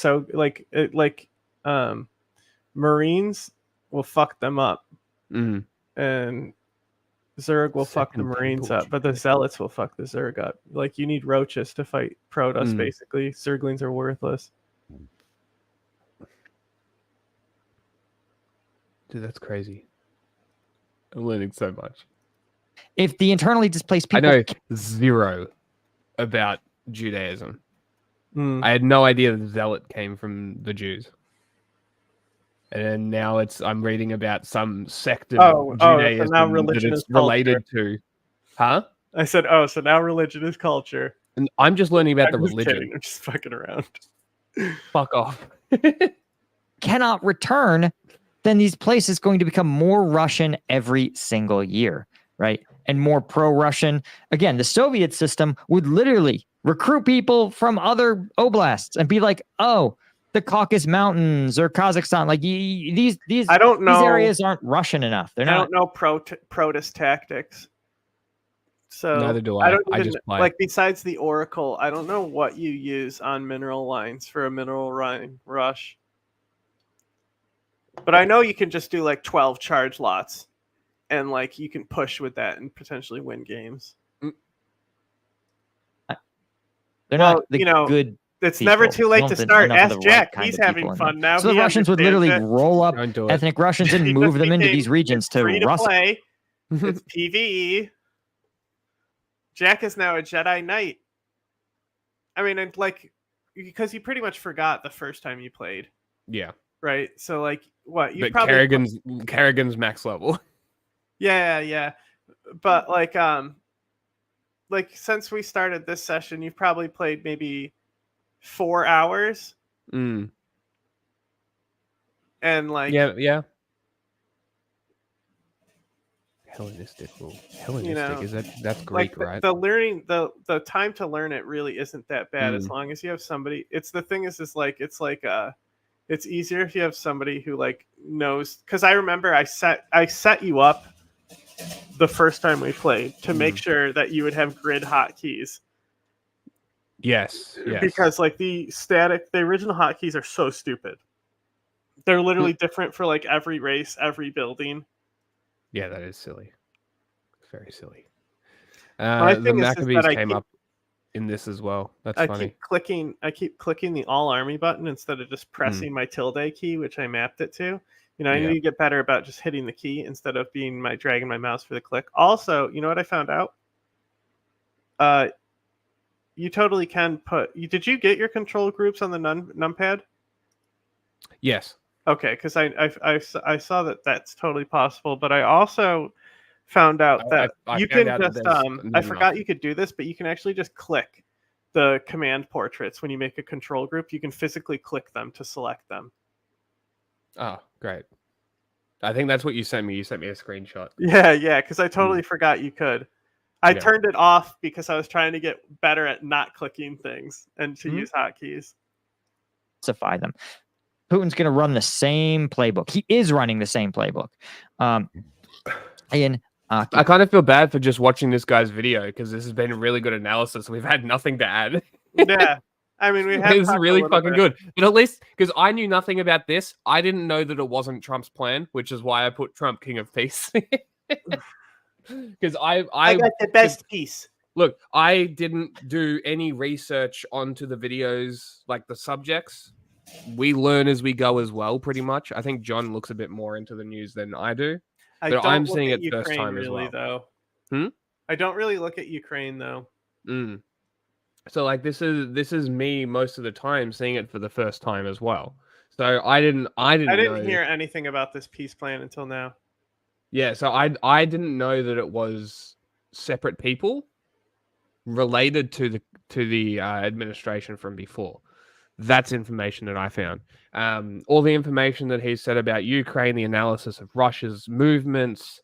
Marines will fuck them up, and Zerg will fuck the Marines up, but the Zealots will fuck the Zerg up. Like you need roaches to fight Protoss. Basically, Zerglings are worthless. Dude, that's crazy. I'm learning so much. If the internally displaced people, I know zero about Judaism. I had no idea the Zealot came from the Jews. And now I'm reading about some sect of Judaism so now religion is related to. Huh? I said, so now religion is culture. And I'm just learning about the religion. Kidding. I'm just fucking around. Fuck off. Cannot return, then these places going to become more Russian every single year, right? and more pro-Russian. Again, the Soviet system would literally recruit people from other oblasts and be like, oh, the Caucasus Mountains or Kazakhstan, like these I don't know. These areas aren't Russian enough. They're not. I don't know protest tactics. So neither do I. I don't even, just play. like, besides the Oracle, I don't know what you use on mineral lines for a mineral line rush. But I know you can just do like 12 charge lots, and like you can push with that and potentially win games. They're not the good. It's people. never too late to start. Ask Jack. Right He's having fun now. So the Russians would literally roll up ethnic Russians and move them into these regions to Russia. Play. It's PvE. Jack is now a Jedi Knight. I mean, and like, because you pretty much forgot the first time you played. Yeah. Right. So like, what you but probably Kerrigan's max level. Yeah. But like since we started this session, you've probably played maybe 4 hours. And like yeah. Hellenistic. Is that's Greek, like right? The learning the time to learn it really isn't that bad as long as you have somebody. It's the thing is like it's easier if you have somebody who like knows, because I remember I set you up the first time we played to make sure that you would have grid hotkeys. Yes. Because like the original hotkeys are so stupid. They're literally different for like every race, every building. Yeah, that is silly. Very silly. The Maccabees came up in this as well. That's funny. I keep clicking the all army button instead of just pressing my tilde key, which I mapped it to. I need to get better about just hitting the key instead of dragging my mouse for the click. Also, you know what I found out? You totally can did you get your control groups on the numpad? Yes. Okay, because I saw that that's totally possible, but I also found out that you can just I forgot you could do this, but you can actually just click the command portraits when you make a control group. You can physically click them to select them. Oh, great. I think that's what you sent me. You sent me a screenshot. Yeah, because I totally forgot you could. I turned it off because I was trying to get better at not clicking things and to use hotkeys. Specify them. Putin's going to run the same playbook. He is running the same playbook. I kind of feel bad for just watching this guy's video because this has been a really good analysis. We've had nothing to add. Yeah. I mean, this is really fucking good. But at least, because I knew nothing about this, I didn't know that it wasn't Trump's plan, which is why I put Trump King of Peace. Because I got the best piece. Look, I didn't do any research onto the videos, like the subjects. We learn as we go as well, pretty much. I think John looks a bit more into the news than I do. But I'm seeing it first time really, as well. Though. I don't really look at Ukraine though. So like this is me most of the time seeing it for the first time as well. So I didn't hear anything about this peace plan until now. Yeah, so I didn't know that it was separate people related to the administration from before. That's information that I found. All the information that he said about Ukraine, the analysis of Russia's movements.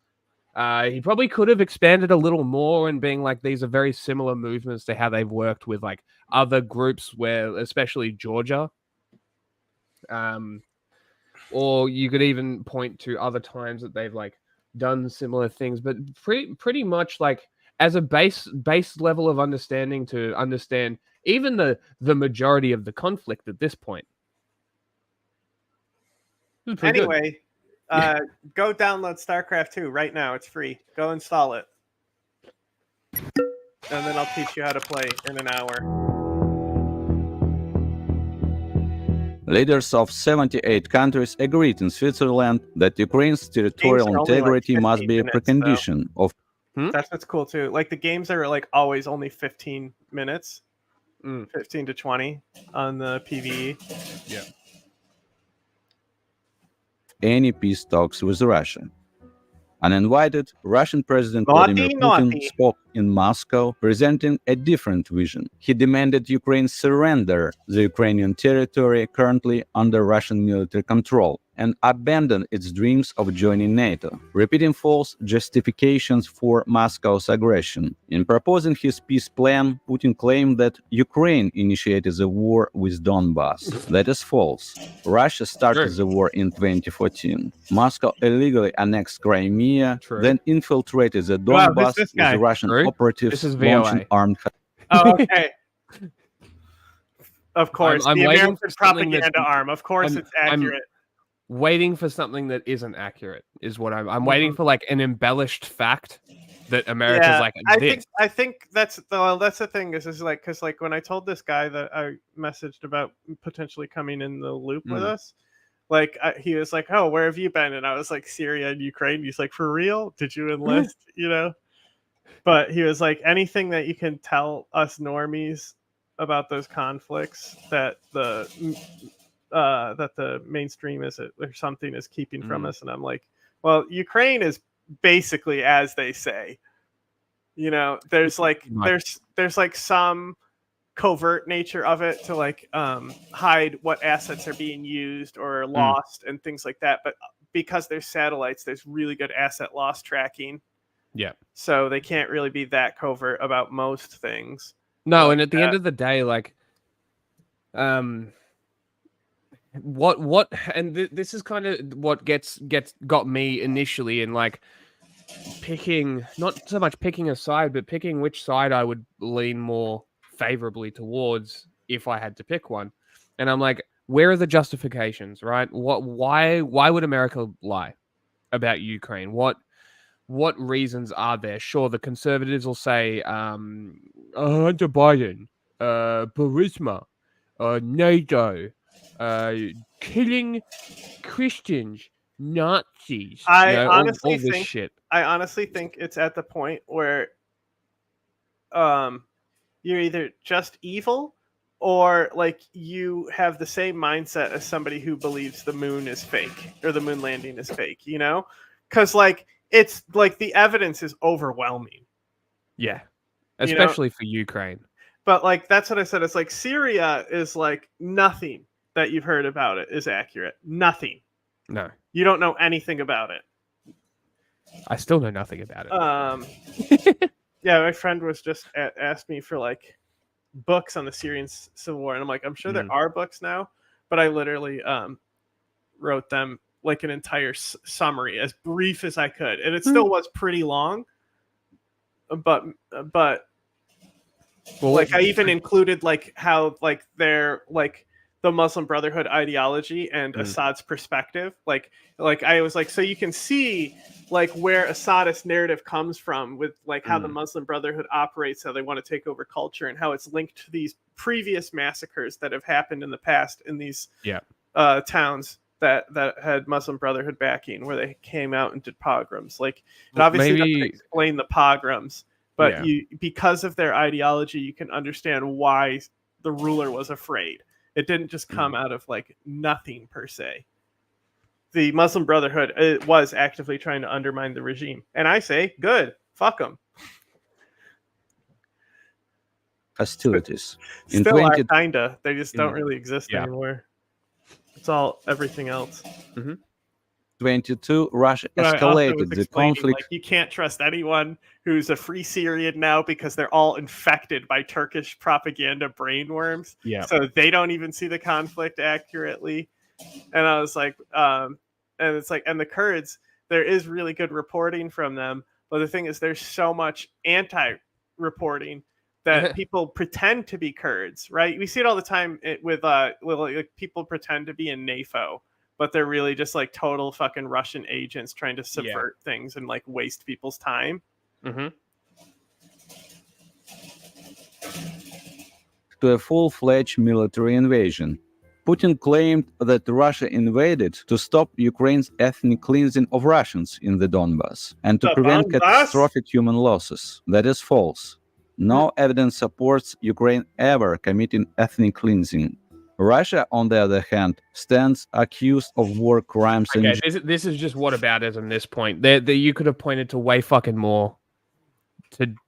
He probably could have expanded a little more and being like, these are very similar movements to how they've worked with like other groups where, especially Georgia. Or you could even point to other times that they've like done similar things, but pretty much like as a base level of understanding to understand even the majority of the conflict at this point. Anyway, go download StarCraft 2 right now. It's free. Go install it. And then I'll teach you how to play in an hour. Leaders of 78 countries agreed in Switzerland that Ukraine's territorial integrity must be a precondition of... That's what's cool too. Like the games are like always only 15 minutes. 15 to 20 on the PvE. Yeah. Any peace talks with Russia. Uninvited, Russian President Vladimir Putin spoke in Moscow, presenting a different vision. He demanded Ukraine surrender the Ukrainian territory currently under Russian military control. and abandoned its dreams of joining NATO, repeating false justifications for Moscow's aggression. In proposing his peace plan, Putin claimed that Ukraine initiated the war with Donbass. That is false. Russia started the war in 2014. Moscow illegally annexed Crimea, then infiltrated the Donbass with the Russian operatives launching armed. Oh, okay. Of course, I'm the waiting American propaganda arm. Of course, it's accurate. I'm waiting for something that isn't accurate. Is what I'm waiting for, like an embellished fact that America's like this. I think that's the thing is like because like when I told this guy that I messaged about potentially coming in the loop with us, like he was like, "Oh, where have you been?" And I was like, "Syria and Ukraine." He's like, "For real? Did you enlist?" You know. But he was like, anything that you can tell us normies about those conflicts that the mainstream is or something is keeping from us, and I'm like, well, Ukraine is basically as they say. You know, there's like there's like some covert nature of it to like hide what assets are being used or lost and things like that. But because there's satellites, there's really good asset loss tracking. Yeah. So they can't really be that covert about most things. No, and at the end of the day, like, what, and this is kind of what got me initially in like picking, not so much picking a side, but picking which side I would lean more favorably towards if I had to pick one. And I'm like, where are the justifications, right? Why would America lie about Ukraine? What reasons are there? Sure, the conservatives will say Hunter Biden, Burisma, NATO, killing Christians, Nazis. All this shit. I honestly think it's at the point where you're either just evil or like you have the same mindset as somebody who believes the moon is fake or the moon landing is fake, you know? Because like it's like the evidence is overwhelming. Yeah. Especially for Ukraine. But like that's what I said. It's like Syria is like nothing that you've heard about it is accurate. Nothing. No. You don't know anything about it. I still know nothing about it. Yeah, my friend was just asked me for like books on the Syrian civil war, and I'm like, I'm sure there are books now, but I literally wrote them like an entire summary as brief as I could, and it still was pretty long. But like I even included like how like they're like the Muslim Brotherhood ideology and Assad's perspective. Like I was like, so you can see like where Assadist narrative comes from with like how the Muslim Brotherhood operates, how they want to take over culture, and how it's linked to these previous massacres that have happened in the past in these towns that had Muslim Brotherhood backing, where they came out and did pogroms. Like it obviously doesn't explain the pogroms, but because of their ideology, you can understand why the ruler was afraid. It didn't just come out of like nothing per se. The Muslim Brotherhood was actively trying to undermine the regime, and I say, good, fuck them. Hostilities. Still are kinda. They just don't really exist anymore. It's all everything else. 22, Russia escalated the conflict. Like, you can't trust anyone who's a free Syrian now because they're all infected by Turkish propaganda brainworms. Yeah. So they don't even see the conflict accurately. And I was like, and it's like, and the Kurds, there is really good reporting from them. But the thing is, there's so much anti-reporting that people pretend to be Kurds, right? We see it all the time with like people pretend to be in NAFO, but they're really just like total fucking Russian agents trying to subvert things and like waste people's time. To a full-fledged military invasion. Putin claimed that Russia invaded to stop Ukraine's ethnic cleansing of Russians in the Donbass and to prevent catastrophic human losses. That is false. No evidence supports Ukraine ever committing ethnic cleansing. Russia, on the other hand, stands accused of war crimes. Okay, this is just whataboutism. This point, you could have pointed to way fucking more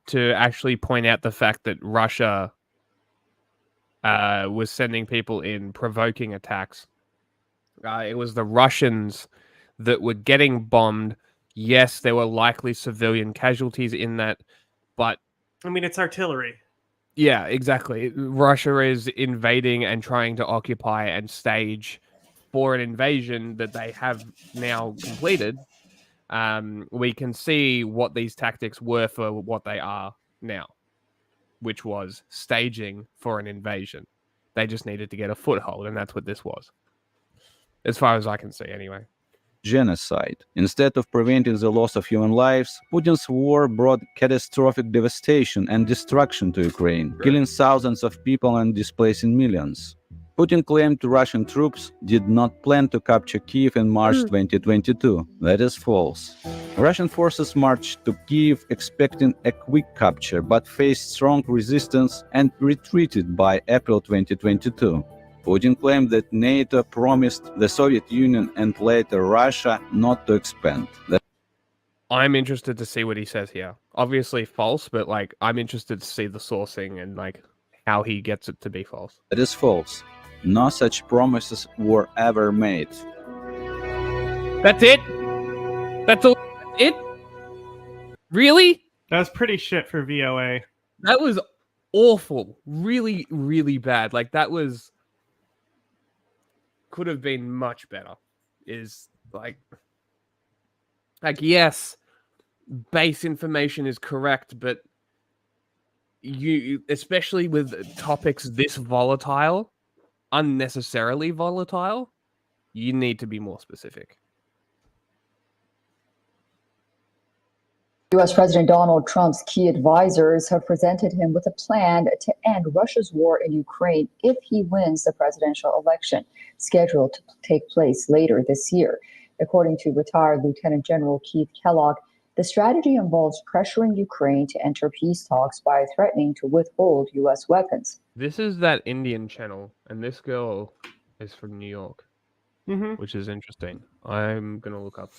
to actually point out the fact that Russia was sending people in, provoking attacks. It was the Russians that were getting bombed. Yes, there were likely civilian casualties in that, but I mean, it's artillery. Yeah, exactly. Russia is invading and trying to occupy and stage for an invasion that they have now completed. We can see what these tactics were for what they are now, which was staging for an invasion. They just needed to get a foothold, and that's what this was. As far as I can see, anyway. Genocide. Instead of preventing the loss of human lives, Putin's war brought catastrophic devastation and destruction to Ukraine, killing thousands of people and displacing millions. Putin claimed Russian troops did not plan to capture Kiev in March 2022. That is false. Russian forces marched to Kiev expecting a quick capture, but faced strong resistance and retreated by April 2022. Putin claimed that NATO promised the Soviet Union and later Russia not to expand. I'm interested to see what he says here. Obviously false, but like I'm interested to see the sourcing and like how he gets it to be false. That is false. No such promises were ever made. That's it? That's all? It? Really? That was pretty shit for VOA. That was awful. Really, really bad. Like that was... could have been much better. Is like yes, base information is correct, but you especially with topics this volatile, unnecessarily volatile, you need to be more specific. U.S. President Donald Trump's key advisors have presented him with a plan to end Russia's war in Ukraine if he wins the presidential election, scheduled to take place later this year. According to retired Lieutenant General Keith Kellogg, the strategy involves pressuring Ukraine to enter peace talks by threatening to withhold U.S. weapons. This is that Indian channel, and this girl is from New York, which is interesting. I'm going to look up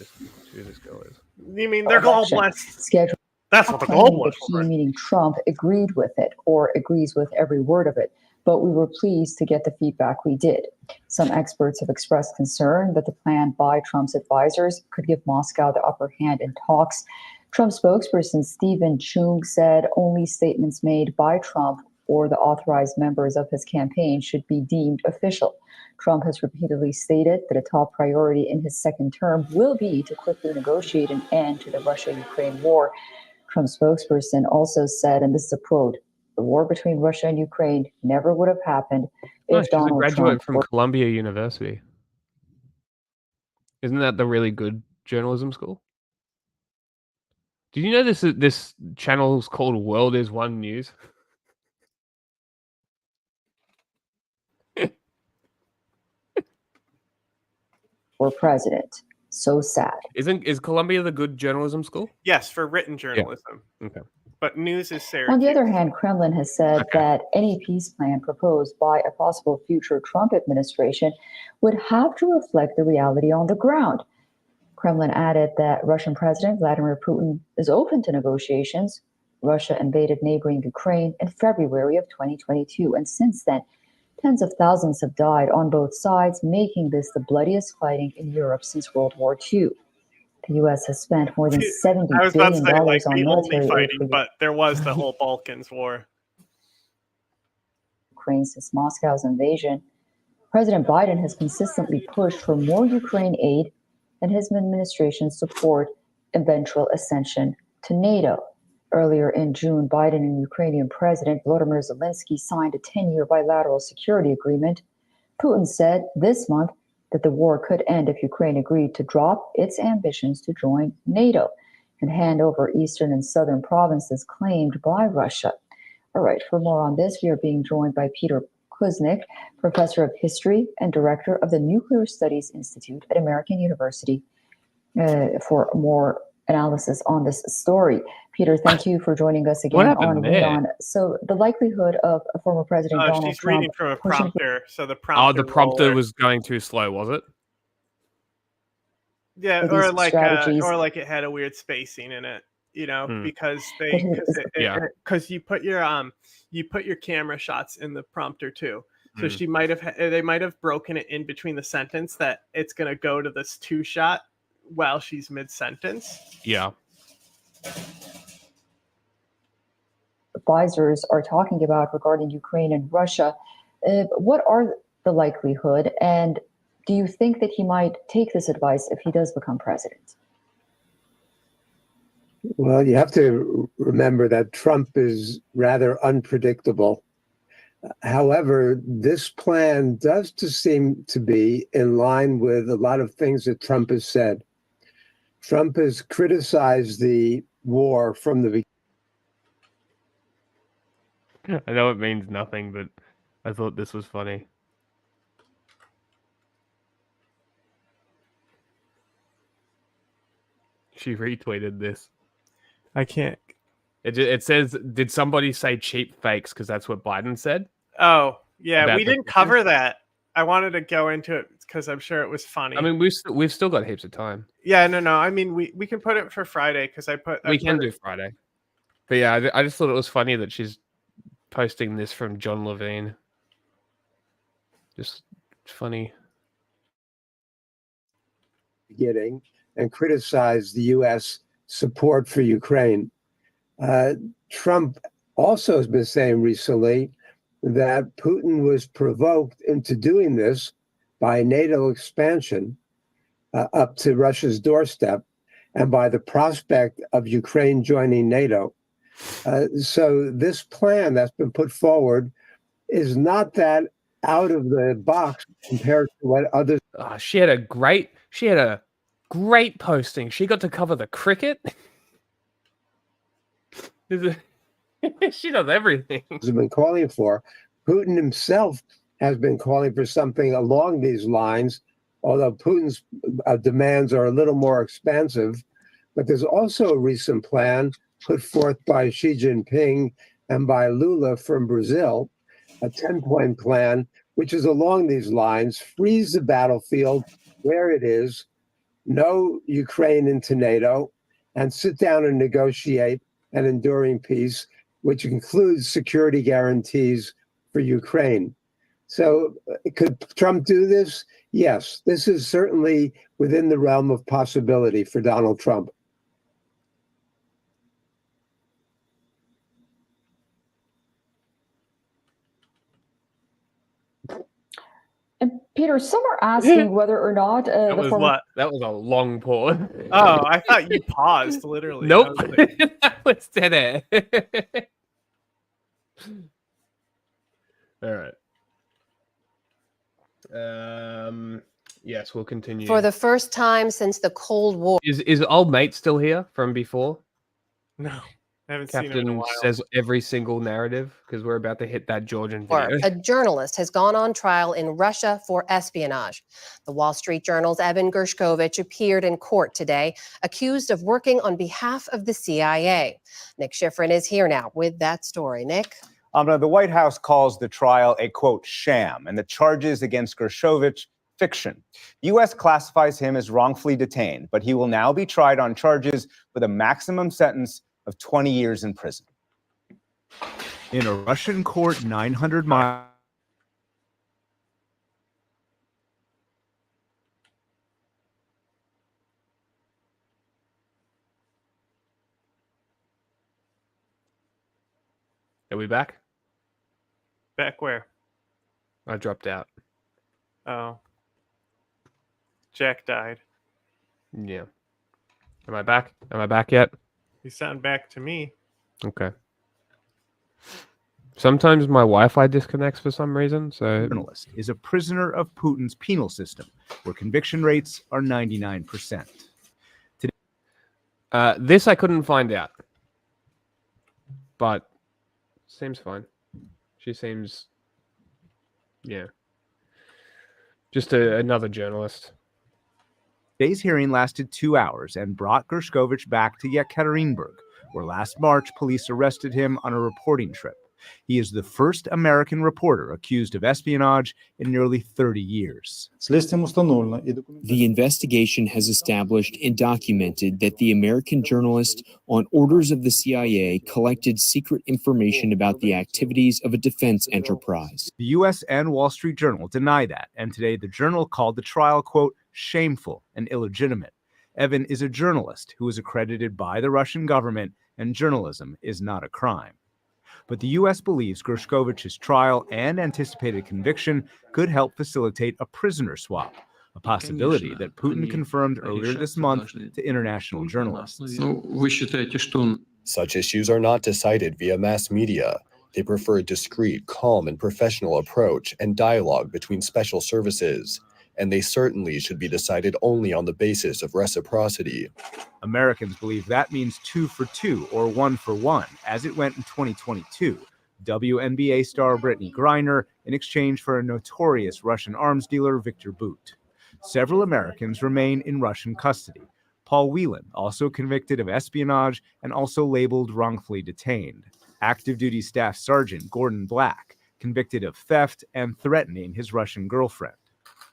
who this girl is. You mean they're all blessed? Scheduled. That's what the goal was. The key meeting Trump agreed with it or agrees with every word of it, but we were pleased to get the feedback we did. Some experts have expressed concern that the plan by Trump's advisors could give Moscow the upper hand in talks. Trump spokesperson Stephen Chung said only statements made by Trump or the authorized members of his campaign should be deemed official. Trump has repeatedly stated that a top priority in his second term will be to quickly negotiate an end to the Russia-Ukraine war. Trump's spokesperson also said, and this is a quote, "The war between Russia and Ukraine never would have happened if she's Donald a graduate Trump from Columbia University. Isn't that the really good journalism school? Did you know this channel is called World is One News? were president. So sad. Is Columbia the good journalism school? Yes, for written journalism. Yeah. Okay. But news is Syracuse. On the other hand, Kremlin has said that any peace plan proposed by a possible future Trump administration would have to reflect the reality on the ground. Kremlin added that Russian President Vladimir Putin is open to negotiations. Russia invaded neighboring Ukraine in February of 2022, and since then, tens of thousands have died on both sides, making this the bloodiest fighting in Europe since World War II. The U.S. has spent more than $70 billion on military aid, but there was the whole Balkans War. Ukraine since Moscow's invasion. President Biden has consistently pushed for more Ukraine aid and his administration's support eventual ascension to NATO. Earlier in June, Biden and Ukrainian President Volodymyr Zelensky signed a 10-year bilateral security agreement. Putin said this month that the war could end if Ukraine agreed to drop its ambitions to join NATO and hand over eastern and southern provinces claimed by Russia. All right, for more on this, we are being joined by Peter Kuznick, professor of history and director of the Nuclear Studies Institute at American University, for more analysis on this story. Peter, thank you for joining us again on Leon. So the likelihood of a former President Donald she's Trump reading from a prompter, so the prompter. Oh, the prompter was going too slow, was it? Yeah, or like it had a weird spacing in it, you know, because you put your camera shots in the prompter too. So she might have they might have broken it in between the sentence that it's going to go to this 2-shot while she's mid-sentence. Yeah. Advisors are talking about regarding Ukraine and Russia. What are the likelihood, and do you think that he might take this advice if he does become president? Well, you have to remember that Trump is rather unpredictable. However, this plan does seem to be in line with a lot of things that Trump has said. Trump has criticized the war from the beginning. I know it means nothing, but I thought this was funny. She retweeted this. I can't. It says, did somebody say cheap fakes? Because that's what Biden said. Oh, yeah. About We didn't cover that. I wanted to go into it because I'm sure it was funny. I mean, we've still got heaps of time. Yeah, no. I mean, we can put it for Friday because we can do Friday. But yeah, I just thought it was funny that she's posting this from John Levine. Just funny. Beginning and criticized the U.S. support for Ukraine. Trump also has been saying recently that Putin was provoked into doing this by NATO expansion up to Russia's doorstep and by the prospect of Ukraine joining NATO. So this plan that's been put forward is not that out of the box compared to what others. She had a great posting. She got to cover the cricket. She does everything. Has been calling for. Putin himself has been calling for something along these lines, although Putin's demands are a little more expansive. But there's also a recent plan put forth by Xi Jinping and by Lula from Brazil, a 10-point plan, which is along these lines: freeze the battlefield where it is, no Ukraine into NATO, and sit down and negotiate an enduring peace, which includes security guarantees for Ukraine. So could Trump do this? Yes, this is certainly within the realm of possibility for Donald Trump. And Peter, some are asking whether or not that was a long pause. Oh, I thought you paused literally. Nope, that was dead air. All right. Yes, we'll continue. For the first time since the Cold War. Is old mate still here from before? No, I haven't seen him in a Captain while. says every single narrative because we're about to hit that Georgian video. A journalist has gone on trial in Russia for espionage. The Wall Street Journal's Evan Gershkovich appeared in court today, accused of working on behalf of the CIA. Nick Schifrin is here now with that story. Nick? The White House calls the trial a, quote, sham, and the charges against Gershkovich fiction. The U.S. classifies him as wrongfully detained, but he will now be tried on charges with a maximum sentence of 20 years in prison. In a Russian court 900 miles. Are we back? Back where? I dropped out. Oh. Jack died. Yeah. Am I back? Am I back yet? You sound back to me. Okay. Sometimes my Wi-Fi disconnects for some reason, so... Journalist is a prisoner of Putin's penal system, where conviction rates are 99%. This I couldn't find out. But seems fine. She seems... Yeah. Just another journalist. Today's hearing lasted 2 hours and brought Gershkovich back to Yekaterinburg, where last March police arrested him on a reporting trip. He is the first American reporter accused of espionage in nearly 30 years. The investigation has established and documented that the American journalist, on orders of the CIA, collected secret information about the activities of a defense enterprise. The U.S. and Wall Street Journal deny that, and today the Journal called the trial, quote, shameful and illegitimate. Evan is a journalist who is accredited by the Russian government, and journalism is not a crime. But the U.S. believes Gershkovich's trial and anticipated conviction could help facilitate a prisoner swap, a possibility that Putin confirmed earlier this month to international journalists. Such issues are not decided via mass media. They prefer a discreet, calm, and professional approach and dialogue between special services. And they certainly should be decided only on the basis of reciprocity. Americans believe that means 2 for 2 or 1 for 1, as it went in 2022. WNBA star Brittany Griner in exchange for a notorious Russian arms dealer, Victor Bout. Several Americans remain in Russian custody. Paul Whelan, also convicted of espionage and also labeled wrongfully detained. Active duty Staff Sergeant Gordon Black, convicted of theft and threatening his Russian girlfriend.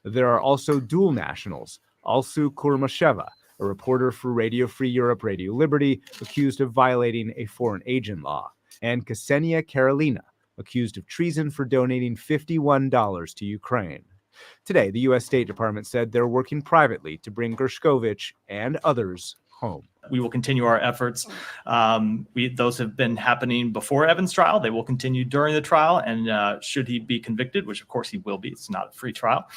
There are also dual nationals, Alsu Kurmasheva, a reporter for Radio Free Europe, Radio Liberty, accused of violating a foreign agent law, and Ksenia Karolina, accused of treason for donating $51 to Ukraine. Today, the U.S. State Department said they're working privately to bring Gershkovich and others home. We will continue our efforts. Those have been happening before Evan's trial. They will continue during the trial. And should he be convicted, which of course he will be, it's not a free trial,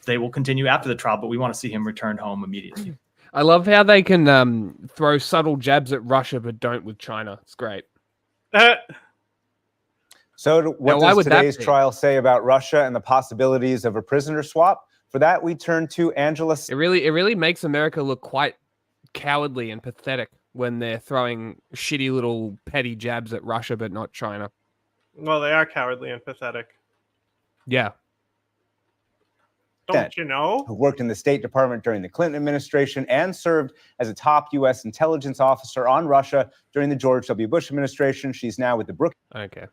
they will continue after the trial, but we want to see him returned home immediately. I love how they can throw subtle jabs at Russia, but don't with China. It's great. So what does today's trial say about Russia and the possibilities of a prisoner swap? For that, we turn to Angela. It really makes America look quite cowardly and pathetic when they're throwing shitty little petty jabs at Russia, but not China. Well, they are cowardly and pathetic. Yeah. Don't you know? Who worked in the State Department during the Clinton administration and served as a top U.S. intelligence officer on Russia during the George W. Bush administration. She's now with the Brookings. Okay.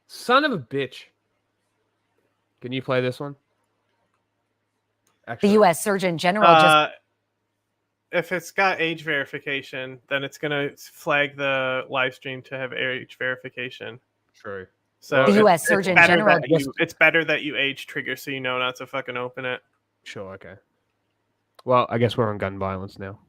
Son of a bitch. Can you play this one? Actually, the U.S. Surgeon General just... If it's got age verification, then it's going to flag the live stream to have age verification. True. So the U.S. Surgeon General... It's better that you age trigger so you know not to fucking open it. Sure, okay. Well, I guess we're on gun violence now.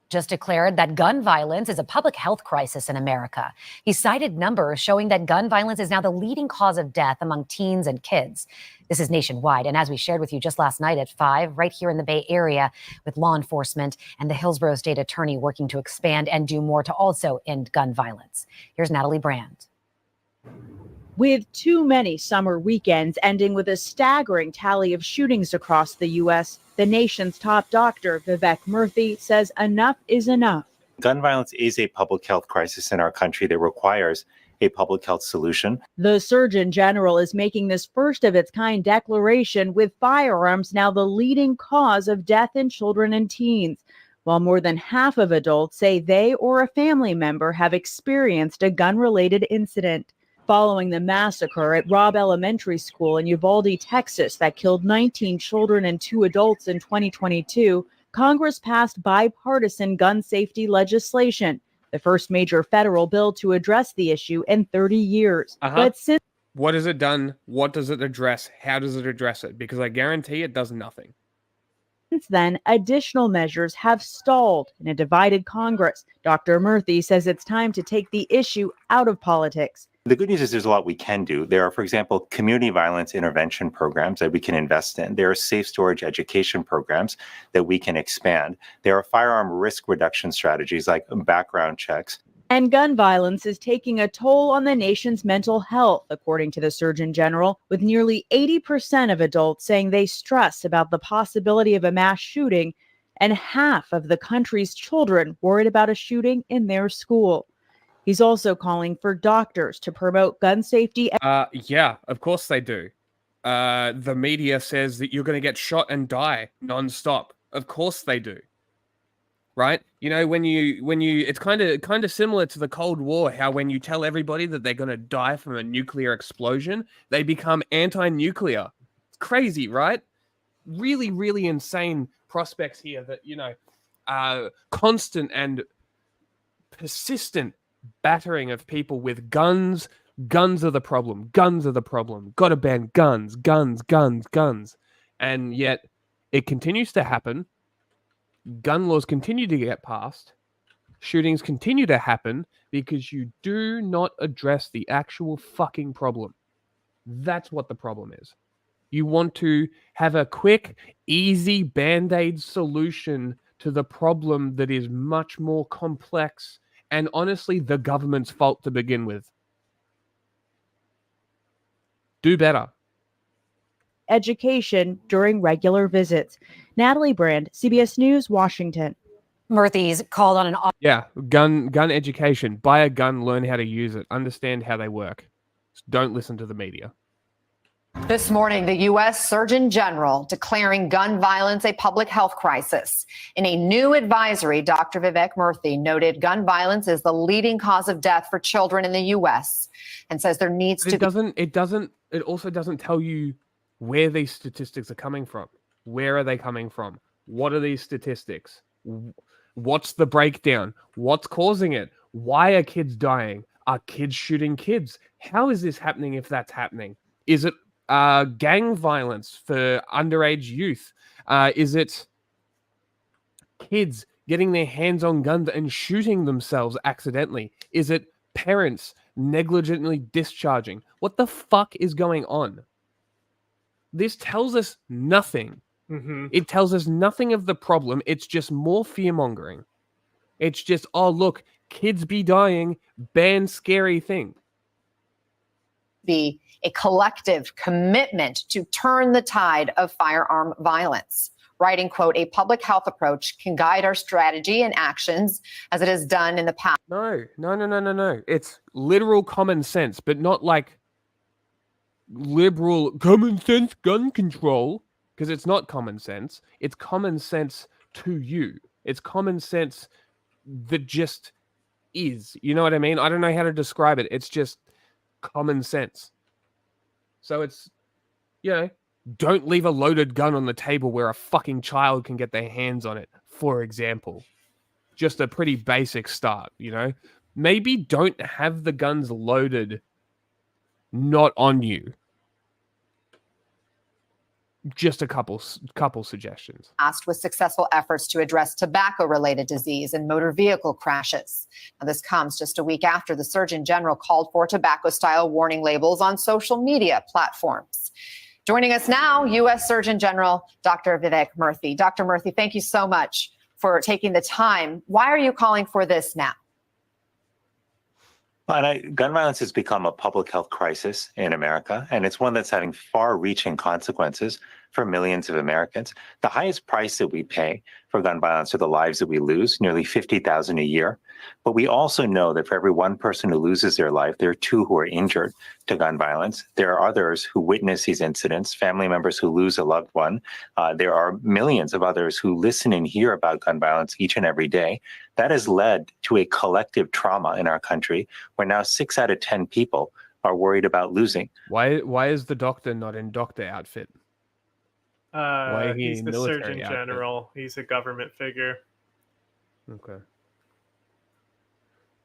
Just declared that gun violence is a public health crisis in America. He cited numbers showing that gun violence is now the leading cause of death among teens and kids. This is nationwide. And as we shared with you just last night at 5, right here in the Bay Area, with law enforcement and the Hillsborough State Attorney working to expand and do more to also end gun violence. Here's Natalie Brand. With too many summer weekends ending with a staggering tally of shootings across the U.S., the nation's top doctor, Vivek Murthy, says enough is enough. Gun violence is a public health crisis in our country that requires a public health solution. The Surgeon General is making this first of its kind declaration, with firearms now the leading cause of death in children and teens, while more than half of adults say they or a family member have experienced a gun-related incident. Following the massacre at Robb Elementary School in Uvalde, Texas, that killed 19 children and 2 adults in 2022, Congress passed bipartisan gun safety legislation, the first major federal bill to address the issue in 30 years. But since what has it done? What does it address? How does it address it? Because I guarantee it does nothing. Since then, additional measures have stalled in a divided Congress. Dr. Murthy says it's time to take the issue out of politics. The good news is there's a lot we can do. There are, for example, community violence intervention programs that we can invest in. There are safe storage education programs that we can expand. There are firearm risk reduction strategies like background checks. And gun violence is taking a toll on the nation's mental health, according to the Surgeon General, with nearly 80% of adults saying they stress about the possibility of a mass shooting, and half of the country's children worried about a shooting in their school. He's also calling for doctors to promote gun safety. Yeah, of course they do. The media says that you're going to get shot and die nonstop. Of course they do. right? You know, when you it's kind of similar to the Cold War, how when you tell everybody that they're going to die from a nuclear explosion, they become anti-nuclear. It's crazy, right? Really, really insane prospects here that, you know, constant and persistent battering of people with guns. Guns are the problem. Guns are the problem. Got to ban guns, guns, guns, guns. And yet it continues to happen. Gun laws continue to get passed. Shootings continue to happen because you do not address the actual fucking problem. That's what the problem is. You want to have a quick, easy Band-Aid solution to the problem that is much more complex and honestly the government's fault to begin with. Do better. Education during regular visits. Natalie Brand, CBS News, Washington. Murthy's called on an... Yeah, gun education. Buy a gun, learn how to use it, understand how they work. Don't listen to the media. This morning, the U.S. Surgeon General declaring gun violence a public health crisis. In a new advisory, Dr. Vivek Murthy noted gun violence is the leading cause of death for children in the U.S. and says there needs to be... It also doesn't tell you where these statistics are coming from. Where are they coming from? What are these statistics? What's the breakdown? What's causing it? Why are kids dying? Are kids shooting kids? How is this happening if that's happening? Is it gang violence for underage youth? Is it kids getting their hands on guns and shooting themselves accidentally? Is it parents negligently discharging? What the fuck is going on? This tells us nothing. Mm-hmm. It tells us nothing of the problem. It's just more fear-mongering. It's just, oh, look, kids be dying, ban scary thing. Be a collective commitment to turn the tide of firearm violence. Writing, quote, a public health approach can guide our strategy and actions as it has done in the past. No. It's literal common sense, but not like liberal common sense gun control, because it's not common sense. It's common sense to you. It's common sense that just is. You know what I mean? I don't know how to describe it. It's just common sense. So it's, you know, don't leave a loaded gun on the table where a fucking child can get their hands on it, for example. Just a pretty basic start, you know? Maybe don't have the guns loaded not on you. Just a couple suggestions. With successful efforts to address tobacco-related disease and motor vehicle crashes. Now, this comes just a week after the Surgeon General called for tobacco-style warning labels on social media platforms. Joining us now, U.S. Surgeon General Dr. Vivek Murthy. Dr. Murthy, thank you so much for taking the time. Why are you calling for this now? Gun violence has become a public health crisis in America, and it's one that's having far-reaching consequences for millions of Americans. The highest price that we pay for gun violence are the lives that we lose, nearly 50,000 a year. But we also know that for every one person who loses their life, there are two who are injured to gun violence. There are others who witness these incidents, family members who lose a loved one. There are millions of others who listen and hear about gun violence each and every day. That has led to a collective trauma in our country where now 6 out of 10 people are worried about losing. Why is the doctor not in doctor outfit? He's the Surgeon General. He's a government figure. Okay.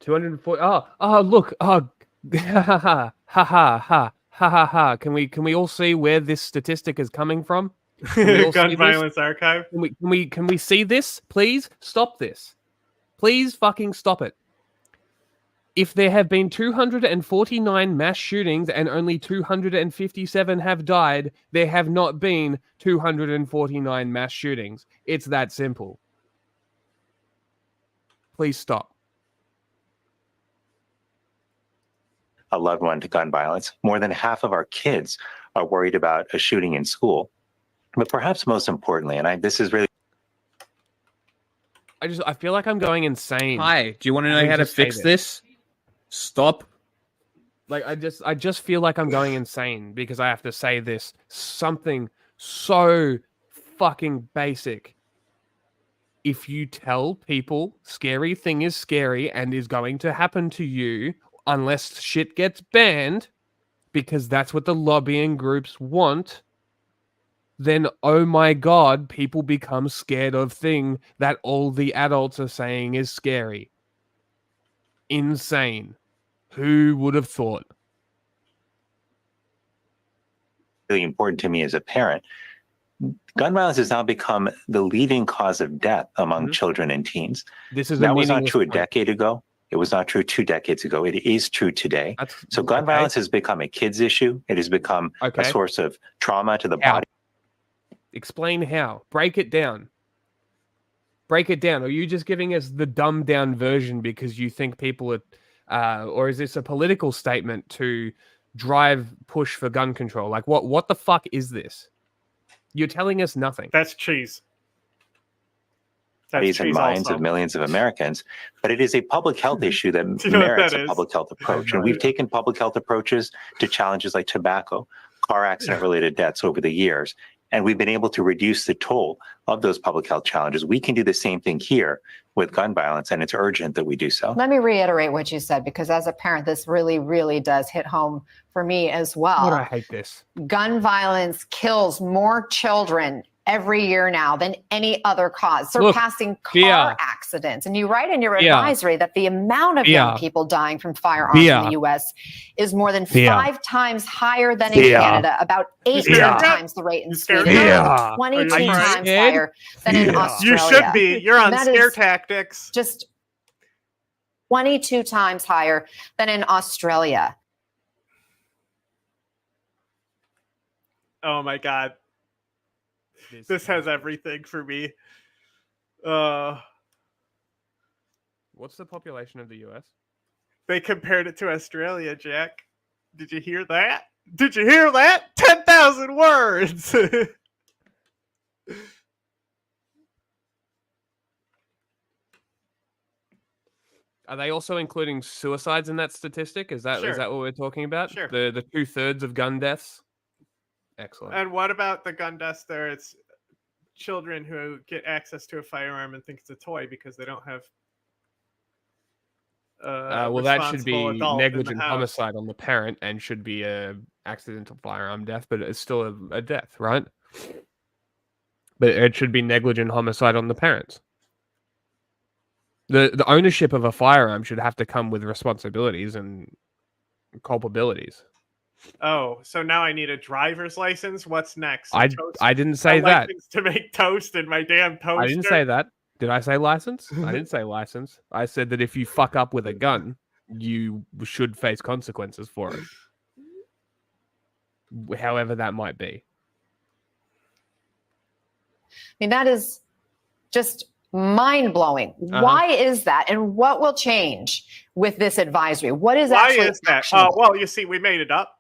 240. Oh, look. Oh, ha ha ha. Can we all see where this statistic is coming from? Gun violence archive. Can we see this? Please stop this. Please fucking stop it. If there have been 249 mass shootings and only 257 have died, there have not been 249 mass shootings. It's that simple. Please stop. A loved one to gun violence. More than half of our kids are worried about a shooting in school. But perhaps most importantly, and this is really... I feel like I'm going insane. Hi, do you want to know how to fix this? Stop. Like, I just feel like I'm going insane because I have to say this. Something so fucking basic if you tell people scary thing is scary and is going to happen to you unless shit gets banned, because that's what the lobbying groups want, then, oh my God, people become scared of thing that all the adults are saying is scary. Insane. Who would have thought? Really important to me as a parent. Gun violence has now become the leading cause of death among children and teens. This is that was not true a decade ago. It was not true 2 decades ago. It is true today. So gun violence has become a kids issue. It has become a source of trauma to the body. Explain how. Break it down. Break it down. Are you just giving us the dumbed down version because you think people are, or is this a political statement to push for gun control? Like what the fuck is this? You're telling us nothing. That's cheese. Bodies and minds of millions of Americans, but it is a public health issue that merits a public health approach. And we've taken public health approaches to challenges like tobacco, car accident-related deaths over the years, and we've been able to reduce the toll of those public health challenges. We can do the same thing here with gun violence, and it's urgent that we do so. Let me reiterate what you said, because as a parent, this really, really does hit home for me as well. God, I hate this. Gun violence kills more children every year now than any other cause, surpassing car accidents. And you write in your advisory that the amount of young people dying from firearms in the U.S. is more than 5 times higher than in Canada, about 18 times the rate in Sweden, 22 times higher than in Australia. You should be. You're on scare tactics. Just 22 times higher than in Australia. Oh my God. This has everything for me. What's the population of the US? They compared it to Australia, Jack. Did you hear that? Did you hear that? 10,000 words. Are they also including suicides in that statistic? Is that what we're talking about? Sure. The 2/3 of gun deaths? Excellent. And what about the gun deaths there? It's children who get access to a firearm and think it's a toy because they don't have well, that should be negligent homicide on the parent and should be a accidental firearm death, but it's still a death, right? But it should be negligent homicide on the parents. The ownership of a firearm should have to come with responsibilities and culpabilities. Oh, so now I need a driver's license? What's next? I didn't say that. To make toast in my damn toaster? I didn't say that. Did I say license? I didn't say license. I said that if you fuck up with a gun, you should face consequences for it. However that might be. I mean, that is just mind-blowing. Why is that? And what will change with this advisory? What is actually actionable? Well, you see, we made it up.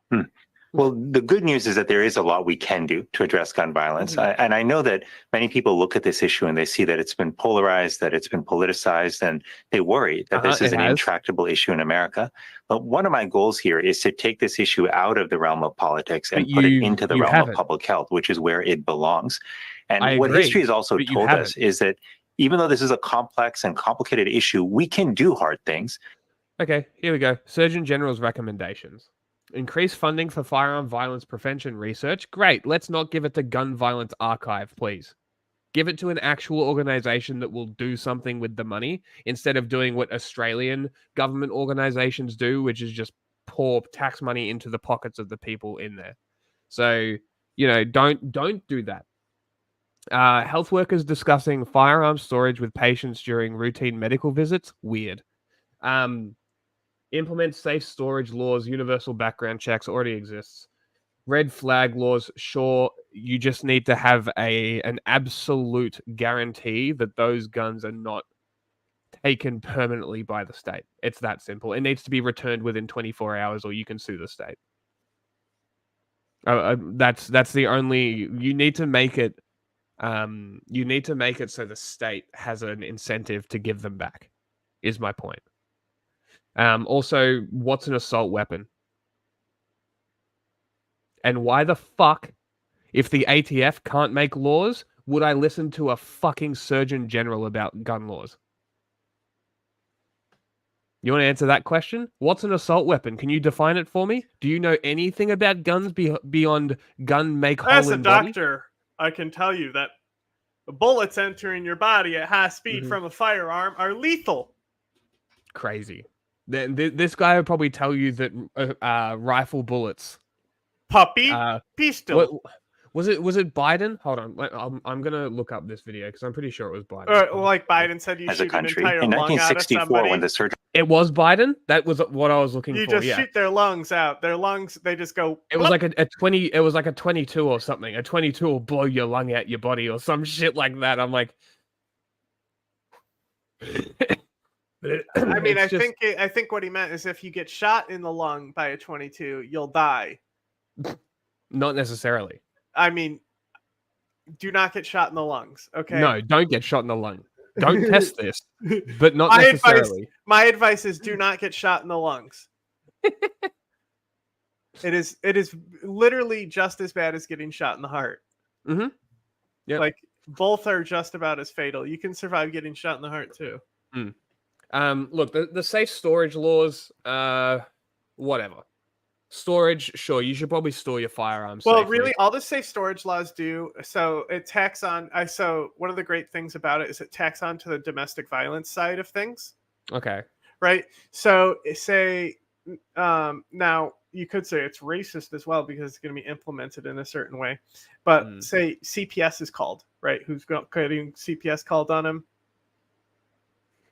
Well, the good news is that there is a lot we can do to address gun violence. And I know that many people look at this issue and they see that it's been polarized, that it's been politicized, and they worry that this is an intractable issue in America. But one of my goals here is to take this issue out of the realm of politics and put it into the realm of public health, which is where it belongs. And what history has also told us is that even though this is a complex and complicated issue, we can do hard things. Okay, here we go. Surgeon General's recommendations. Increase funding for firearm violence prevention research. Great. Let's not give it to Gun Violence Archive, please. Give it to an actual organization that will do something with the money instead of doing what Australian government organizations do, which is just pour tax money into the pockets of the people in there. So, don't do that. Health workers discussing firearm storage with patients during routine medical visits. Weird. Implement safe storage laws. Universal background checks already exists. Red flag laws. Sure, you just need to have an absolute guarantee that those guns are not taken permanently by the state. It's that simple. It needs to be returned within 24 hours, or you can sue the state. That's the only. You need to make it. You need to make it so the state has an incentive to give them back. Is my point. Also, what's an assault weapon? And why the fuck, if the ATF can't make laws, would I listen to a fucking Surgeon General about gun laws? You want to answer that question? What's an assault weapon? Can you define it for me? Do you know anything about guns beyond gun make hole As a in body? doctor, I can tell you that bullets entering your body at high speed from a firearm are lethal. Crazy. Then this guy would probably tell you that rifle bullets. Puppy pistol. Was it Biden? Hold on, I'm gonna look up this video because I'm pretty sure it was Biden. Like Biden said, you As a shoot country, an entire in lung out of 1964, somebody. when the surgeon It was Biden. That was what I was looking You for. just Yeah, shoot their lungs out. Their lungs, they just go. it was like a 20. It was like a 22 or something. A 22 will blow your lung out your body or some shit like that. I'm like, I mean, I think what he meant is if you get shot in the lung by a 22, you'll die. Not necessarily. I mean, do not get shot in the lungs. Okay. No, don't get shot in the lung. Don't test this, but not necessarily. My advice is do not get shot in the lungs. It is literally just as bad as getting shot in the heart. Mm-hmm. Yeah. Like both are just about as fatal. You can survive getting shot in the heart too. Look, the safe storage laws, whatever. Storage, sure, you should probably store your firearms. Well, safely. really, all the safe storage laws do, so it tacks on. So one of the great things about it is it tacks on to the domestic violence side of things. Okay. Right. So say now you could say it's racist as well because it's going to be implemented in a certain way. But say CPS is called, right? Who's getting CPS called on him?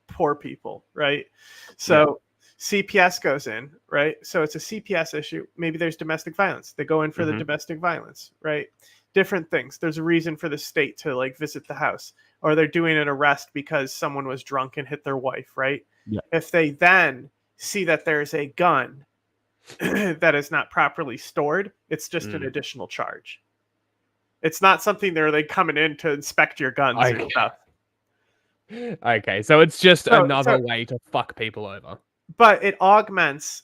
Poor people, right? So CPS goes in, right? So it's a CPS issue. Maybe there's domestic violence. They go in for the domestic violence, right? Different things. There's a reason for the state to like visit the house, or they're doing an arrest because someone was drunk and hit their wife, right? Yeah. If they then see that there's a gun that is not properly stored, it's just an additional charge. It's not something they're like coming in to inspect your guns or stuff. Okay, so it's just another way to fuck people over. But it augments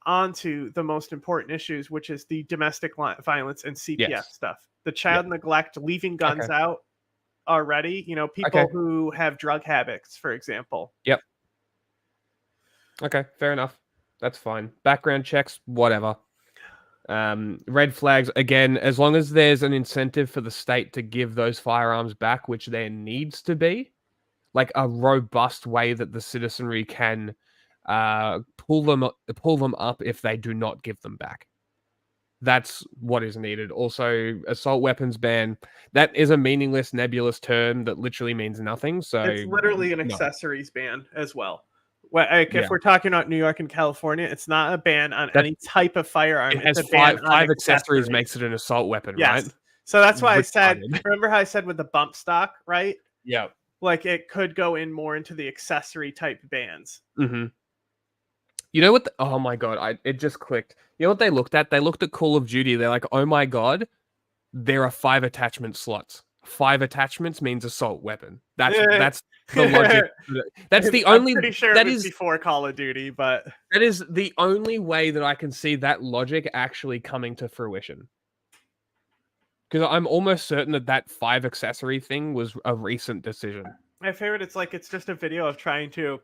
onto the most important issues, which is the domestic violence and CPS stuff. The child neglect, leaving guns out already. You know, people who have drug habits, for example. Yep. Okay, fair enough. That's fine. Background checks, whatever. Red flags, again, as long as there's an incentive for the state to give those firearms back, which there needs to be, like a robust way that the citizenry can pull them up if they do not give them back. That's what is needed. Also, assault weapons ban, that is a meaningless, nebulous term that literally means nothing. So it's literally an accessories ban as well. If we're talking about New York and California, it's not a ban on any type of firearm. It has it's a ban five accessories makes it an assault weapon, right? So that's why I said, remember how I said with the bump stock, right? Yeah. Like it could go in more into the accessory type bans. Mm-hmm. You know what? Oh my God, it just clicked. You know what they looked at? They looked at Call of Duty. They're like, oh my God, there are 5 attachment slots. 5 attachments means assault weapon. That's the logic. That's the only. I'm pretty sure that it was is before Call of Duty, but that is the only way that I can see that logic actually coming to fruition. Because I'm almost certain that 5 accessory thing was a recent decision. My favorite, it's just a video of trying to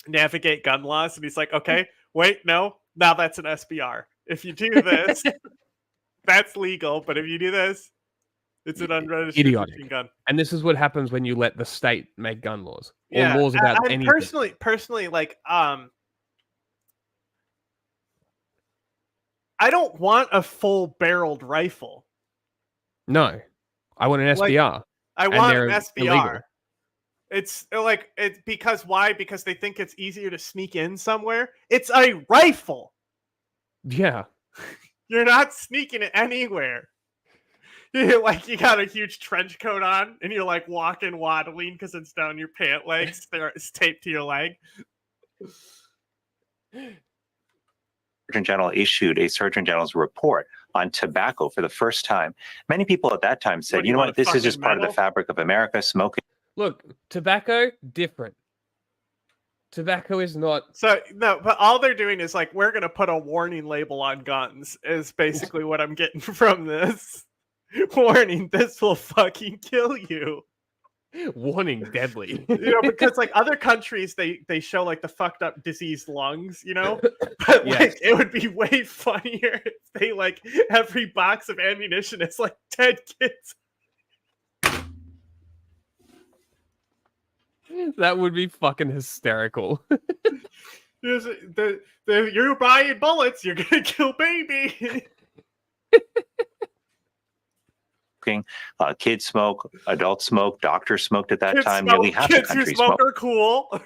navigate gun laws, and he's like, okay, wait, no, now that's an SBR. If you do this, that's legal, but if you do this, it's an unregistered machine gun. And this is what happens when you let the state make gun laws or Yeah, laws about I'm anything. personally, like, I don't want a full-barreled rifle. No, I want an SBR. I want an SBR. Illegal. It's like because why? Because they think it's easier to sneak in somewhere. It's a rifle. Yeah. You're not sneaking it anywhere. You're like, you got a huge trench coat on and you're like walking waddling because it's down your pant legs. It's taped to your leg. Surgeon General issued a Surgeon General's report on tobacco for the first time. Many people at that time said, you know what, this is just part of the fabric of America, smoking. Look, tobacco, different. Tobacco is not... So, no, but all they're doing is like, we're going to put a warning label on guns is basically what I'm getting from this. Warning, this will fucking kill you. Warning, deadly. Because like other countries, they show like the fucked up diseased lungs, but like it would be way funnier if they like every box of ammunition is like dead kids. That would be fucking hysterical. You're buying bullets, you're gonna kill baby. Kids smoke, adults smoke, doctors smoked at that Kids time. smoke, Nearly half the kids country who smoke smoked. are cool.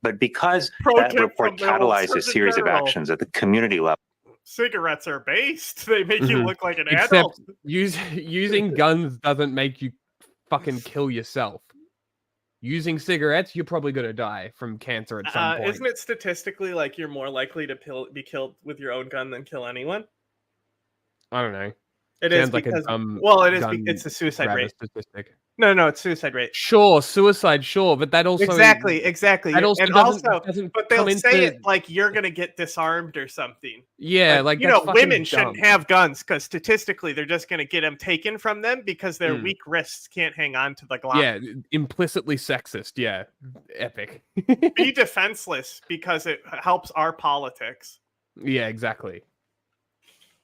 But because Pro that tip report from the old catalyzed a Surgeon series of General. actions at the community level. Cigarettes are based. They make you look like an Except adult. using guns doesn't make you fucking kill yourself. Using cigarettes, you're probably gonna die from cancer at some point. Isn't it statistically like you're more likely to be killed with your own gun than kill anyone? I don't know. It Sounds is like because a dumb it's a suicide grabber rate. statistic. No, it's suicide rate. Sure, suicide, sure, but that also Exactly. That also and doesn't but they'll come say into- it like you're gonna get disarmed or something. Yeah, like you that's know, fucking women shouldn't dumb. have guns because statistically they're just gonna get them taken from them because their weak wrists can't hang on to the Glock. Yeah, implicitly sexist. Yeah, epic. Be defenseless because it helps our politics. Yeah, exactly.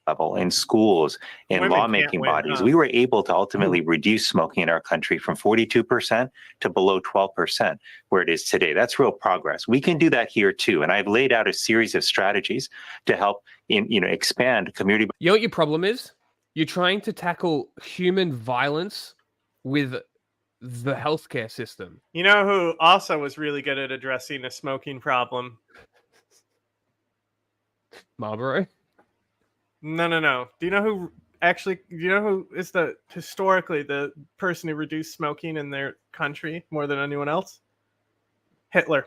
Level in schools, in Women lawmaking can't win, bodies, huh? we were able to ultimately reduce smoking in our country from 42% to below 12%, where it is today. That's real progress. We can do that here too. And I've laid out a series of strategies to help expand community. You know what your problem is? You're trying to tackle human violence with the healthcare system. You know who also was really good at addressing the smoking problem? Marlboro? No. Do you know who is historically the person who reduced smoking in their country more than anyone else? Hitler.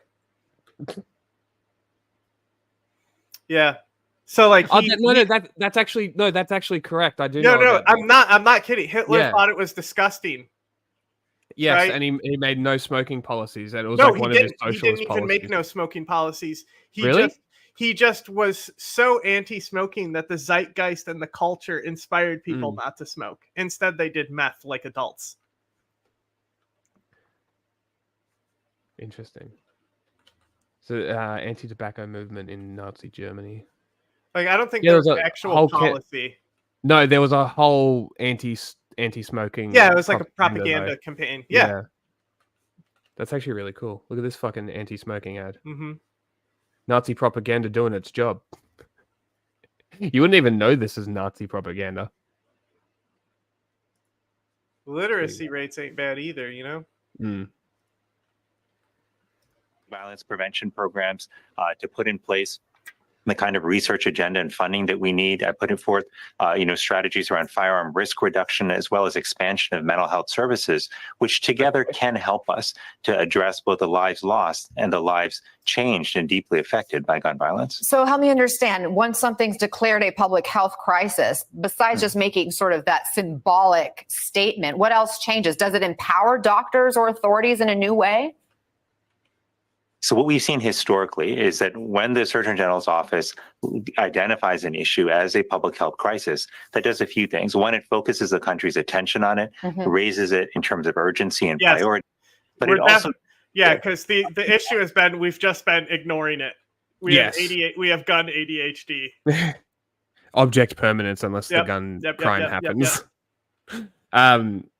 Yeah. So like that's actually correct. I do No, know about I'm not kidding. Hitler thought it was disgusting. Yes, right? and he made no smoking policies. And it was No, like one of his socialist he didn't even policies. make no smoking policies. He just was so anti-smoking that the zeitgeist and the culture inspired people not to smoke. Instead, they did meth like adults. Interesting. So, anti-tobacco movement in Nazi Germany. Like, I don't think there was an actual policy. No, there was a whole anti-smoking. Yeah, it was like a propaganda campaign. Yeah. That's actually really cool. Look at this fucking anti-smoking ad. Mm-hmm. Nazi propaganda doing its job. You wouldn't even know this is Nazi propaganda. Literacy rates ain't bad either, you know? Violence prevention programs to put in place the kind of research agenda and funding that we need. I put it forth, strategies around firearm risk reduction as well as expansion of mental health services, which together can help us to address both the lives lost and the lives changed and deeply affected by gun violence. So help me understand, once something's declared a public health crisis, besides just making sort of that symbolic statement, what else changes? Does it empower doctors or authorities in a new way? So what we've seen historically is that when the Surgeon General's office identifies an issue as a public health crisis, that does a few things. One, it focuses the country's attention on it, raises it in terms of urgency and priority. But it also... because the issue has been we've just been ignoring it. We have gun ADHD. Object permanence unless the gun crime happens.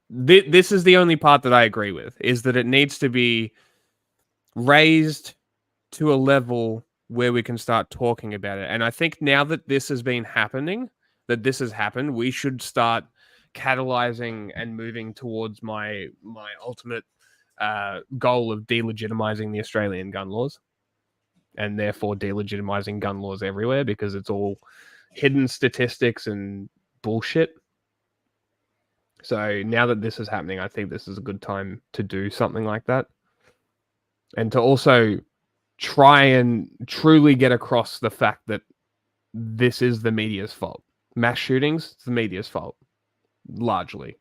This is the only part that I agree with, is that it needs to be raised to a level where we can start talking about it. And I think now that this has happened, we should start catalyzing and moving towards my ultimate goal of delegitimizing the Australian gun laws, and therefore delegitimizing gun laws everywhere, because it's all hidden statistics and bullshit. So now that this is happening, I think this is a good time to do something like that. And to also try and truly get across the fact that this is the media's fault. Mass shootings, it's the media's fault, largely.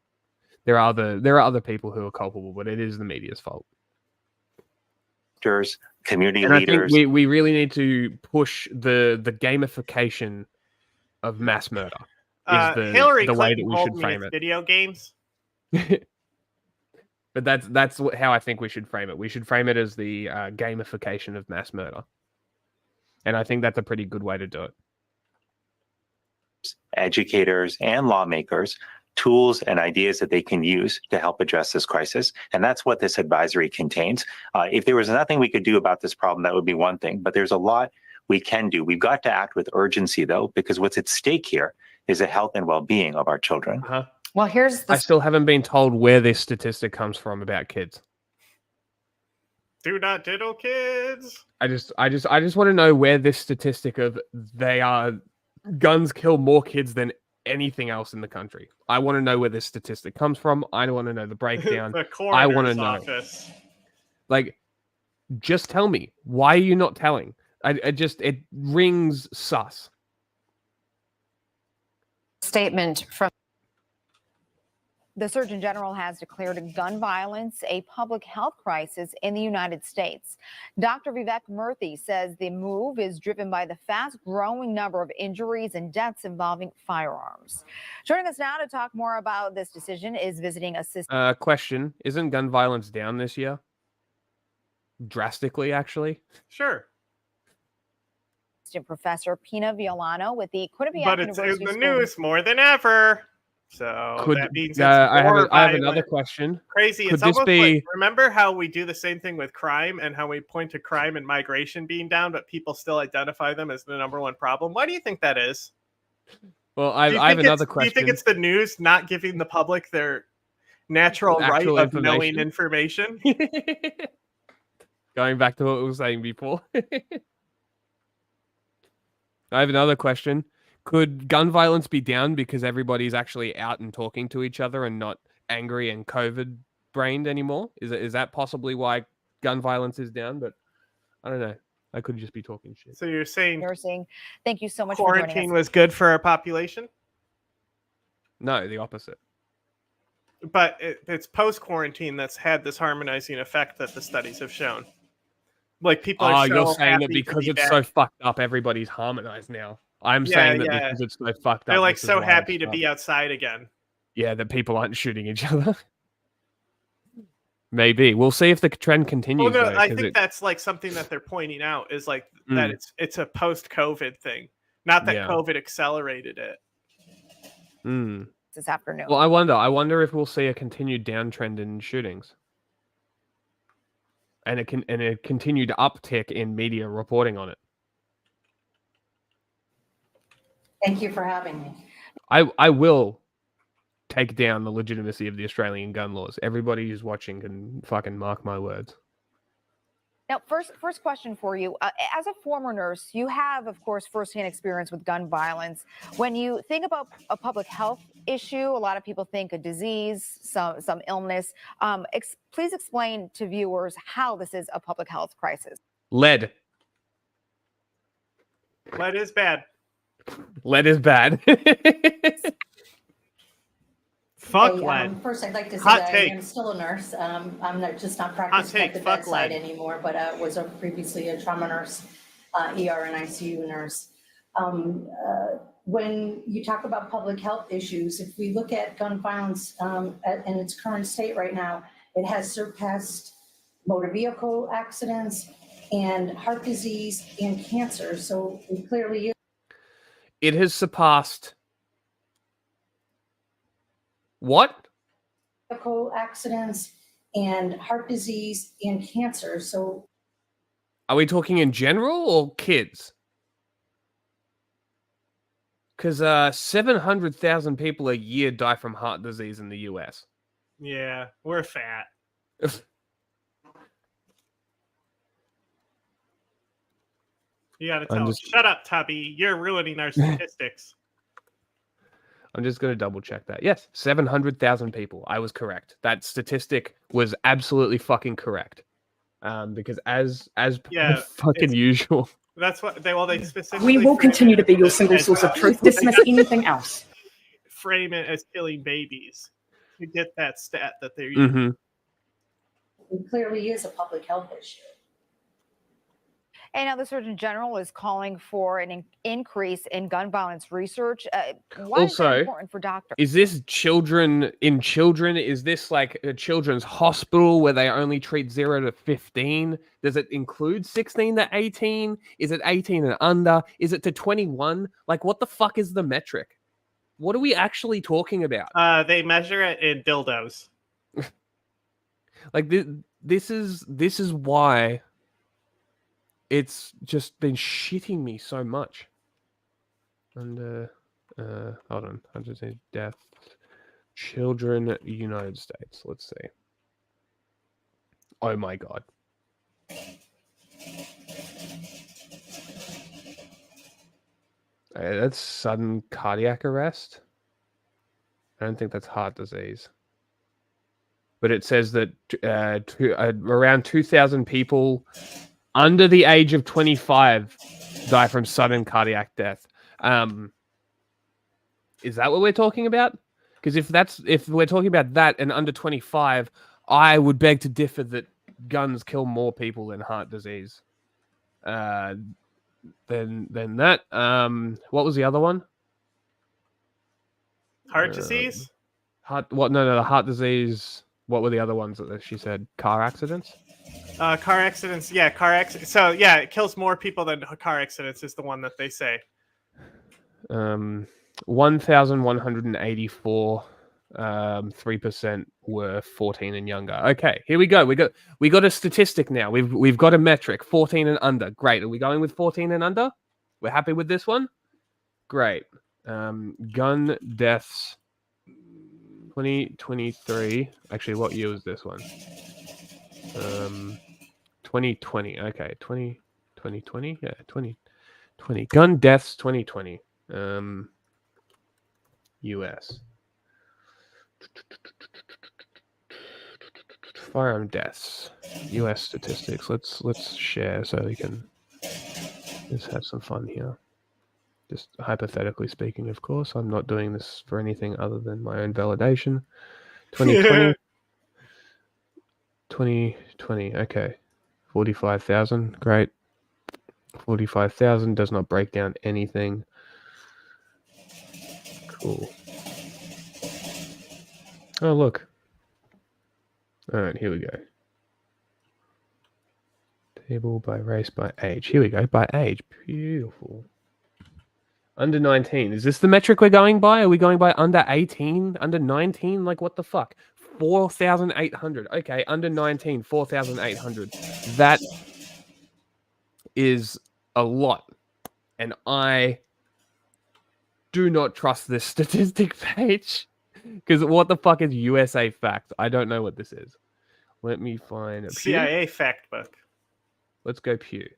There are other people who are culpable, but it is the media's fault. Community and leaders. I think we really need to push the gamification of mass murder. Hillary the way Clinton that we told should me frame it's it. video games. But that's how I think we should frame it. We should frame it as the gamification of mass murder. And I think that's a pretty good way to do it. Educators and lawmakers tools and ideas that they can use to help address this crisis. And that's what this advisory contains. If there was nothing we could do about this problem, that would be one thing. But there's a lot we can do. We've got to act with urgency, though, because what's at stake here is the health and well-being of our children. Well, here's the... I still haven't been told where this statistic comes from about kids. Do not diddle kids. I just want to know where this statistic of guns kill more kids than anything else in the country. I want to know where this statistic comes from. I want to know the breakdown. The I want to coroner's know. office. Like, just tell me. Why are you not telling? It rings sus. Statement from the Surgeon General has declared gun violence a public health crisis in the United States. Dr. Vivek Murthy says the move is driven by the fast-growing number of injuries and deaths involving firearms. Joining us now to talk more about this decision is visiting assistant. Question: isn't gun violence down this year? Drastically, actually. Sure. Professor Pina Violano with the Quinnipiac But it's University in the School. news more than ever. So that means it's I more have another violent. question. Crazy. Could It's this almost be? like, remember how we do the same thing with crime and how we point to crime and migration being down, but people still identify them as the number one problem? Why do you think that is? Well, I have another question. Do you think it's the news not giving the public their natural right Actual of knowing information? Going back to what we were saying before. I have another question. Could gun violence be down because everybody's actually out and talking to each other and not angry and COVID-brained anymore? Is that possibly why gun violence is down? But I don't know. I could just be talking shit. So you're saying Nursing. Thank you so much for joining quarantine us. was good for our population? No, the opposite. But it's post-quarantine that's had this harmonizing effect that the studies have shown. Like people are so you're saying happy that because to be it's so fucked up, everybody's harmonized now. I'm saying that because it's so fucked up. They're like this is so why happy it's to be outside again. Yeah, that people aren't shooting each other. Maybe. We'll see if the trend continues. Well, no, though, I think that's like something that they're pointing out is like that it's a post-COVID thing, not that COVID accelerated it. This afternoon. Well, I wonder if we'll see a continued downtrend in shootings. And a continued uptick in media reporting on it. Thank you for having me. I will take down the legitimacy of the Australian gun laws. Everybody who's watching can fucking mark my words. Now, first question for you. As a former nurse, you have, of course, firsthand experience with gun violence. When you think about a public health issue, a lot of people think a disease, some illness. Please explain to viewers how this is a public health crisis. Lead. Lead is bad. Lead is bad. Fuck Hey, lead. First, I'd like to say Hot that take. I am still a nurse. I'm not practicing at the Fuck bedside lead. anymore, but was previously a trauma nurse, ER and ICU nurse. When you talk about public health issues, if we look at gun violence in its current state right now, it has surpassed motor vehicle accidents and heart disease and cancer. So it clearly is. It has surpassed what? Vehicle accidents and heart disease and cancer. So Are we talking in general or kids? Because 700,000 people a year die from heart disease in the US. Yeah, we're fat. You gotta tell shut up, Tubby. You're ruining our statistics. I'm just going to double check that. Yes, 700,000 people. I was correct. That statistic was absolutely fucking correct. Because as fucking usual. That's what they specifically. We will continue to be your single source of truth. Dismiss anything else. Frame it as killing babies to get that stat that they're using. it clearly is a public health issue. And now the Surgeon General is calling for an increase in gun violence research. Why is that important for doctors? Is this children in children? Is this like a children's hospital where they only treat 0 to 15? Does it include 16 to 18? Is it 18 and under? Is it to 21? Like, what the fuck is the metric? What are we actually talking about? They measure it in dildos. Like this is why it's just been shitting me so much. And hold on, 100 deaths, children, United States. Let's see. Oh my god. That's sudden cardiac arrest. I don't think that's heart disease. But it says that around 2,000 people under the age of 25 die from sudden cardiac death. Is that what we're talking about? Because if we're talking about that and under 25, I would beg to differ that guns kill more people than heart disease. Than that. What was the other one? Heart disease? The heart disease. What were the other ones that she said? Car accidents? Car accidents. Yeah, car accidents. So, yeah, it kills more people than car accidents is the one that they say. 1,184. 3% were 14 and younger. Okay, here we go. We got a statistic now. We've got a metric. 14 and under. Great. Are we going with 14 and under? We're happy with this one? Great. Gun deaths 2023. Actually, what year was this one? 2020. Okay, 2020. Yeah, 2020. Gun deaths 2020. US. Firearm deaths. US statistics. Let's share so we can just have some fun here. Just hypothetically speaking, of course. I'm not doing this for anything other than my own validation. 2020. 2020. Okay. 45,000. Great. 45,000 does not break down anything. Cool. Oh, look. All right, here we go. Table by race, by age. Here we go, by age. Beautiful. Under 19. Is this the metric we're going by? Are we going by under 18? Under 19? Like, what the fuck? 4,800. Okay, under 19, 4,800. That is a lot. And I do not trust this statistic page. Because what the fuck is USA Fact? I don't know what this is. Let me find a CIA fact book. Let's go Pew.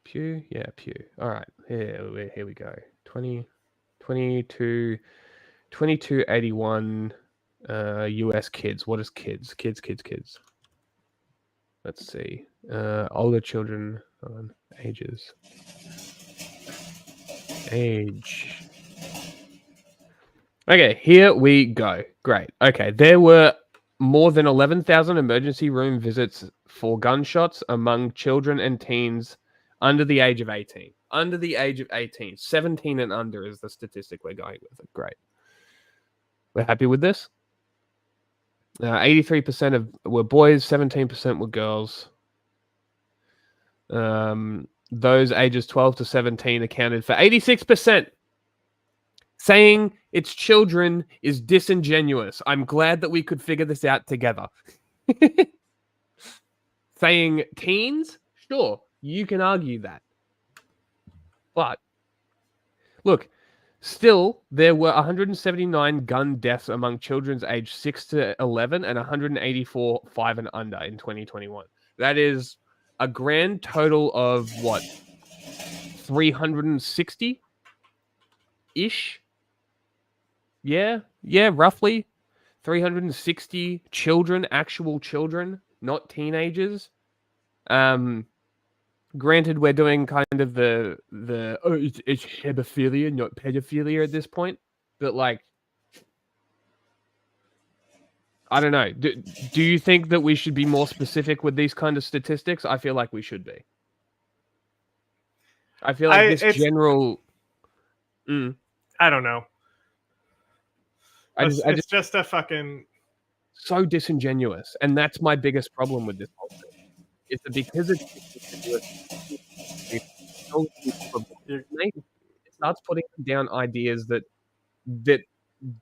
Pew? Yeah, Pew. All right. Here we go. 2281 US kids. What is kids? Kids. Let's see. Older children. Ages. Age. Okay, here we go. Great. Okay, there were more than 11,000 emergency room visits for gunshots among children and teens under the age of 18. Under the age of 18. 17 and under is the statistic we're going with. Great. We're happy with this? 83% were boys, 17% were girls. Those ages 12 to 17 accounted for 86%. Saying it's children is disingenuous. I'm glad that we could figure this out together. Saying teens? Sure, you can argue that. But, look, still, there were 179 gun deaths among children's aged 6 to 11 and 184 5 and under in 2021. That is a grand total of, what, 360-ish? Yeah, roughly 360 children, actual children, not teenagers. Granted, we're doing kind of the it's hebephilia, not pedophilia at this point, but like, I don't know. Do you think that we should be more specific with these kind of statistics? I feel like we should be. I feel like this general. I don't know. It's just a fucking so disingenuous, and that's my biggest problem with this whole thing. Is that because it's disingenuous, it starts putting down ideas that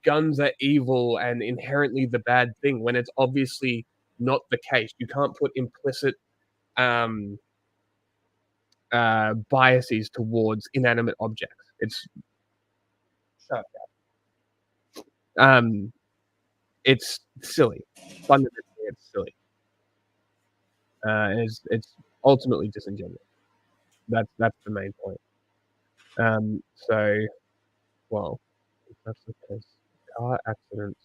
guns are evil and inherently the bad thing when it's obviously not the case. You can't put implicit biases towards inanimate objects. It's it's silly. Fundamentally, it's silly. It's ultimately disingenuous. That's the main point. So, well, if that's the case, car accidents,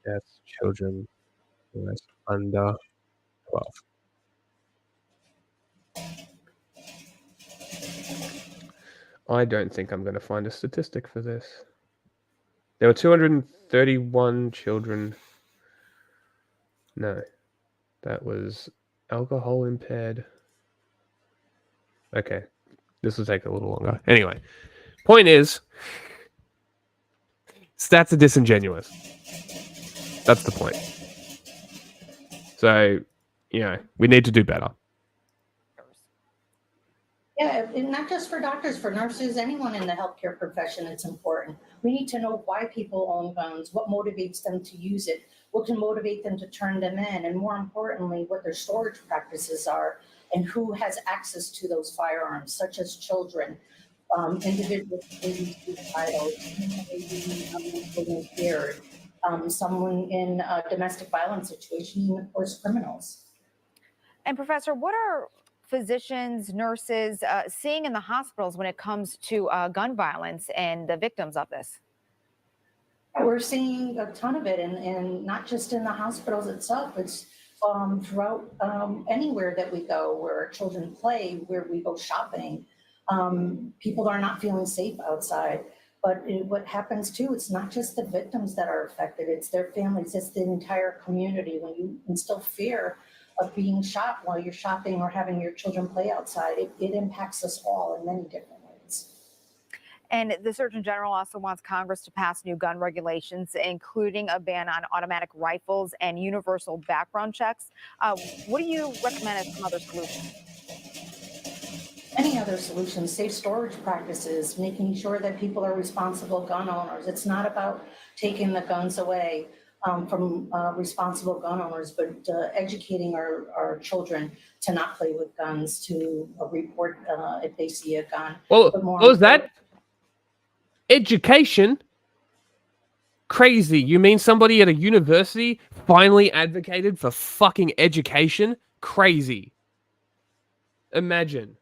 deaths, children, less under 12. I don't think I'm going to find a statistic for this. There were 231 children. No, that was alcohol impaired. Okay, this will take a little longer. Anyway, point is, stats are disingenuous. That's the point. So, we need to do better. Yeah, and not just for doctors, for nurses, anyone in the healthcare profession, it's important. We need to know why people own guns, what motivates them to use it, what can motivate them to turn them in, and more importantly, what their storage practices are, and who has access to those firearms, such as children, individuals suicidal, impaired, someone in a domestic violence situation, and of course, criminals. And Professor, what are physicians, nurses seeing in the hospitals when it comes to gun violence and the victims of this? We're seeing a ton of it, and not just in the hospitals itself. It's throughout anywhere that we go, where children play, where we go shopping. People are not feeling safe outside. But what happens too, it's not just the victims that are affected, it's their families, it's the entire community. When you instill fear of being shot while you're shopping or having your children play outside, it impacts us all in many different ways. And the Surgeon General also wants Congress to pass new gun regulations, including a ban on automatic rifles and universal background checks. What do you recommend as some other solutions? Any other solutions, safe storage practices, making sure that people are responsible gun owners. It's not about taking the guns away from responsible gun owners, but educating our children to not play with guns, to report if they see a gun. Well, what was that? Education? Crazy. You mean somebody at a university finally advocated for fucking education? Crazy. Imagine.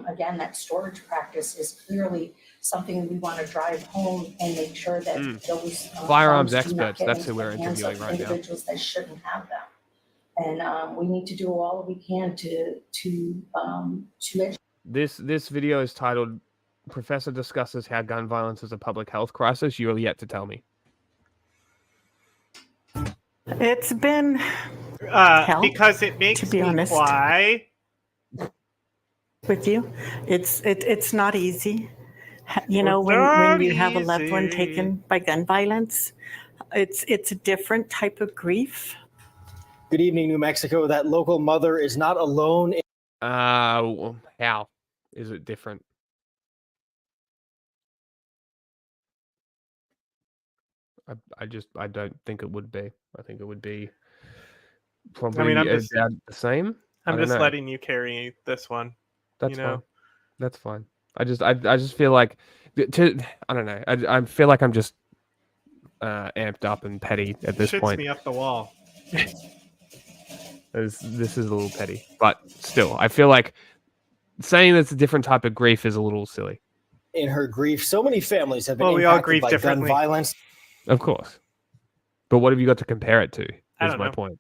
Again, that storage practice is clearly something we want to drive home and make sure that those firearms experts, that's who we're interviewing right now. Individuals that shouldn't have them. And we need to do all we can to educate. This video is titled "Professor Discusses How Gun Violence is a Public Health Crisis." You are yet to tell me. It's been because it makes me fly. With you, it's not easy. You know, when you have a loved one taken by gun violence, it's a different type of grief. Good evening, New Mexico. That local mother is not alone. How is it different? I don't think it would be. I think it would be probably I'm about the same. I'm just letting you carry this one. That's fine. That's fine. I just feel like I don't know. I feel like I'm just amped up and petty at this point. Shits me up the wall. This is a little petty, but still, I feel like saying that's a different type of grief is a little silly. In her grief, so many families have been we all impacted grieve by differently. gun violence. Of course, but what have you got to compare it to? Is my point.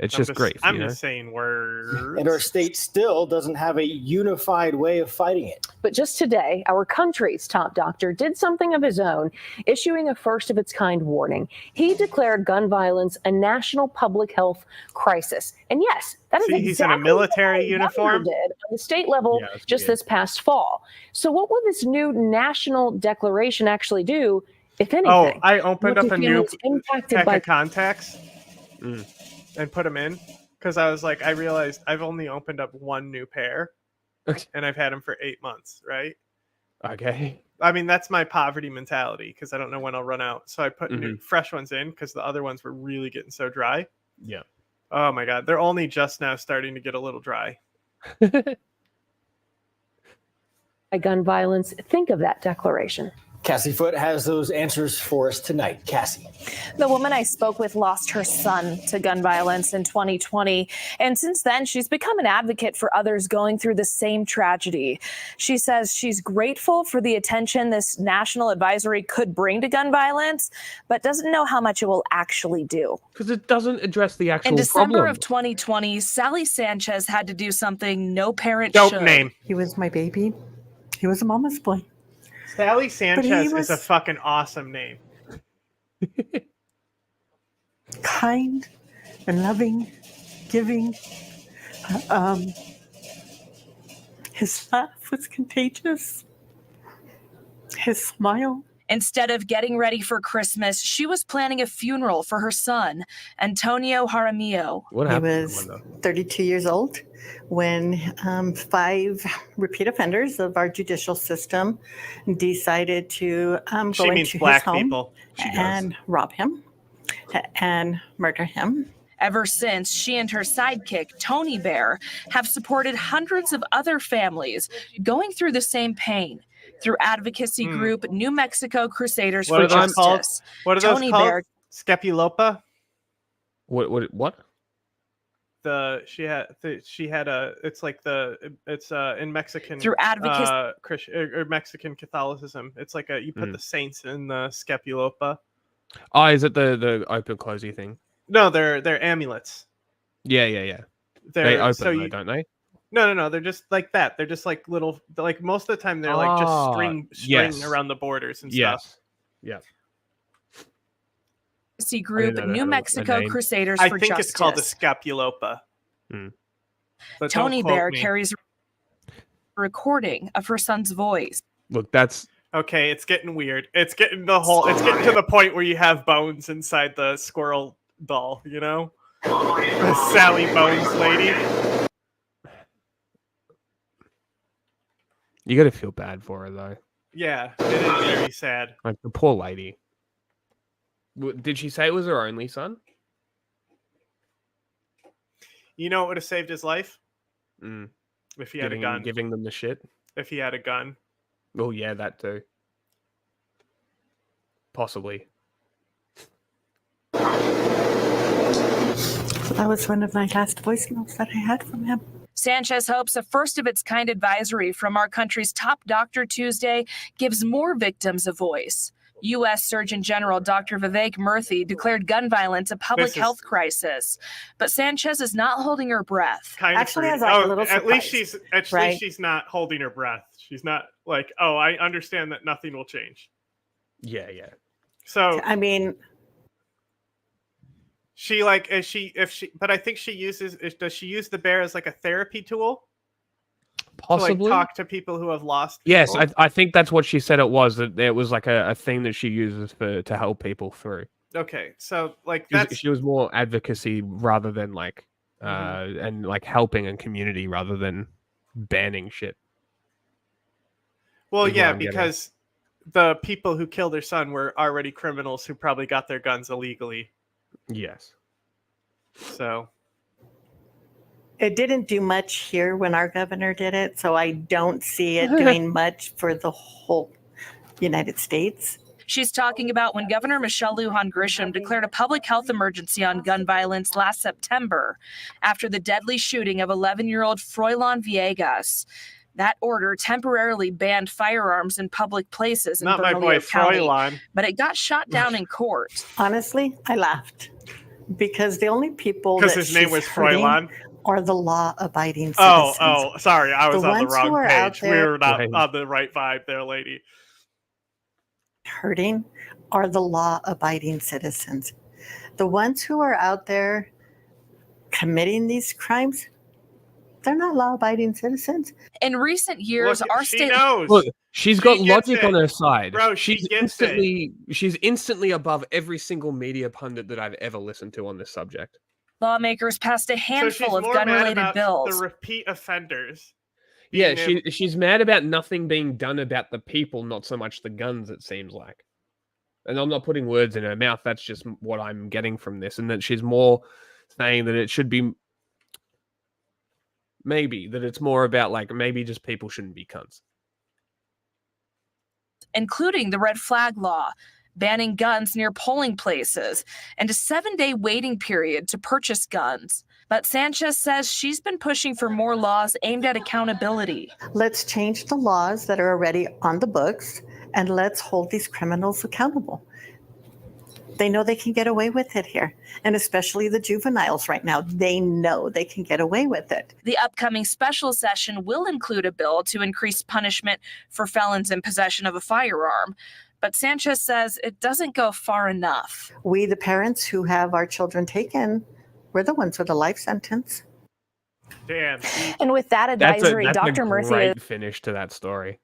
It's just grief. I'm just saying words. And our state still doesn't have a unified way of fighting it. But just today, our country's top doctor did something of his own, issuing a first-of-its-kind warning. He declared gun violence a national public health crisis. And yes, that is exactly he's in a military uniform. Did on the state level just this past fall. So what will this new national declaration actually do, if anything? Oh, I opened up a new impacted pack of contacts and put them in because I was like, I realized I've only opened up one new pair, and I've had them for 8 months. Right? Okay. I mean, that's my poverty mentality because I don't know when I'll run out. So I put new, fresh ones in because the other ones were really getting so dry. Yeah. Oh my God, they're only just now starting to get a little dry. Gun violence. Think of that declaration. Cassie Foote has those answers for us tonight. Cassie. The woman I spoke with lost her son to gun violence in 2020. And since then, she's become an advocate for others going through the same tragedy. She says she's grateful for the attention this national advisory could bring to gun violence, but doesn't know how much it will actually do. Because it doesn't address the actual In December problem. of 2020, Sally Sanchez had to do something no parent Dope should. name. He was my baby. He was a mama's boy. Sally Sanchez is a fucking awesome name. Kind and loving, giving. His laugh was contagious. His smile. Instead of getting ready for Christmas, she was planning a funeral for her son, Antonio Jaramillo. He was 32 years old when 5 repeat offenders of our judicial system decided to go into his home and rob him and murder him. Ever since, she and her sidekick, Tony Bear, have supported hundreds of other families going through the same pain. Through advocacy group New Mexico Crusaders for Justice. What are those Tony called? Bear. Scapulopa? What? She had a it's in Mexican Through advocacy or Mexican Catholicism. It's like you put the saints in the scapulopa. Oh, is it the open closey thing? No, they're amulets. Yeah. They open so though, don't they? No, they're just like that. They're just like little, like most of the time they're like just string around the borders and stuff. Yeah. Group New Mexico Crusaders for Justice. I think it's called the Scapulopa. But Tony Bear carries a recording of her son's voice. Look, that's okay. It's getting weird. It's getting to the point where you have bones inside the squirrel doll. You know, the Sally Bones lady. You got to feel bad for her though. Yeah, it is very sad. Like the poor lady. Did she say it was her only son? You know what would have saved his life? If he had a gun. Giving them the shit? If he had a gun. Oh, yeah, that too. Possibly. So that was one of my last voicemails that I had from him. Sanchez hopes a first-of-its-kind advisory from our country's top doctor Tuesday gives more victims a voice. U.S. Surgeon General Dr. Vivek Murthy declared gun violence a public health crisis, but Sanchez is not holding her breath. Actually, I was like a little surprised. At least she's not holding her breath. She's not like, oh, I understand that nothing will change. Yeah. So I mean, she like but I think does she use the bear as like a therapy tool? Possibly to, like, talk to people who have lost people? Yes, I think that's what she said it was, that it was like a thing that she uses to help people through. Okay, so like she was more advocacy rather than like and like helping and community rather than banning shit. Well, yeah, because the people who killed her son were already criminals who probably got their guns illegally. Yes. So it didn't do much here when our governor did it, so I don't see it doing much for the whole United States. She's talking about when Governor Michelle Lujan Grisham declared a public health emergency on gun violence last September after the deadly shooting of 11-year-old Froilan Villegas. That order temporarily banned firearms in public places in Not my Bernalillo boy County, Froilan. but it got shot down in court. Honestly, I laughed Because the only people because that his name she's was hurting Froilan. are the law-abiding Oh, citizens. sorry, I was The on the ones who wrong are out page. We there were not on the right vibe there, lady. hurting are the law-abiding citizens. The ones who are out there committing these crimes, they're not law-abiding citizens. In recent years, Look, our she state knows. Look, she's She got gets logic it. on her side. Bro, she gets it. She's instantly above every single media pundit that I've ever listened to on this subject. lawmakers passed a So handful she's of more mad gun-related about bills. the repeat offenders. Yeah, being she's mad about nothing being done about the people, not so much the guns, it seems like. And I'm not putting words in her mouth, that's just what I'm getting from this, and that she's more saying that it should be that it's more about like maybe just people shouldn't be cunts. Including the red flag law, banning guns near polling places, and a 7-day waiting period to purchase guns. But Sanchez says she's been pushing for more laws aimed at accountability. Let's change the laws that are already on the books, and let's hold these criminals accountable. They know they can get away with it here, and especially the juveniles right now. They know they can get away with it. The upcoming special session will include a bill to increase punishment for felons in possession of a firearm. But Sanchez says it doesn't go far enough. We, the parents who have our children taken, we're the ones with a life sentence. Damn. And with that advisory, That's Dr. a Murthy great finish to that story.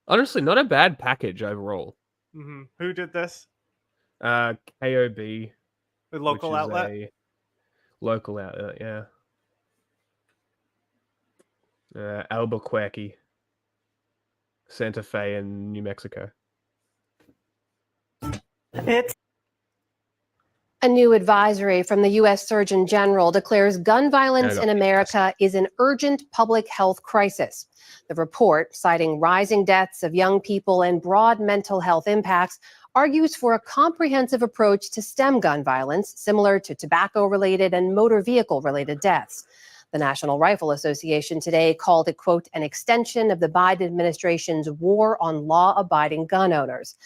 Honestly, not a bad package overall. Mm-hmm. Who did this? KOB. The local outlet? Local outlet, yeah. Albuquerque, Santa Fe, and New Mexico. A new advisory from the U.S. Surgeon General declares gun violence in America is an urgent public health crisis. The report, citing rising deaths of young people and broad mental health impacts, argues for a comprehensive approach to stem gun violence, similar to tobacco-related and motor vehicle-related deaths. The National Rifle Association today called it, quote, an extension of the Biden administration's war on law-abiding gun owners.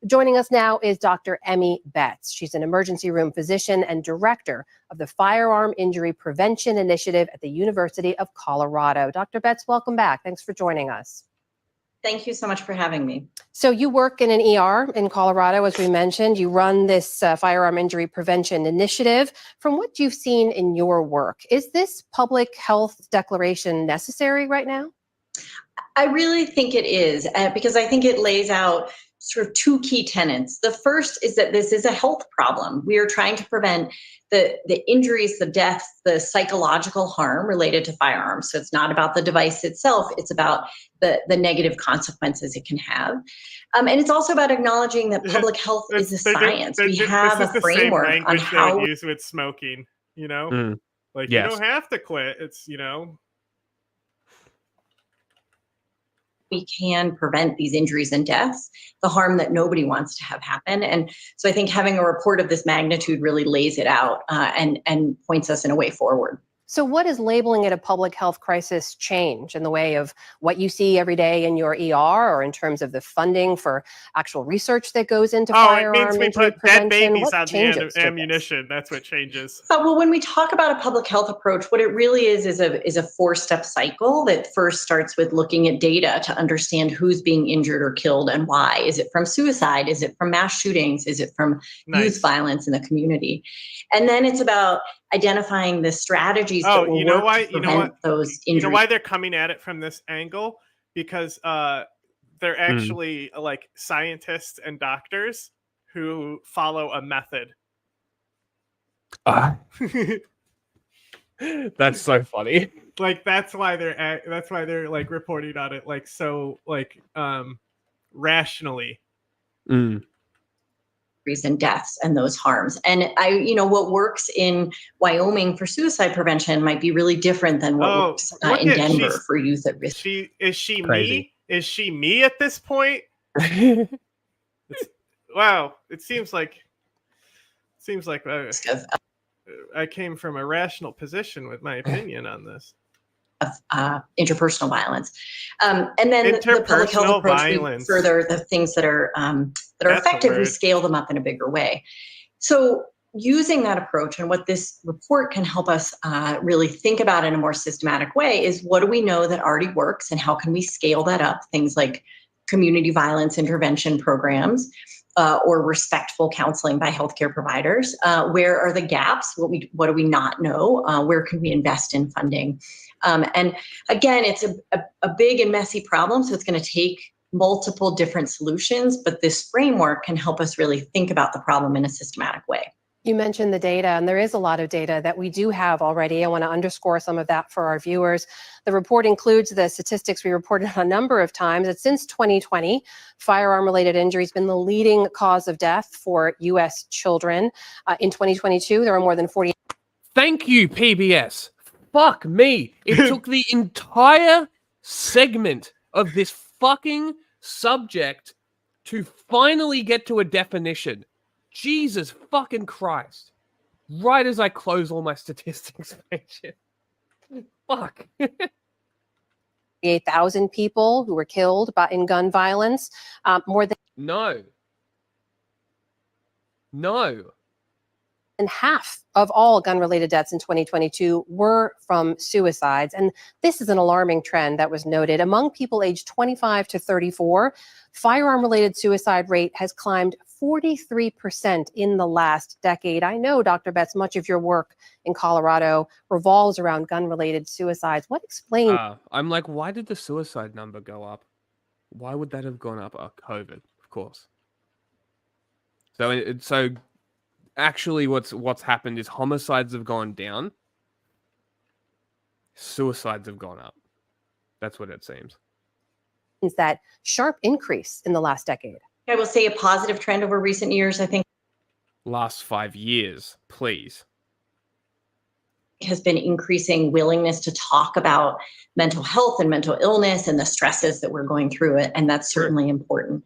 Joining us now is Dr. Emmy Betts. She's an emergency room physician and director of the Firearm Injury Prevention Initiative at the University of Colorado. Dr. Betts, welcome back. Thanks for joining us. Thank you so much for having me. So you work in an ER in Colorado, as we mentioned. You run this Firearm Injury Prevention Initiative. From what you've seen in your work, is this public health declaration necessary right now? I really think it is, because I think it lays out sort of two key tenets. The first is that this is a health problem. We are trying to prevent the injuries, the deaths, the psychological harm related to firearms. So it's not about the device itself, it's about the negative consequences it can have. And it's also about acknowledging that public health is a science. We have a framework on how they use with smoking, you know? Like, yes. You don't have to quit. It's, we can prevent these injuries and deaths, the harm that nobody wants to have happen. And so I think having a report of this magnitude really lays it out and points us in a way forward. So what does labeling it a public health crisis change in the way of what you see every day in your ER, or in terms of the funding for actual research that goes into firearm it means we injury put dead prevention? babies What on changes the ammunition. That's what changes. Well, when we talk about a public health approach, what it really is a 4-step cycle that first starts with looking at data to understand who's being injured or killed and why. Is it from suicide? Is it from mass shootings? Is it from youth violence in the community? And then it's about identifying the strategies that will work to prevent those injuries. You know why they're coming at it from this angle? Because they're actually like scientists and doctors who follow a method. That's so funny. Like that's why they're like reporting on it like so like rationally. And deaths and those harms. And what works in Wyoming for suicide prevention might be really different than what works in Denver for youth at risk. Is she me? Is she me at this point? Wow, it seems like I came from a rational position with my opinion on this. Interpersonal violence, and then the public health approach, further the things that are effective, we scale them up in a bigger way. So using that approach, and what this report can help us really think about in a more systematic way, is what do we know that already works and how can we scale that up? Things like community violence intervention programs or respectful counseling by healthcare providers. Where are the gaps? What do we not know? Where can we invest in funding? And again, it's a big and messy problem, so it's going to take multiple different solutions, but this framework can help us really think about the problem in a systematic way. You mentioned the data, and there is a lot of data that we do have already. I want to underscore some of that for our viewers. The report includes the statistics we reported a number of times that since 2020, firearm-related injury has been the leading cause of death for U.S. children. In 2022, there were more than 40. Thank you, PBS. Fuck me. It took the entire segment of this fucking subject to finally get to a definition. Jesus fucking Christ. Right as I close all my statistics pages. Fuck. 8,000 people who were killed in gun violence. More than half of all gun-related deaths in 2022 were from suicides. And this is an alarming trend that was noted. Among people aged 25 to 34, firearm-related suicide rate has climbed 43% in the last decade. I know, Dr. Betts, much of your work in Colorado revolves around gun-related suicides. What explains? I'm like, why did the suicide number go up? Why would that have gone up? COVID, of course. So actually, what's happened is homicides have gone down. Suicides have gone up. That's what it seems. That sharp increase in the last decade. I will say a positive trend over recent years, I think. Last 5 years, please. Has been increasing willingness to talk about mental health and mental illness and the stresses that we're going through it, and that's certainly important.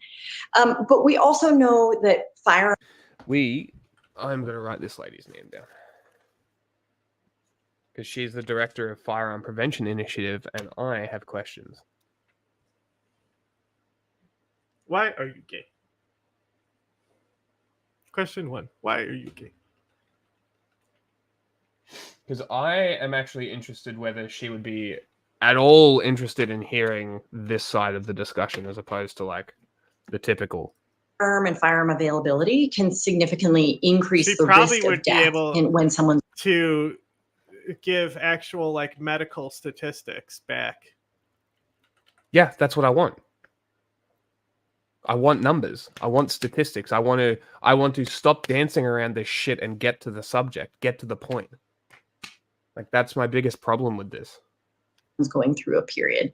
But we also know that I'm going to write this lady's name down because she's the director of Firearm Prevention Initiative, and I have questions. Why are you gay? Question 1. Why are you gay? Because I am actually interested whether she would be at all interested in hearing this side of the discussion as opposed to like the typical. Firearm and firearm availability can significantly increase the risk of death when someone to give actual like medical statistics back. Yeah, that's what I want. I want numbers. I want statistics. I want to stop dancing around this shit and get to the subject, get to the point. Like that's my biggest problem with this. Going through a period.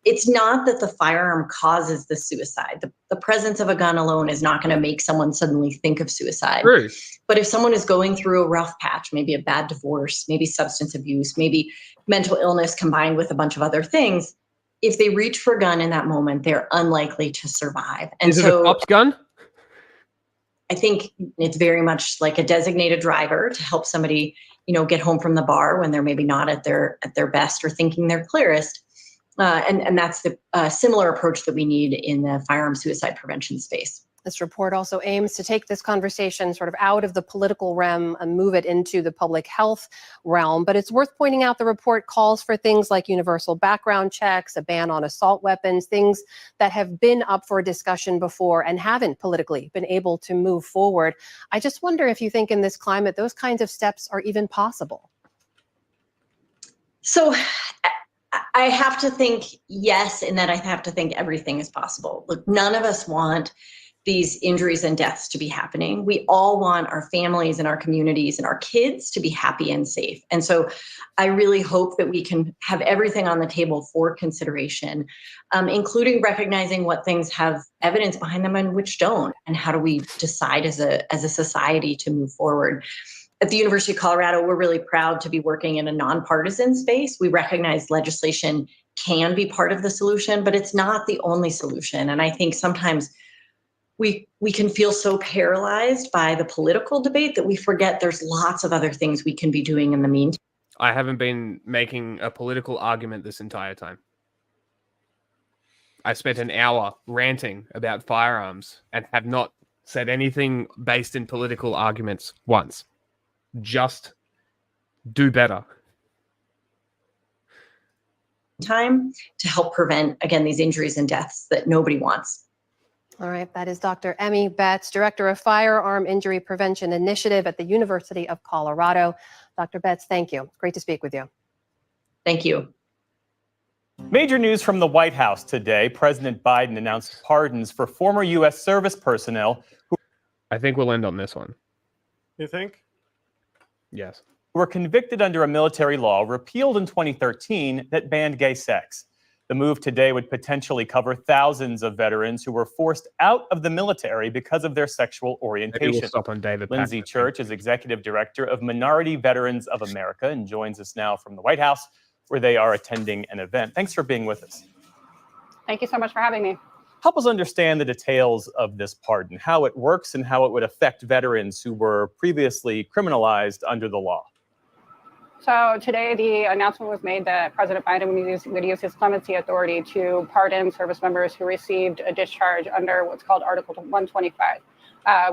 It's not that the firearm causes the suicide. The presence of a gun alone is not going to make someone suddenly think of suicide. True. But if someone is going through a rough patch, maybe a bad divorce, maybe substance abuse, maybe mental illness combined with a bunch of other things, if they reach for a gun in that moment, they're unlikely to survive. And is it a cop's gun? I think it's very much like a designated driver to help somebody, get home from the bar when they're maybe not at their best or thinking they're clearest. And that's the similar approach that we need in the firearm suicide prevention space. This report also aims to take this conversation sort of out of the political realm and move it into the public health realm. But it's worth pointing out the report calls for things like universal background checks, a ban on assault weapons, things that have been up for discussion before and haven't politically been able to move forward. I just wonder if you think in this climate, those kinds of steps are even possible. So I have to think yes, in that I have to think everything is possible. Look, none of us want these injuries and deaths to be happening. We all want our families and our communities and our kids to be happy and safe. And so I really hope that we can have everything on the table for consideration, including recognizing what things have evidence behind them and which don't, and how do we decide as a society to move forward. At the University of Colorado, we're really proud to be working in a nonpartisan space. We recognize legislation can be part of the solution, but it's not the only solution. And I think sometimes we can feel so paralyzed by the political debate that we forget there's lots of other things we can be doing in the meantime. I haven't been making a political argument this entire time. I spent an hour ranting about firearms and have not said anything based in political arguments once. Just do better. Time to help prevent, again, these injuries and deaths that nobody wants. All right, that is Dr. Emmy Betts, Director of Firearm Injury Prevention Initiative at the University of Colorado. Dr. Betts, thank you. Great to speak with you. Thank you. Major news from the White House today. President Biden announced pardons for former U.S. service personnel who I think we'll end on this one. You think? Yes. were convicted under a military law repealed in 2013 that banned gay sex. The move today would potentially cover thousands of veterans who were forced out of the military because of their sexual orientation. Maybe we'll stop on David Lindsay Packard. Church is Executive Director of Minority Veterans of America and joins us now from the White House, where they are attending an event. Thanks for being with us. Thank you so much for having me. Help us understand the details of this pardon, how it works and how it would affect veterans who were previously criminalized under the law. So today the announcement was made that President Biden would use his clemency authority to pardon service members who received a discharge under what's called Article 125,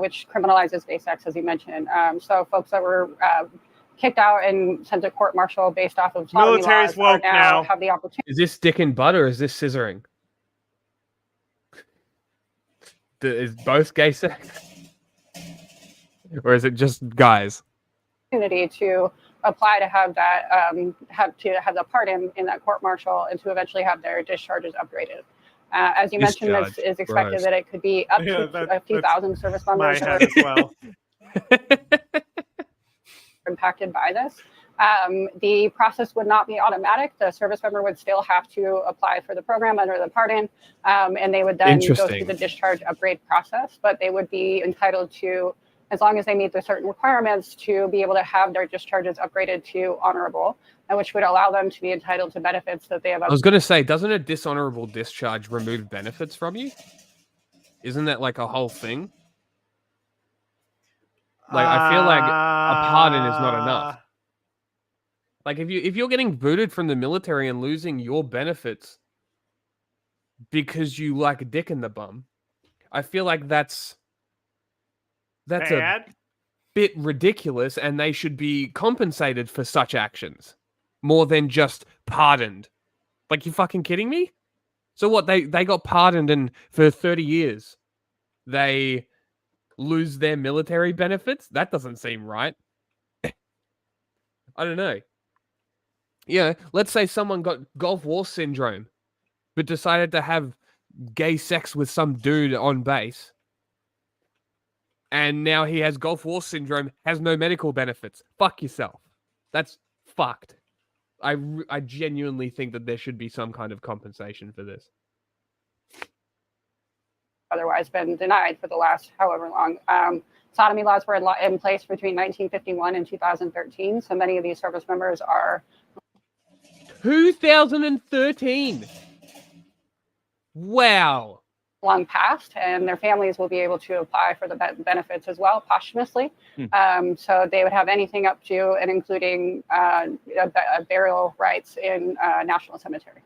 which criminalizes gay sex, as you mentioned. So folks that were kicked out and sent to court-martial based off of sodomy Military's laws woke now. have the opportunity. Is this dick and butt or is this scissoring? Is both gay sex? Or is it just guys? To apply to have that have the pardon in that court martial and to eventually have their discharges upgraded. As you mentioned, this is expected Gross. that it could be up to a few thousand service members My that head as well. are impacted by this. The process would not be automatic. The service member would still have to apply for the program under the pardon, and they would then go through the discharge upgrade process, but they would be entitled to, as long as they meet the certain requirements, to be able to have their discharges upgraded to honorable, which would allow them to be entitled to benefits that they have. I was going to say, doesn't a dishonorable discharge remove benefits from you? Isn't that like a whole thing? Like, I feel like a pardon is not enough. Like, if you're getting booted from the military and losing your benefits because you like a dick in the bum, I feel like that's Bad? a bit ridiculous, and they should be compensated for such actions more than just pardoned. Like, you fucking kidding me? So what, they got pardoned and for 30 years they lose their military benefits? That doesn't seem right. I don't know. Yeah, let's say someone got Gulf War syndrome but decided to have gay sex with some dude on base. And now he has Gulf War syndrome, has no medical benefits. Fuck yourself. That's fucked. I genuinely think that there should be some kind of compensation for this. Otherwise been denied for the last however long. Sodomy laws were in place between 1951 and 2013, so many of these service members are... 2013! Wow. Long past, and their families will be able to apply for the benefits as well posthumously. So they would have anything up to and including burial rights in National Cemetery.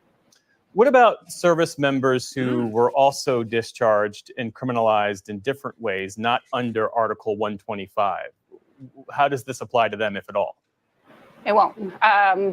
What about service members who were also discharged and criminalized in different ways, not under Article 125? How does this apply to them, if at all? It won't.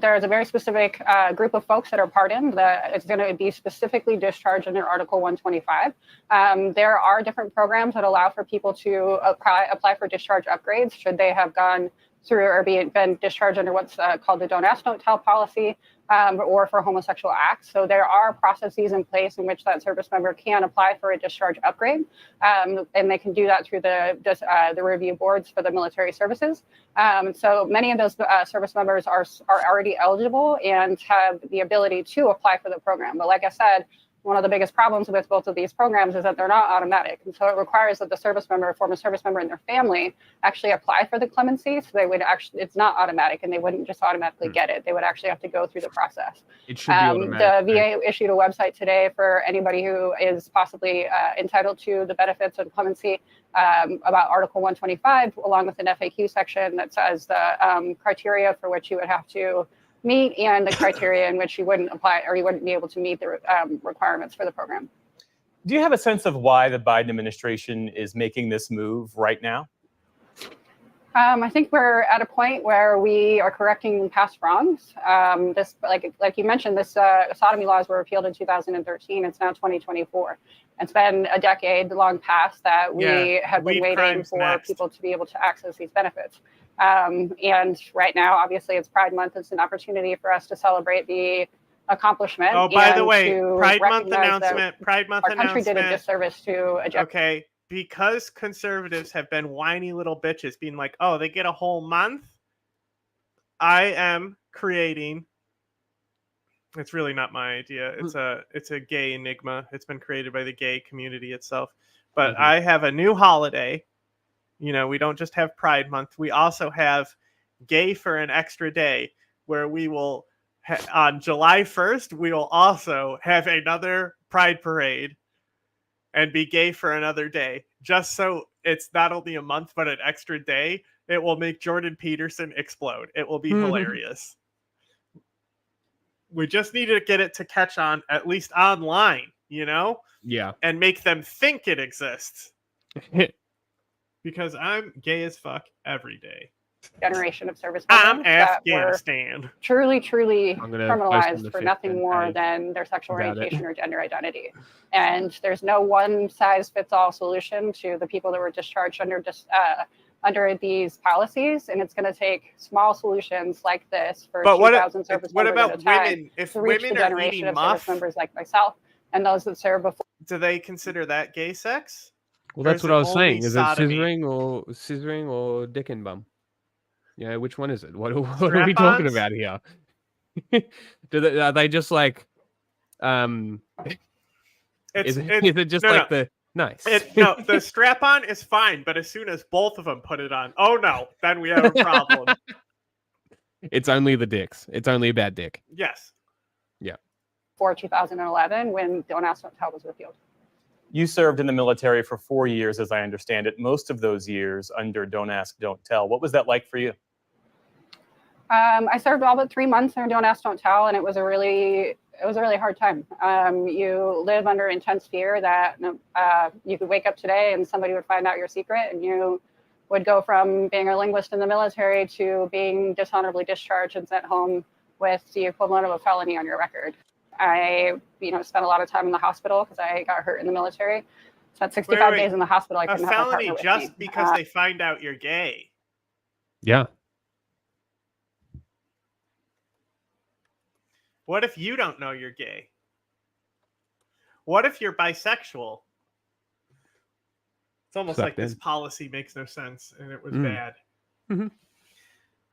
There's a very specific group of folks that are pardoned that is going to be specifically discharged under Article 125. There are different programs that allow for people to apply for discharge upgrades should they have gone through or been discharged under what's called the Don't Ask, Don't Tell policy, or for homosexual acts. So there are processes in place in which that service member can apply for a discharge upgrade, and they can do that through the review boards for the military services. So many of those service members are already eligible and have the ability to apply for the program. But like I said, one of the biggest problems with both of these programs is that they're not automatic. And so it requires that the service member, former service member, and their family actually apply for the clemency. So they would actually, it's not automatic, and they wouldn't just automatically get it. They would actually have to go through the process. It should be automatic. The VA issued a website today for anybody who is possibly entitled to the benefits of clemency about Article 125, along with an FAQ section that says the criteria for which you would have to meet and the criteria in which you wouldn't apply or you wouldn't be able to meet the requirements for the program. Do you have a sense of why the Biden administration is making this move right now? I think we're at a point where we are correcting past wrongs. This, like you mentioned, this sodomy laws were repealed in 2013. It's now 2024. It's been a decade-long past that we have been waiting for people to be able to access these benefits. And right now, obviously, it's Pride Month. It's an opportunity for us to celebrate the accomplishment. Oh, by the way, Pride Month announcement. Pride Month announcement. Our country did a disservice to a okay. Because conservatives have been whiny little bitches being like, oh, they get a whole month. I am creating. It's really not my idea. It's a gay enigma. It's been created by the gay community itself. But I have a new holiday. You know, we don't just have Pride Month. We also have Gay for an Extra Day, where we will, on July 1st, we will also have another Pride Parade and be gay for another day, just so it's not only a month, but an extra day. It will make Jordan Peterson explode. It will be hilarious. We just need to get it to catch on, at least online, you know? Yeah. And make them think it exists. Because I'm gay as fuck every day. Generation of service I'm that Afghanistan. were truly criminalized for nothing more page than their sexual about orientation or gender identity. And there's no one-size-fits-all solution to the people that were discharged under these policies, and it's going to take small solutions like this for 2,000 service members at a time women? If to reach women the are generation eating of muff, service members like myself and those that served before. do they consider that gay sex? Well, that's what I was saying. Is it sodomy? scissoring or dick and bum? Yeah, which one is it? What are we talking about here? Are they just like is it just the nice? No, the strap-on is fine, but as soon as both of them put it on, oh no, then we have a problem. It's only the dicks. It's only a bad dick. Yes. Yeah. For 2011, when Don't Ask, Don't Tell was repealed. You served in the military for 4 years, as I understand it. Most of those years under Don't Ask, Don't Tell. What was that like for you? I served all but 3 months under Don't Ask, Don't Tell, and it was a really hard time. You live under intense fear that you could wake up today and somebody would find out your secret, and you would go from being a linguist in the military to being dishonorably discharged and sent home with the equivalent of a felony on your record. I, spent a lot of time in the hospital because I got hurt in the military. Spent 65 days in the hospital. I couldn't have my partner with just me. because they find out you're gay. Yeah. What if you don't know you're gay? What if you're bisexual? It's almost like this policy makes no sense, and it was bad. Mm-hmm.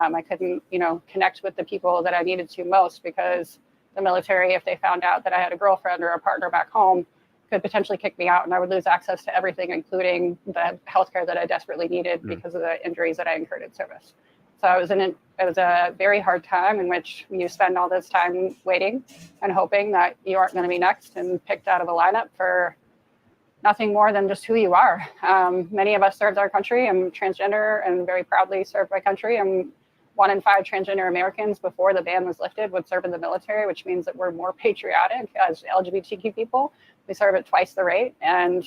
I couldn't, connect with the people that I needed to most because the military, if they found out that I had a girlfriend or a partner back home, could potentially kick me out, and I would lose access to everything, including the healthcare that I desperately needed because of the injuries that I incurred in service. So it was a very hard time in which you spend all this time waiting and hoping that you aren't going to be next and picked out of a lineup for nothing more than just who you are. Many of us served our country. I'm transgender and very proudly served my country. I'm 1 in 5 transgender Americans before the ban was lifted would serve in the military, which means that we're more patriotic as LGBTQ people. We serve at twice the rate, and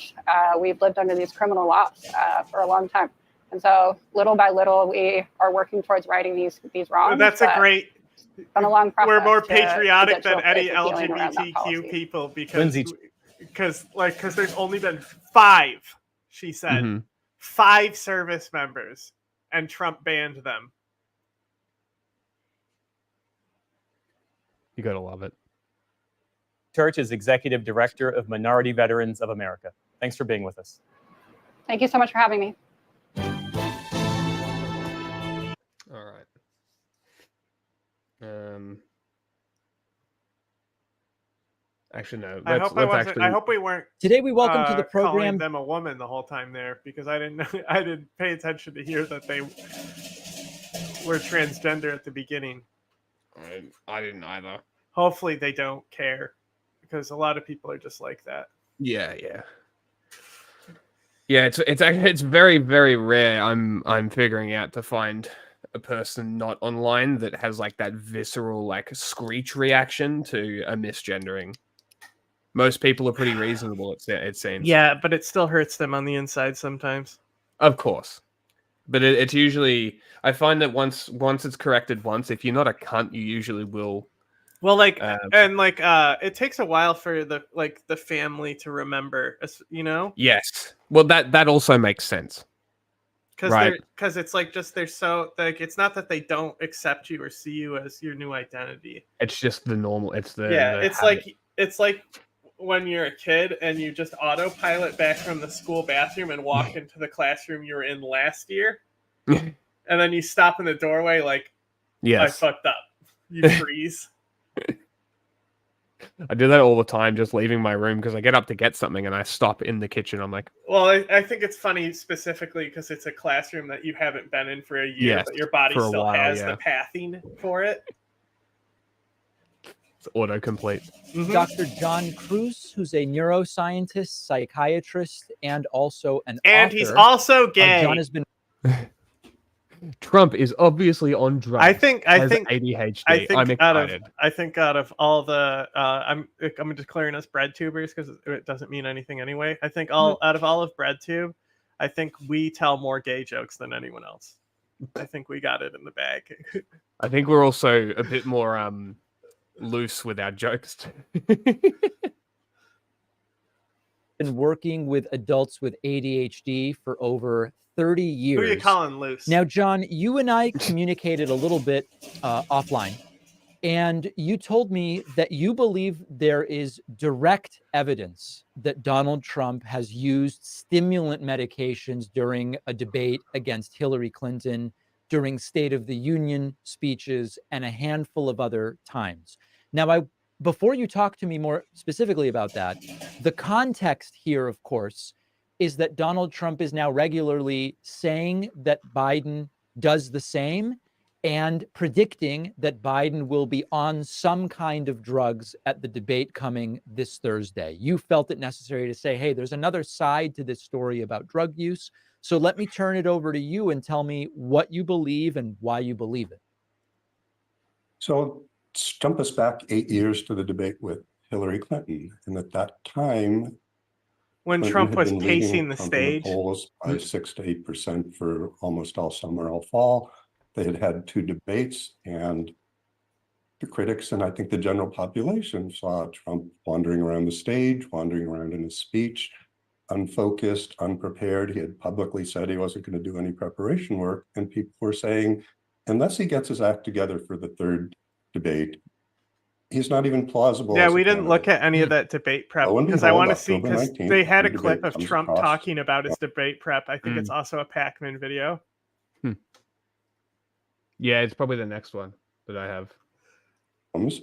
we've lived under these criminal laws for a long time. And so, little by little, we are working towards righting these wrongs. That's a great. It's been a long process. We're more patriotic than any LGBTQ people because there's only been 5. She said 5 service members, and Trump banned them. You gotta love it. Church is Executive Director of Minority Veterans of America. Thanks for being with us. Thank you so much for having me. All right. Actually, no. I hope we weren't. Today we welcome to the program. Calling them a woman the whole time there because I didn't pay attention to hear that they were transgender at the beginning. I didn't either. Hopefully they don't care because a lot of people are just like that. Yeah. It's very, very rare. I'm figuring out to find a person not online that has like that visceral like screech reaction to a misgendering. Most people are pretty reasonable, it seems. Yeah, but it still hurts them on the inside sometimes. Of course. But it's usually, I find that once it's corrected once, if you're not a cunt, you usually will. Well, it takes a while for the family to remember, you know? Yes. Well, that also makes sense. Because it's they're so it's not that they don't accept you or see you as your new identity. It's just the normal. It's the it's like when you're a kid and you just autopilot back from the school bathroom and walk into the classroom you were in last year, and then you stop in the doorway I fucked up. You freeze. I do that all the time, just leaving my room because I get up to get something and I stop in the kitchen. I'm like, well, I think it's funny specifically because it's a classroom that you haven't been in for a year, but your body still has the pathing for it. It's autocomplete. Mm-hmm. Dr. John Cruz, who's a neuroscientist, psychiatrist, and also an author. And he's also gay. John has been. Trump is obviously on drugs. I think ADHD. I'm excited. I think out of all the I'm declaring us bread tubers because it doesn't mean anything anyway. I think out of all of BreadTube, I think we tell more gay jokes than anyone else. I think we got it in the bag. I think we're also a bit more loose with our jokes. Been working with adults with ADHD for over 30 years. Who are you calling loose? Now, John, you and I communicated a little bit offline, and you told me that you believe there is direct evidence that Donald Trump has used stimulant medications during a debate against Hillary Clinton, during State of the Union speeches, and a handful of other times. Now, before you talk to me more specifically about that, the context here, of course, is that Donald Trump is now regularly saying that Biden does the same and predicting that Biden will be on some kind of drugs at the debate coming this Thursday. You felt it necessary to say, hey, there's another side to this story about drug use. So let me turn it over to you and tell me what you believe and why you believe it. So jump us back 8 years to the debate with Hillary Clinton. And at that time, when Trump was pacing the stage, polls by 6 to 8% for almost all summer, all fall. They had had 2 debates, and the critics and I think the general population saw Trump wandering around the stage, wandering around in his speech, unfocused, unprepared. He had publicly said he wasn't going to do any preparation work, and people were saying, unless he gets his act together for the 3rd debate, he's not even plausible. Yeah, we didn't look at any of that debate prep because I want to see, because they had a clip of Trump talking about his debate prep. I think it's also a Pac-Man video. Yeah, it's probably the next one that I have.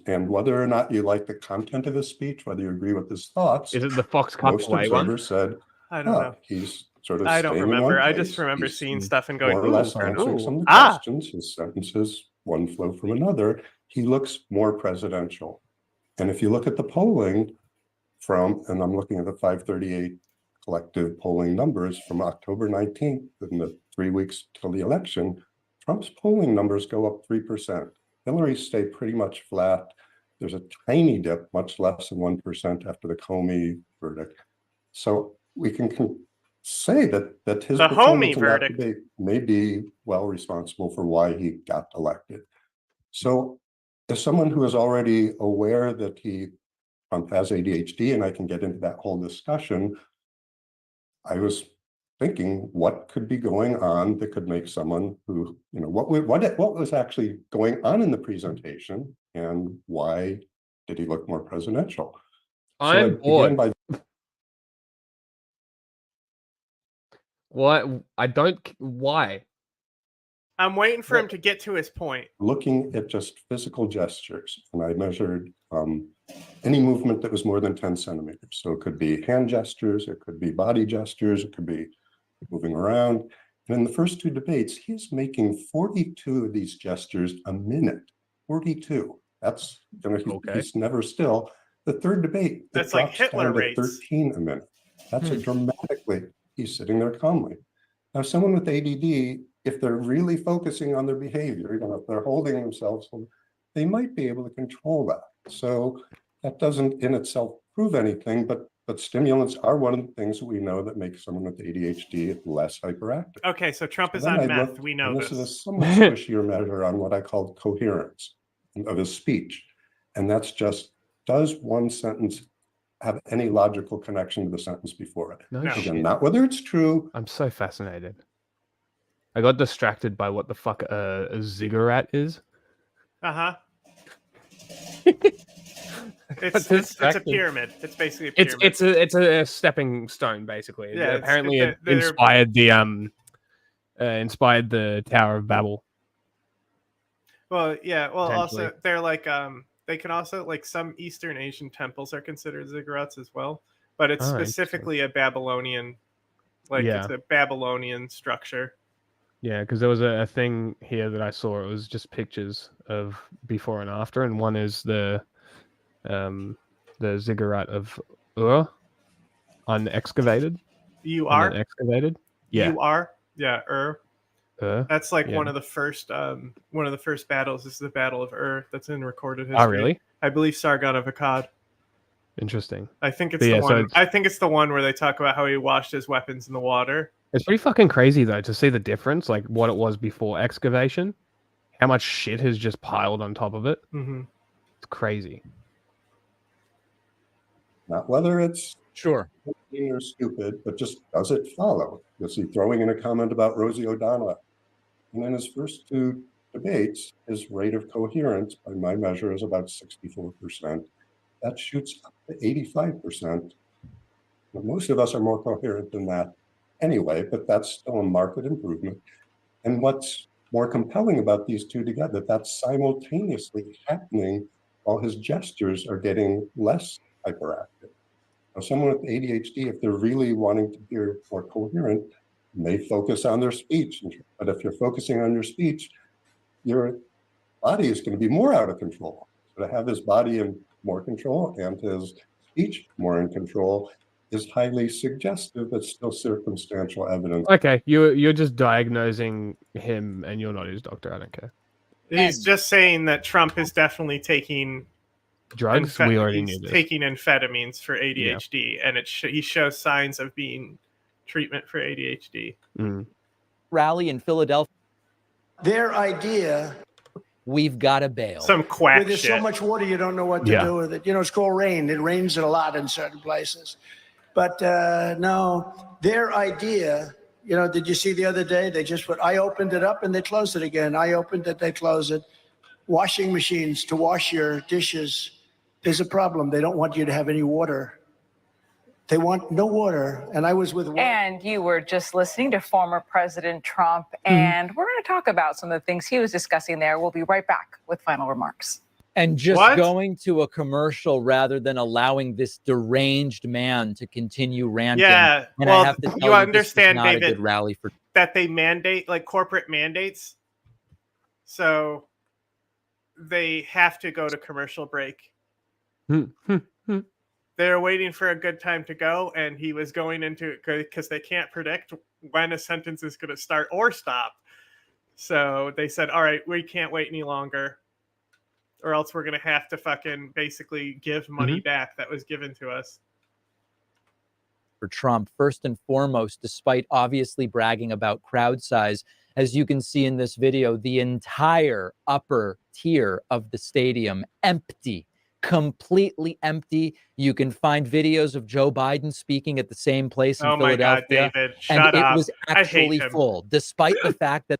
And whether or not you like the content of his speech, whether you agree with his thoughts, is it the Fox most observers said, I don't know. He's sort of. I don't remember. I just remember seeing stuff and going, more or less answering some of the questions. His sentences, one flow from another. He looks more presidential. And if you look at the polling and I'm looking at the 538 collective polling numbers from October 19th, in the 3 weeks till the election, Trump's polling numbers go up 3%. Hillary's stay pretty much flat. There's a tiny dip, much less than 1% after the Comey verdict. So we can say that his performance in that debate may be well responsible for why he got elected. So as someone who is already aware that Trump has ADHD, and I can get into that whole discussion, I was thinking what could be going on that could make someone who, what was actually going on in the presentation and why did he look more presidential? I'm bored. What? Why? I'm waiting for him to get to his point. Looking at just physical gestures, and I measured any movement that was more than 10 centimeters. So it could be hand gestures, it could be body gestures, it could be moving around. And in the first 2 debates, he's making 42 of these gestures a minute. 42. That's, he's never still. The 3rd debate, that's like Hitler rates. 13 a minute. That's a dramatically, he's sitting there calmly. Now, someone with ADD, if they're really focusing on their behavior, if they're holding themselves, they might be able to control that. So that doesn't in itself prove anything, but stimulants are one of the things that we know that make someone with ADHD less hyperactive. Okay, so Trump is Then on I meth. looked, We know and this. is a somewhat squishier measure on what I call coherence of his speech. And that's just, does one sentence have any logical connection to the sentence before it? No Again, shit. not whether it's true. I'm so fascinated. I got distracted by what the fuck a ziggurat is. Uh-huh. It's a pyramid. It's basically a pyramid. It's a stepping stone, basically. Yeah, Apparently it inspired the Tower of Babel. Well, yeah. Well, also they're like they can also, like, some Eastern Asian temples are considered ziggurats as well, but it's specifically a Babylonian, it's a Babylonian structure. Yeah, because there was a thing here that I saw. It was just pictures of before and after, and one is the ziggurat of Ur, unexcavated. You are excavated. Yeah. You are That's like one of the first battles. This is the Battle of Ur that's in recorded history. Oh, really? I believe Sargon of Akkad. Interesting. I think it's the one. I think it's the one where they talk about how he washed his weapons in the water. It's pretty fucking crazy though to see the difference, like what it was before excavation, how much shit has just piled on top of it. Mm-hmm. It's crazy. Not whether it's sure or stupid, but just does it follow? You'll see throwing in a comment about Rosie O'Donnell. And in his first two debates, his rate of coherence, by my measure, is about 64%. That shoots up to 85%. But most of us are more coherent than that anyway, but that's still a marked improvement. And what's more compelling about these two together, that's simultaneously happening while his gestures are getting less hyperactive. Now, someone with ADHD, if they're really wanting to be more coherent, may focus on their speech. But if you're focusing on your speech, your body is going to be more out of control. So to have his body in more control and his speech more in control is highly suggestive, but still circumstantial evidence. Okay, you're just diagnosing him, and you're not his doctor. I don't care. He's just saying that Trump is definitely taking drugs. We already knew this. Taking amphetamines for ADHD, and he shows signs of being treatment for ADHD. Rally in Philadelphia. Their idea. We've got to bail. Some quack There's shit. so much water you don't know what to do with it. You know, it's called rain. It rains a lot in certain places. But no, their idea, you know, did you see the other day? They just put, I opened it up and they closed it again. I opened it, they close it. Washing machines to wash your dishes. There's a problem. They don't want you to have any water. They want no water. And I was with one. And you were just listening to former President Trump, and we're going to talk about some of the things he was discussing there. We'll be right back with final remarks. And just going to a commercial rather than allowing this deranged man to continue ranting. Yeah, and well, I have to tell you understand, this is not David, a good rally for that they mandate, like, corporate mandates. So they have to go to commercial break. They're waiting for a good time to go, and he was going into it because they can't predict when a sentence is going to start or stop. So they said, all right, we can't wait any longer, or else we're going to have to fucking basically give money back that was given to us. for Trump. First and foremost, despite obviously bragging about crowd size, as you can see in this video, the entire upper tier of the stadium empty. Completely empty. You can find videos of Joe Biden speaking at the same place in Philadelphia. Oh my God, David, shut and up. It was actually full, despite the fact that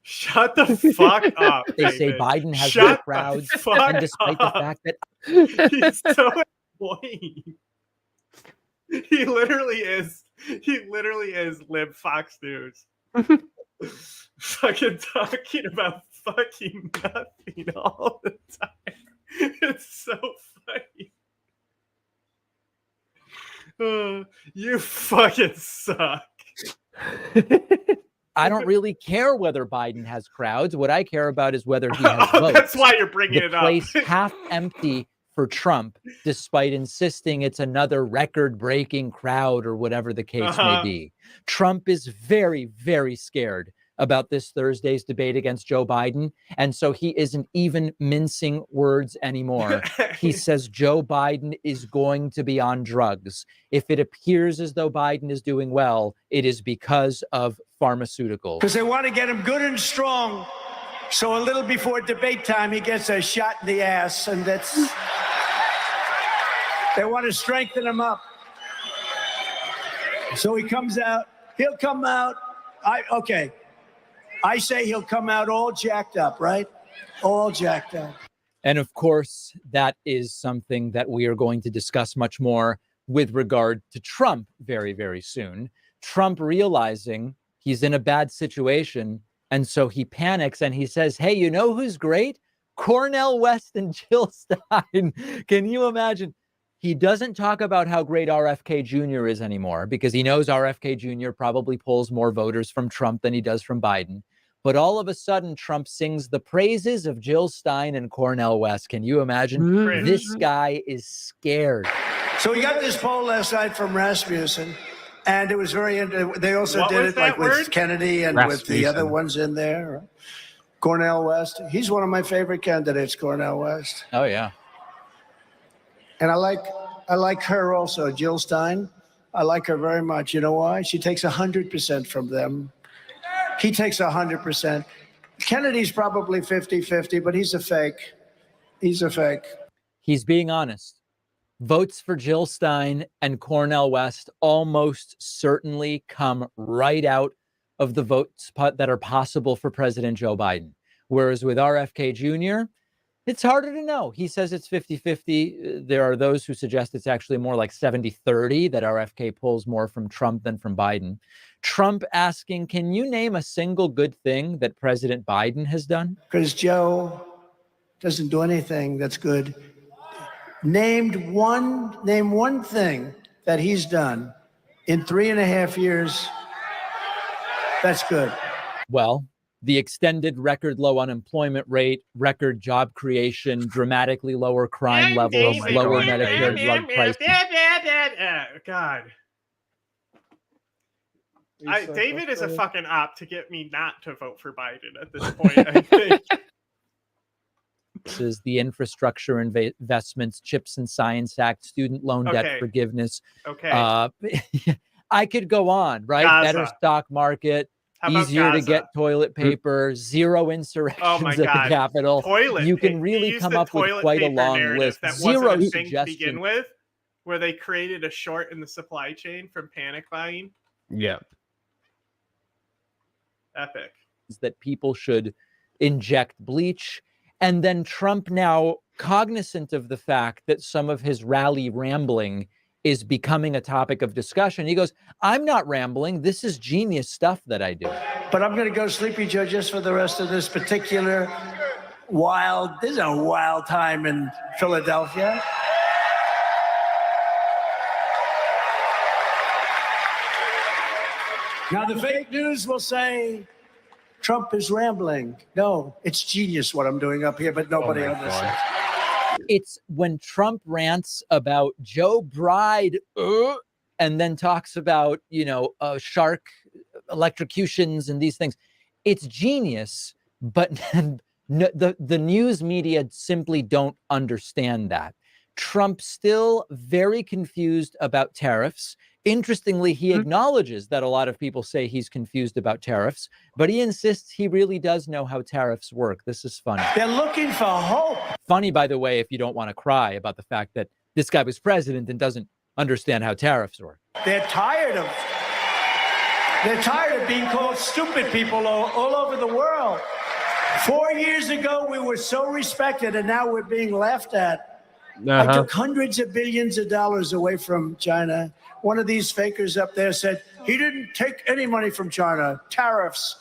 shut the fuck up. They David. say Biden has shut no crowds, and despite the fact that he's so annoying. He literally is lib Fox News. Fucking talking about fucking nothing all the time. It's so funny. You fucking suck. I don't really care whether Biden has crowds. What I care about is whether he has votes. That's why you're bringing the it up. place half empty for Trump, despite insisting it's another record-breaking crowd or whatever the case may be. Trump is very, very scared about this Thursday's debate against Joe Biden. And so he isn't even mincing words anymore. He says Joe Biden is going to be on drugs. If it appears as though Biden is doing well, it is because of pharmaceuticals. Because they want to get him good and strong. So a little before debate time, he gets a shot in the ass, and they want to strengthen him up. So he comes out. He'll come out. I say he'll come out all jacked up, right? All jacked up. And of course, that is something that we are going to discuss much more with regard to Trump very, very soon. Trump realizing he's in a bad situation. And so he panics and he says, hey, you know who's great? Cornel West and Jill Stein. Can you imagine? He doesn't talk about how great RFK Jr. is anymore because he knows RFK Jr. probably pulls more voters from Trump than he does from Biden. But all of a sudden, Trump sings the praises of Jill Stein and Cornel West. Can you imagine? This guy is scared. So we got this poll last night from Rasmussen, and it was very, they also did it like with Kennedy and with the other ones in there. Cornel West. He's one of my favorite candidates, Cornel West. Oh, yeah. And I like her also, Jill Stein. I like her very much. You know why? She takes 100% from them. He takes 100%. Kennedy's probably 50-50, but he's a fake. He's a fake. He's being honest. Votes for Jill Stein and Cornel West almost certainly come right out of the votes that are possible for President Joe Biden. Whereas with RFK Jr., it's harder to know. He says it's 50-50. There are those who suggest it's actually more like 70-30, that RFK pulls more from Trump than from Biden. Trump asking, can you name a single good thing that President Biden has done? Because Joe doesn't do anything that's good. Name one thing that he's done in 3.5 years that's good. Well, the extended record low unemployment rate, record job creation, dramatically lower crime levels, lower Medicare drug prices. God. David is a fucking op to get me not to vote for Biden at this point, I think. This is the infrastructure investments, CHIPS and Science Act, student loan debt forgiveness. Okay. I could go on, right? Gaza. Better stock market. Easier to get toilet paper, zero insurrections at the Capitol. You can really come up with quite a long list. That zero wasn't a thing to suggestions. begin with, where they created a short in the supply chain from panic buying. Yeah. Epic. That people should inject bleach. And then Trump, now cognizant of the fact that some of his rally rambling is becoming a topic of discussion, he goes, I'm not rambling. This is genius stuff that I do. But I'm going to go Sleepy Joe just for the rest of this particular this is a wild time in Philadelphia. Now, the fake news will say Trump is rambling. No, it's genius what I'm doing up here, but nobody understands. It's when Trump rants about Joe Bride and then talks about, shark electrocutions and these things. It's genius, but the news media simply don't understand that. Trump's still very confused about tariffs. Interestingly, he acknowledges that a lot of people say he's confused about tariffs, but he insists he really does know how tariffs work. This is funny. They're looking for hope. Funny, by the way, if you don't want to cry about the fact that this guy was president and doesn't understand how tariffs work. They're tired of being called stupid people all over the world. 4 years ago, we were so respected, and now we're being laughed at. I took hundreds of billions of dollars away from China. One of these fakers up there said, he didn't take any money from China. Tariffs.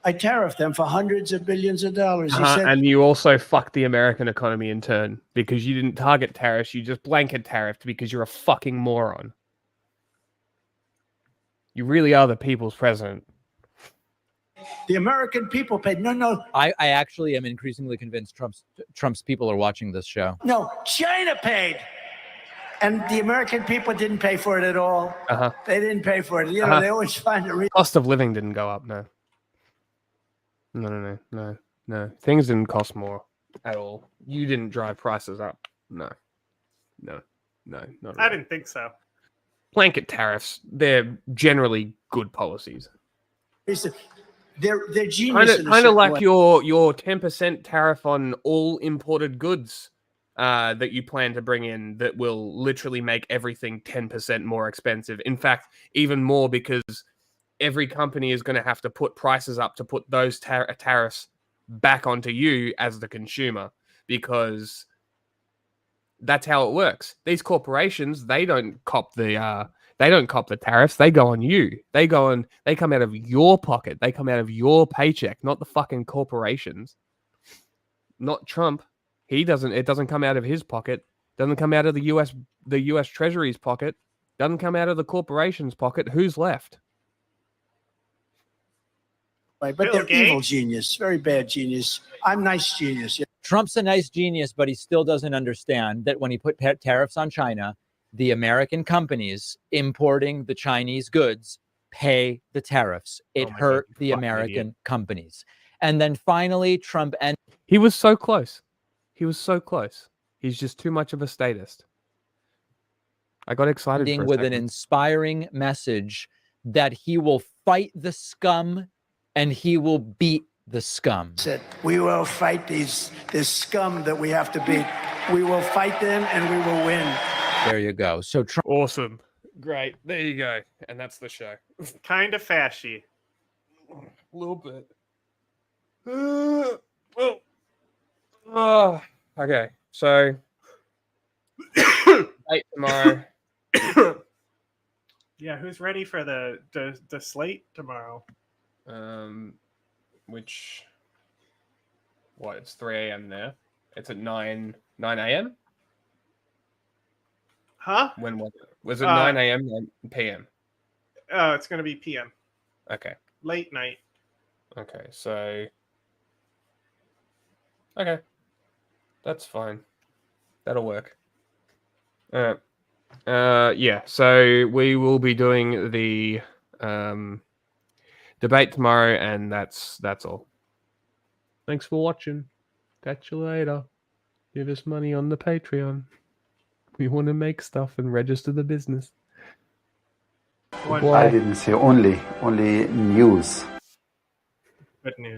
I tariffed them for hundreds of billions of dollars. He said, and you also fucked the American economy in turn because you didn't target tariffs. You just blanket tariffed because you're a fucking moron. You really are the people's president. the American people paid. No. I actually am increasingly convinced Trump's people are watching this show. No, China paid. And the American people didn't pay for it at all. They didn't pay for it. You know, they always find a reason. Cost of living didn't go up, no. No. Things didn't cost more at all. You didn't drive prices up. No, not at all. I didn't think so. Blanket tariffs, they're generally good policies. They're genius. Kind of like your 10% tariff on all imported goods that you plan to bring in that will literally make everything 10% more expensive. In fact, even more, because every company is going to have to put prices up to put those tariffs back onto you as the consumer, because that's how it works. These corporations, they don't cop the tariffs. They go on you. They come out of your pocket. They come out of your paycheck, not the fucking corporations. Not Trump. It doesn't come out of his pocket. Doesn't come out of the US Treasury's pocket. Doesn't come out of the corporation's pocket. Who's left? Right, but they're evil genius, very bad genius. I'm nice genius. Trump's a nice genius, but he still doesn't understand that when he put tariffs on China, the American companies importing the Chinese goods pay the tariffs. It hurt the American companies. And then finally, Trump and he was so close. He's just too much of a statist. I got excited for a with second. an inspiring message that he will fight the scum and he will beat the scum. Said, we will fight this scum that we have to beat. We will fight them and we will win. There you go. So awesome. Great. There you go. And that's the show. Kind of fashy. A little bit. Okay. So tomorrow. Yeah, who's ready for the slate tomorrow? It's 3 a.m. there. It's at 9 a.m. Huh? When was it? Was it 9 a.m. 9 p.m.? Oh, it's gonna be p.m. Okay. Late night. Okay, so okay, that's fine. That'll work. Yeah. So we will be doing the debate tomorrow, and that's all. Thanks for watching. Catch you later. Give us money on the Patreon. We want to make stuff and register the business. I didn't say only news. Good news.